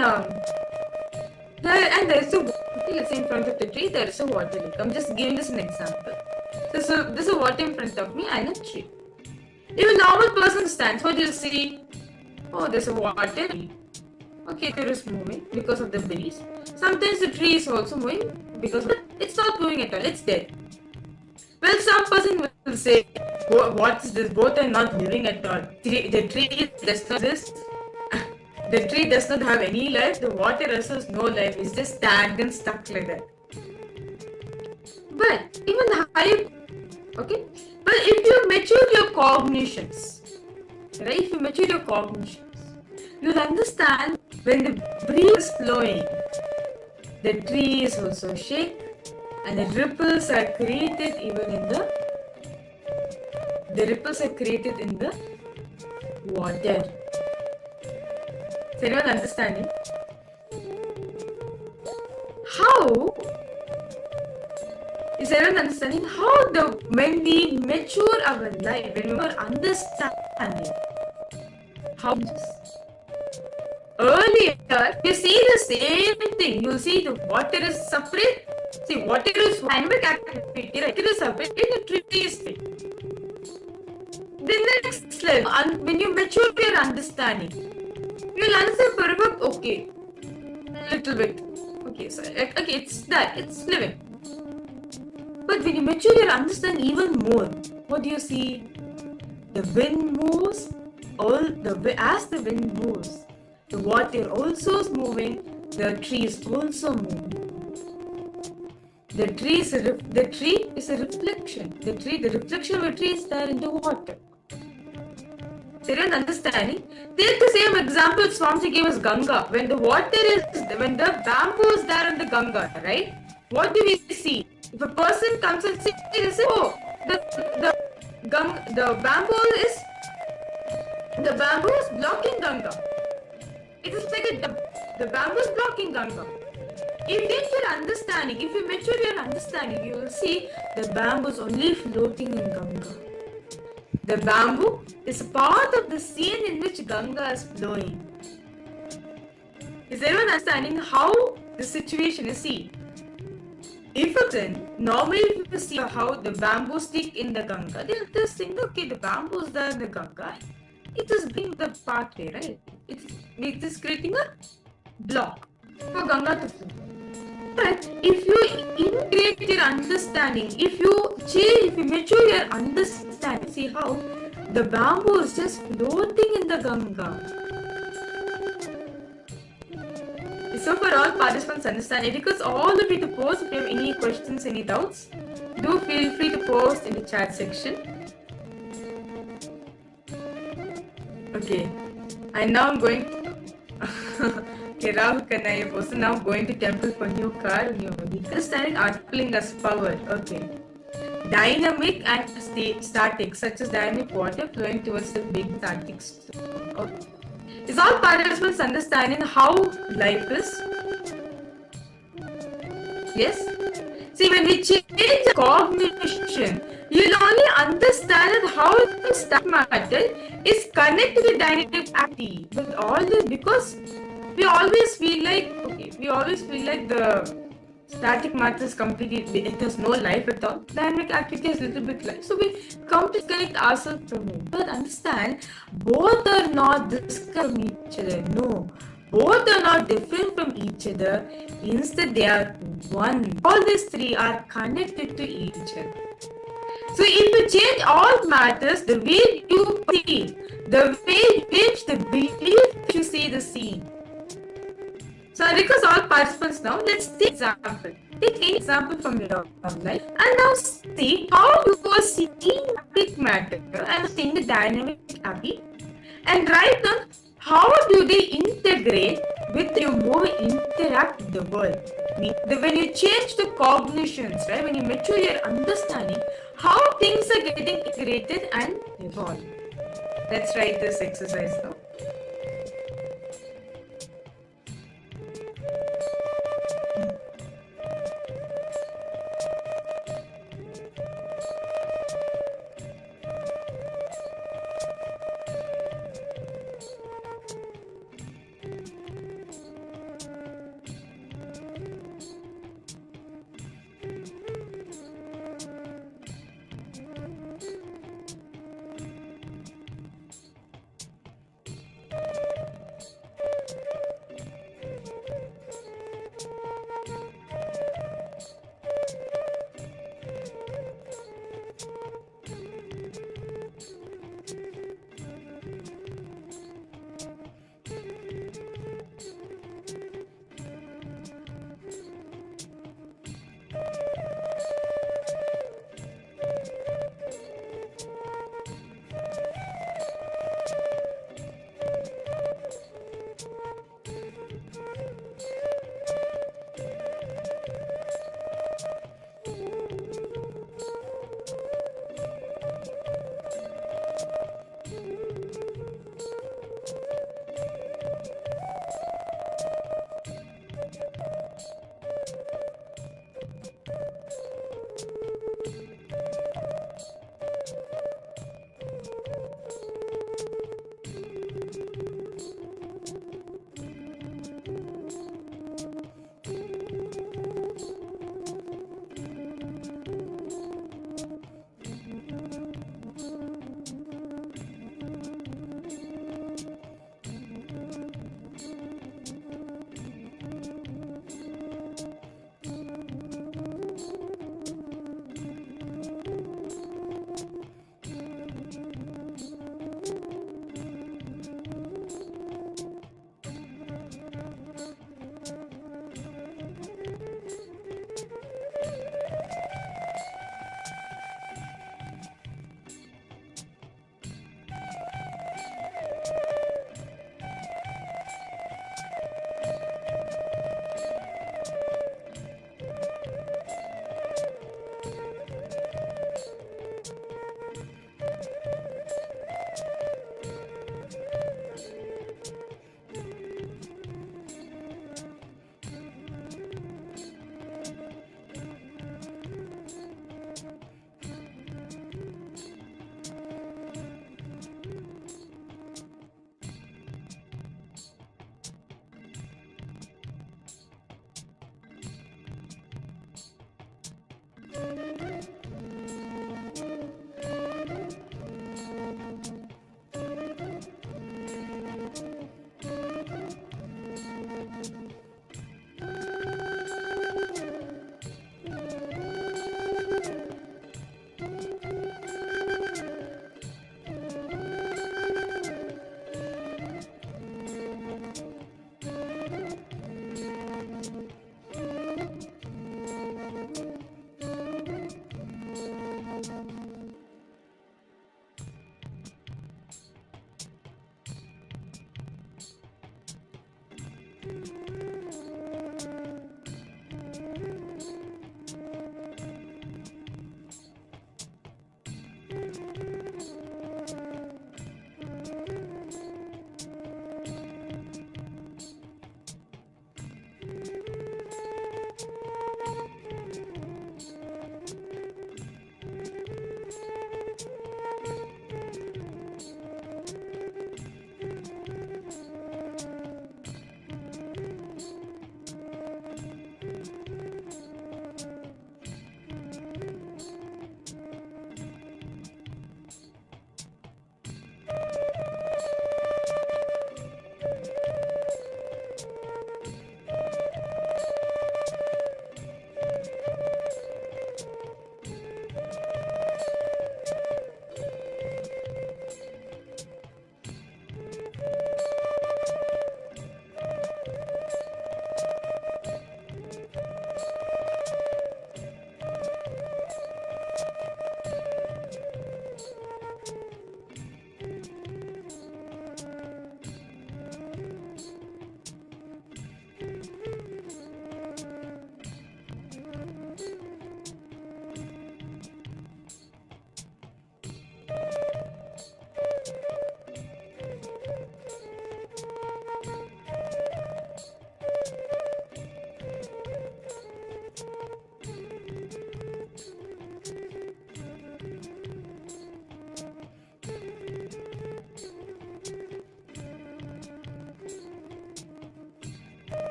F: there's a, let's say in front of the tree there is a water lake. I'm just giving this an example. So there's a water in front of me and a tree. If a normal person stands, what do you see? Oh, there's a water. Okay, there is moving because of the breeze. Sometimes the tree is also moving because it's not moving at all. It's dead. Well, some person will say, what is this? Both are not living at all. The tree does not exist. The tree does not have any life. The water also has no life. It's just stagnant, stuck like that. But even the higher, okay. But if you mature your cognitions, right? If you mature your cognitions, you'll understand when the breeze is flowing, the tree is also shaken, and the ripples are created even in the water. Is anyone understanding? Is everyone understanding how when we mature our life, when we are understanding how earlier you see the same thing, you see the water is separate, see water is dynamic activity, right? It is separate, and the tree is free. The next level, when you mature your understanding, you will understand perfect, okay, little bit, okay, so okay, it's that, it's living. But when you mature your understanding even more, what do you see? The wind moves, as the wind moves, the water also is moving, the tree is also moving. The tree is a reflection. The reflection of a tree is there in the water. So you understanding? Take the same example Swamiji gave us Ganga. When the bamboo is there in the Ganga, right? What do we see? If a person comes and sees, they say, oh, the bamboo is blocking Ganga. It is like the bamboo is blocking Ganga. If you mature your understanding, you will see the bamboo is only floating in Ganga. The bamboo is part of the scene in which Ganga is flowing. Is everyone understanding how the situation is seen? If it's normally if you see how the bamboo stick in the Ganga, they'll just think, okay, the bamboo is there in the Ganga. It is being the pathway, right? It is creating a block for Ganga to flow. But if you integrate your understanding, if you mature your understanding, see how the bamboo is just floating in the Ganga. So for all participants understand, it requires all of you to post if you have any questions, any doubts. Do feel free to post in the chat section. Okay, and now I'm going to okay, Rahul Kanaya posted, now going to temple for new car, new vehicle. Understanding articling as power. Okay. Dynamic and static, such as dynamic water flowing towards the big static stone. Okay. Is all participants understanding how life is? Yes? See, when we change the cognition, you'll only understand how the static matter is connected to dynamic activity. With all this, because we always feel like the static matter is completely, it has no life at all. Dynamic activity has little bit life. So we come to disconnect ourselves from it. But understand, both are not disconnected from each other. No. Both are not different from each other. Instead, they are one. All these three are connected to each other. So if you change all matters, the way you feel, the way you change the belief you see the scene. So I request all participants now, let's take an example. Take any example from your life and now see how you are seeing static matter and seeing the dynamic happy, and write down how do they integrate with your more interact with the world. When you change the cognitions, right? When you mature your understanding, how things are getting integrated and evolved. Let's write this exercise now.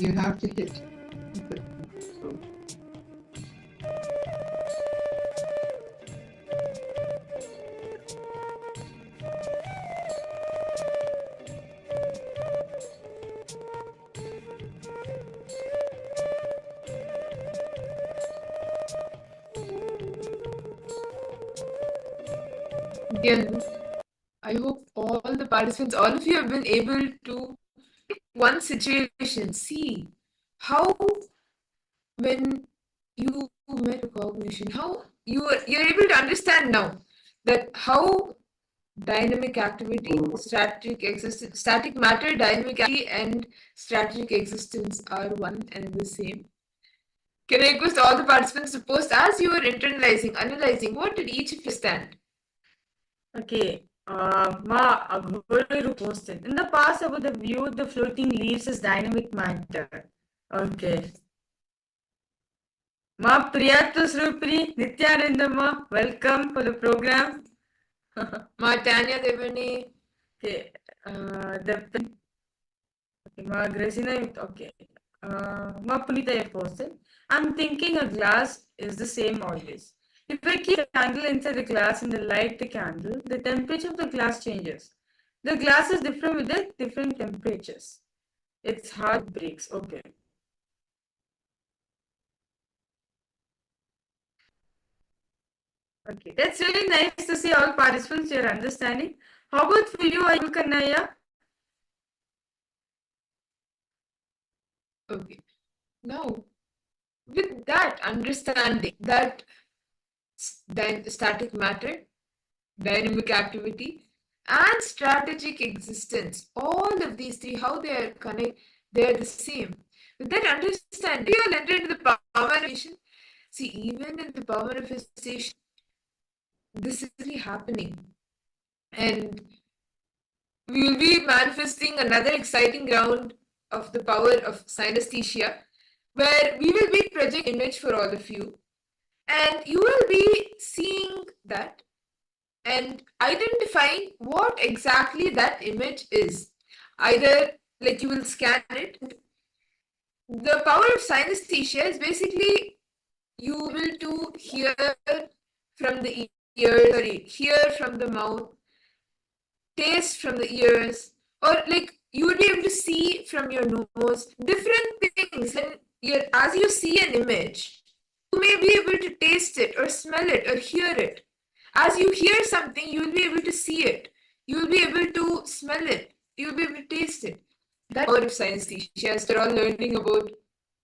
F: You have to hit. Again, I hope all the participants, all of you have been able to one situation, see how when you metacognition, how you're able to understand now that how dynamic activity, static matter, dynamic activity, and strategic existence are one and the same. Can I request all the participants to post as you are internalizing, analyzing, what did each of you stand?
B: Okay. Guru posted. In the past, about the view the floating leaves as dynamic matter. Okay. Ma Priyatu Srupri, Nithyananda ma, welcome for the program.
F: Ma Tanya Devani.
B: Okay. Okay, Ma Grazina, okay. Ma Punita have posted. I'm thinking a glass is the same always. If I keep a candle inside the glass and I light the candle, the temperature of the glass changes. The glass is different with the different temperatures. Its heart breaks. Okay. Okay, that's really nice to see all participants your understanding. How about for you, Ayul Kannaya?
F: Okay. Now, with that understanding that static matter, dynamic activity, and strategic existence, all of these three, how they are connected, they are the same. With that understanding, we will enter into the power manifestation. See, even in the power manifestation, this is really happening. And we will be manifesting another exciting round of the power of synesthesia, where we will be projecting image for all of you. And you will be seeing that and identifying what exactly that image is. Either like you will scan it. The power of synesthesia is basically you will to hear from the ears, hear from the mouth, taste from the ears, or like you will be able to see from your nose, different things. And as you see an image, you may be able to taste it or smell it or hear it. As you hear something, you will be able to see it. You will be able to smell it. You will be able to taste it. That power of synesthesia, as we're all learning about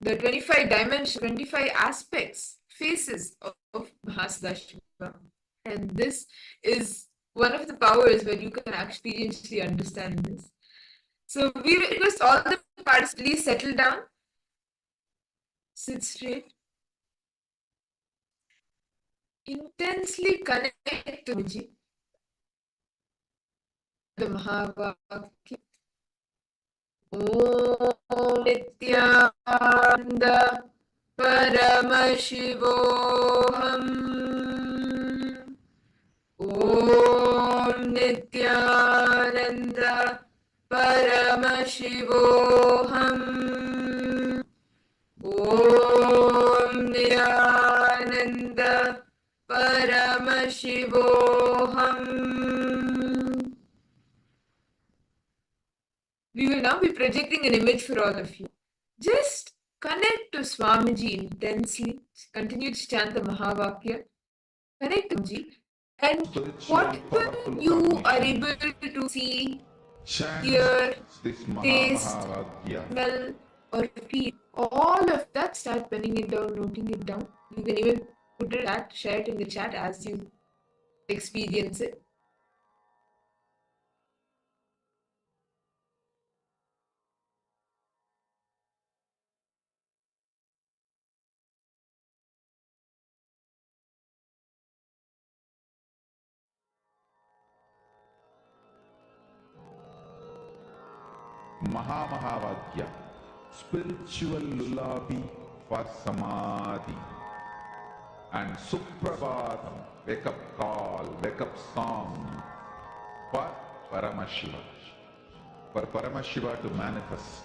F: the 25 dimensions, 25 aspects, faces of Mahasadashiva. And this is one of the powers where you can experientially understand this. So we request all the participants please settle down, sit straight, intensely connect to the Maha. Om Nithyananda Paramashivoham. Om Nithyananda Paramashivoham. Om Nithyananda Paramashivoham. We will now be projecting an image for all of you. Just connect to Swamiji intensely. Continue to chant the Mahavakya. Connect to Swamiji. And whatever you are able to see, hear, taste, smell, or feel, all of that, start penning it down, noting it down. You can even put it at, share it in the chat as you experience it.
A: Mahavakya, spiritual lullaby for samadhi, and Suprabhatam, wake up call, wake up song for Paramashiva, to manifest.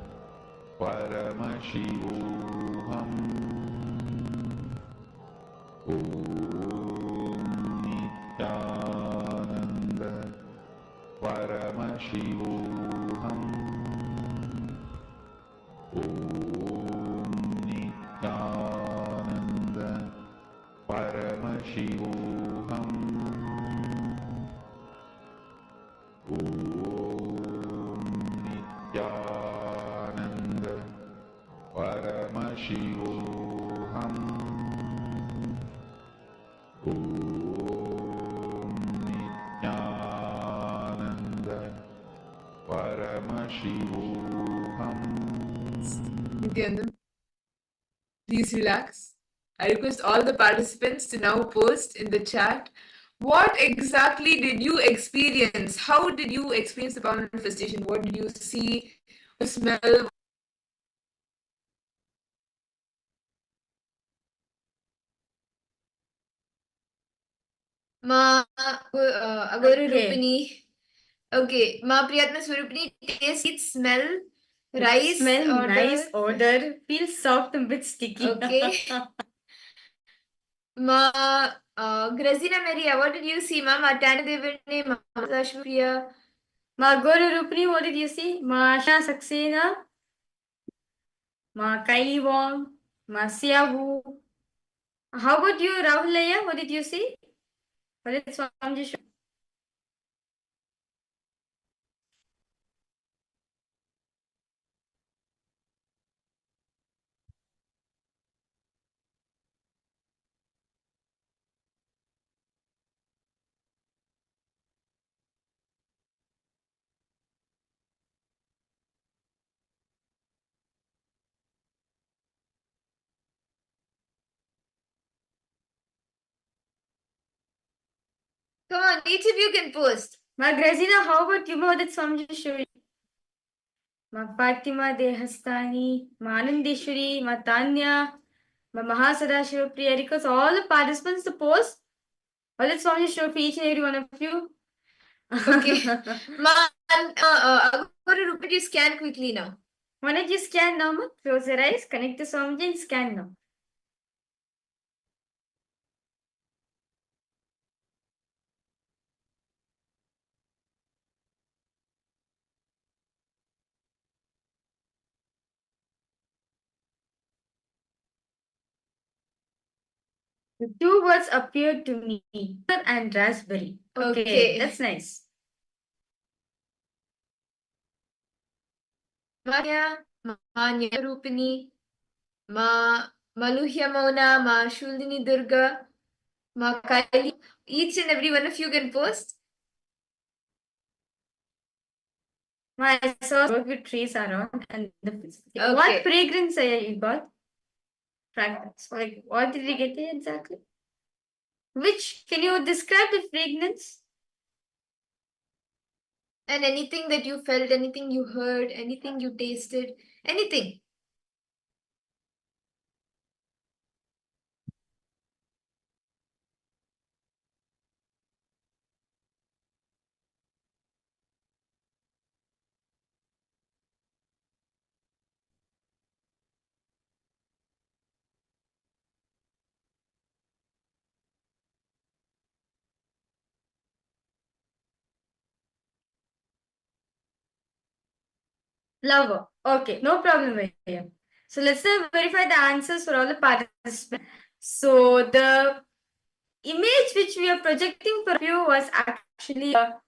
G: Paramashivoham Om Nithyananda Paramashivoham Om Nithyananda Paramashivoham Om Nithyananda Paramashivoham Om Nithyananda Paramashivoham.
F: Nithyananda, please relax. I request all the participants to now post in the chat what exactly did you experience? How did you experience the power manifestation? What did you see, smell? Ma Aguru
B: Okay.
F: Rupini. Okay, Ma Priyatma Swarupini, taste, it, smell, rice,
B: Smell
F: odor.
B: nice, odor, feels soft and bit sticky.
F: Okay. Ma Grazina Maria, what did you see, Ma? Ma Tana Devani, Ma Mahasadashiva.
B: Ma Guru Rupni, what did you see? Ma Shana Saxena, Ma Kaili Wong, Ma Siabu. How about you, Rahulaya? What did you see? What did Swamiji show?
F: Come on, each of you can post.
B: Ma Grazina, how about you? What did Swamiji show you? Ma Fatima Dehastani, Ma Anandeshwari, Ma Tanya, Ma Mahasadashiva Priya. Request all the participants to post. What did Swamiji show for each and every one of you?
F: Okay. Ma Aguru Rupini, scan quickly now.
B: Why don't you scan now? Ma? Close your eyes, connect to Swamiji and scan now. The two words appeared to me, and raspberry. Okay, that's nice.
F: Manya, Manya Rupini, Ma Maluhya Mauna, Ma Shulini Durga, Ma Kaili. Each and every one of you can post.
B: I saw work with trees around and
F: Okay.
B: What fragrance you got? Fragrance. Like what did you get exactly? Which can you describe the fragrance?
F: And anything that you felt, anything you heard, anything you tasted, anything.
B: Lover. Okay, no problem here. So let's now verify the answers for all the participants. So the image which we are projecting for you was actually a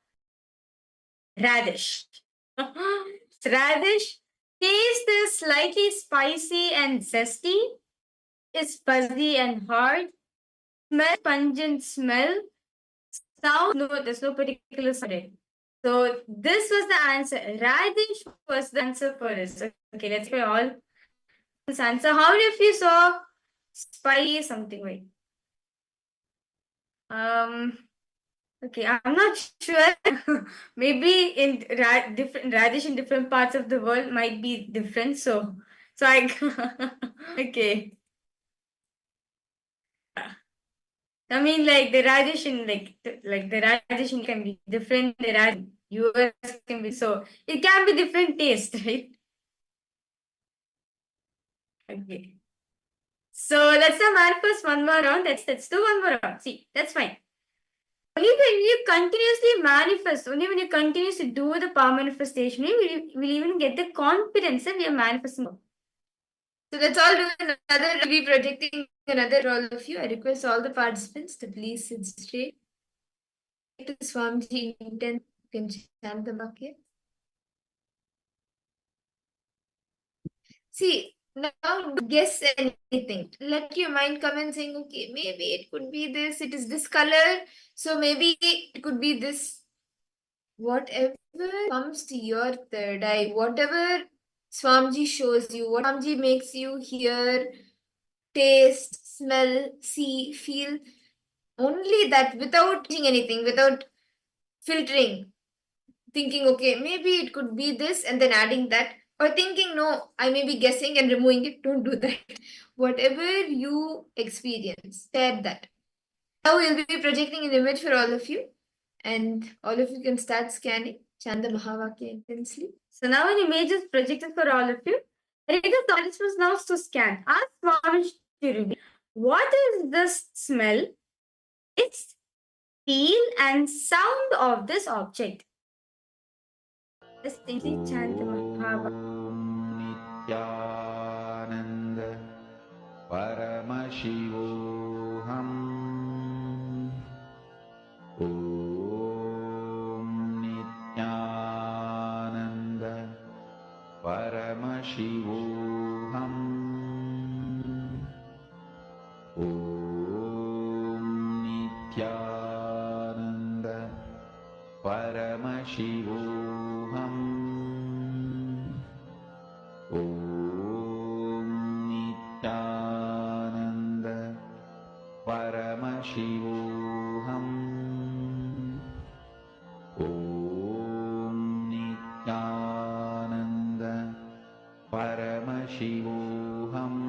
B: radish. Radish taste is slightly spicy and zesty. It's fuzzy and hard. Smell, pungent smell. Sound, no, there's no particular sound. So this was the answer. Radish was the answer for this. Okay, let's try all this answer. How many of you saw spicy something like? Okay, I'm not sure. Maybe in different radish in different parts of the world might be different. So I okay. I mean, like the radish in like the radish in can be different. The radish US can be so it can be different taste, right? Okay. So let's now manifest one more round. Let's do one more round. See, that's fine. Only when you continuously manifest, only when you continuously do the power manifestation, we will even get the confidence that we are manifesting. So let's all do another projecting another for all of you. I request all the participants to please sit straight. To Swamiji intent, you can chant the bucket. See, now guess anything. Let your mind come and saying, okay, maybe it could be this, it is this color, so maybe it could be this. Whatever comes to your third eye, whatever Swamiji shows you, what Swamiji makes you hear, taste, smell, see, feel, only that without doing anything, without filtering, thinking, okay, maybe it could be this and then adding that, or thinking, no, I may be guessing and removing it. Don't do that. Whatever you experience, share that. Now we'll be projecting an image for all of you, and all of you can start scanning. Chant the Mahavakya intensely. So now an image is projected for all of you. Read the participants now to scan. Ask Swami to reveal what is this smell, its feel, and sound of this object. Distinctly chant the Mahavakya.
C: Nithyananda Paramashivoham Om Nithyananda Paramashivoham Om Nithyananda Paramashivoham Om Nithyananda Paramashivoham Om Nithyananda Paramashivoham Om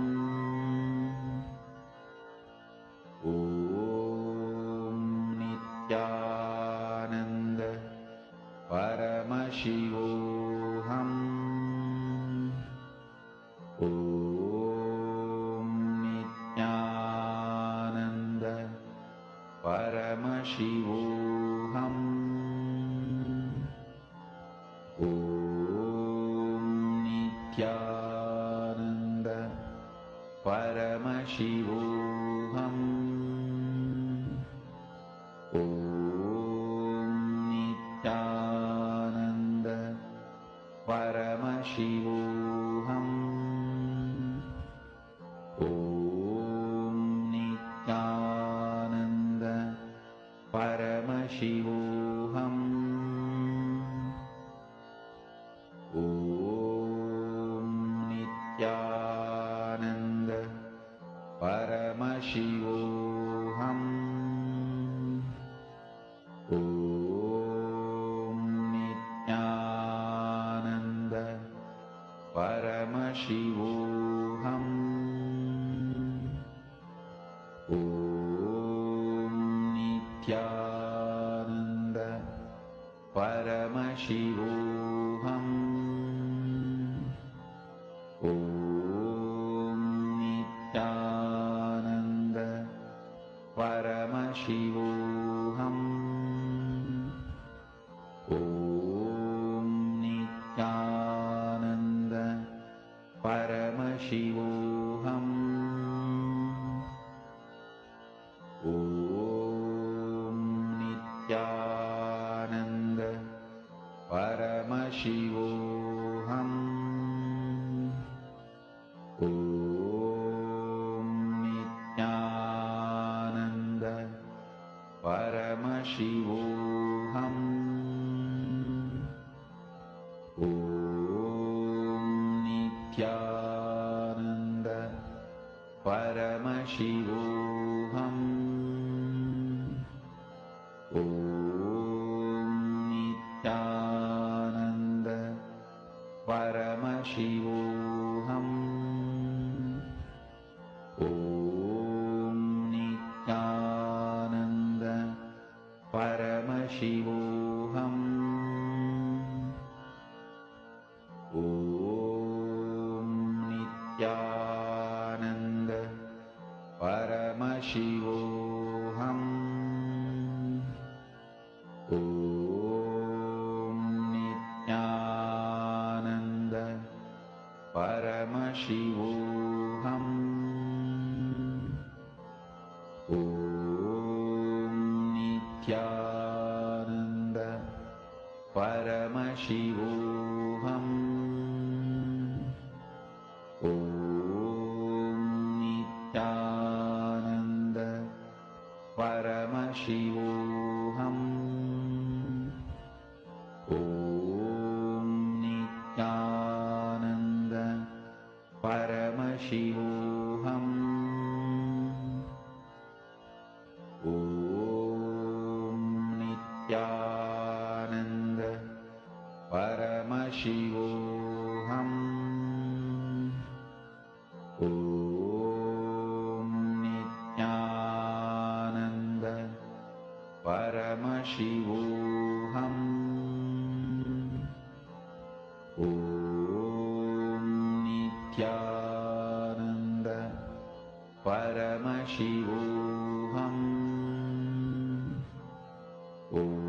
C: Nithyananda Paramashivoham Om Nithyananda Paramashivoham Om Nithyananda Paramashivoham Om Nithyananda Paramashivoham Om Nithyananda Paramashivoham Om Nithyananda Paramashivoham Om Nithyananda Paramashivoham Om Nithyananda Paramashivoham Om Nithyananda Paramashivoham Om Nithyananda Paramashivoham Om Nithyananda Paramashivoham Om Nithyananda Paramashivoham Om Nithyananda Paramashivoham Om Nithyananda Paramashivoham Paramashivoham. Om Nithyananda Paramashivoham. Om Nithyananda Paramashivoham. Om Nithyananda Paramashivoham. Om Nithyananda Paramashivoham. Om Nithyananda Paramashivoham.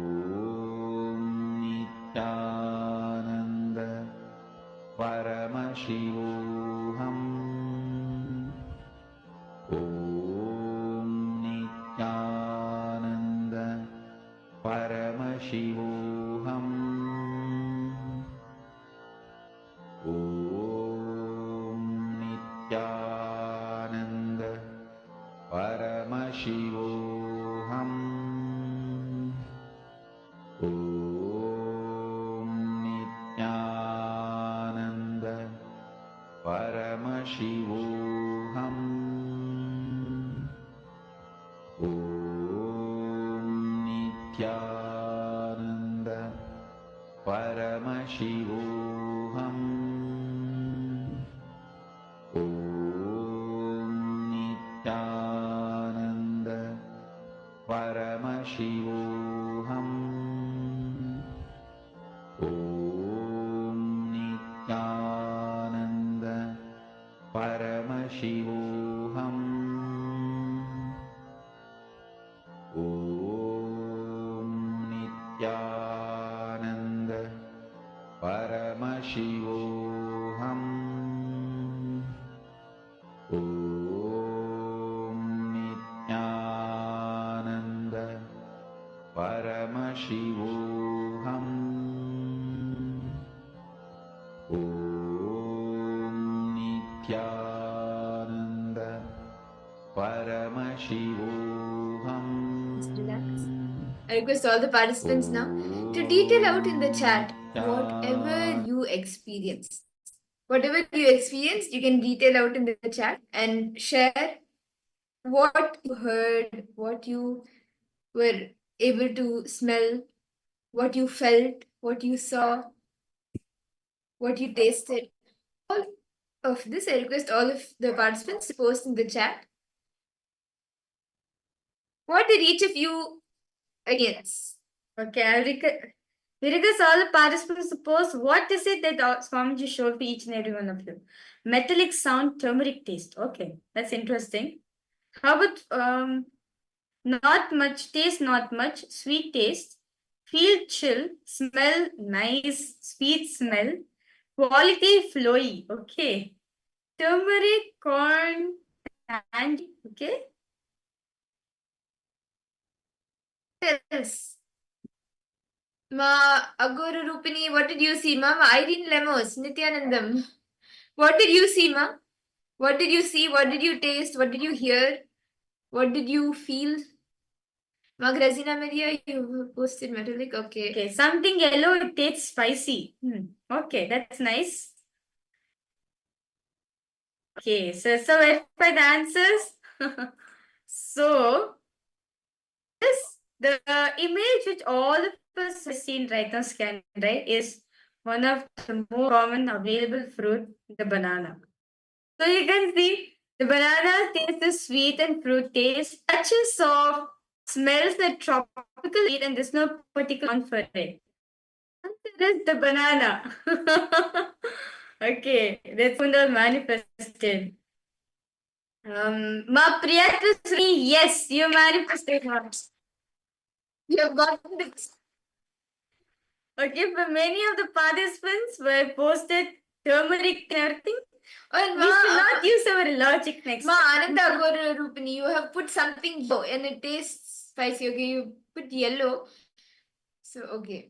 C: Om Nithyananda Paramashivoham. Om Nithyananda Paramashivoham. Om Nithyananda Paramashivoham. Om Nithyananda Paramashivoham. Om Nithyananda Paramashivoham. Om Nithyananda Paramashivoham. Om Nithyananda Paramashivoham. Om Nithyananda Paramashivoham. Om Nithyananda Paramashivoham. Om Nithyananda Paramashivoham.
E: Relax. I request all the participants now to detail out in the chat whatever you experience. Whatever you experienced, you can detail out in the chat and share what you heard, what you were able to smell, what you felt, what you saw, what you tasted. All of this, I request all of the participants to post in the chat. What did each of you experience?
B: Okay, we request all the participants to post what is it that Swamiji showed for each and every one of you. Metallic sound, turmeric taste. Okay, that's interesting. How about not much taste, not much sweet taste, feel chill, smell nice, sweet smell, quality flowy. Okay, turmeric, corn, candy. Okay.
E: Yes. Ma Aguru Rupini, what did you see? Mama Irene Lemos, Nithyanandam. What did you see, Ma? What did you see? What did you taste? What did you hear? What did you feel? Ma Grazina Maria, you posted metallic. Okay.
B: Okay, something yellow, it tastes spicy. Okay, that's nice. Okay, so verify the answers. So, this the image which all of us have seen right now scanned, right, is one of the more common available fruit, the banana. So you can see the banana taste is sweet and fruit taste, touches of, smells the tropical sweet, and there's no particular one for it. Answer is the banana. Okay, that's Kundal manifested. Ma Priyatri, yes, you manifested once.
E: You have gotten this.
B: Okay, for many of the participants were posted turmeric and everything.
E: And
B: We should not use our logic next
E: Ma
B: time.
E: Ananda Aguru Rupini, you have put something yellow and it tastes spicy. Okay, you put yellow. So, okay.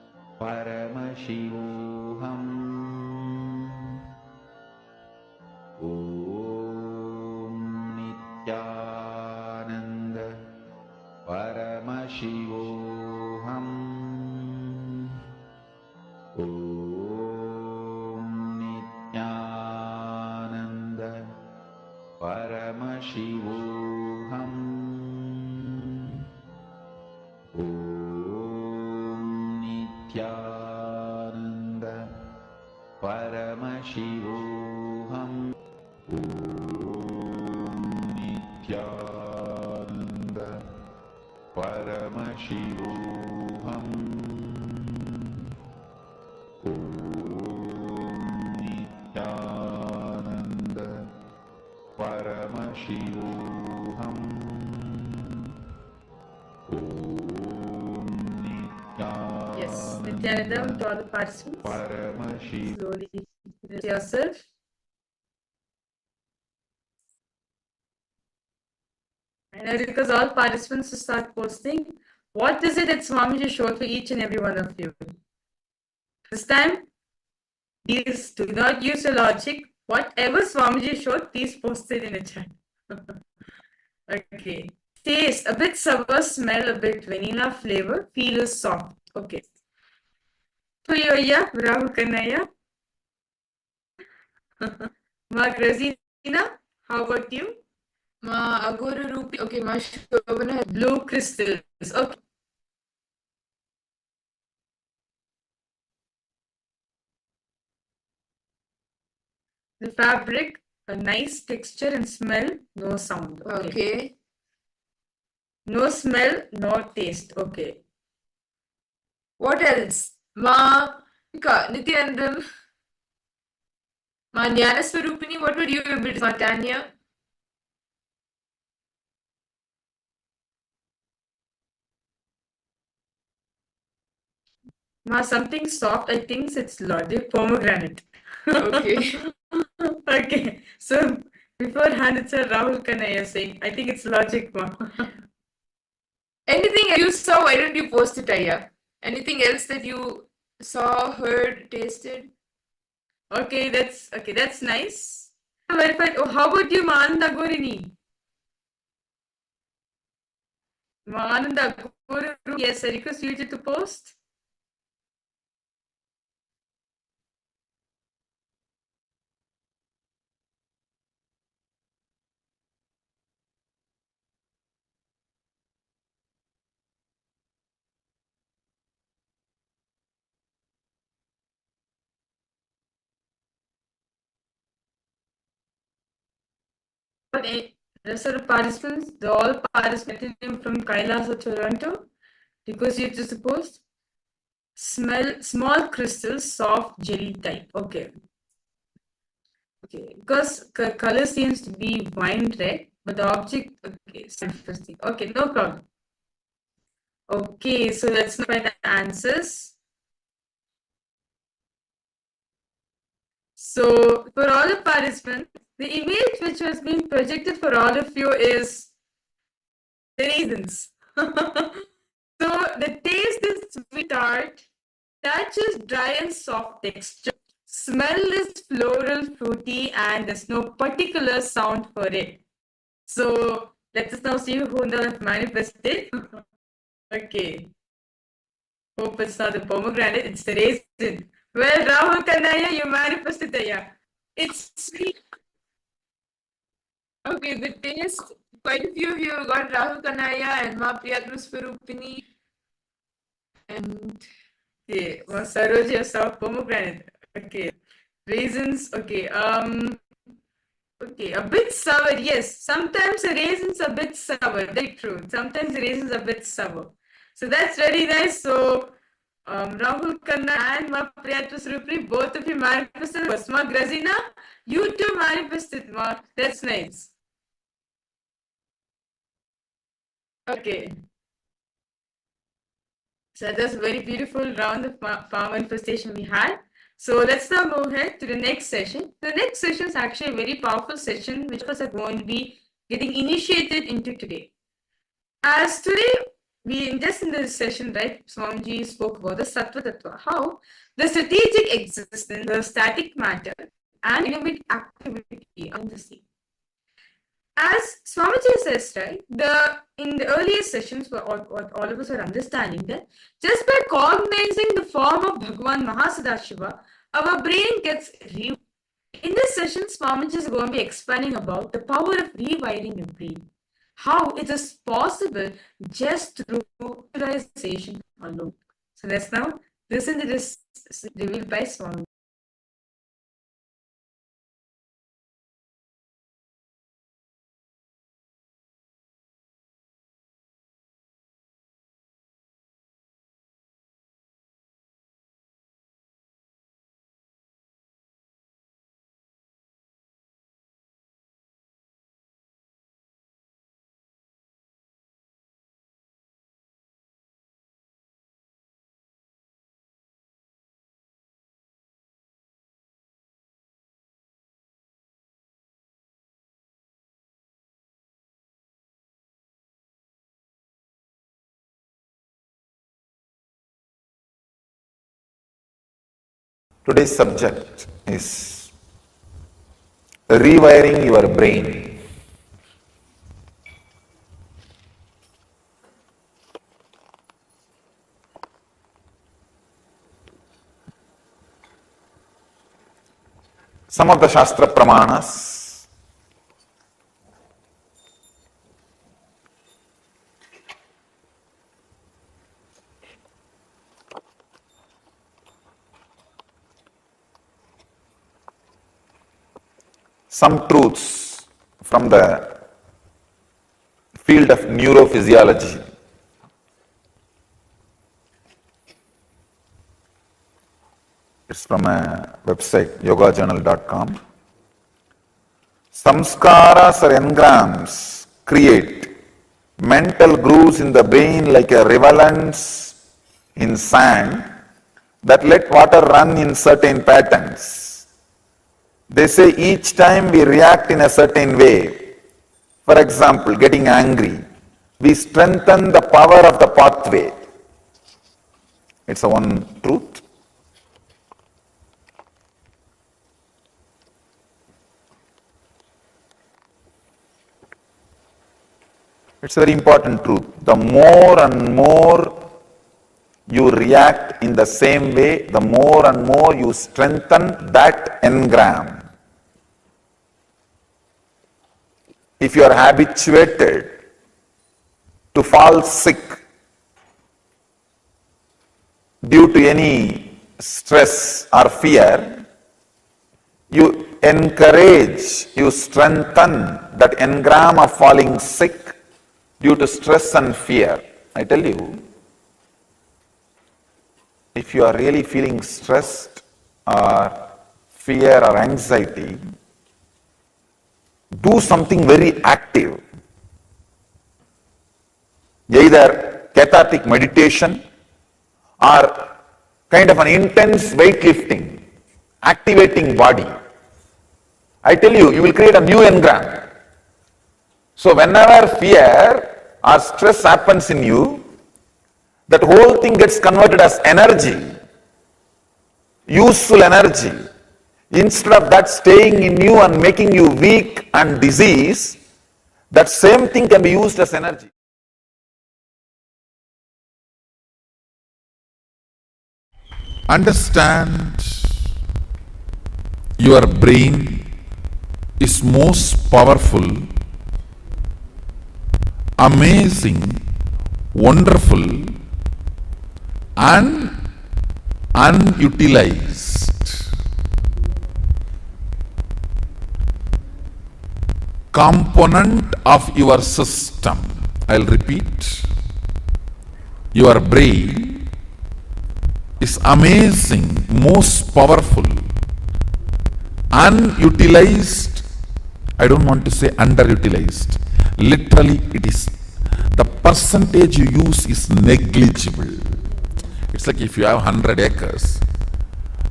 C: Paramashivoham. Om Nithyananda Paramashivoham. Om Nithyananda Paramashivoham. Om Nithyananda Paramashivoham. Om Nithyananda Paramashivoham. Om Nithyananda Paramashivoham.
F: Yes, Nithyananda, to all the participants.
C: Paramashivoham.
F: Slowly introduce yourself. And I request all participants to start posting. What is it that Swamiji showed for each and every one of you? This time, please do not use your logic. Whatever Swamiji showed, please post it in the chat. Okay. Taste a bit sour, smell a bit vanilla flavor, feel is soft. Okay. For you, yeah, Rahul Kannaya. Mark Razina, how about you?
E: Ma Agora Rupi. Okay, Ma Shobana.
F: Blue crystals. Okay. The fabric, a nice texture and smell, no sound.
E: Okay.
F: No smell, no taste. Okay.
E: What else? Ma Nithyanandam. Ma Jnanaswarupini. What would you be? Ma Tanya.
F: Ma something soft, I think it's logic, pomegranate.
E: Okay.
F: Okay. So beforehand it's a Rahul Kannaya saying, I think it's logic, ma.
E: Anything you saw, why don't you post it, Aya? Anything else that you saw, heard, tasted?
F: Okay, that's nice. Verified. Oh, how about you, Maananda Gorini? Maananda Gorini, yes, I request you to post. But rest of the participants, they all participating from KAILASA, Toronto. Request you to post. Smell small crystals, soft jelly type. Okay. Okay, because color seems to be wine red, but the object, okay, interesting. Okay, no problem. Okay, so let's look at the answers. So for all the participants, the image which has been projected for all of you is the raisins. So the taste is sweet tart, touch is dry and soft texture, smell is floral, fruity, and there's no particular sound for it. So let us now see who has manifested. Okay. Hope it's not the pomegranate, it's the raisin. Well, Rahul Kannaya, you manifested it. Yeah. It's sweet.
E: Okay, the taste, quite a few of you got Rahul Kannaya and Ma Priyatmaswarupini. And
F: okay, well, Saroja saw pomegranate. Okay. Raisins, okay. Okay, a bit sour, yes. Sometimes the raisins are a bit sour, very true. Sometimes the raisins are a bit sour. So that's very nice. So Rahul Khanna and Ma Priyatmaswarupini, both of you manifested. Ma Grazina, you too manifested, Ma. That's nice. Okay. So that's a very beautiful round of power manifestation we had. So let's now move ahead to the next session. The next session is actually a very powerful session, which of us are going to be getting initiated into today. As today, just in this session, right, Swamiji spoke about the Sattva Tattva, how the strategic existence, the static matter, and dynamic activity are the same. As Swamiji says, right, in the earlier sessions, what all of us are understanding that just by cognizing the form of Bhagavan Mahasadashiva, our brain gets rewired. In this session, Swamiji is going to be explaining about the power of rewiring your brain, how it is possible just through visualization alone. So let's now listen to this revealed by Swamiji.
G: Today's subject is rewiring your brain. Some of the Shastra Pramanas some truths from the field of neurophysiology. It's from a website, yogajournal.com. Samskaras or engrams create mental grooves in the brain like a riverlands in sand that let water run in certain patterns. They say each time we react in a certain way, for example, getting angry, we strengthen the power of the pathway. It's a one truth. It's a very important truth. The more and more you react in the same way, the more and more you strengthen that engram. If you are habituated to fall sick due to any stress or fear, you encourage, you strengthen that engram of falling sick due to stress and fear. I tell you, if you are really feeling stressed or fear or anxiety, do something very active. Either cathartic meditation or kind of an intense weightlifting, activating body. I tell you, you will create a new engram. So whenever fear or stress happens in you, that whole thing gets converted as energy, useful energy. Instead of that staying in you and making you weak and diseased, that same thing can be used as energy.
A: Understand, your brain is most powerful, amazing, wonderful, and unutilized. Component of your system. I'll repeat. Your brain is amazing, most powerful, unutilized. I don't want to say underutilized. Literally, it is. The percentage you use is negligible. It's like if you have 100 acres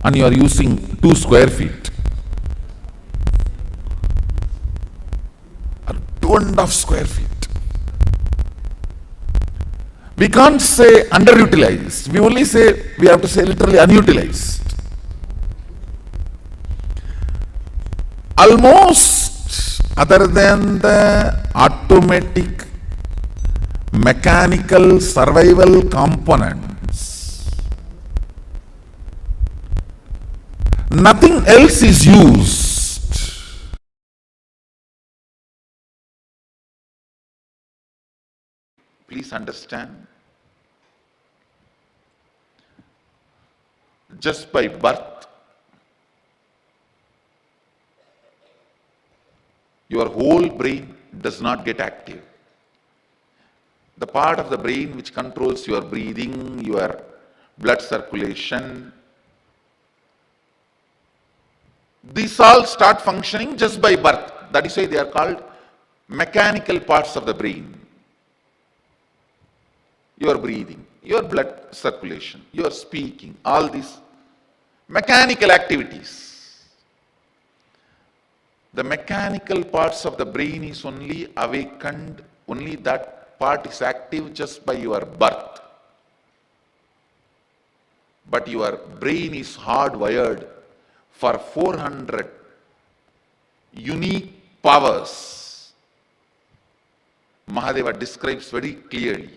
A: and you are using 2 square feet. 2.5 square feet.
G: We can't say underutilized. We only say, we have to say literally unutilized. Almost other than the automatic mechanical survival components, nothing else is used. Please understand, just by birth, your whole brain does not get active. The part of the brain which controls your breathing, your blood circulation, these all start functioning just by birth. That is why they are called mechanical parts of the brain. Your breathing, your blood circulation, your speaking, all these mechanical activities. The mechanical parts of the brain is only awakened, only that part is active just by your birth. But your brain is hardwired for 400 unique powers. Mahadeva describes very clearly.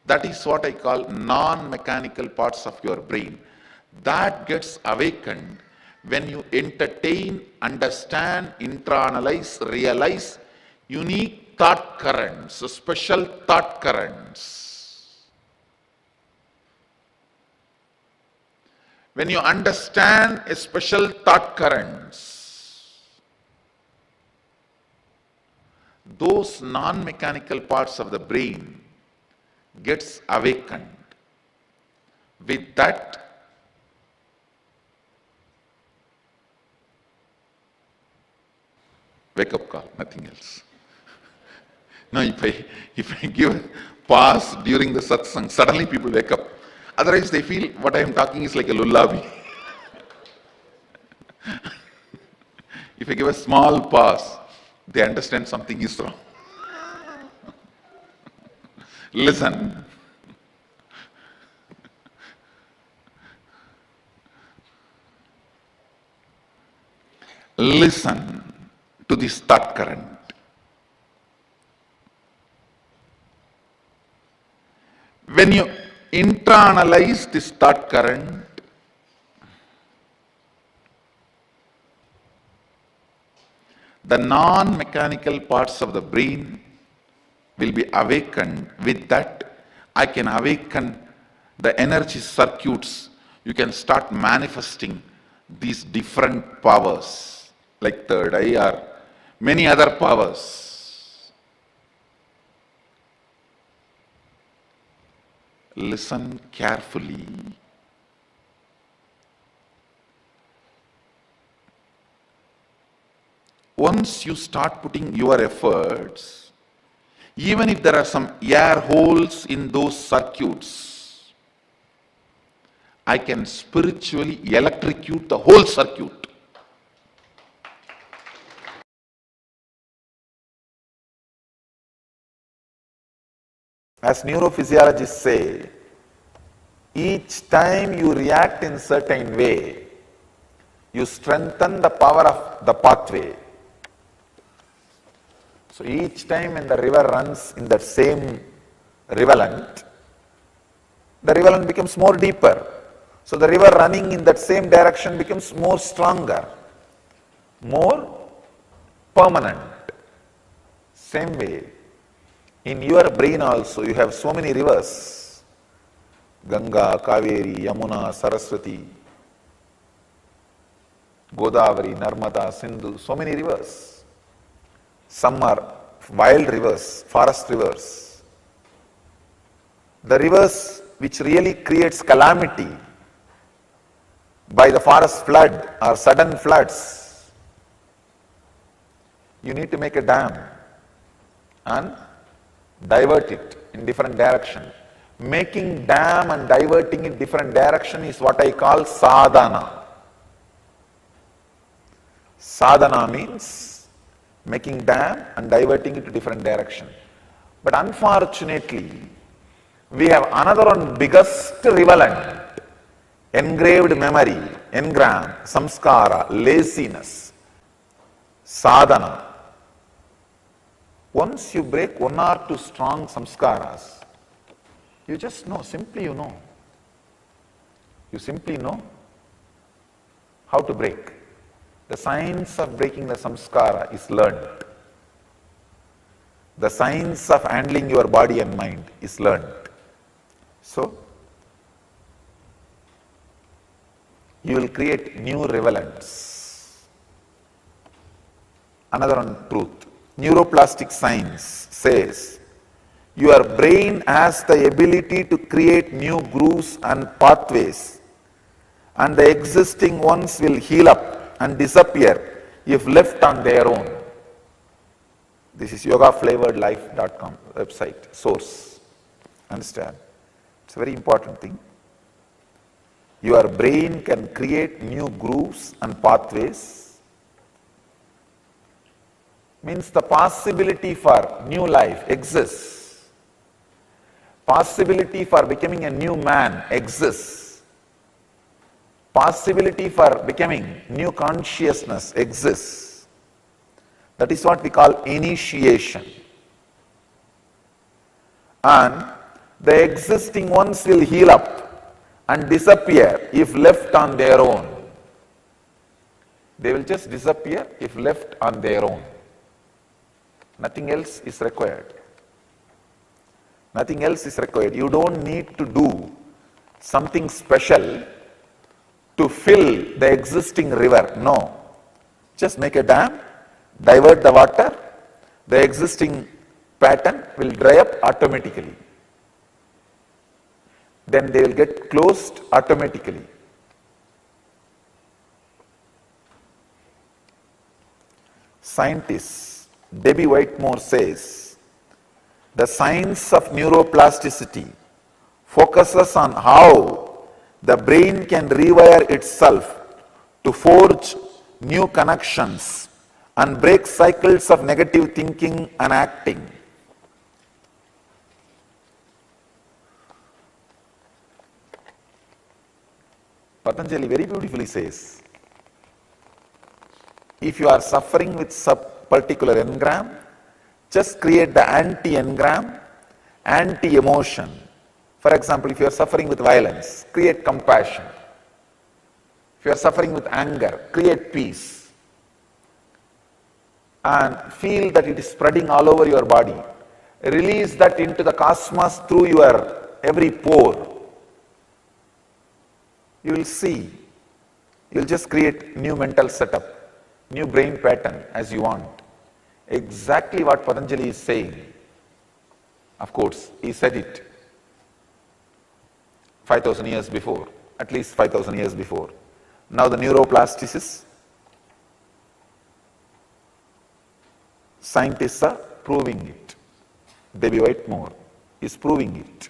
G: That is what I call non-mechanical parts of your brain. That gets awakened when you entertain, understand, internalize, realize unique thought currents, special thought currents. When you understand a special thought currents, those non-mechanical parts of the brain gets awakened. With that, wake up call, nothing else. Now if I give a pause during the satsang, suddenly people wake up. Otherwise they feel what I am talking is like a lullaby. If I give a small pause, they understand something is wrong. Listen. Listen to this thought current. When you internalize this thought current, the non-mechanical parts of the brain will be awakened. With that, I can awaken the energy circuits. You can start manifesting these different powers, like third eye or many other powers. Listen carefully. Once you start putting your efforts, even if there are some air holes in those circuits, I can spiritually electrocute the whole circuit. As neurophysiologists say, each time you react in a certain way, you strengthen the power of the pathway. So each time when the river runs in that same rivulet, the rivulet becomes more deeper. So the river running in that same direction becomes more stronger, more permanent. Same way, in your brain also you have so many rivers. Ganga, Kaveri, Yamuna, Saraswati, Godavari, Narmada, Sindhu, so many rivers. Some are wild rivers, forest rivers. The rivers which really creates calamity by the forest flood or sudden floods, you need to make a dam and divert it in different direction. Making dam and diverting it different direction is what I call sadhana. Sadhana means making dam and diverting it to different direction. But unfortunately, We have another one biggest relevant, engraved memory, engram, samskara, laziness, sadhana. Once you break one or two strong samskaras, you just know, simply you know. You simply know how to break. The science of breaking the samskara is learned. The science of handling your body and mind is learned. So, you will create new relevance. Another one truth. Neuroplastic science says your brain has the ability to create new grooves and pathways, and the existing ones will heal up and disappear if left on their own. This is yogaflavoredlife.com website, source. Understand? It's a very important thing. Your brain can create new grooves and pathways. Means the possibility for new life exists. Possibility for becoming a new man exists. Possibility for becoming new consciousness exists. That is what we call initiation. And the existing ones will heal up and disappear if left on their own. They will just disappear if left on their own. Nothing else is required. Nothing else is required. You don't need to do something special to fill the existing river. No. Just make a dam, divert the water, the existing pattern will dry up automatically. Then they will get closed automatically. Scientist Debbie Whitmore says, the science of neuroplasticity focuses on how the brain can rewire itself to forge new connections and break cycles of negative thinking and acting. Patanjali very beautifully says, if you are suffering with particular engram, just create the anti-engram, anti-emotion. For example, if you are suffering with violence, create compassion. If you are suffering with anger, create peace. And feel that it is spreading all over your body. Release that into the cosmos through your every pore. You will see, you will just create new mental setup, new brain pattern as you want. Exactly what Patanjali is saying. Of course, he said it 5,000 years before, at least 5,000 years before. Now the neuroplasticists, scientists are proving it. Debbie Whitmore is proving it.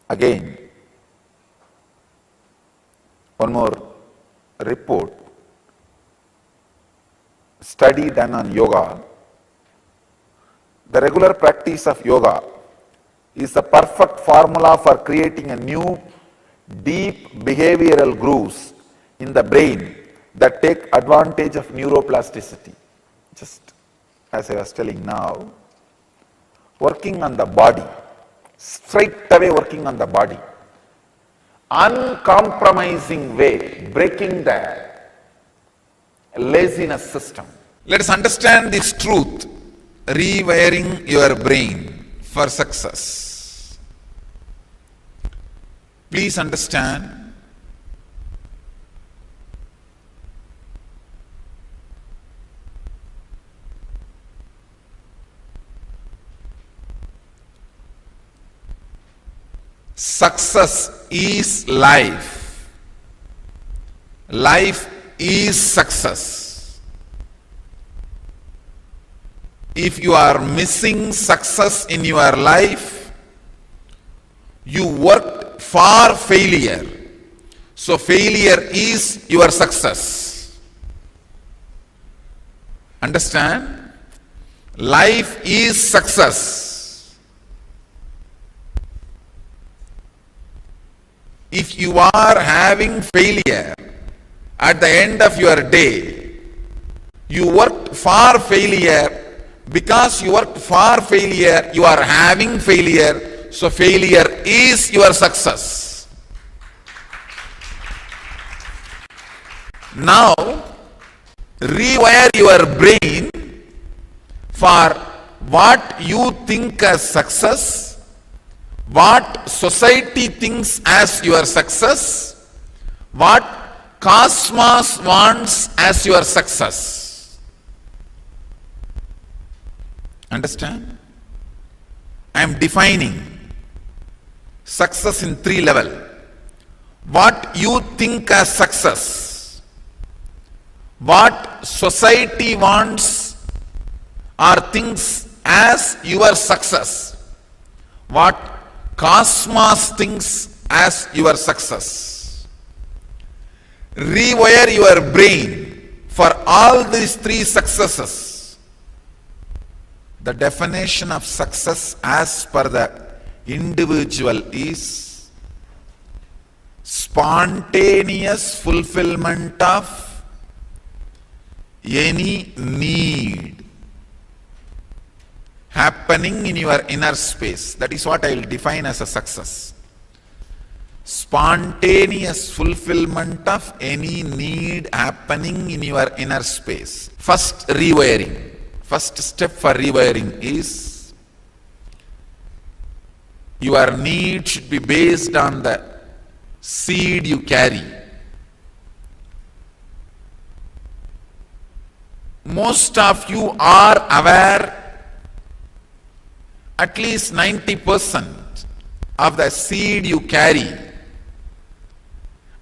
G: Again, one more report, study done on yoga. The regular practice of yoga is the perfect formula for creating a new deep behavioral grooves in the brain that take advantage of neuroplasticity. Just as I was telling now, working on the body, straight away working on the body, uncompromising way, breaking the laziness system. Let us understand this truth, rewiring your brain for success. Please understand, success is life. Life is success. If you are missing success in your life, you worked
A: for failure. So failure is your success. Understand? Life is success. If you are having failure at the end of your day, you worked for failure. Because you worked for failure, you are having failure. So failure is your success. Now, rewire your brain for what you think as success, what society thinks as your success, what cosmos wants as your success. Understand? I am defining success in 3 levels. What you think as success, what society wants or thinks as your success, what cosmos thinks as your success. Rewire your brain for all these 3 successes. The definition of success as per the individual is spontaneous fulfillment of any need happening in your inner space. That is what I will define as a success. Spontaneous fulfillment of any need happening in your inner space. First, rewiring. First step for rewiring is your need should be based on the seed you carry. Most of you are aware at least 90% of the seed you carry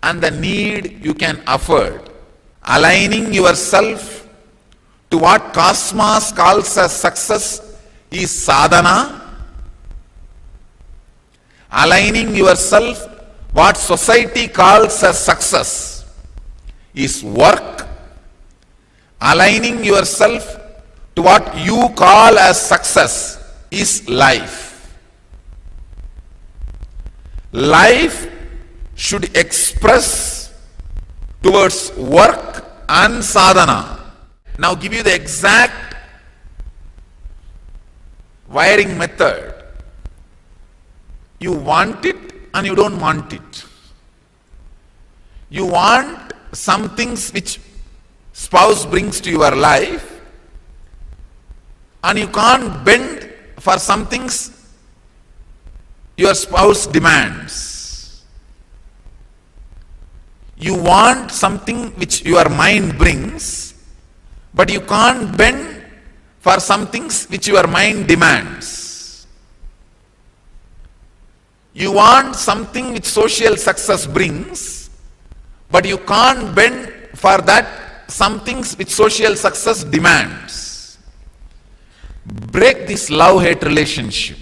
A: and the need you can afford. Aligning yourself to what cosmos calls as success is sadhana. Aligning yourself what society calls as success is work. Aligning yourself to what you call as success is life. Life should express towards work and sadhana. Now give you the exact wiring method. You want it and you don't want it. You want some things which spouse brings to your life and you can't bend for some things your spouse demands. You want something which your mind brings, but you can't bend for some things which your mind demands. You want something which social success brings, but you can't bend for that some things which social success demands. Break this love-hate relationship.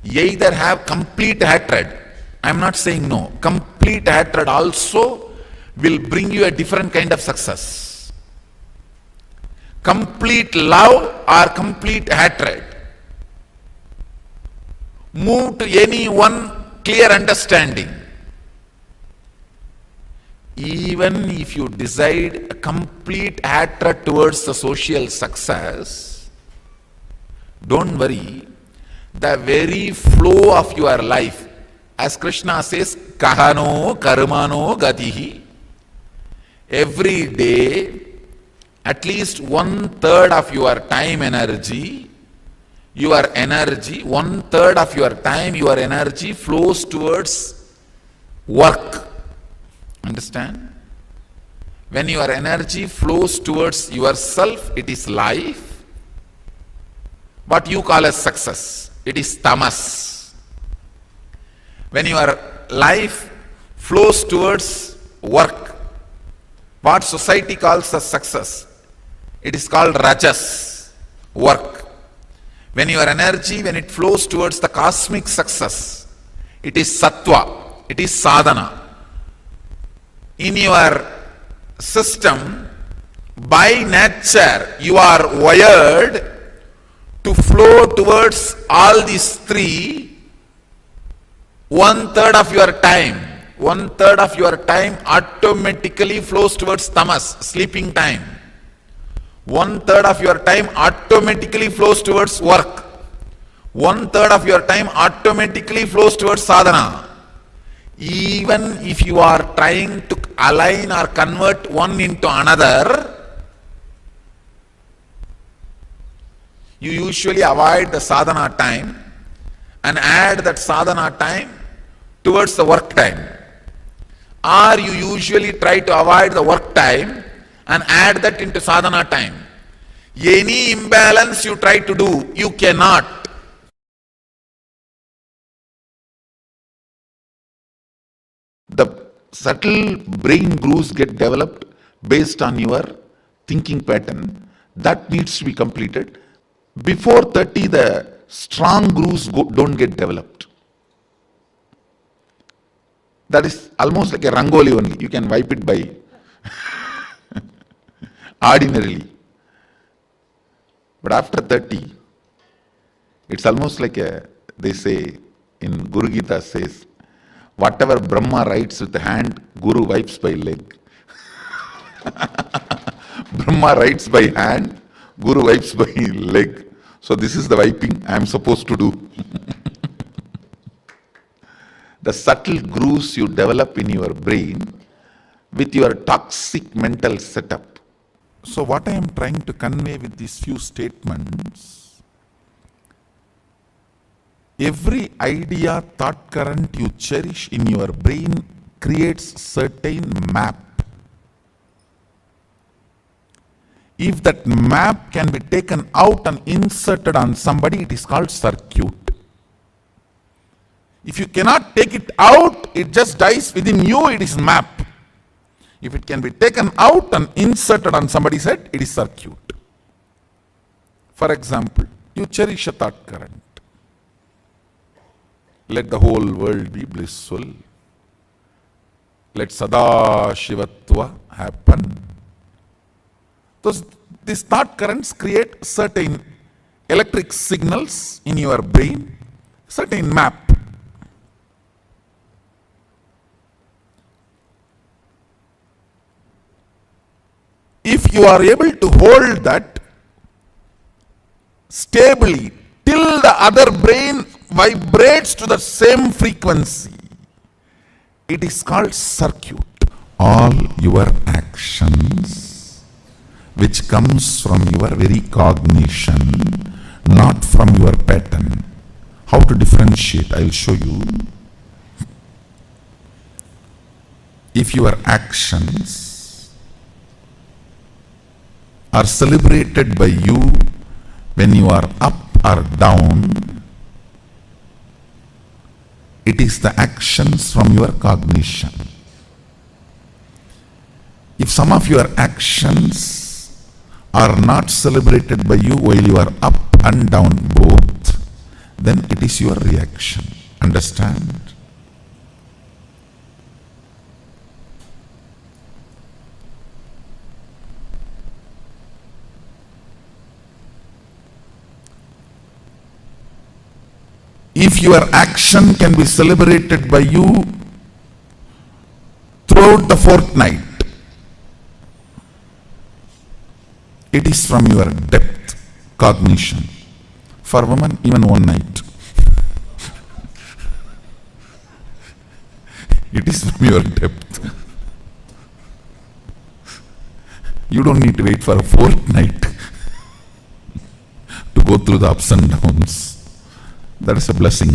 A: Either have complete hatred. I am not saying no. Complete hatred also will bring you a different kind of success. Complete love or complete hatred. Move to any one clear understanding. Even if you decide a complete hatred towards the social success, don't worry. The very flow of your life, as Krishna says, kahano karmano gatihi, every day, at least 1/3 of your time energy, 1/3 of your time, your energy flows towards work. Understand? When your energy flows towards yourself, it is life. What you call as success, it is tamas. When your life flows towards work, what society calls as success, it is called rajas, work. When your energy, when it flows towards the cosmic success, It is sattva. It is sadhana. In your system, by nature, you are wired to flow towards all these three 1/3 of your time. 1/3 of your time automatically flows towards tamas, sleeping time. 1/3 of your time automatically flows towards work. 1/3 of your time automatically flows towards sadhana. Even if you are trying to align or convert one into another, you usually avoid the sadhana time and add that sadhana time towards the work time. Or you usually try to avoid the work time and add that into sadhana time. Any imbalance you try to do, you cannot. The subtle brain grooves get developed based on your thinking pattern. That needs to be completed. Before 30, the strong grooves don't get developed. That is almost like a rangoli only. You can wipe it by ordinarily. But after 30, it's almost like they say in Guru Gita says, whatever Brahma writes with the hand, Guru wipes by leg. Brahma writes by hand, Guru wipes by leg. So this is the wiping I am supposed to do. The subtle grooves you develop in your brain with your toxic mental setup. So what I am trying to convey with these few statements, every idea, thought current you cherish in your brain creates certain map. If that map can be taken out and inserted on somebody, it is called circuit. If you cannot take it out, it just dies within you, it is map. If it can be taken out and inserted on somebody's head, it is circuit. For example, you cherish a thought current. Let the whole world be blissful. Let Sadashivatva happen. These thought currents create certain electric signals in your brain, certain map. If you are able to hold that stably till the other brain vibrates to the same frequency, it is called circuit. All your actions, which comes from your very cognition, not from your pattern. How to differentiate? I will show you. If your actions are celebrated by you when you are up or down, it is the actions from your cognition. If some of your actions are not celebrated by you while you are up and down both, then it is your reaction. Understand? If your action can be celebrated by you throughout the fortnight, it is from your depth, cognition. For women, even one night. It is from your depth. You don't need to wait for a fortnight to go through the ups and downs. That is a blessing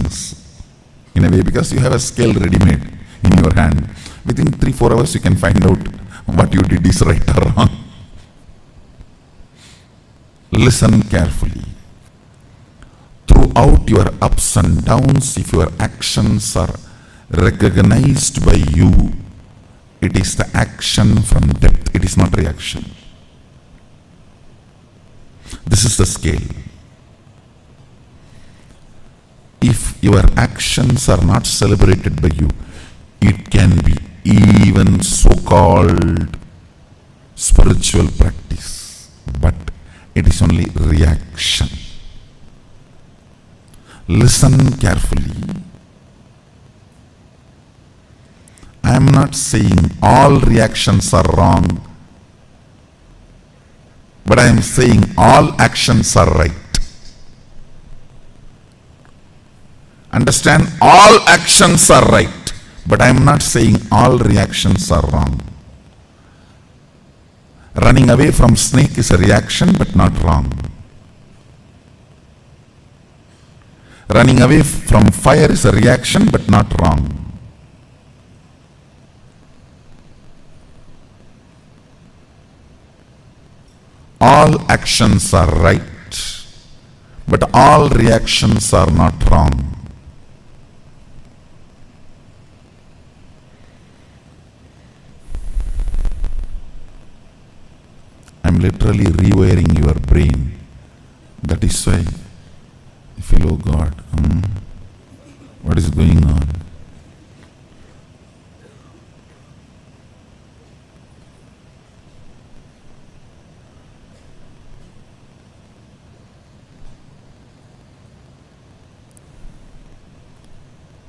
A: in a way, because you have a scale ready-made in your hand. Within 3-4 hours you can find out what you did is right or wrong. Listen carefully. Throughout your ups and downs, if your actions are recognized by you, it is the action from depth, it is not reaction. This is the scale.
G: if your actions are not celebrated by you, it can be even so-called spiritual practice, but it is only reaction. Listen carefully. I am not saying all reactions are wrong, but I am saying all actions are right. Understand? All actions are right, but I am not saying all reactions are wrong. Running away from snake is a reaction, but not wrong. Running away from fire is a reaction, but not wrong. All actions are right, but all reactions are not wrong. I'm literally rewiring your brain. That is why you feel, oh God, what is going on?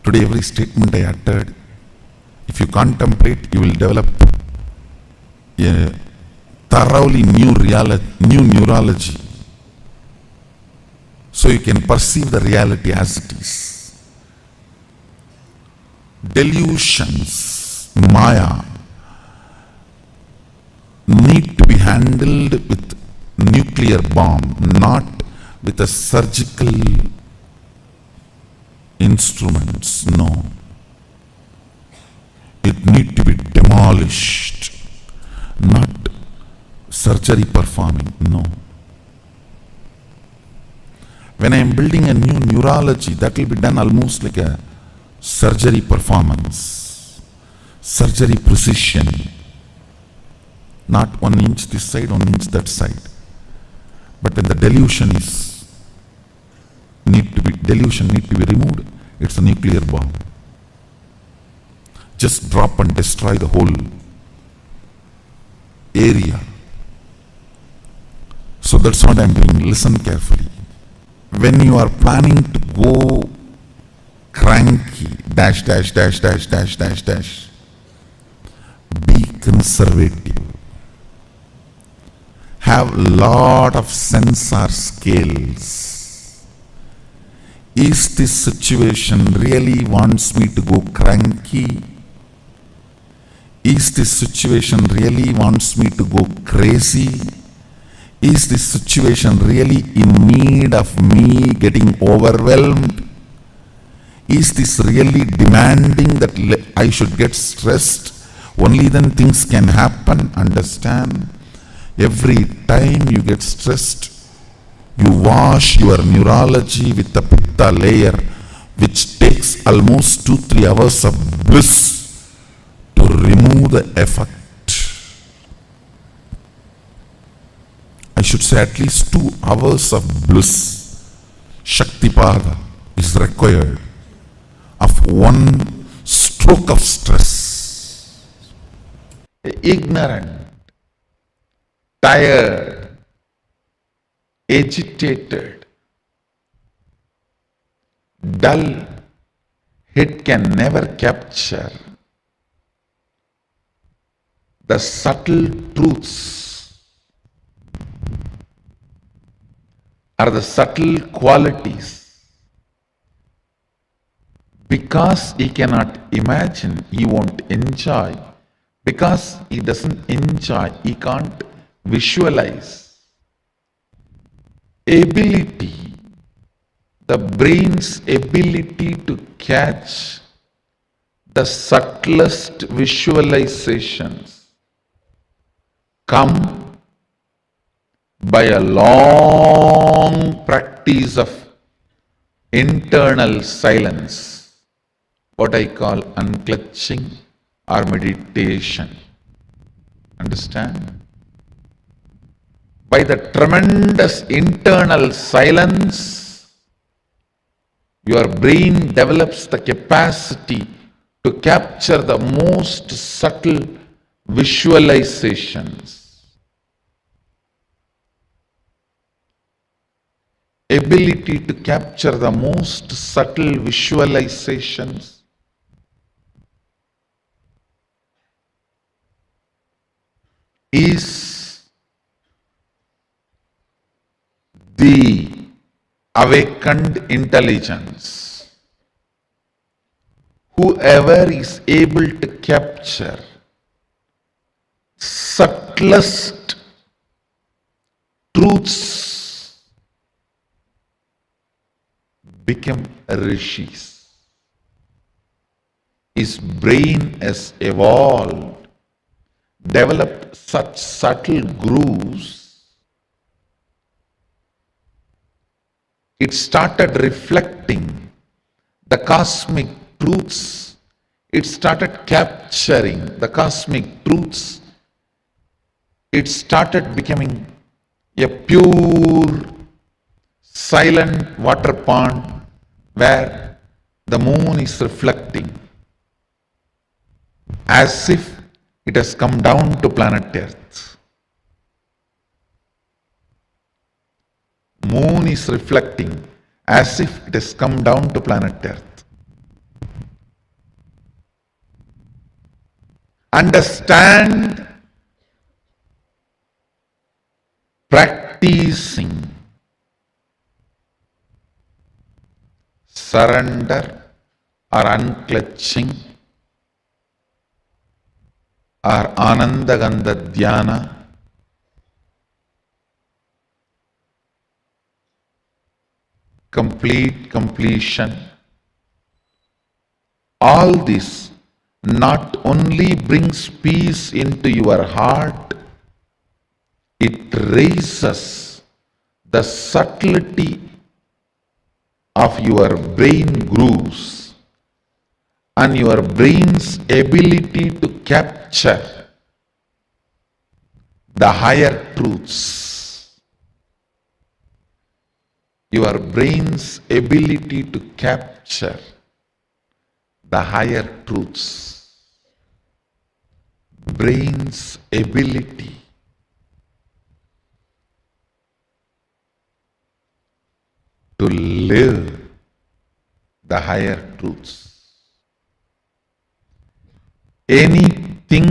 G: Today every statement I uttered, if you contemplate, you will develop a thoroughly new neurology. So you can perceive the reality as it is. Delusions, Maya, need to be handled with nuclear bomb, not with a surgical instruments. No. It need to be demolished, not surgery performing. No. When I am building a new neurology, that will be done almost like a surgery performance, surgery precision, not 1 inch this side, 1 inch that side. But when the delusion need to be removed, it's a nuclear bomb. Just drop and destroy the whole area. So that's what I'm doing. Listen carefully. When you are planning to go cranky, dash, dash, dash, dash, dash, dash, dash, be conservative. Have lot of sensor scales. Is this situation really wants me to go cranky? Is this situation really wants me to go crazy? Is this situation really in need of me getting overwhelmed? Is this really demanding that I should get stressed? Only then things can happen. Understand? Every time you get stressed, you wash your neurology with the pitta layer, which takes almost 2-3 hours of bliss to remove the effect. I should say at least 2 hours of bliss. Shaktipada is required of one stroke of stress. Ignorant, tired, agitated, dull, head can never capture the subtle truths or the subtle qualities. Because he cannot imagine, he won't enjoy. Because he doesn't enjoy, he can't visualize. Ability, the brain's ability to catch the subtlest visualizations come by a long practice of internal silence, what I call unclutching or meditation. Understand? By the tremendous internal silence,
A: your brain develops the capacity to capture the most subtle visualizations. Ability to capture the most subtle visualizations is the awakened intelligence. Whoever is able to capture subtlest truths become rishis. His brain has evolved, developed such subtle grooves. It started reflecting the cosmic truths. It started capturing the cosmic truths. It started becoming a pure, silent water pond where the moon is reflecting as if it has come down to planet Earth. Moon is reflecting as if it has come down to planet Earth. Understand, practicing surrender or unclutching or Ananda Gandha Dhyana, complete completion. All this not only brings peace into your heart, it raises the subtlety of your brain grooves and your brain's ability to capture the higher truths. Your brain's ability to capture the higher truths. Brain's ability to live the higher truths. Anything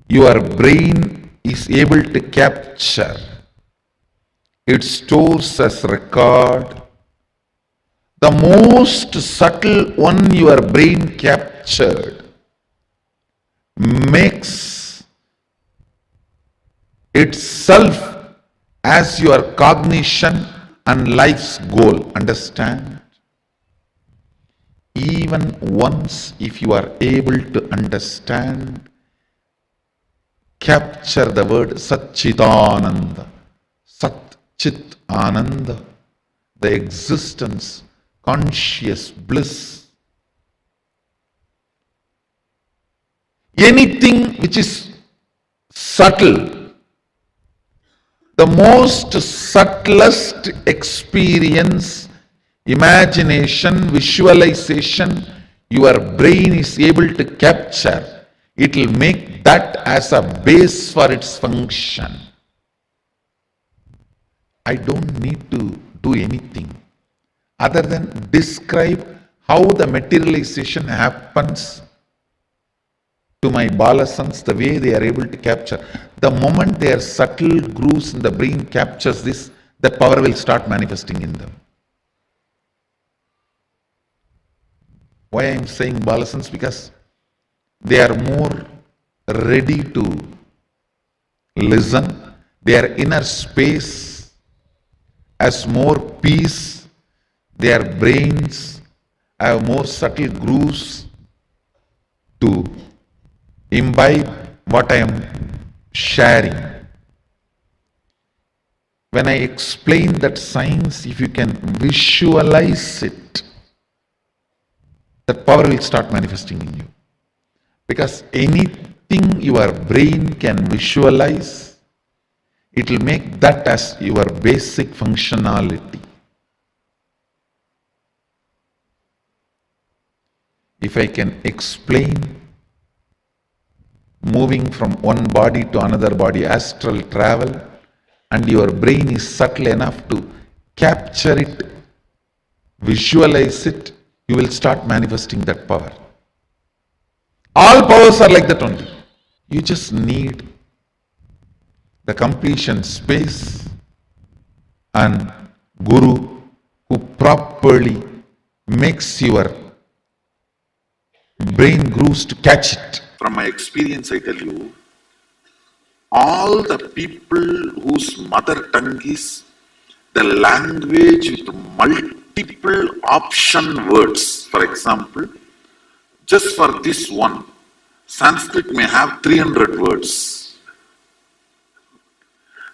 A: your brain is able to capture, it stores as record. The most subtle one your brain captured makes itself as your cognition and life's goal. Understand? Even once, if you are able to understand, capture the word Satchidananda, Sat Chit Ananda, the existence, conscious bliss. Anything which is subtle, the most subtlest experience, imagination, visualization, your brain is able to capture, it will make that as a base for its function. I don't need to do anything other than describe how the materialization happens to my balasans, the way they are able to capture. The moment their subtle grooves in the brain captures this, that power will start manifesting in them. Why I am saying balasans? Because they are more ready to listen. Their inner space has more peace. Their brains have more subtle grooves to imbibe what I am sharing. When I explain that science, if you can visualize it, that power will start manifesting in you. Because anything your brain can visualize, it will make that as your basic functionality. If I can explain moving from one body to another body, astral travel, and your brain is subtle enough to capture it, visualize it, you will start manifesting that power. All powers are like that only. You just need the completion space and Guru who properly makes your brain grooves to catch it. From my experience, I tell you, all the people whose mother tongue is the language with multiple option words, for example, just for this one, Sanskrit may have 300 words.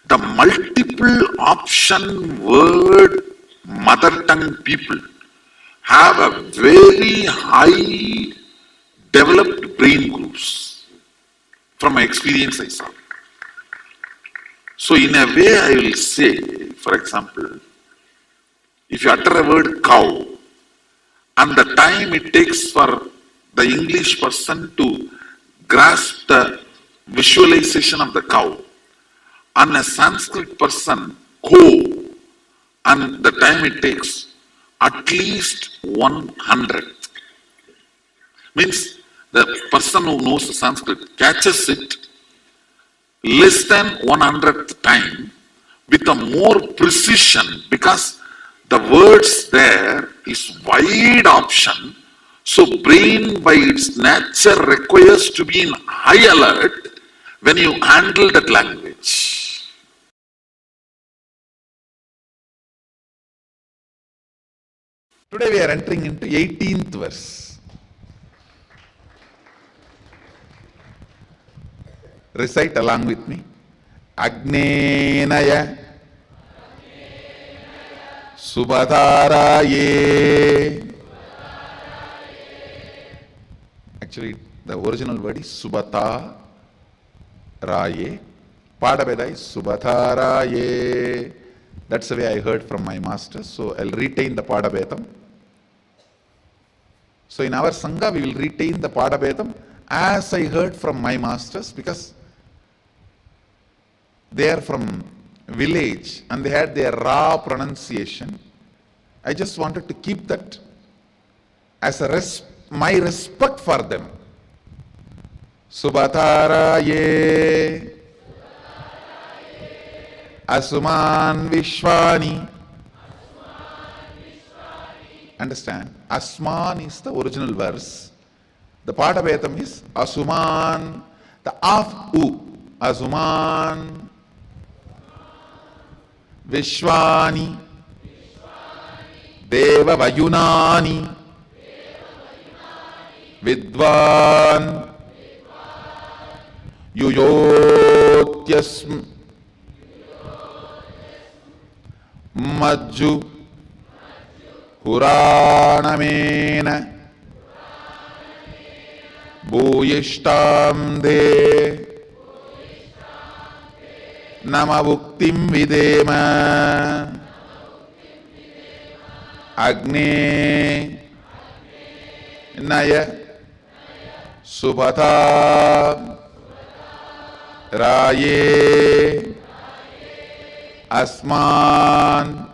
A: The multiple option word mother tongue people have a very high developed brain grooves. From my experience, I saw. So in a way, I will say, for example, if you utter a word cow, and the time it takes for the English person to grasp the visualization of the cow, and a Sanskrit person, ko, and the time it takes, at least 100. Means the person who knows the Sanskrit catches it less than 100th time with a more precision, because the words there is wide option. So brain by its nature requires to be in high alert when you handle that language. Today we are entering into 18th verse. Recite along with me. Agnenaya Subhadharaye. Actually, the original word is Subhata Raye. Padaveda is Subhadharaye. That's the way I heard from my master. So I'll retain the Padavedam. So in our Sangha, we will retain the Padavedam as I heard from my masters, because they are from village and they had their raw pronunciation. I just wanted to keep that as a my respect for them. Subhadharaye Asuman Vishwani. Understand? Asman is the original verse. The Padavedam is Asuman, the af u. Asuman Vishwani Deva Vayunani Vidvan Yuyotyasm Majju Puranamena Bhuyishtam De Namavuktim Videma Agne Naya Subhata Raye Asman.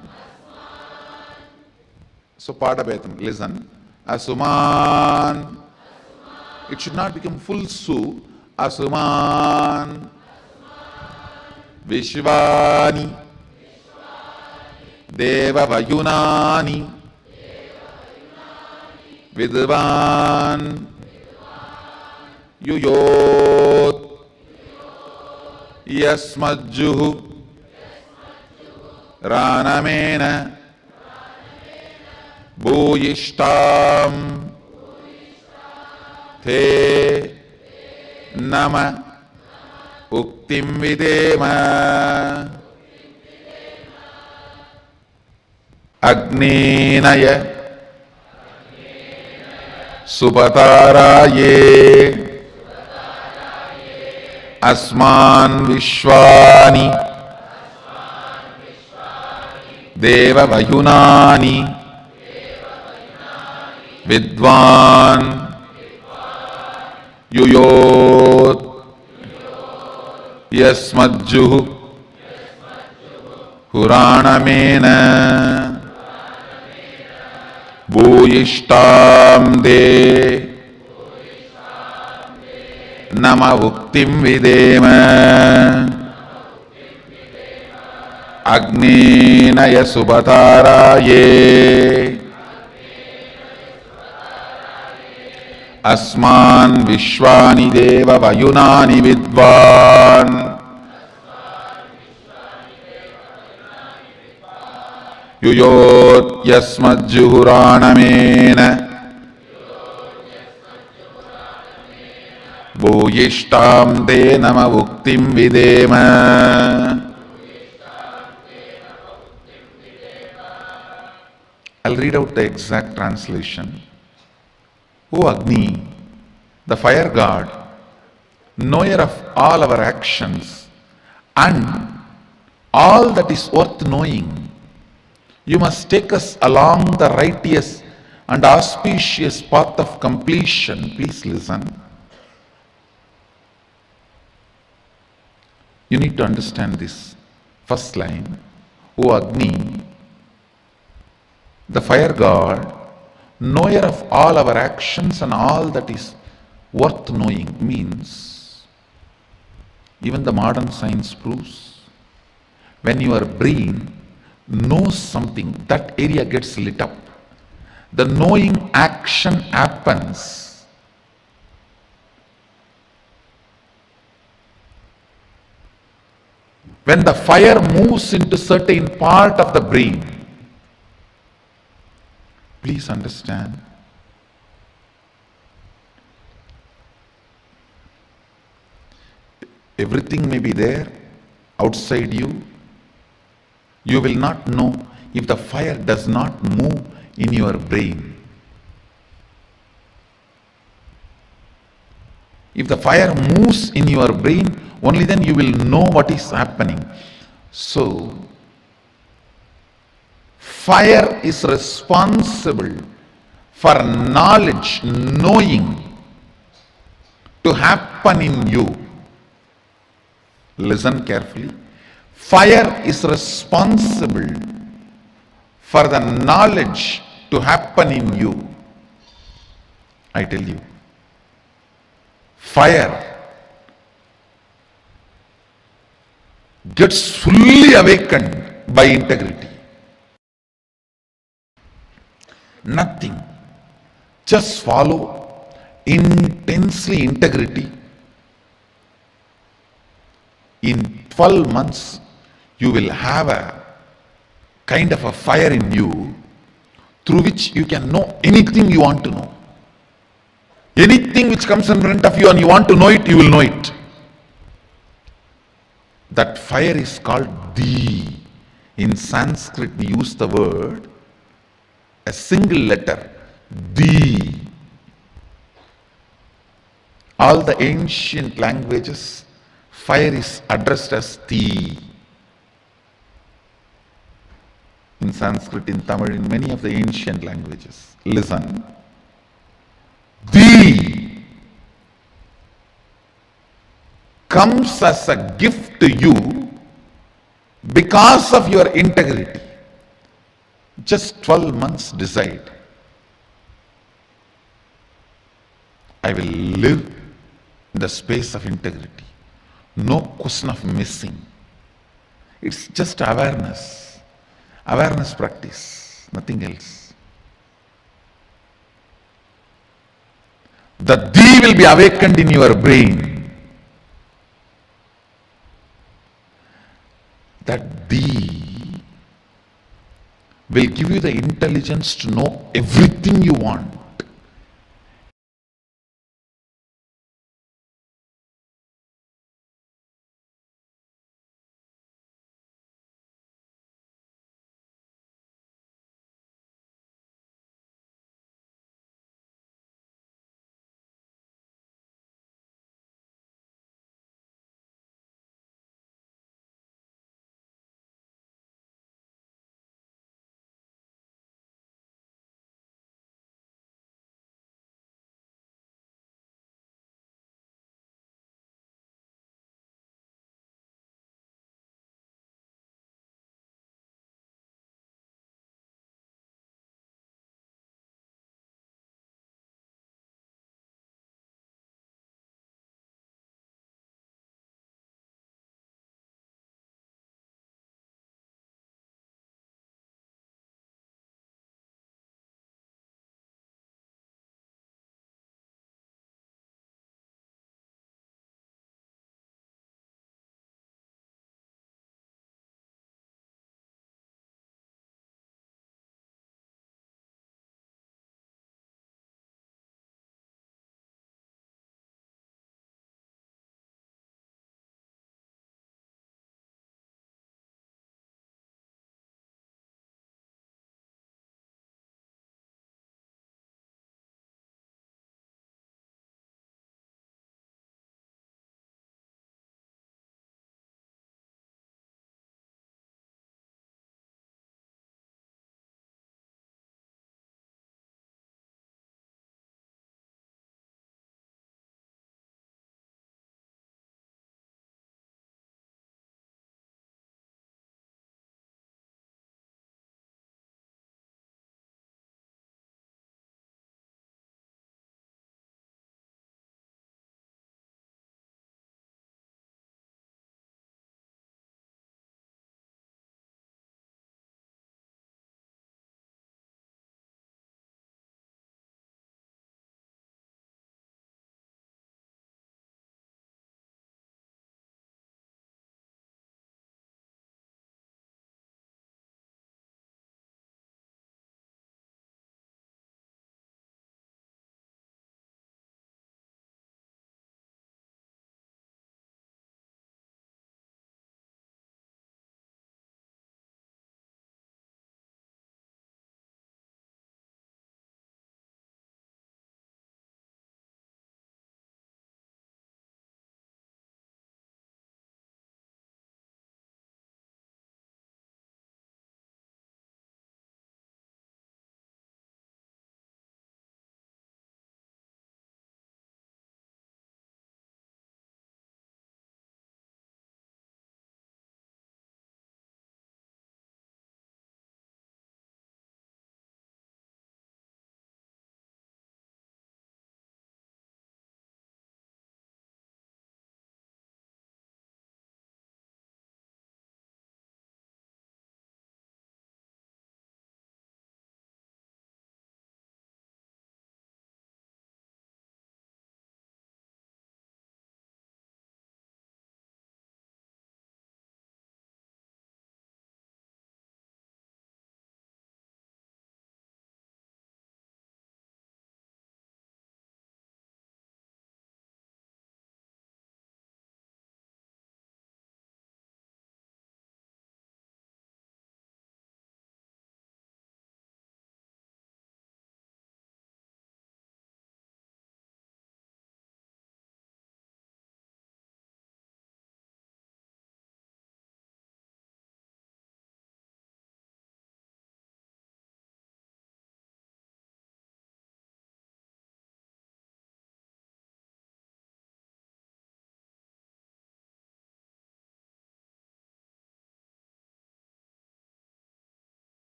A: So Padavedam, listen. Asuman. It should not become full su. Asuman Vishwani Deva Vayunani Vidvan Yuyot Yasmajjuhu Ranamena Bhuyishtam Te Nama Uktim Videma Agnenaya Subhadharaye Asman Vishwani
G: Deva Vayunani Vidvan Yuyot Yasmadjuhu Puranamena Bhuyishtam De Nama Uktim Videma Agnena Yasubhataraye Asman Vishwani Deva Vayunani Vidvan Yuyot Yasmadjuhuranamena Bhuyishtam De Nama Uktim Videma. I'll read out the exact translation. O Agni, the fire god, knower of all our actions and all that is worth knowing, you must take us along the righteous and auspicious path of completion. Please listen. You need to understand this first line. O Agni, the fire god, knower of all our actions and all that is worth knowing, means even the modern science proves when your brain knows something, that area gets lit up. The knowing action happens. When the fire moves into certain part of the brain, please understand, everything may be there outside you. You will not know if the fire does not move in your brain. If the fire moves in your brain, only then you will know what is happening. So, fire is responsible for knowledge, knowing to happen in you. Listen carefully. Fire is responsible for the knowledge to happen in you. I tell you, fire gets fully awakened by integrity. Nothing. Just follow intensely integrity. In 12 months, you will have a kind of a fire in you through which you can know anything you want to know. Anything which comes in front of you and you want to know it, you will know it. That fire is called Di. In Sanskrit, we use the word, a single letter, Di. All the ancient languages, fire is addressed as Ti. In Sanskrit, in Tamil, in many of the ancient languages. Listen. Di comes as a gift to you because of your integrity. Just 12 months decide. I will live in the space of integrity. No question of missing. It's just awareness. Awareness practice, nothing else. The Di will be awakened in your brain. That Di will give you the intelligence to know everything you want.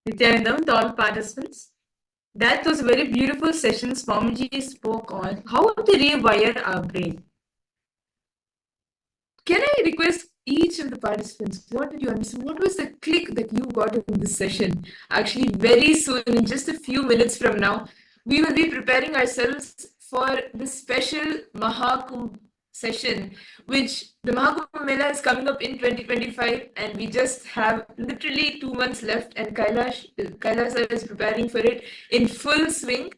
F: Nithyananda, to all participants. That was a very beautiful session. Swamiji spoke on how to rewire our brain. Can I request each of the participants, what did you understand? What was the click that you got in this session? Actually, very soon, in just a few minutes from now, we will be preparing ourselves for the special Maha Kumbh session, which the Maha Kumbh Mela is coming up in 2025, and we just have literally 2 months left, and KAILASA is preparing for it in full swing.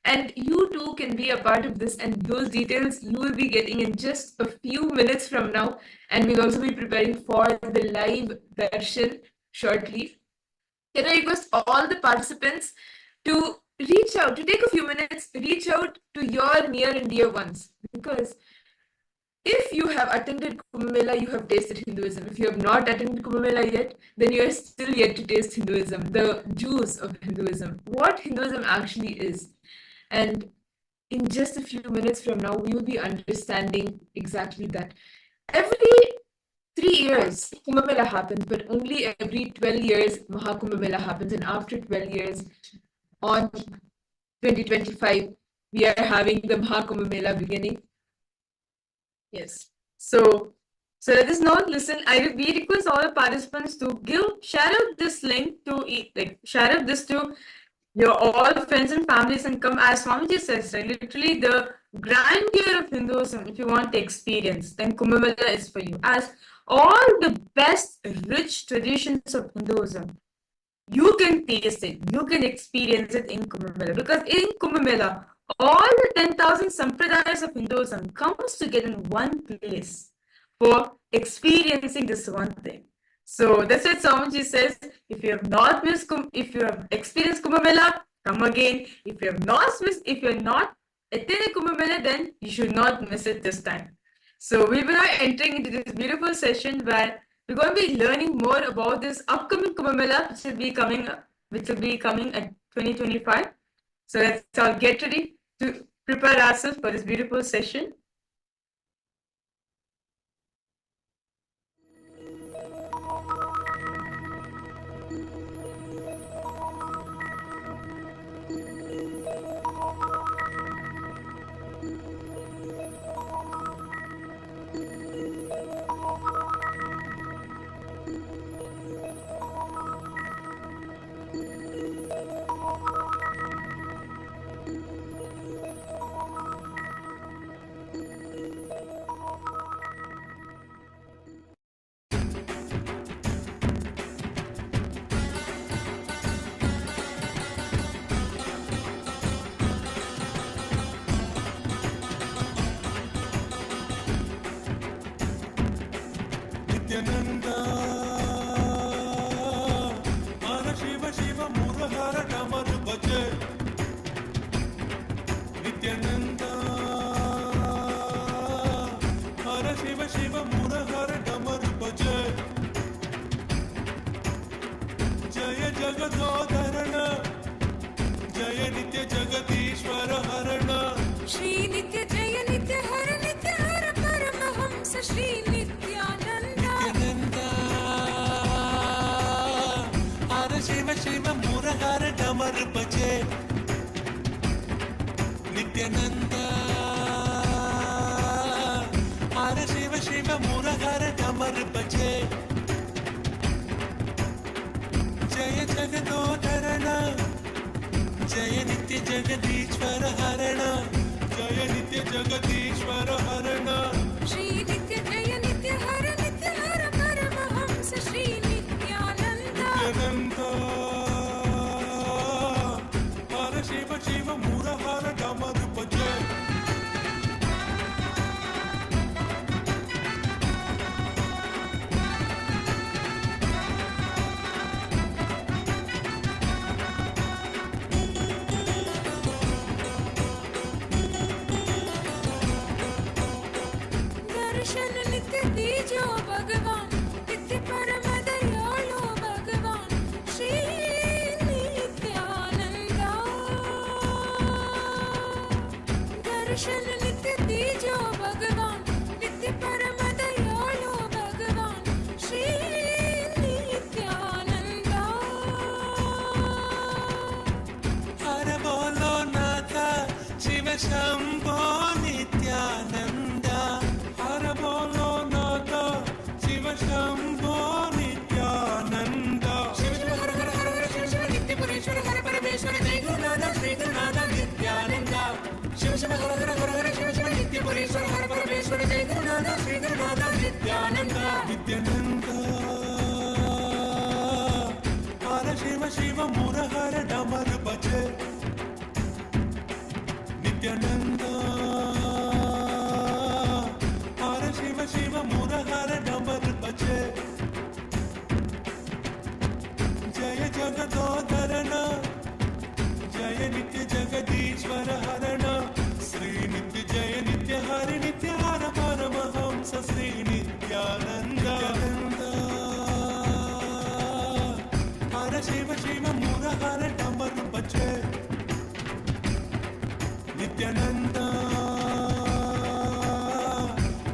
F: And you too can be a part of this, and those details you will be getting in just a few minutes from now. And we'll also be preparing for the live version shortly. Can I request all the participants to reach out, to take a few minutes, reach out to your near and dear ones, because if you have attended Kumbh Mela, you have tasted Hinduism. If you have not attended Kumbh Mela yet, then you are still yet to taste Hinduism, the juice of Hinduism, what Hinduism actually is. And in just a few minutes from now, we will be understanding exactly that. Every 3 years, Kumbh Mela happens, but only every 12 years, Maha Kumbh Mela happens. And after 12 years, on 2025, we are having the Maha Kumbh Mela beginning. Yes. So let us now listen. We request all the participants to share out this link to share out this to your all friends and families, and come, as Swamiji says, right, literally the grandeur of Hinduism. If you want to experience, then Kumbh Mela is for you. As all the best rich traditions of Hinduism, you can taste it, you can experience it in Kumbh Mela, because in Kumbh Mela, all the 10,000 sampradayas of Hinduism comes together in one place for experiencing this one thing. So that's what Swamiji says. If you have not experienced Kumbh Mela, come again. If you have not attended Kumbh Mela, then you should not miss it this time. So we will be entering into this beautiful session where we're going to be learning more about this upcoming Kumbh Mela, which will be coming at 2025. So let's all get ready to prepare ourselves for this beautiful session.
H: Nithyananda, Mana Shiva Shiva Murahara Damar Bhaje. Nithyananda, Mana Shiva Shiva Murahara Damar Bhaje. Jaya Jagadodharana, Jaya Nitya Jagadishwara Harana.
I: Shri Nitya Jaya Nitya Hara Nitya Hara Paramahamsa Shri Nithyananda.
H: Hara Shiva Shiva Murahara Damar Bhaje. Nithyananda, Hara Shiva Shiva Murahara Damar Bhaje. Jaya Jagadodharana, Jaya Nitya Jagadishwara Harana. Jaya Nitya Jagadishwara Harana.
I: Shri Nitya Jaya Nitya Hara Nitya Hara Paramahamsa Shri Nithyananda.
H: Nithyananda, Hara Shiva Shiva Murahara Damar Bhaje.
I: Darshan Nitya Dijo Bhagavan, Nitya Paramadayalo Bhagavan, Shri Nithyananda. Darshan Nitya Dijo Bhagavan, Nitya Paramadayalo Bhagavan, Shri Nithyananda.
H: Shambho Nityanand हर बोलो नाथ शिव शम्भो नित्यानन्द शिव शिव हर हर हर हर शिव शिव नित्यपुरेश्वर हर परमेश्वर जय गुरुनाथ श्री गुरुनाथ नित्यानन्द शिव शिव हर हर हर हर शिव शिव नित्यपुरेश्वर हर परमेश्वर जय गुरुनाथ श्री गुरुनाथ नित्यानन्द नित्यानन्द हर शिव शिव मुरहर डमर बजे नित्यानन्द हर शिव शिव मुरहर डमर बजे जय जगदोधरण जय नित्य जगदीश्वर हरण श्री नित्य जय नित्य हरि नित्य हर परमहंस श्री नित्यानन्द हर शिव शिव मुरहर डमर बजे नित्यानन्द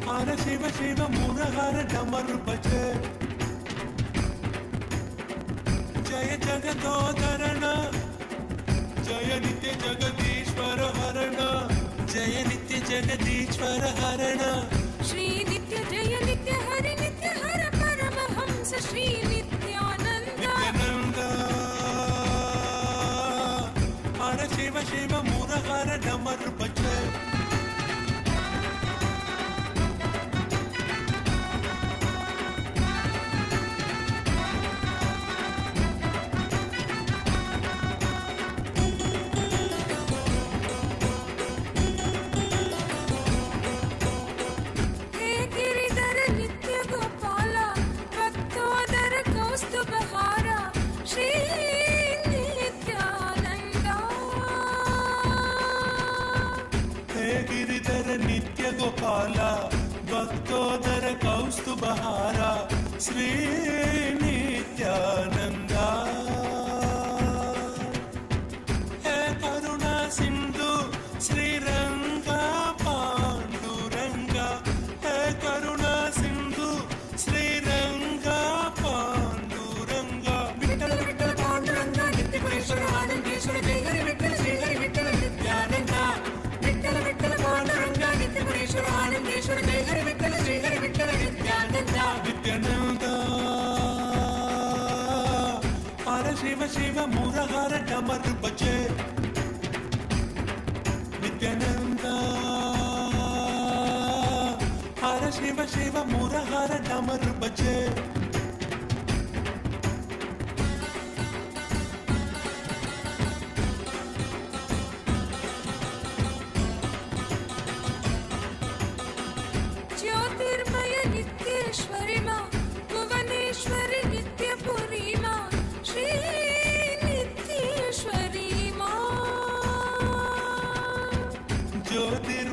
H: हर शिव शिव मुरहर डमर बजे जय जगदोधरण जय नित्य जगदीश्वर हरण जय नित्य जगदीश्वर हरण
I: श्री नित्य जय नित्य हरि नित्य हर परमहंस श्री नित्यानन्द
H: नित्यानन्द हर शिव शिव मुरहर डमर बजे
I: हे गिरिधर नित्य गोपाला भक्तोदर कौस्तुभहारा श्री नित्यानन्द
H: हे गिरिधर नित्य गोपाला भक्तोदर कौस्तुभहारा श्री नित्यानन्द हे करुणा सिन्धु श्रीरङ्ग पाण्डुरङ्ग हे करुणा सिन्धु श्रीरङ्ग पाण्डुरङ्ग विठ्ठल विठ्ठल पाण्डुरङ्ग नित्यपुरेश्वर आनन्देश्वर जय हरि विठ्ठल श्री हरि विठ्ठल नित्यानन्द विठ्ठल विठ्ठल पाण्डुरङ्ग नित्यपुरेश्वर आनन्देश्वर जय हरि विठ्ठल श्री हरि विठ्ठल नित्यानन्द नित्यानन्द हर शिव शिव मुरहर डमर बजे नित्यानन्द हर शिव शिव मुरहर डमर बजे
I: ज्योतिर्मय नित्येश्वरि मां भुवनेश्वरि नित्यपुरी मां श्री नित्येश्वरि मां
H: ज्योतिर्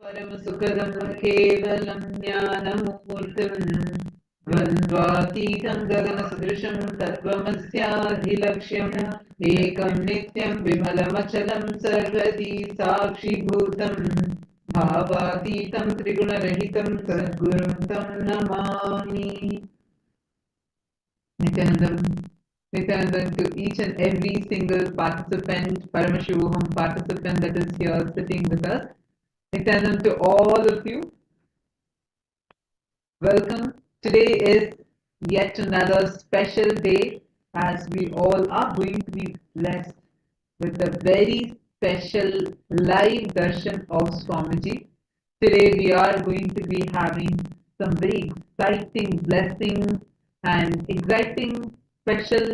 J: परमसुखदं केवलं ज्ञानमूर्तिं द्वन्द्वातीतं गगनसदृशं तत्त्वमस्याधिलक्ष्यम् एकं नित्यं विमलमचलं सर्वदी साक्षिभूतं भावातीतं त्रिगुणरहितं सद्गुरुं तं Namami. Nithyanandam to each and every single participant, Paramashivoham participant that is here sitting with us. Nithyanandam to all of you. Welcome. Today is yet another special day as we all are going to be blessed with a very special live darshan of Swamiji. Today we are going to be having some very exciting blessings and exciting special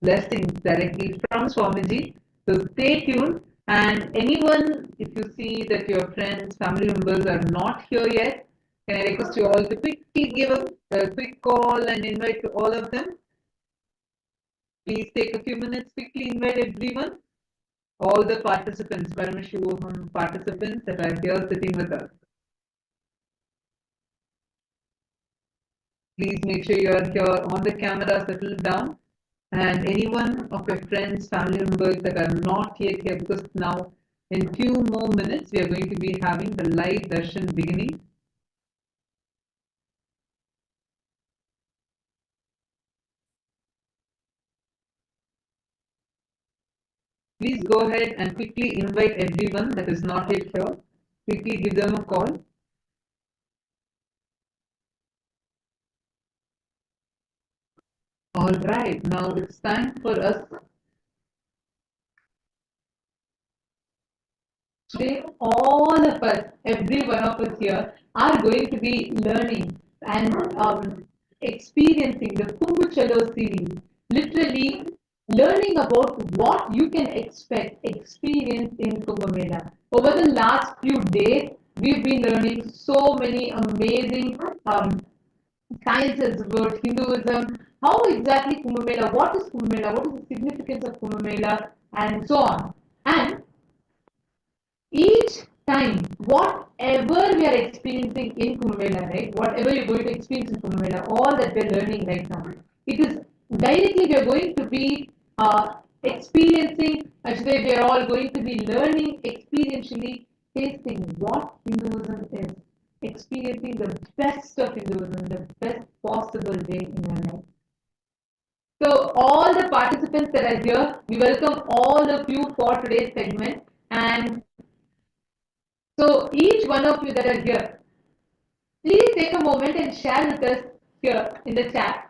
J: blessings directly from Swamiji. So stay tuned, and anyone, if you see that your friends, family members are not here yet, can I request you all to quickly give a quick call and invite all of them? Please take a few minutes, quickly invite everyone, all the participants, Paramashivoham participants that are here sitting with us. Please make sure you are here on the camera, settle down. And anyone of your friends, family members that are not yet here, because now in few more minutes we are going to be having the live darshan beginning. Please go ahead and quickly invite everyone that is not yet here. Quickly give them a call. All right, now it's time for us. Today, all of us, every one of us here, are going to be learning and experiencing the Kumbh series. Literally, learning about what you can experience in Kumbh Mela. Over the last few days, we've been learning so many amazing sciences about Hinduism, how exactly Kumbh Mela, what is Kumbh Mela, what is the significance of Kumbh Mela, and so on. And each time, whatever we are experiencing in Kumbh Mela, right, whatever you're going to experience in Kumbh Mela, all that we're learning right now, it is directly we are going to be experiencing, actually we are all going to be learning experientially, tasting what Hinduism is, experiencing the best of Hinduism, the best possible way in your life. So all the participants that are here, we welcome all of you for today's segment. And so each one of you that are here, please take a moment and share with us here in the chat.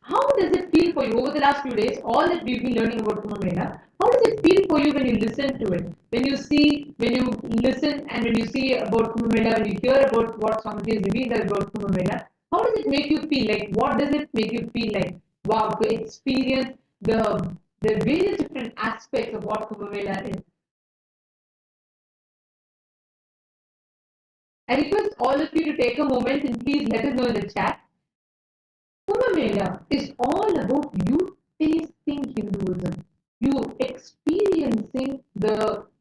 J: How does it feel for you over the last few days, all that we've been learning about Kumbh Mela? How does it feel for you when you listen to it? When you listen and when you see about Kumbh Mela, when you hear about what Swamiji has revealed about Kumbh Mela, how does it make you feel? Like, what does it make you feel like? Wow, to experience the various different aspects of what Kumbh Mela is. I request all of you to take a moment and please let us know in the chat. Kumbh Mela is all about you tasting Hinduism, you experiencing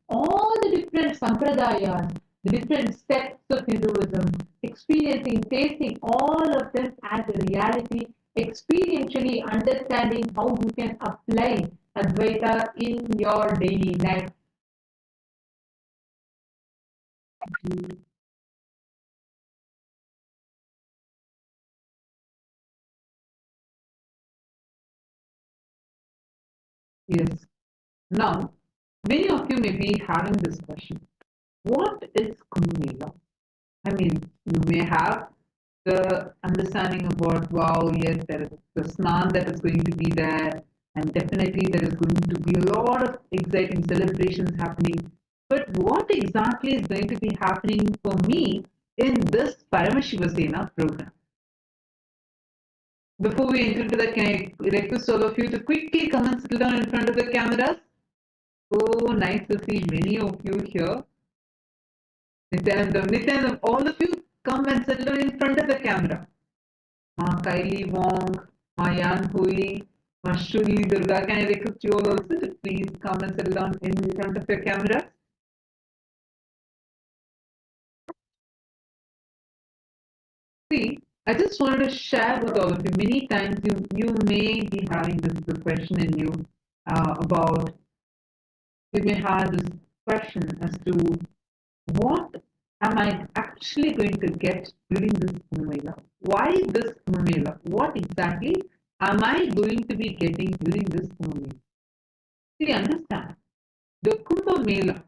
J: all the different sampradayas, the different steps of Hinduism, experiencing, tasting all of them as a reality, experientially understanding how you can apply Advaita in your daily life. Yes. Now, many of you may be having this question. What is Kumbh Mela? I mean, you may have the understanding about, wow, yes, there is the snan that is going to be there, and definitely there is going to be a lot of exciting celebrations happening. But what exactly is going to be happening for me in this Paramashivoham program? Before we enter into that, can I request all of you to quickly come and sit down in front of the cameras? Oh, nice to see many of you here. Nithyananda, all of you come and settle in front of the camera. Ma Kaili Wong, Ma Yan Hui, Ma Shuli Durga, can I request you all also to please come and settle down in front of your camera? See, I just wanted to share with all of you. Many times you may be having this question in you about, you may have this question as to what am I actually going to get during this Kumbh Mela? Why this Kumbh Mela? What exactly am I going to be getting during this Kumbh Mela? See, understand, the Kumbh Mela,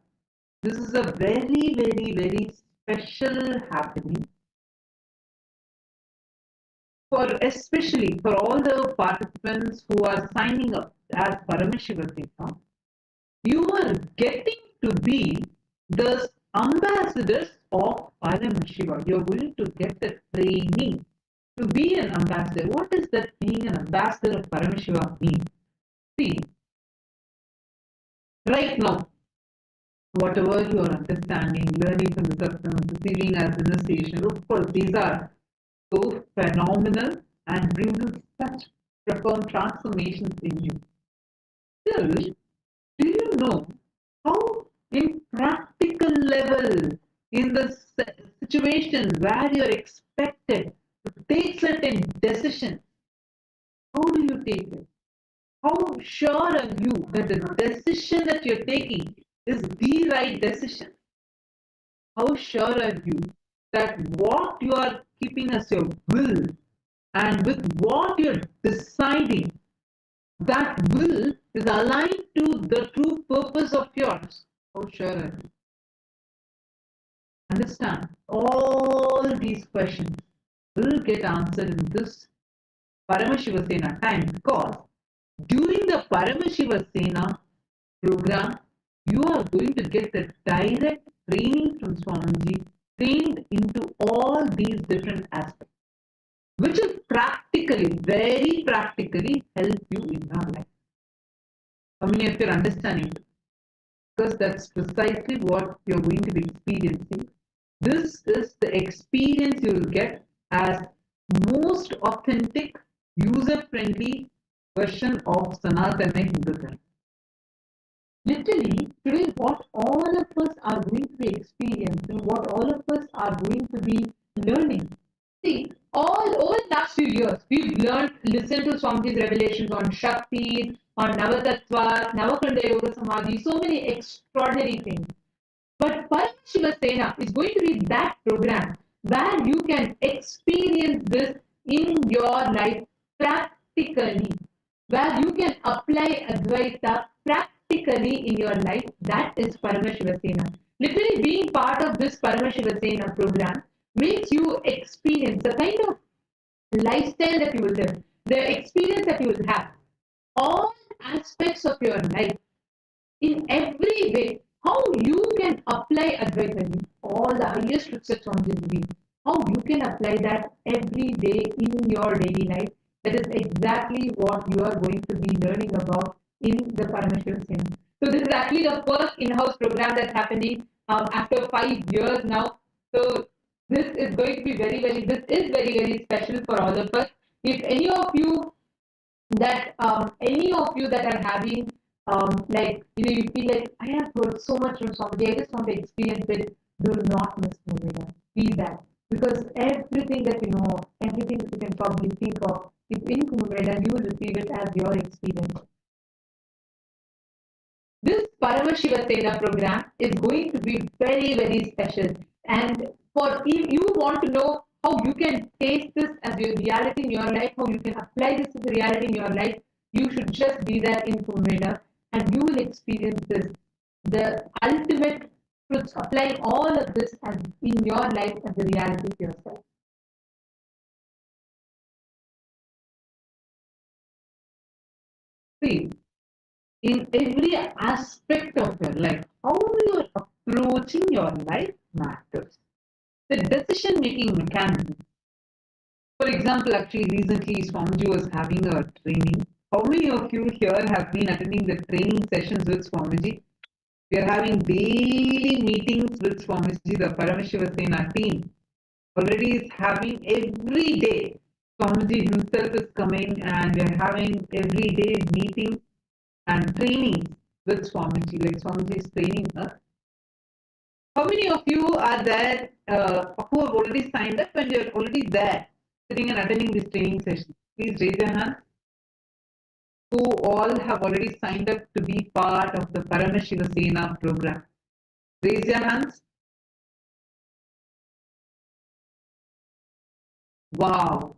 J: this is a very, very, very special happening for, especially for all the participants who are signing up as Paramashivoham. You are getting to be the ambassadors of Paramashiva. You are going to get the training to be an ambassador. What is that being an ambassador of Paramashiva mean? See, right now, whatever you are understanding, learning from the succumb, receiving as initiation, of course, these are so phenomenal and brings such profound transformations in you. Still, do you know how in practical level, in the situations where you are expected to take certain decisions, how do you take it? How sure are you that the decision that you're taking is the right decision? How sure are you that what you are keeping as your will and with what you're deciding, that will is aligned to the true purpose of yours? How sure are you? Understand, all these questions will get answered in this Paramashivoham time, because during the Paramashivoham program, you are going to get the direct training from Swamiji, trained into all these different aspects, which will practically, very practically help you in your life. How many of you are understanding it? Because that's precisely what you're going to be experiencing. This is the experience you will get as most authentic, user-friendly version of Sanatana Hinduism. Literally, today what all of us are going to be experiencing, what all of us are going to be learning. See, all over the last few years, we've listened to Swamiji's revelations on Shakti, on Navatattvas, Navakanda Yoga Samadhi, so many extraordinary things. But Paramashivoham is going to be that program where you can experience this in your life practically, where you can apply Advaita practically in your life. That is Paramashivoham. Literally being part of this Paramashivoham program makes you experience the kind of lifestyle that you will live, the experience that you will have, all aspects of your life in every way. How you can apply Advaita, all the highest truths that Swamiji is, how you can apply that every day in your daily life. That is exactly what you are going to be learning about in the Paramashivoham. So this is actually the first in-house program that's happening after 5 years now. So this is going to be very, very special for all of us. If any of you that are having you feel like, I have heard so much from Swamiji, I just want to experience it, do not miss Kumbh. Be that, because everything that you know, everything that you can probably think of, is in Kumbh, and you will receive it as your experience. This Paramashivoham program is going to be very, very special. And if you want to know how you can taste this as your reality in your life, how you can apply this as a reality in your life, you should just be there in Kumbh, and you will experience this, the ultimate truths, applying all of this as in your life as a reality to yourself. See, in every aspect of your life, how you are approaching your life matters. The decision-making mechanism. For example, actually recently Swamiji was having a training. How many of you here have been attending the training sessions with Swamiji? We are having daily meetings with Swamiji, the Paramashivoham team. Already is having every day. Swamiji himself is coming, and we are having every day meetings and trainings with Swamiji. Like Swamiji is training us. How many of you are there who have already signed up and you're already there, sitting and attending this training session? Please raise your hand. Who all have already signed up to be part of the Paramashivoham program? Raise your hands. Wow.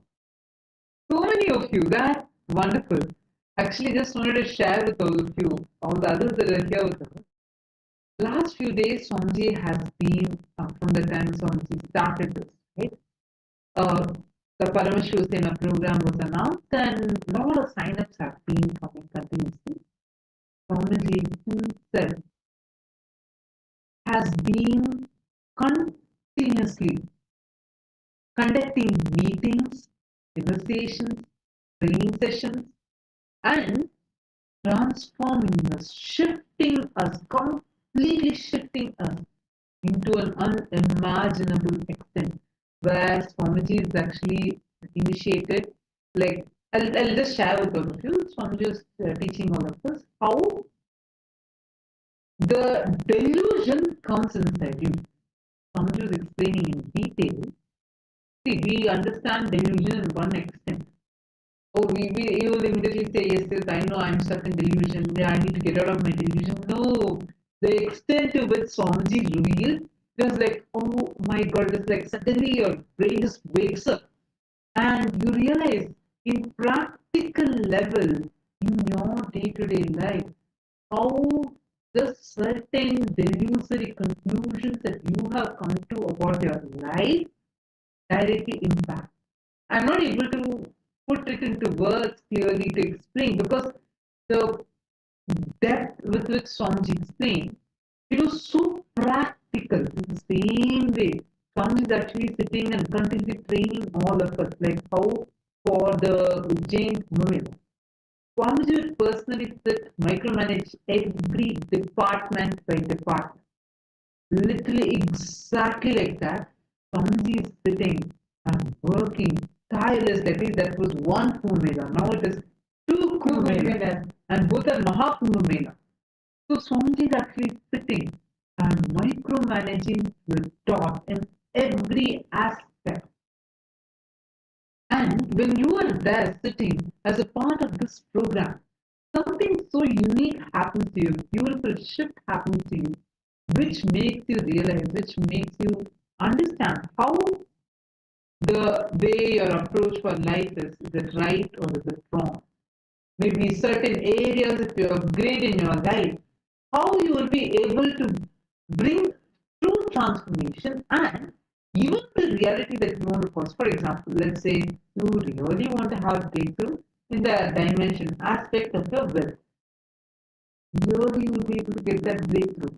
J: So many of you. That's wonderful. Actually, just wanted to share with all of you, all the others that are here with us. Last few days, Swamiji has been, from the time Swamiji started this, right? The Paramashivoham program was announced and a lot of sign-ups have been coming continuously. Swamiji himself has been continuously conducting meetings, conversations, training sessions, and transforming us, shifting us, completely shifting us into an unimaginable extent, where Swamiji is actually initiated, like, I'll just share with all of you, Swamiji is teaching all of us how the delusion comes inside you. Swamiji was explaining in detail. See, we understand delusion in one extent. Oh, you will immediately say, yes, I know I'm stuck in delusion. Yeah, I need to get out of my delusion. No, the extent to which Swamiji revealed, it was like, oh my God, it's like suddenly your brain just wakes up and you realize in practical level in your day-to-day life how the certain delusory conclusions that you have come to about your life directly impact. I'm not able to put it into words clearly to explain because the depth with which Swamiji explained, it was so practical in the same way. Swamiji is actually sitting and continuously training all of us, like how for the Ujjain Kumbh. Swamiji would personally sit, micromanage every department by department. Literally exactly like that. Swamiji is sitting and working tirelessly. At least that was one Kumbh Mela. Now it is two Kumbh Melas, and both are Maha Kumbh Mela. So Swamiji is actually sitting and micromanaging the thought in every aspect. And when you are there sitting as a part of this program, something so unique happens to you, beautiful shift happens to you, which makes you realize, which makes you understand how the way your approach for life is it right or is it wrong? Maybe certain areas, if you upgrade in your life, how you will be able to bring true transformation and even the reality that you want to cause. For example, let's say you really want to have breakthrough in the dimension aspect of your wealth. Really, you will be able to get that breakthrough.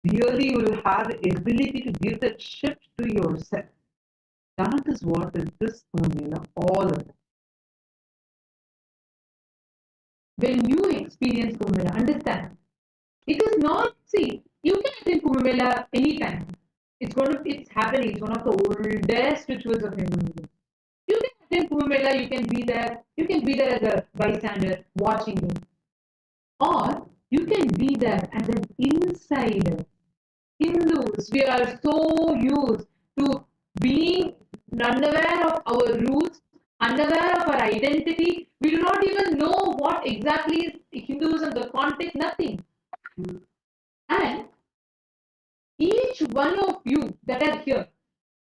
J: Really, you will have the ability to give that shift to yourself. That is what is this formula all about. When you experience Kumbh Mela, understand, it is not, see, you can attend Kumbh Mela anytime. It's happening. It's one of the oldest rituals of Hinduism. You can attend Kumbh Mela, you can be there as a bystander watching it. Or you can be there as an insider. Hindus, we are so used to being unaware of our roots, unaware of our identity. We do not even know what exactly is Hinduism, the context, nothing. And each one of you that are here,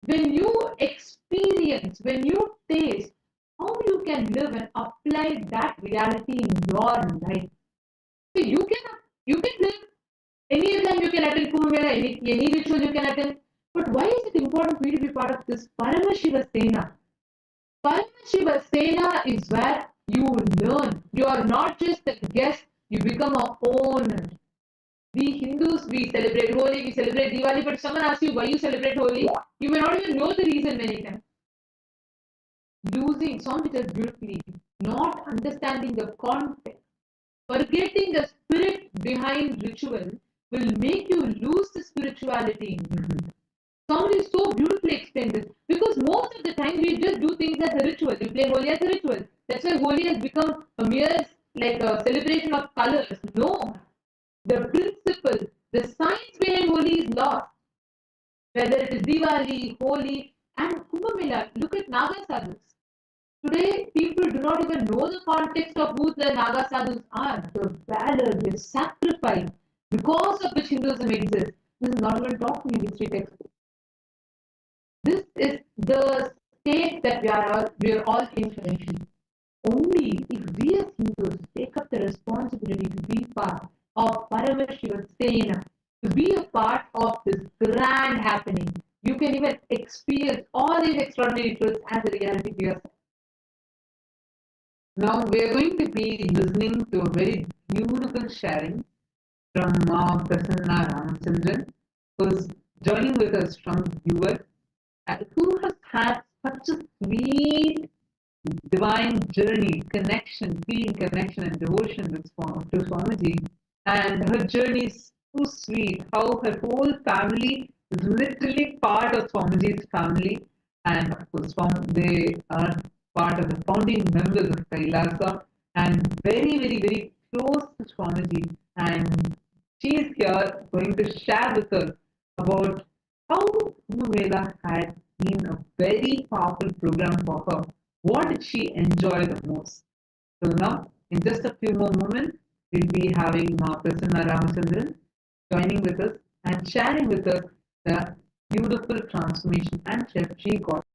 J: when you experience, when you taste how you can live and apply that reality in your life. So you can live any time, you can attend Kumbh Mela, any ritual you can attend. But why is it important for you to be part of this Paramashivoham? Paramashivoham is where you learn. You are not just a guest, you become a owner. We Hindus, we celebrate Holi, we celebrate Diwali, but someone asks you why you celebrate Holi, you may not even know the reason many times. Losing, some it is beautifully, not understanding the context, forgetting the spirit behind ritual will make you lose the spirituality in you. Somebody so beautifully explained this because most of the time we just do things as a ritual. We play Holi as a ritual. That's why Holi has become a mere like a celebration of colors. No, the principle, The science behind Holi is lost. Whether it is Diwali, Holi, and Kumbh Mela, look at Naga sadhus. Today, people do not even know the context of who the Naga sadhus are, the valor, the sacrifice, because of which Hinduism exists. This is not even taught in history textbook. This is the state that we are all in currently. Only if we as Hindus take up the responsibility to be part of Paramashiva Sena, to be a part of this grand happening, you can even experience all these extraordinary truths as a reality for yourself. Now we are going to be listening to a very beautiful sharing from Prasanna Ramachandran, who is joining with us from US, who has had such a sweet divine journey, connection, feeling connection and devotion to Swamiji. And her journey is so sweet, how her whole family is literally part of Swamiji's family. And of course, they are part of the founding members of KAILASA and very, very, very close to Swamiji. And she is here going to share with us about how Kumbh Mela had been a very powerful program for her. What did she enjoy the most? So now, in just a few more moments, we'll be having Prasanna Ramachandran joining with us and sharing with us the beautiful transformation and shift she got.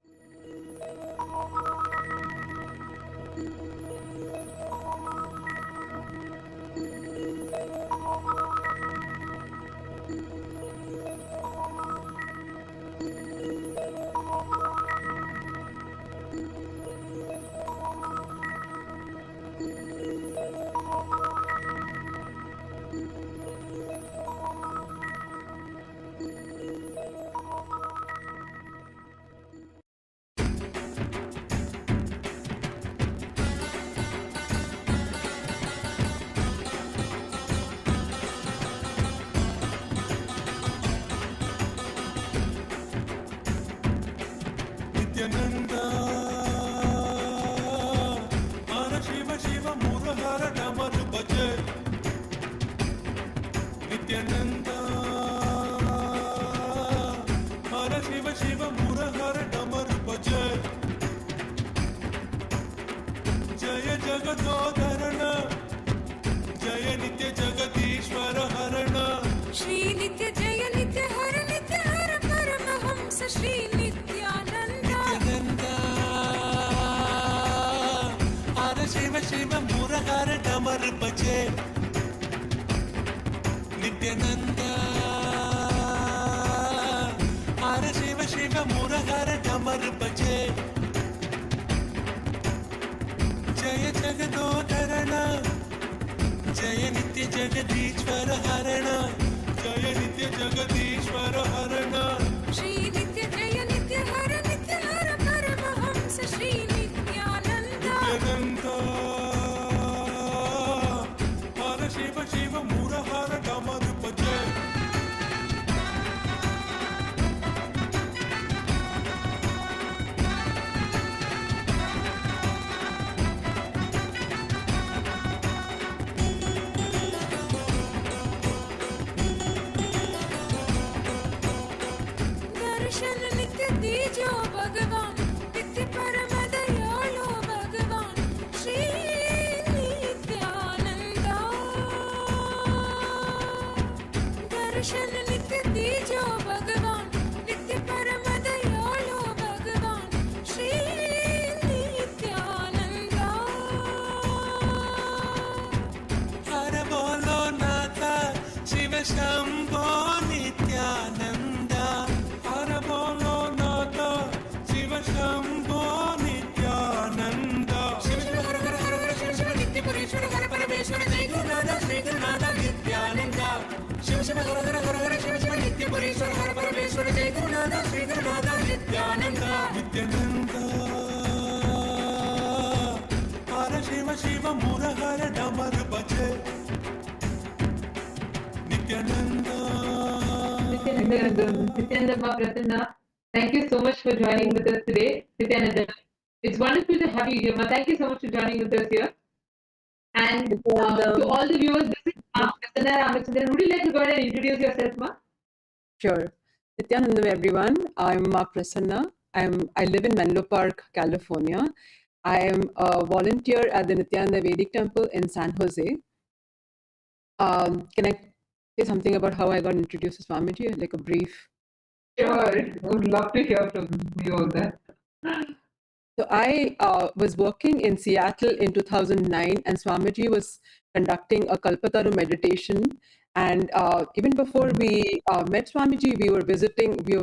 H: Nithyananda, Hara Shiva Shiva Murahara Damaru Bhaje. Nithyananda, Hara Shiva Shiva Murahara Damaru Bhaje. Jaya Jagadodharana, Jaya Nitya Jagadishwara Harana.
I: Shri Nitya Jaya Nitya Hara Paramahamsa Shri Nithyananda.
H: Hara Shiva Shiva Murahara Damaru Bhaje. Nithyananda, Hara Shiva Shiva Murahara Damaru Bhaje. Jaya Jagadodharana, Jaya Nitya Jagadishwara Harana. Jaya Nitya Jagadishwara Harana.
I: Shri Nitya Jaya Nitya Hara Paramahamsa Shri Nithyananda.
H: Nithyananda, Hara Shiva Shiva Murahara Damaru Bhaje.
I: दर्शन नित्य दीजो भगवान, नित्य परम दयालो भगवान श्री नित्यानंदा। दर्शन नित्य दीजो भगवान, नित्य परम दयालो भगवान श्री नित्यानंदा।
H: हर बोलो नाथा शिव शंभो नित्यानंदा। हर बोलो नाथा शिव शंभो नित्यानंदा। शिव शिव हर हर हर हर शिव शिव नित्य परेश्वर हर परमेश्वर जय गुरुनाथ श्री गुरुनाथ नित्यानंदा। शिव शिव हर हर हर हर शिव शिव नित्य परेश्वर हर परमेश्वर जय गुरुनाथ श्री गुरुनाथ नित्यानंदा। नित्यानंदा, हर शिव शिव मुरहर डमर बजे। Nithyananda.
J: Nithyananda Prasanna, thank you so much for joining with us today. Nithyananda, it's wonderful to have you here. Ma, thank you so much for joining with us here. And to all the viewers, this is Prasanna Ramachandran. Would you like to go ahead and introduce yourself, Ma?
K: Sure. Nithyananda, everyone. I'm Prasanna. I live in Menlo Park, California. I am a volunteer at the Nithyananda Vedic Temple in San Jose. Can I say something about how I got introduced to Swamiji? Like a brief.
J: Sure. Would love to hear from you on that.
K: So I was working in Seattle in 2009, and Swamiji was conducting a Kalpataru meditation. And even before we met Swamiji, we were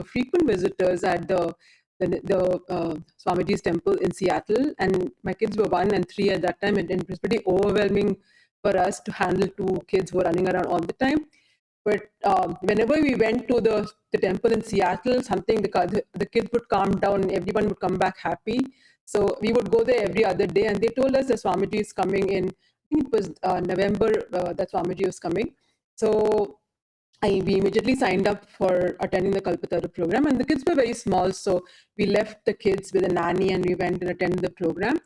K: frequent visitors at the Swamiji's temple in Seattle. And my kids were 1 and 3 at that time, and it was pretty overwhelming for us to handle 2 kids who were running around all the time. But whenever we went to the temple in Seattle, the kids would calm down and everyone would come back happy. So we would go there every other day, and they told us that Swamiji is coming in, I think it was November that Swamiji was coming. So we immediately signed up for attending the Kalpataru program, and the kids were very small. So we left the kids with a nanny and we went and attended the program.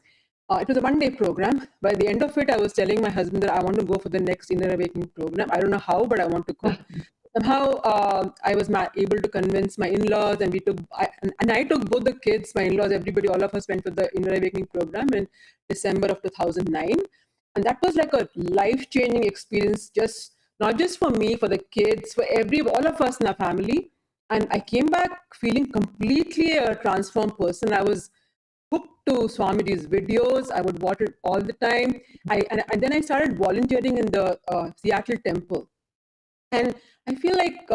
K: It was a 1-day program. By the end of it, I was telling my husband that I want to go for the next Inner Awakening program. I don't know how, but I want to go. Somehow, I was able to convince my in-laws, and I took both the kids, my in-laws, everybody, all of us went for the Inner Awakening program in December of 2009. And that was like a life-changing experience, not just for me, for the kids, for all of us in our family. And I came back feeling completely a transformed person. I was hooked to Swamiji's videos. I would watch it all the time. And then I started volunteering in the Seattle temple. And I feel like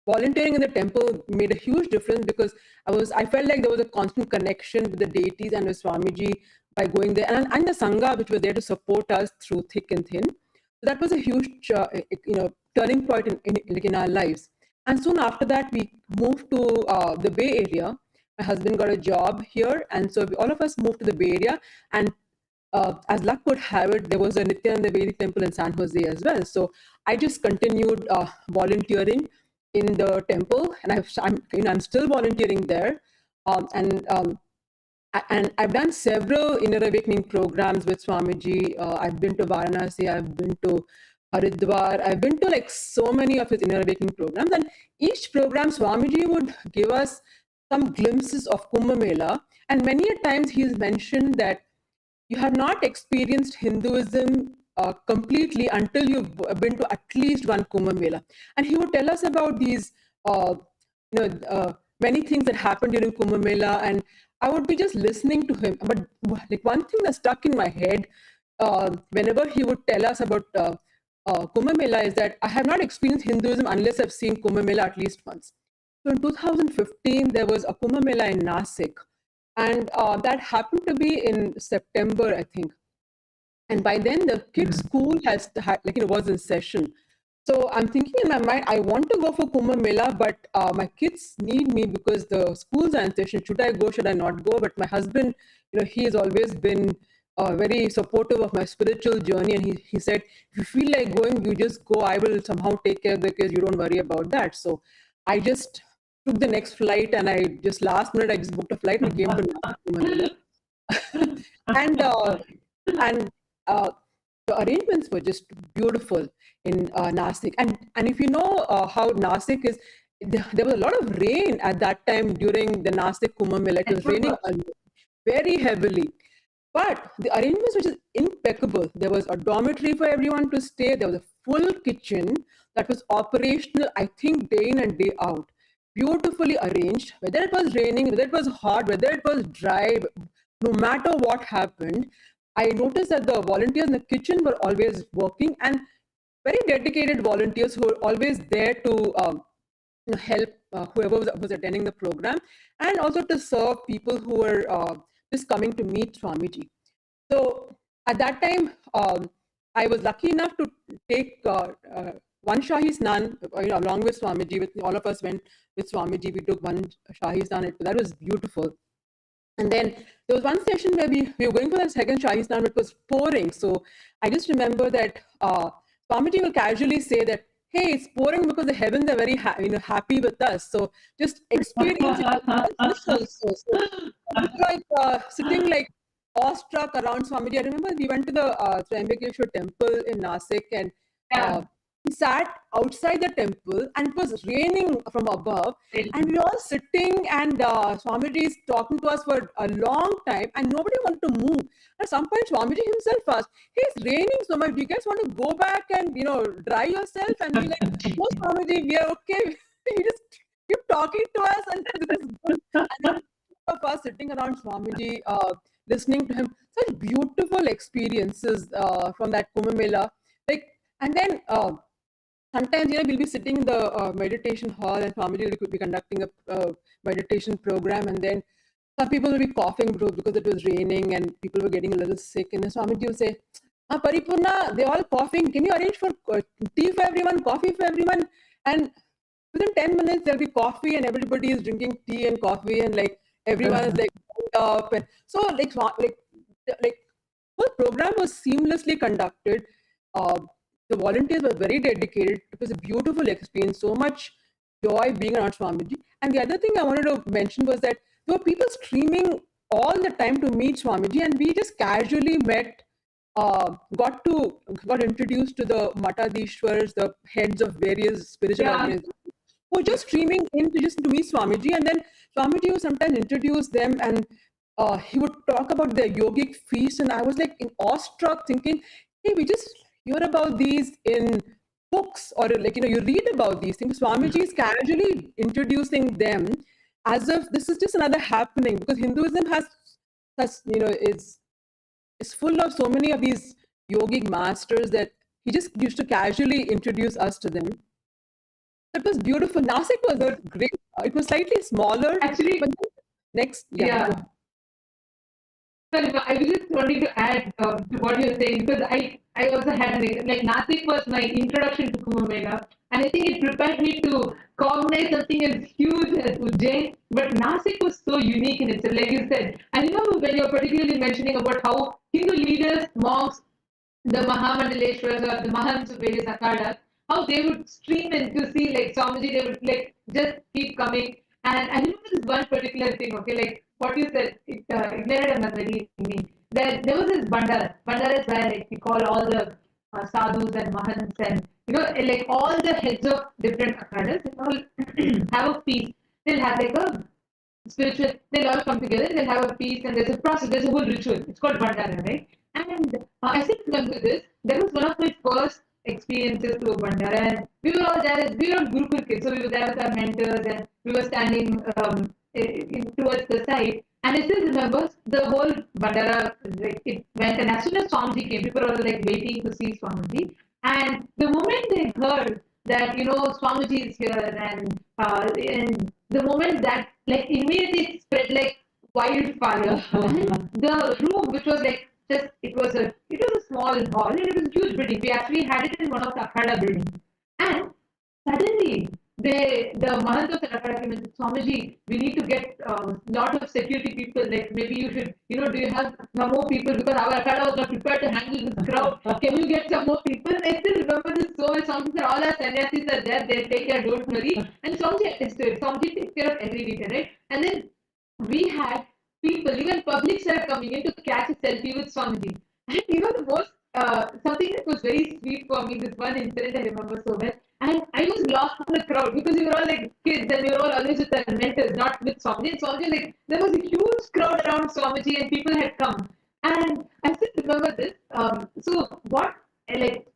K: volunteering in the temple made a huge difference, because I felt like there was a constant connection with the deities and with Swamiji by going there, and the Sangha, which was there to support us through thick and thin. So that was a huge turning point in our lives. And soon after that, we moved to the Bay Area. My husband got a job here, and so all of us moved to the Bay Area. And as luck would have it, there was a Nithyananda Vedic temple in San Jose as well. So I just continued volunteering in the temple, and I'm still volunteering there. And I've done several Inner Awakening programs with Swamiji. I've been to Varanasi, I've been to Haridwar, I've been to like so many of his Inner Awakening programs. And each program, Swamiji would give us some glimpses of Kumbh Mela. And many a times he's mentioned that you have not experienced Hinduism completely until you've been to at least one Kumbh Mela. And he would tell us about these, many things that happened during Kumbh Mela, and I would be just listening to him. But like one thing that stuck in my head whenever he would tell us about Kumbh Mela is that I have not experienced Hinduism unless I've seen Kumbh Mela at least once. So in 2015, there was a Kumbh Mela in Nasik, and that happened to be in September, I think. And by then, the kids' school was in session. So I'm thinking in my mind, I want to go for Kumbh Mela, but my kids need me because the schools are in session. Should I go? Should I not go? But my husband, he has always been very supportive of my spiritual journey, and he said, if you feel like going, you just go. I will somehow take care of the kids. You don't worry about that. So I just took the next flight, and last minute I just booked a flight and came to Kumbh Mela. and the arrangements were just beautiful in Nasik. And if you know how Nasik is, there was a lot of rain at that time during the Nasik Kumbh Mela. It was raining very heavily. But the arrangements were just impeccable. There was a dormitory for everyone to stay. There was a full kitchen that was operational, I think, day in and day out. Beautifully arranged. Whether it was raining, whether it was hot, whether it was dry, no matter what happened, I noticed that the volunteers in the kitchen were always working, and very dedicated volunteers who were always there to help whoever was attending the program, and also to serve people who were just coming to meet Swamiji. So at that time, I was lucky enough to take one Shahi Snan along with Swamiji. All of us went with Swamiji. We took one Shahi Snan. That was beautiful. And then there was one session where we were going for the second Shahi Snan, but it was pouring. So I just remember that Swamiji will casually say that, hey, it's pouring because the heavens are very happy with us. So just experience it. So it's like sitting like awestruck around Swamiji. I remember we went to the Triambakeshwar temple in Nasik, and we sat outside the temple, and it was raining from above, and we were all sitting, and Swamiji is talking to us for a long time, and nobody wanted to move. At some point, Swamiji himself asked, "Hey, it's raining so much. Do you guys want to go back and dry yourself?" And we're like, "No, Swamiji, we are okay." You just keep talking to us, and this is good. And then of us sitting around Swamiji, listening to him, such beautiful experiences from that Kumbh Mela. And then sometimes we'll be sitting in the meditation hall, and Swamiji will be conducting a meditation program, and then some people will be coughing because it was raining and people were getting a little sick, and then Swamiji will say, "Paripurna, they're all coughing. Can you arrange for tea for everyone, coffee for everyone?" And within 10 minutes there'll be coffee, and everybody is drinking tea and coffee, and everyone is up, and so whole program was seamlessly conducted. The volunteers were very dedicated. It was a beautiful experience, so much joy being around Swamiji. And the other thing I wanted to mention was that there were people streaming all the time to meet Swamiji, and we just casually met, got introduced to the Matadishwars, the heads of various spiritual organizations, who were just streaming in to meet Swamiji, and then Swamiji would sometimes introduce them, and he would talk about their yogic feast, and I was awestruck, thinking, hey, we just hear about these in books, or you read about these things. Swamiji is casually introducing them as if this is just another happening, because Hinduism has is full of so many of these yogic masters that he just used to casually introduce us to them. It was beautiful. Nasik was great. It was slightly smaller.
J: Actually,
K: but next,
J: Sorry, I was just wanting to add to what you're saying, because I also had Nasik was my introduction to Kumbh Mela, and I think it prepared me to cognize something as huge as Ujjain. But Nasik was so unique in itself, like you said. I remember when you were particularly mentioning about how Hindu leaders, monks, the Mahamandaleshwaras or the Mahants of various akhadas, how they would stream in to see Swamiji. They would just keep coming. And I remember this one particular thing, what you said, it ignited a memory in me. There was this bandara. Bandara is where we call all the sadhus and mahants and all the heads of different akhadas. They all have a feast. They'll have a spiritual. They'll all come together. They'll have a feast, and there's a process. There's a whole ritual. It's called bandara, right? And I still remember this. That was one of my first experiences to a bandara, and we were all there. We were all Gurukul kids, so we were there with our mentors, and we were standing towards the side. And I still remember the whole bandara, it went, and as soon as Swamiji came, people were waiting to see Swamiji. And the moment they heard that Swamiji is here, and the moment that immediately it spread like wildfire. The room, which was it was a small hall, and it was a huge building. We actually had it in one of the akhada buildings, and suddenly the Mahant of the akhada came and said, "Swamiji, we need to get a lot of security people. Maybe you should, do you have some more people, because our akhada was not prepared to handle this crowd. Can you get some more people?" And I still remember this so much. Swamiji said, "All our sannyasis are there. They'll take care. Don't worry." And Swamiji attested. Swamiji takes care of every detail, right? And then we had people, even public, started coming in to catch a selfie with Swamiji. And the most something that was very sweet for me, this one incident I remember so well. And I was lost in the crowd, because we were all kids, and we were all always with our mentors, not with Swamiji. And Swamiji, there was a huge crowd around Swamiji, and people had come. And I still remember this. So what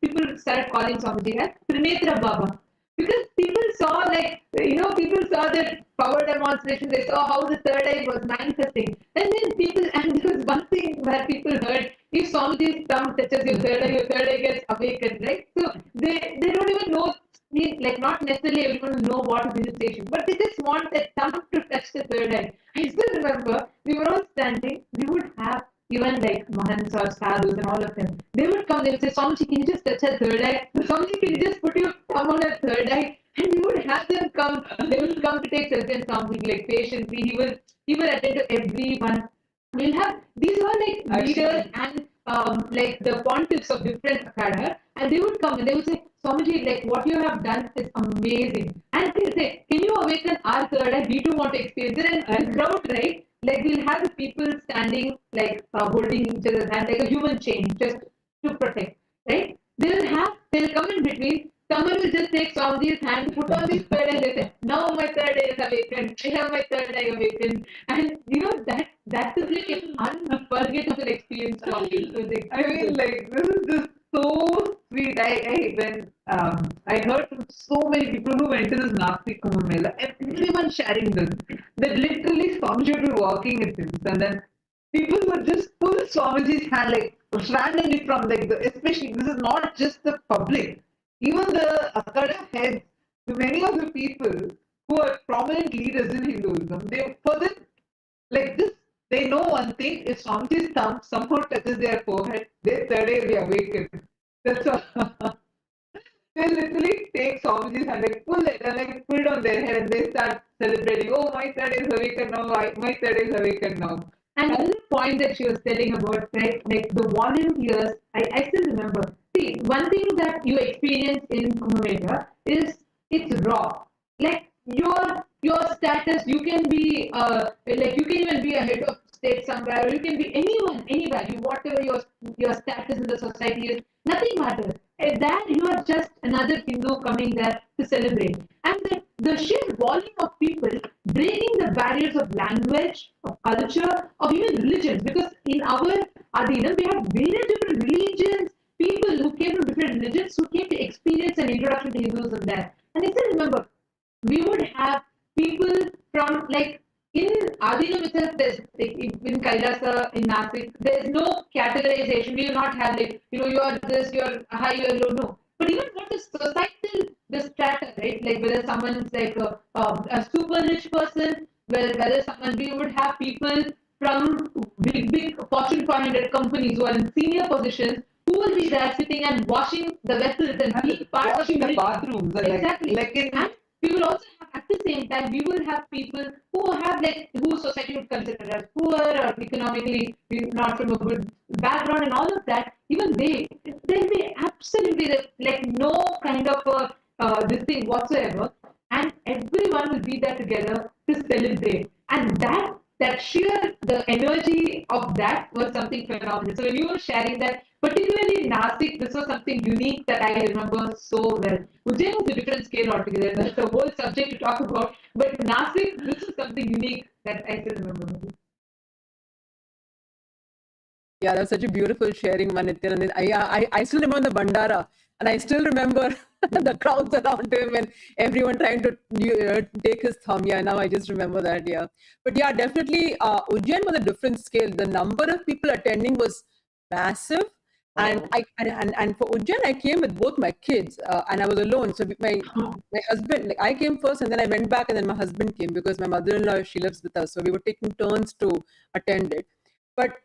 J: people started calling Swamiji as Trinetra Baba. Because people saw people saw the power demonstration. They saw how the third eye was manifesting. And then there was one thing where people heard, if Swamiji's thumb touches your third eye gets awakened, right? So they don't even know, not necessarily everyone will know what is initiation, but they just want that thumb to touch the third eye. I still remember, we were all standing, we would have even Mahants or sadhus and all of them. They would come, they would say, "Swamiji, can you just touch her third eye? Swamiji, can you just put your thumb on her third eye?" And we would have them come. They would come to take selfie, and Swamiji patiently. He will attend to everyone. We'll have these are leaders and the pontiffs of different akhada, and they would come and they would say, "Swamiji, what you have done is amazing." And they say, "Can you awaken our third eye? We too want to experience it." And the crowd, right? like we'll have the people standing like holding each other's hand like a human chain just to protect, right? They'll come in between. Someone will just take Swamiji's hand, put on this third and they say, now my third eye is awakened. I have my third eye awakened. And that is like an unforgettable experience for me. So I mean, like, this is just so sweet. I heard from so many people who went to this Nasik Kumbh Mela, everyone sharing this. That literally Swamiji would be walking at this, and then people would just pull Swamiji's hand like randomly from like especially this is not just the public, even the Akada heads, many of the people who are prominent leaders in Hinduism, for them like this, they know one thing: if Swamiji's thumb somehow touches their forehead, their third eye will be awakened. That's all. They literally take Swamiji's hand, like pull it and like put it on their head and they start celebrating. Oh, my third is awakened now. My third is awakened now. And another point that she was telling about, right, like the volunteers, I still remember. See, one thing that you experience in Kumbh Mela is it's raw. Like your status, you can be like you can even be a head of state somewhere, or you can be anyone, anywhere. Whatever your status in the society is, nothing matters. That you are just another Hindu coming there to celebrate. And the sheer volume of people breaking the barriers of language, of culture, of even religions. Because in our Adinam, we have various different religions, people who came from different religions who came to experience an introduction to Hinduism there. And I still remember, we would have people from like in Adinam itself, there's like in KAILASA, in Nasik, there's no categorization. We will not have like, you are this, you're high, you're low, no. But even what is societal, the strata, right? Like whether someone's like a super rich person, whether someone, we would have people from big Fortune 500 companies who are in senior positions who will be there sitting and washing the vessels and being part of the
C: bathrooms.
J: Exactly. And we will also have, at the same time, we will have people who have who society would consider as poor or economically not from a good background and all of that. Even they'll be absolutely like no kind of this thing whatsoever, and everyone will be there together to celebrate. And that sheer the energy of that was something phenomenal. So when you were sharing that, particularly in Nasik, this was something unique that I remember so well. Ujjain was a different scale altogether. That's a whole subject to talk about. But Nasik, this was something unique that I still remember.
K: Yeah, that was such a beautiful sharing, Nithyananda. I still remember the Bandara, and I still remember the crowds around him and everyone trying to take his thumb. Yeah, now I just remember that. Yeah, but yeah, definitely, Ujjain was a different scale. The number of people attending was massive. And and for Ujjain, I came with both my kids, and I was alone. So my husband, like I came first, and then I went back, and then my husband came because my mother-in-law, she lives with us, so we were taking turns to attend it. But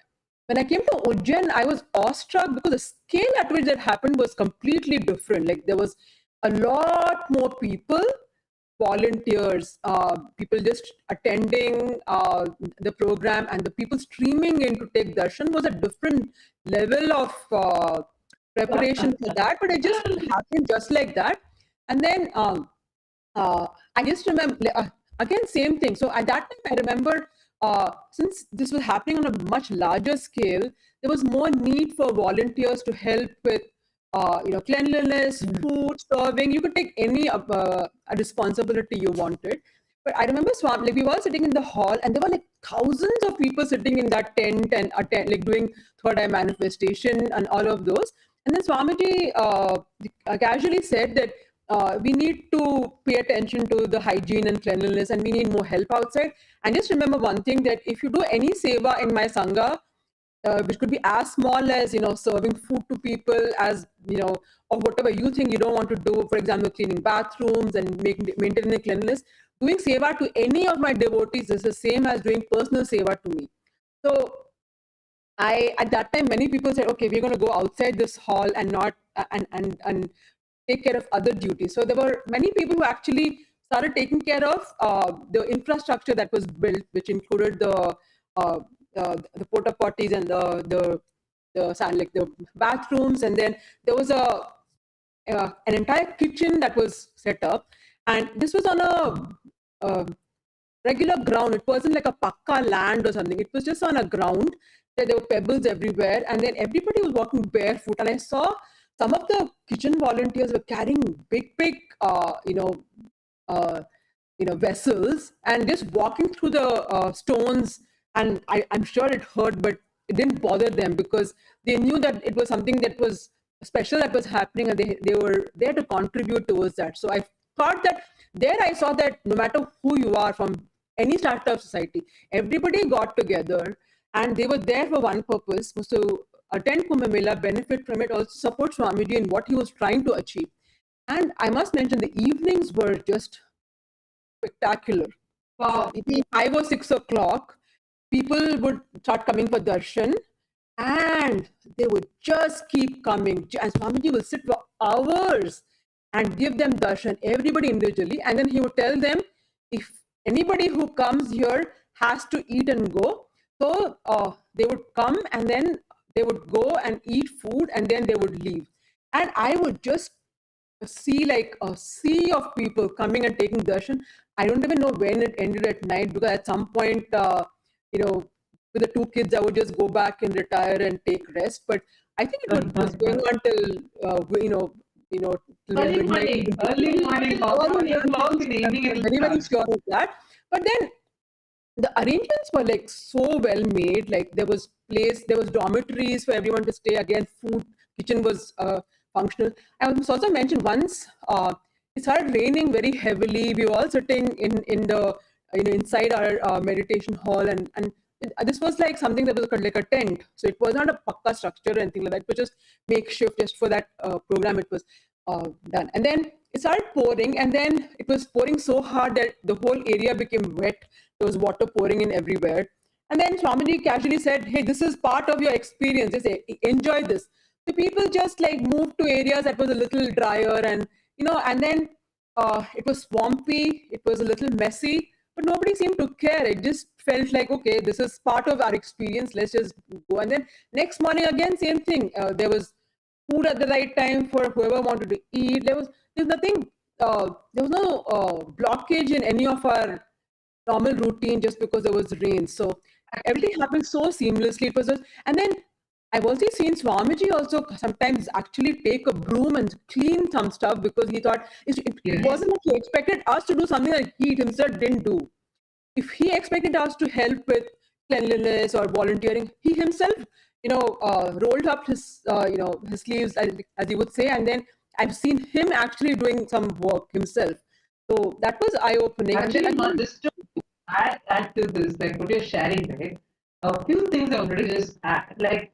K: when I came to Ujjain, I was awestruck because the scale at which that happened was completely different. Like there was a lot more people, volunteers, people just attending the program, and the people streaming in to take darshan was a different level of preparation for that. But it just happened just like that. And then I just remember, again, same thing. So at that time, I remember, since this was happening on a much larger scale, there was more need for volunteers to help with cleanliness, food, serving. You could take any responsibility you wanted. But I remember Swami, we were sitting in the hall, and there were like thousands of people sitting in that tent and doing third eye manifestation and all of those. And then Swamiji casually said that we need to pay attention to the hygiene and cleanliness, and we need more help outside. And just remember one thing, that if you do any seva in my sangha, which could be as small as serving food to people, as or whatever you think you don't want to do, for example cleaning bathrooms and maintaining cleanliness, doing seva to any of my devotees is the same as doing personal seva to me. So at that time, many people said, okay, we're going to go outside this hall and not and take care of other duties. So there were many people who actually started taking care of the infrastructure that was built, which included the porta potties and the bathrooms, and then there was an entire kitchen that was set up, and this was on a regular ground. It wasn't like a pakka land or something. It was just on a ground. There were pebbles everywhere, and then everybody was walking barefoot. And I saw some of the kitchen volunteers were carrying big, vessels and just walking through the stones. And I'm sure it hurt, but it didn't bother them because they knew that it was something that was special that was happening, and they were there to contribute towards that. So I thought that there I saw that no matter who you are from any strata of society, everybody got together and they were there for one purpose, was to attend Kumbh Mela, benefit from it, also support Swamiji in what he was trying to achieve. And I must mention the evenings were just spectacular.
J: Wow.
K: Between 5 or 6 o'clock, people would start coming for darshan, and they would just keep coming. And Swamiji will sit for hours and give them darshan, everybody individually. And then he would tell them, if anybody who comes here has to eat and go. So they would come and then they would go and eat food and then they would leave. And I would just see like a sea of people coming and taking darshan. I don't even know when it ended at night, because at some point, with the 2 kids, I would just go back and retire and take rest. But I think it was going on till,
J: Early morning, long in the evening.
K: I'm very, very sure of that. But then the arrangements were like so well made. Like there was dormitories for everyone to stay. Again, food, kitchen was functional. I must also mention once it started raining very heavily. We were all sitting in the inside our meditation hall, and this was like something that was like a tent. So it was not a pakka structure or anything like that. It was just makeshift, just for that program. It was done, and then it started pouring, and then it was pouring so hard that the whole area became wet. There was water pouring in everywhere. And then Swamiji casually said, "Hey, this is part of your experience. Just enjoy this." The people just like moved to areas that was a little drier, and and then it was swampy. It was a little messy, but nobody seemed to care. It just felt like, okay, this is part of our experience. Let's just go. And then next morning again, same thing. There was food at the right time for whoever wanted to eat. There's nothing. There was no blockage in any of our normal routine just because there was rain. So everything happened so seamlessly. It was just, and then I've also seen Swamiji also sometimes actually take a broom and clean some stuff, because he thought it wasn't like he expected us to do something that he himself didn't do. If he expected us to help with cleanliness or volunteering, he himself, rolled up his, his sleeves, as he would say, and then I've seen him actually doing some work himself. So that was eye-opening.
J: Actually, not just to add to this, like what you're sharing, right? A few things I wanted to just add. Like,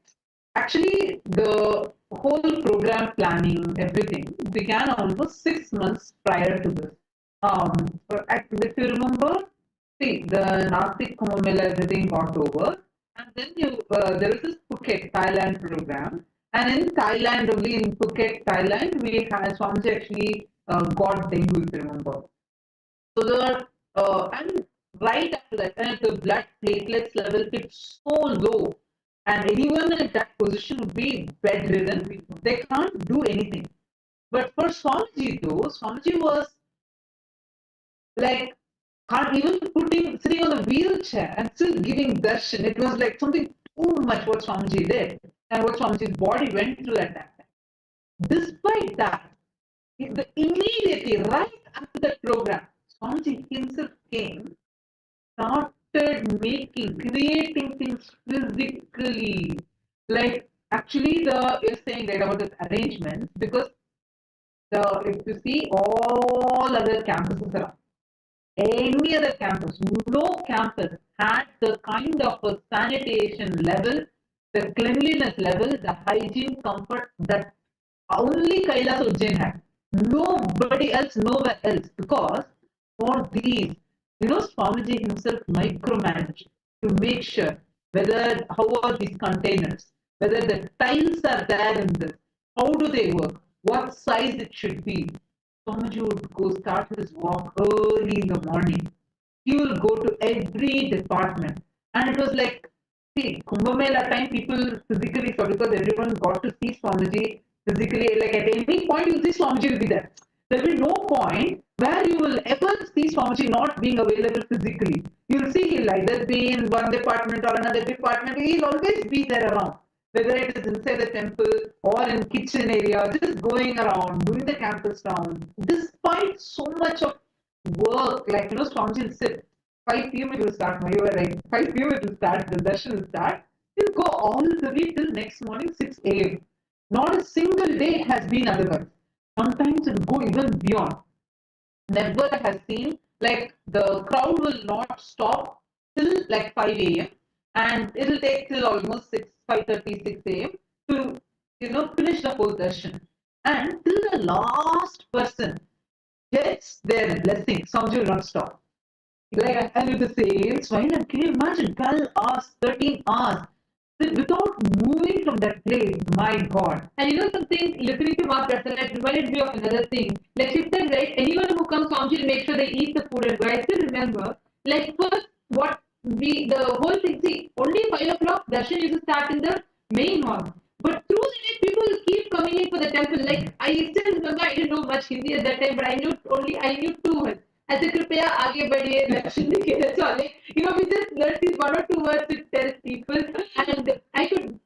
J: actually, the whole program planning, everything began almost 6 months prior to this. If you remember, see, the Nasik Kumbh Mela, everything got over, and then there was this Phuket, Thailand program, and in Thailand, only in Phuket, Thailand, we had Swamiji actually got dengue, if you remember. So there were, and right after that, and the blood platelets level hit so low, and anyone in that position would be bedridden. They can't do anything. But for Swamiji though, Swamiji was like, can't even sitting on a wheelchair and still giving darshan. It was like something too much what Swamiji did and what Swamiji's body went through at that time. Despite that, immediately right after that program, Swamiji himself came, started creating things physically. Like, actually, you're saying right about this arrangement, because if you see all other campuses around, any other campus, no campus had the kind of a sanitation level, the cleanliness level, the hygiene comfort that only KAILASA Ujjain had. Nobody else, nowhere else, because for these, Swamiji himself micromanaged to make sure how are these containers, whether the tiles are there in this, how do they work, what size it should be. Swamiji would go start his walk early in the morning. He will go to every department. And it was like, see, Kumbh Mela time, people physically saw, because everyone got to see Swamiji physically. Like at any point, you see Swamiji will be there. there will be no point where you will ever see Swamiji not being available physically. You'll see he'll either be in one department or another department. He'll always be there around, whether it is inside the temple or in kitchen area, just going around, doing the campus round. Despite so much of work, like, Swamiji will sit. 5 p.m. it will start. You were right. 5 p.m. it will start. The darshan will start. He'll go all the way till next morning 6 a.m. Not a single day has been otherwise. Sometimes it will go even beyond. Never has seen, like, the crowd will not stop till like 5 a.m. and it will take till almost 5:30, 6 a.m. to finish the whole darshan. And till the last person gets their blessing, Swamiji will not stop. Like, I do the same smile, and can you imagine 12 hours, 13 hours without moving from that place? My God. And something, listening to Mahaprasad, it reminded me of another thing. Like she said, right, anyone who comes to Swamiji, make sure they eat the food and go. I still remember, like, first, the whole thing, see, only 5 o'clock, darshan used to start in the main hall. But through the day, people keep coming in for the temple. Like, I still remember, I didn't know much Hindi at that time, but I knew 2 words. I said, Kripaya, aage badhiye, darshan dekhiye. That's all. Like, we just learned these 1 or 2 words to tell people. And I could,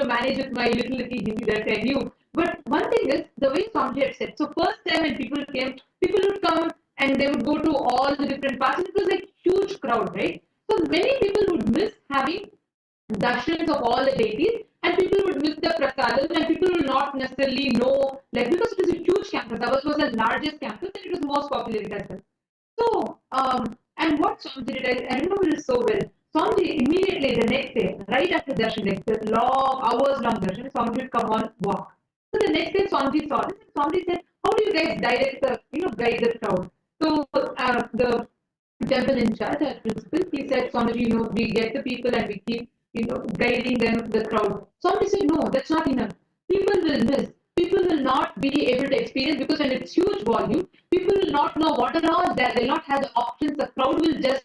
J: manage with my little Hindi that I knew. But one thing is, the way Swamiji had said, so first time when people came, people would come and they would go to all the different parts. It was like huge crowd, right? So many people would miss having darshans of all the deities, and people would miss the prasadam, and people will not necessarily know, like, because it was a huge campus. Ours was the largest campus and it was most populated as well. So, and what Swamiji did, I remember this so well. Swamiji immediately the next day, right after darshan, like the long, hours-long darshan, Swamiji would come on walk. So the next day Swamiji saw this, and Swamiji said, how do you guys guide the crowd? So the temple in charge, our principal, he said, Swamiji, we get the people and we keep guiding them, the crowd. Swamiji said, no, that's not enough. People will miss. People will not be able to experience, because when it's huge volume, people will not know what are all there. They'll not have the options. The crowd will just,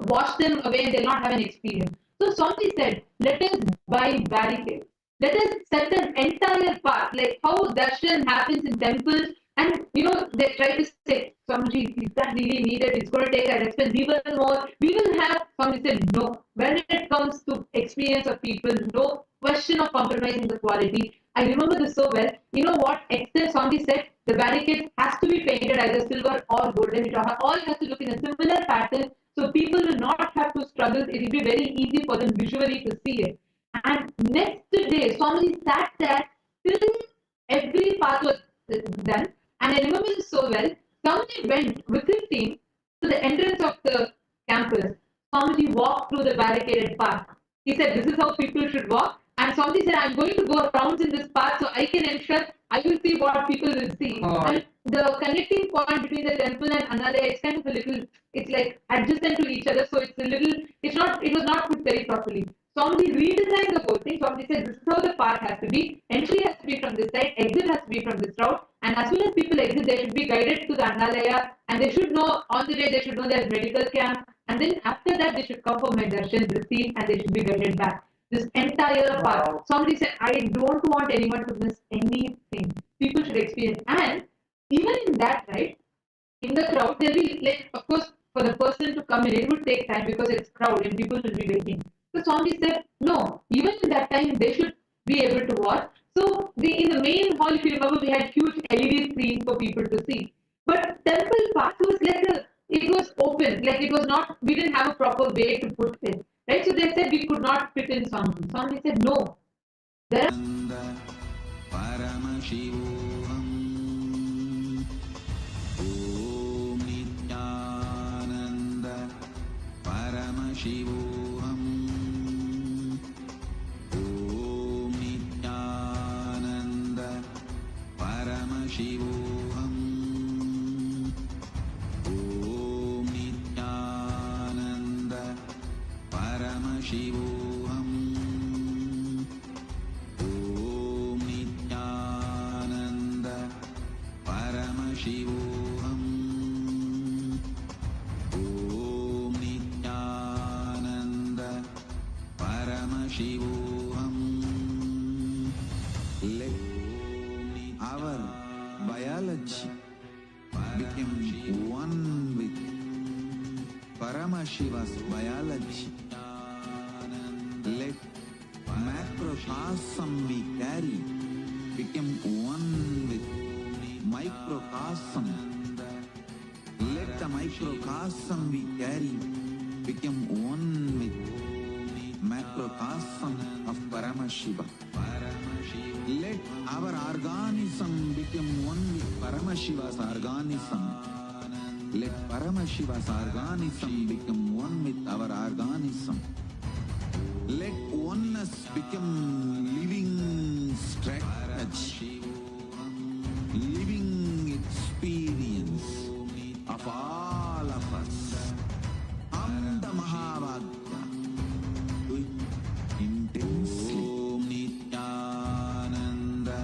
J: wash them away and they'll not have an experience. So Swamiji said, let us buy barricades. Let us set an entire path, like how darshan happens in temples. And they try to say, Swamiji, is that really needed? It's going to take an expense even more. We will have, Swamiji said, no. When it comes to experience of people, no question of compromising the quality. I remember this so well. You know what? Except Swamiji said, the barricade has to be painted either silver or golden. It all has to look in a similar pattern, so people will not have to struggle. It will be very easy for them visually to see it. And next day, Swamiji sat there till every part was done. And I remember this so well. Swamiji went with his team to the entrance of the campus. Swamiji walked through the barricaded path. He said, this is how people should walk. And Swamiji said, I'm going to go around in this path so I can ensure I will see what people will see. And the connecting point between the temple and Annalaya is kind of a little, it's like adjacent to each other. So it's a little, it was not put very properly. Swamiji redesigned the whole thing. Swamiji said, this is how the path has to be. Entry has to be from this side, exit has to be from this route. And as soon as people exit, they should be guided to the Annalaya, and they should know, on the way they should know there's medical camp. And then after that, they should come for my darshan, receive, and they should be guided back. This entire path. Somebody said, I don't want anyone to miss anything. People should experience. And even in that, right, in the crowd, there will be, like, of course, for the person to come in, it would take time because it's crowd and people will be waiting. So Swamiji said, no, even in that time, they should be able to watch. So in the main hall, if you remember, we had huge LED screens for people to see. But temple path was like it was open, like it was not, we didn't have a proper way to put it. Right? So they said we could not fit in Swamiji. Swamiji said, no. There are
C: Paramashivoham Om Nithyananda Paramashivoham Om Nithyananda Paramashivoham Om Nithyananda Paramashivoham Om Nithyananda Paramashivoham Om Nithyananda Paramashivoham. Our biology energy became one with Paramashiva's biology. Let macrocosm we carry become one with microcosm. Let the microcosm we carry become one with macrocosm of Paramashiva. Let our organism become one with Paramashiva's organism. Let Paramashiva's organism become one with our organism. Let oneness become living strategy, living experience of all of us. Am the Mahavagya, do it intensely. Om Nithyananda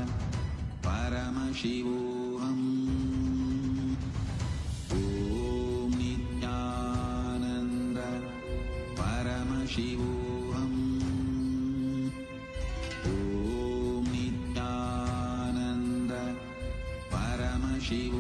C: Paramashivoham. Om Nithyananda Paramashivoham. Om Nithyananda Paramashivoham.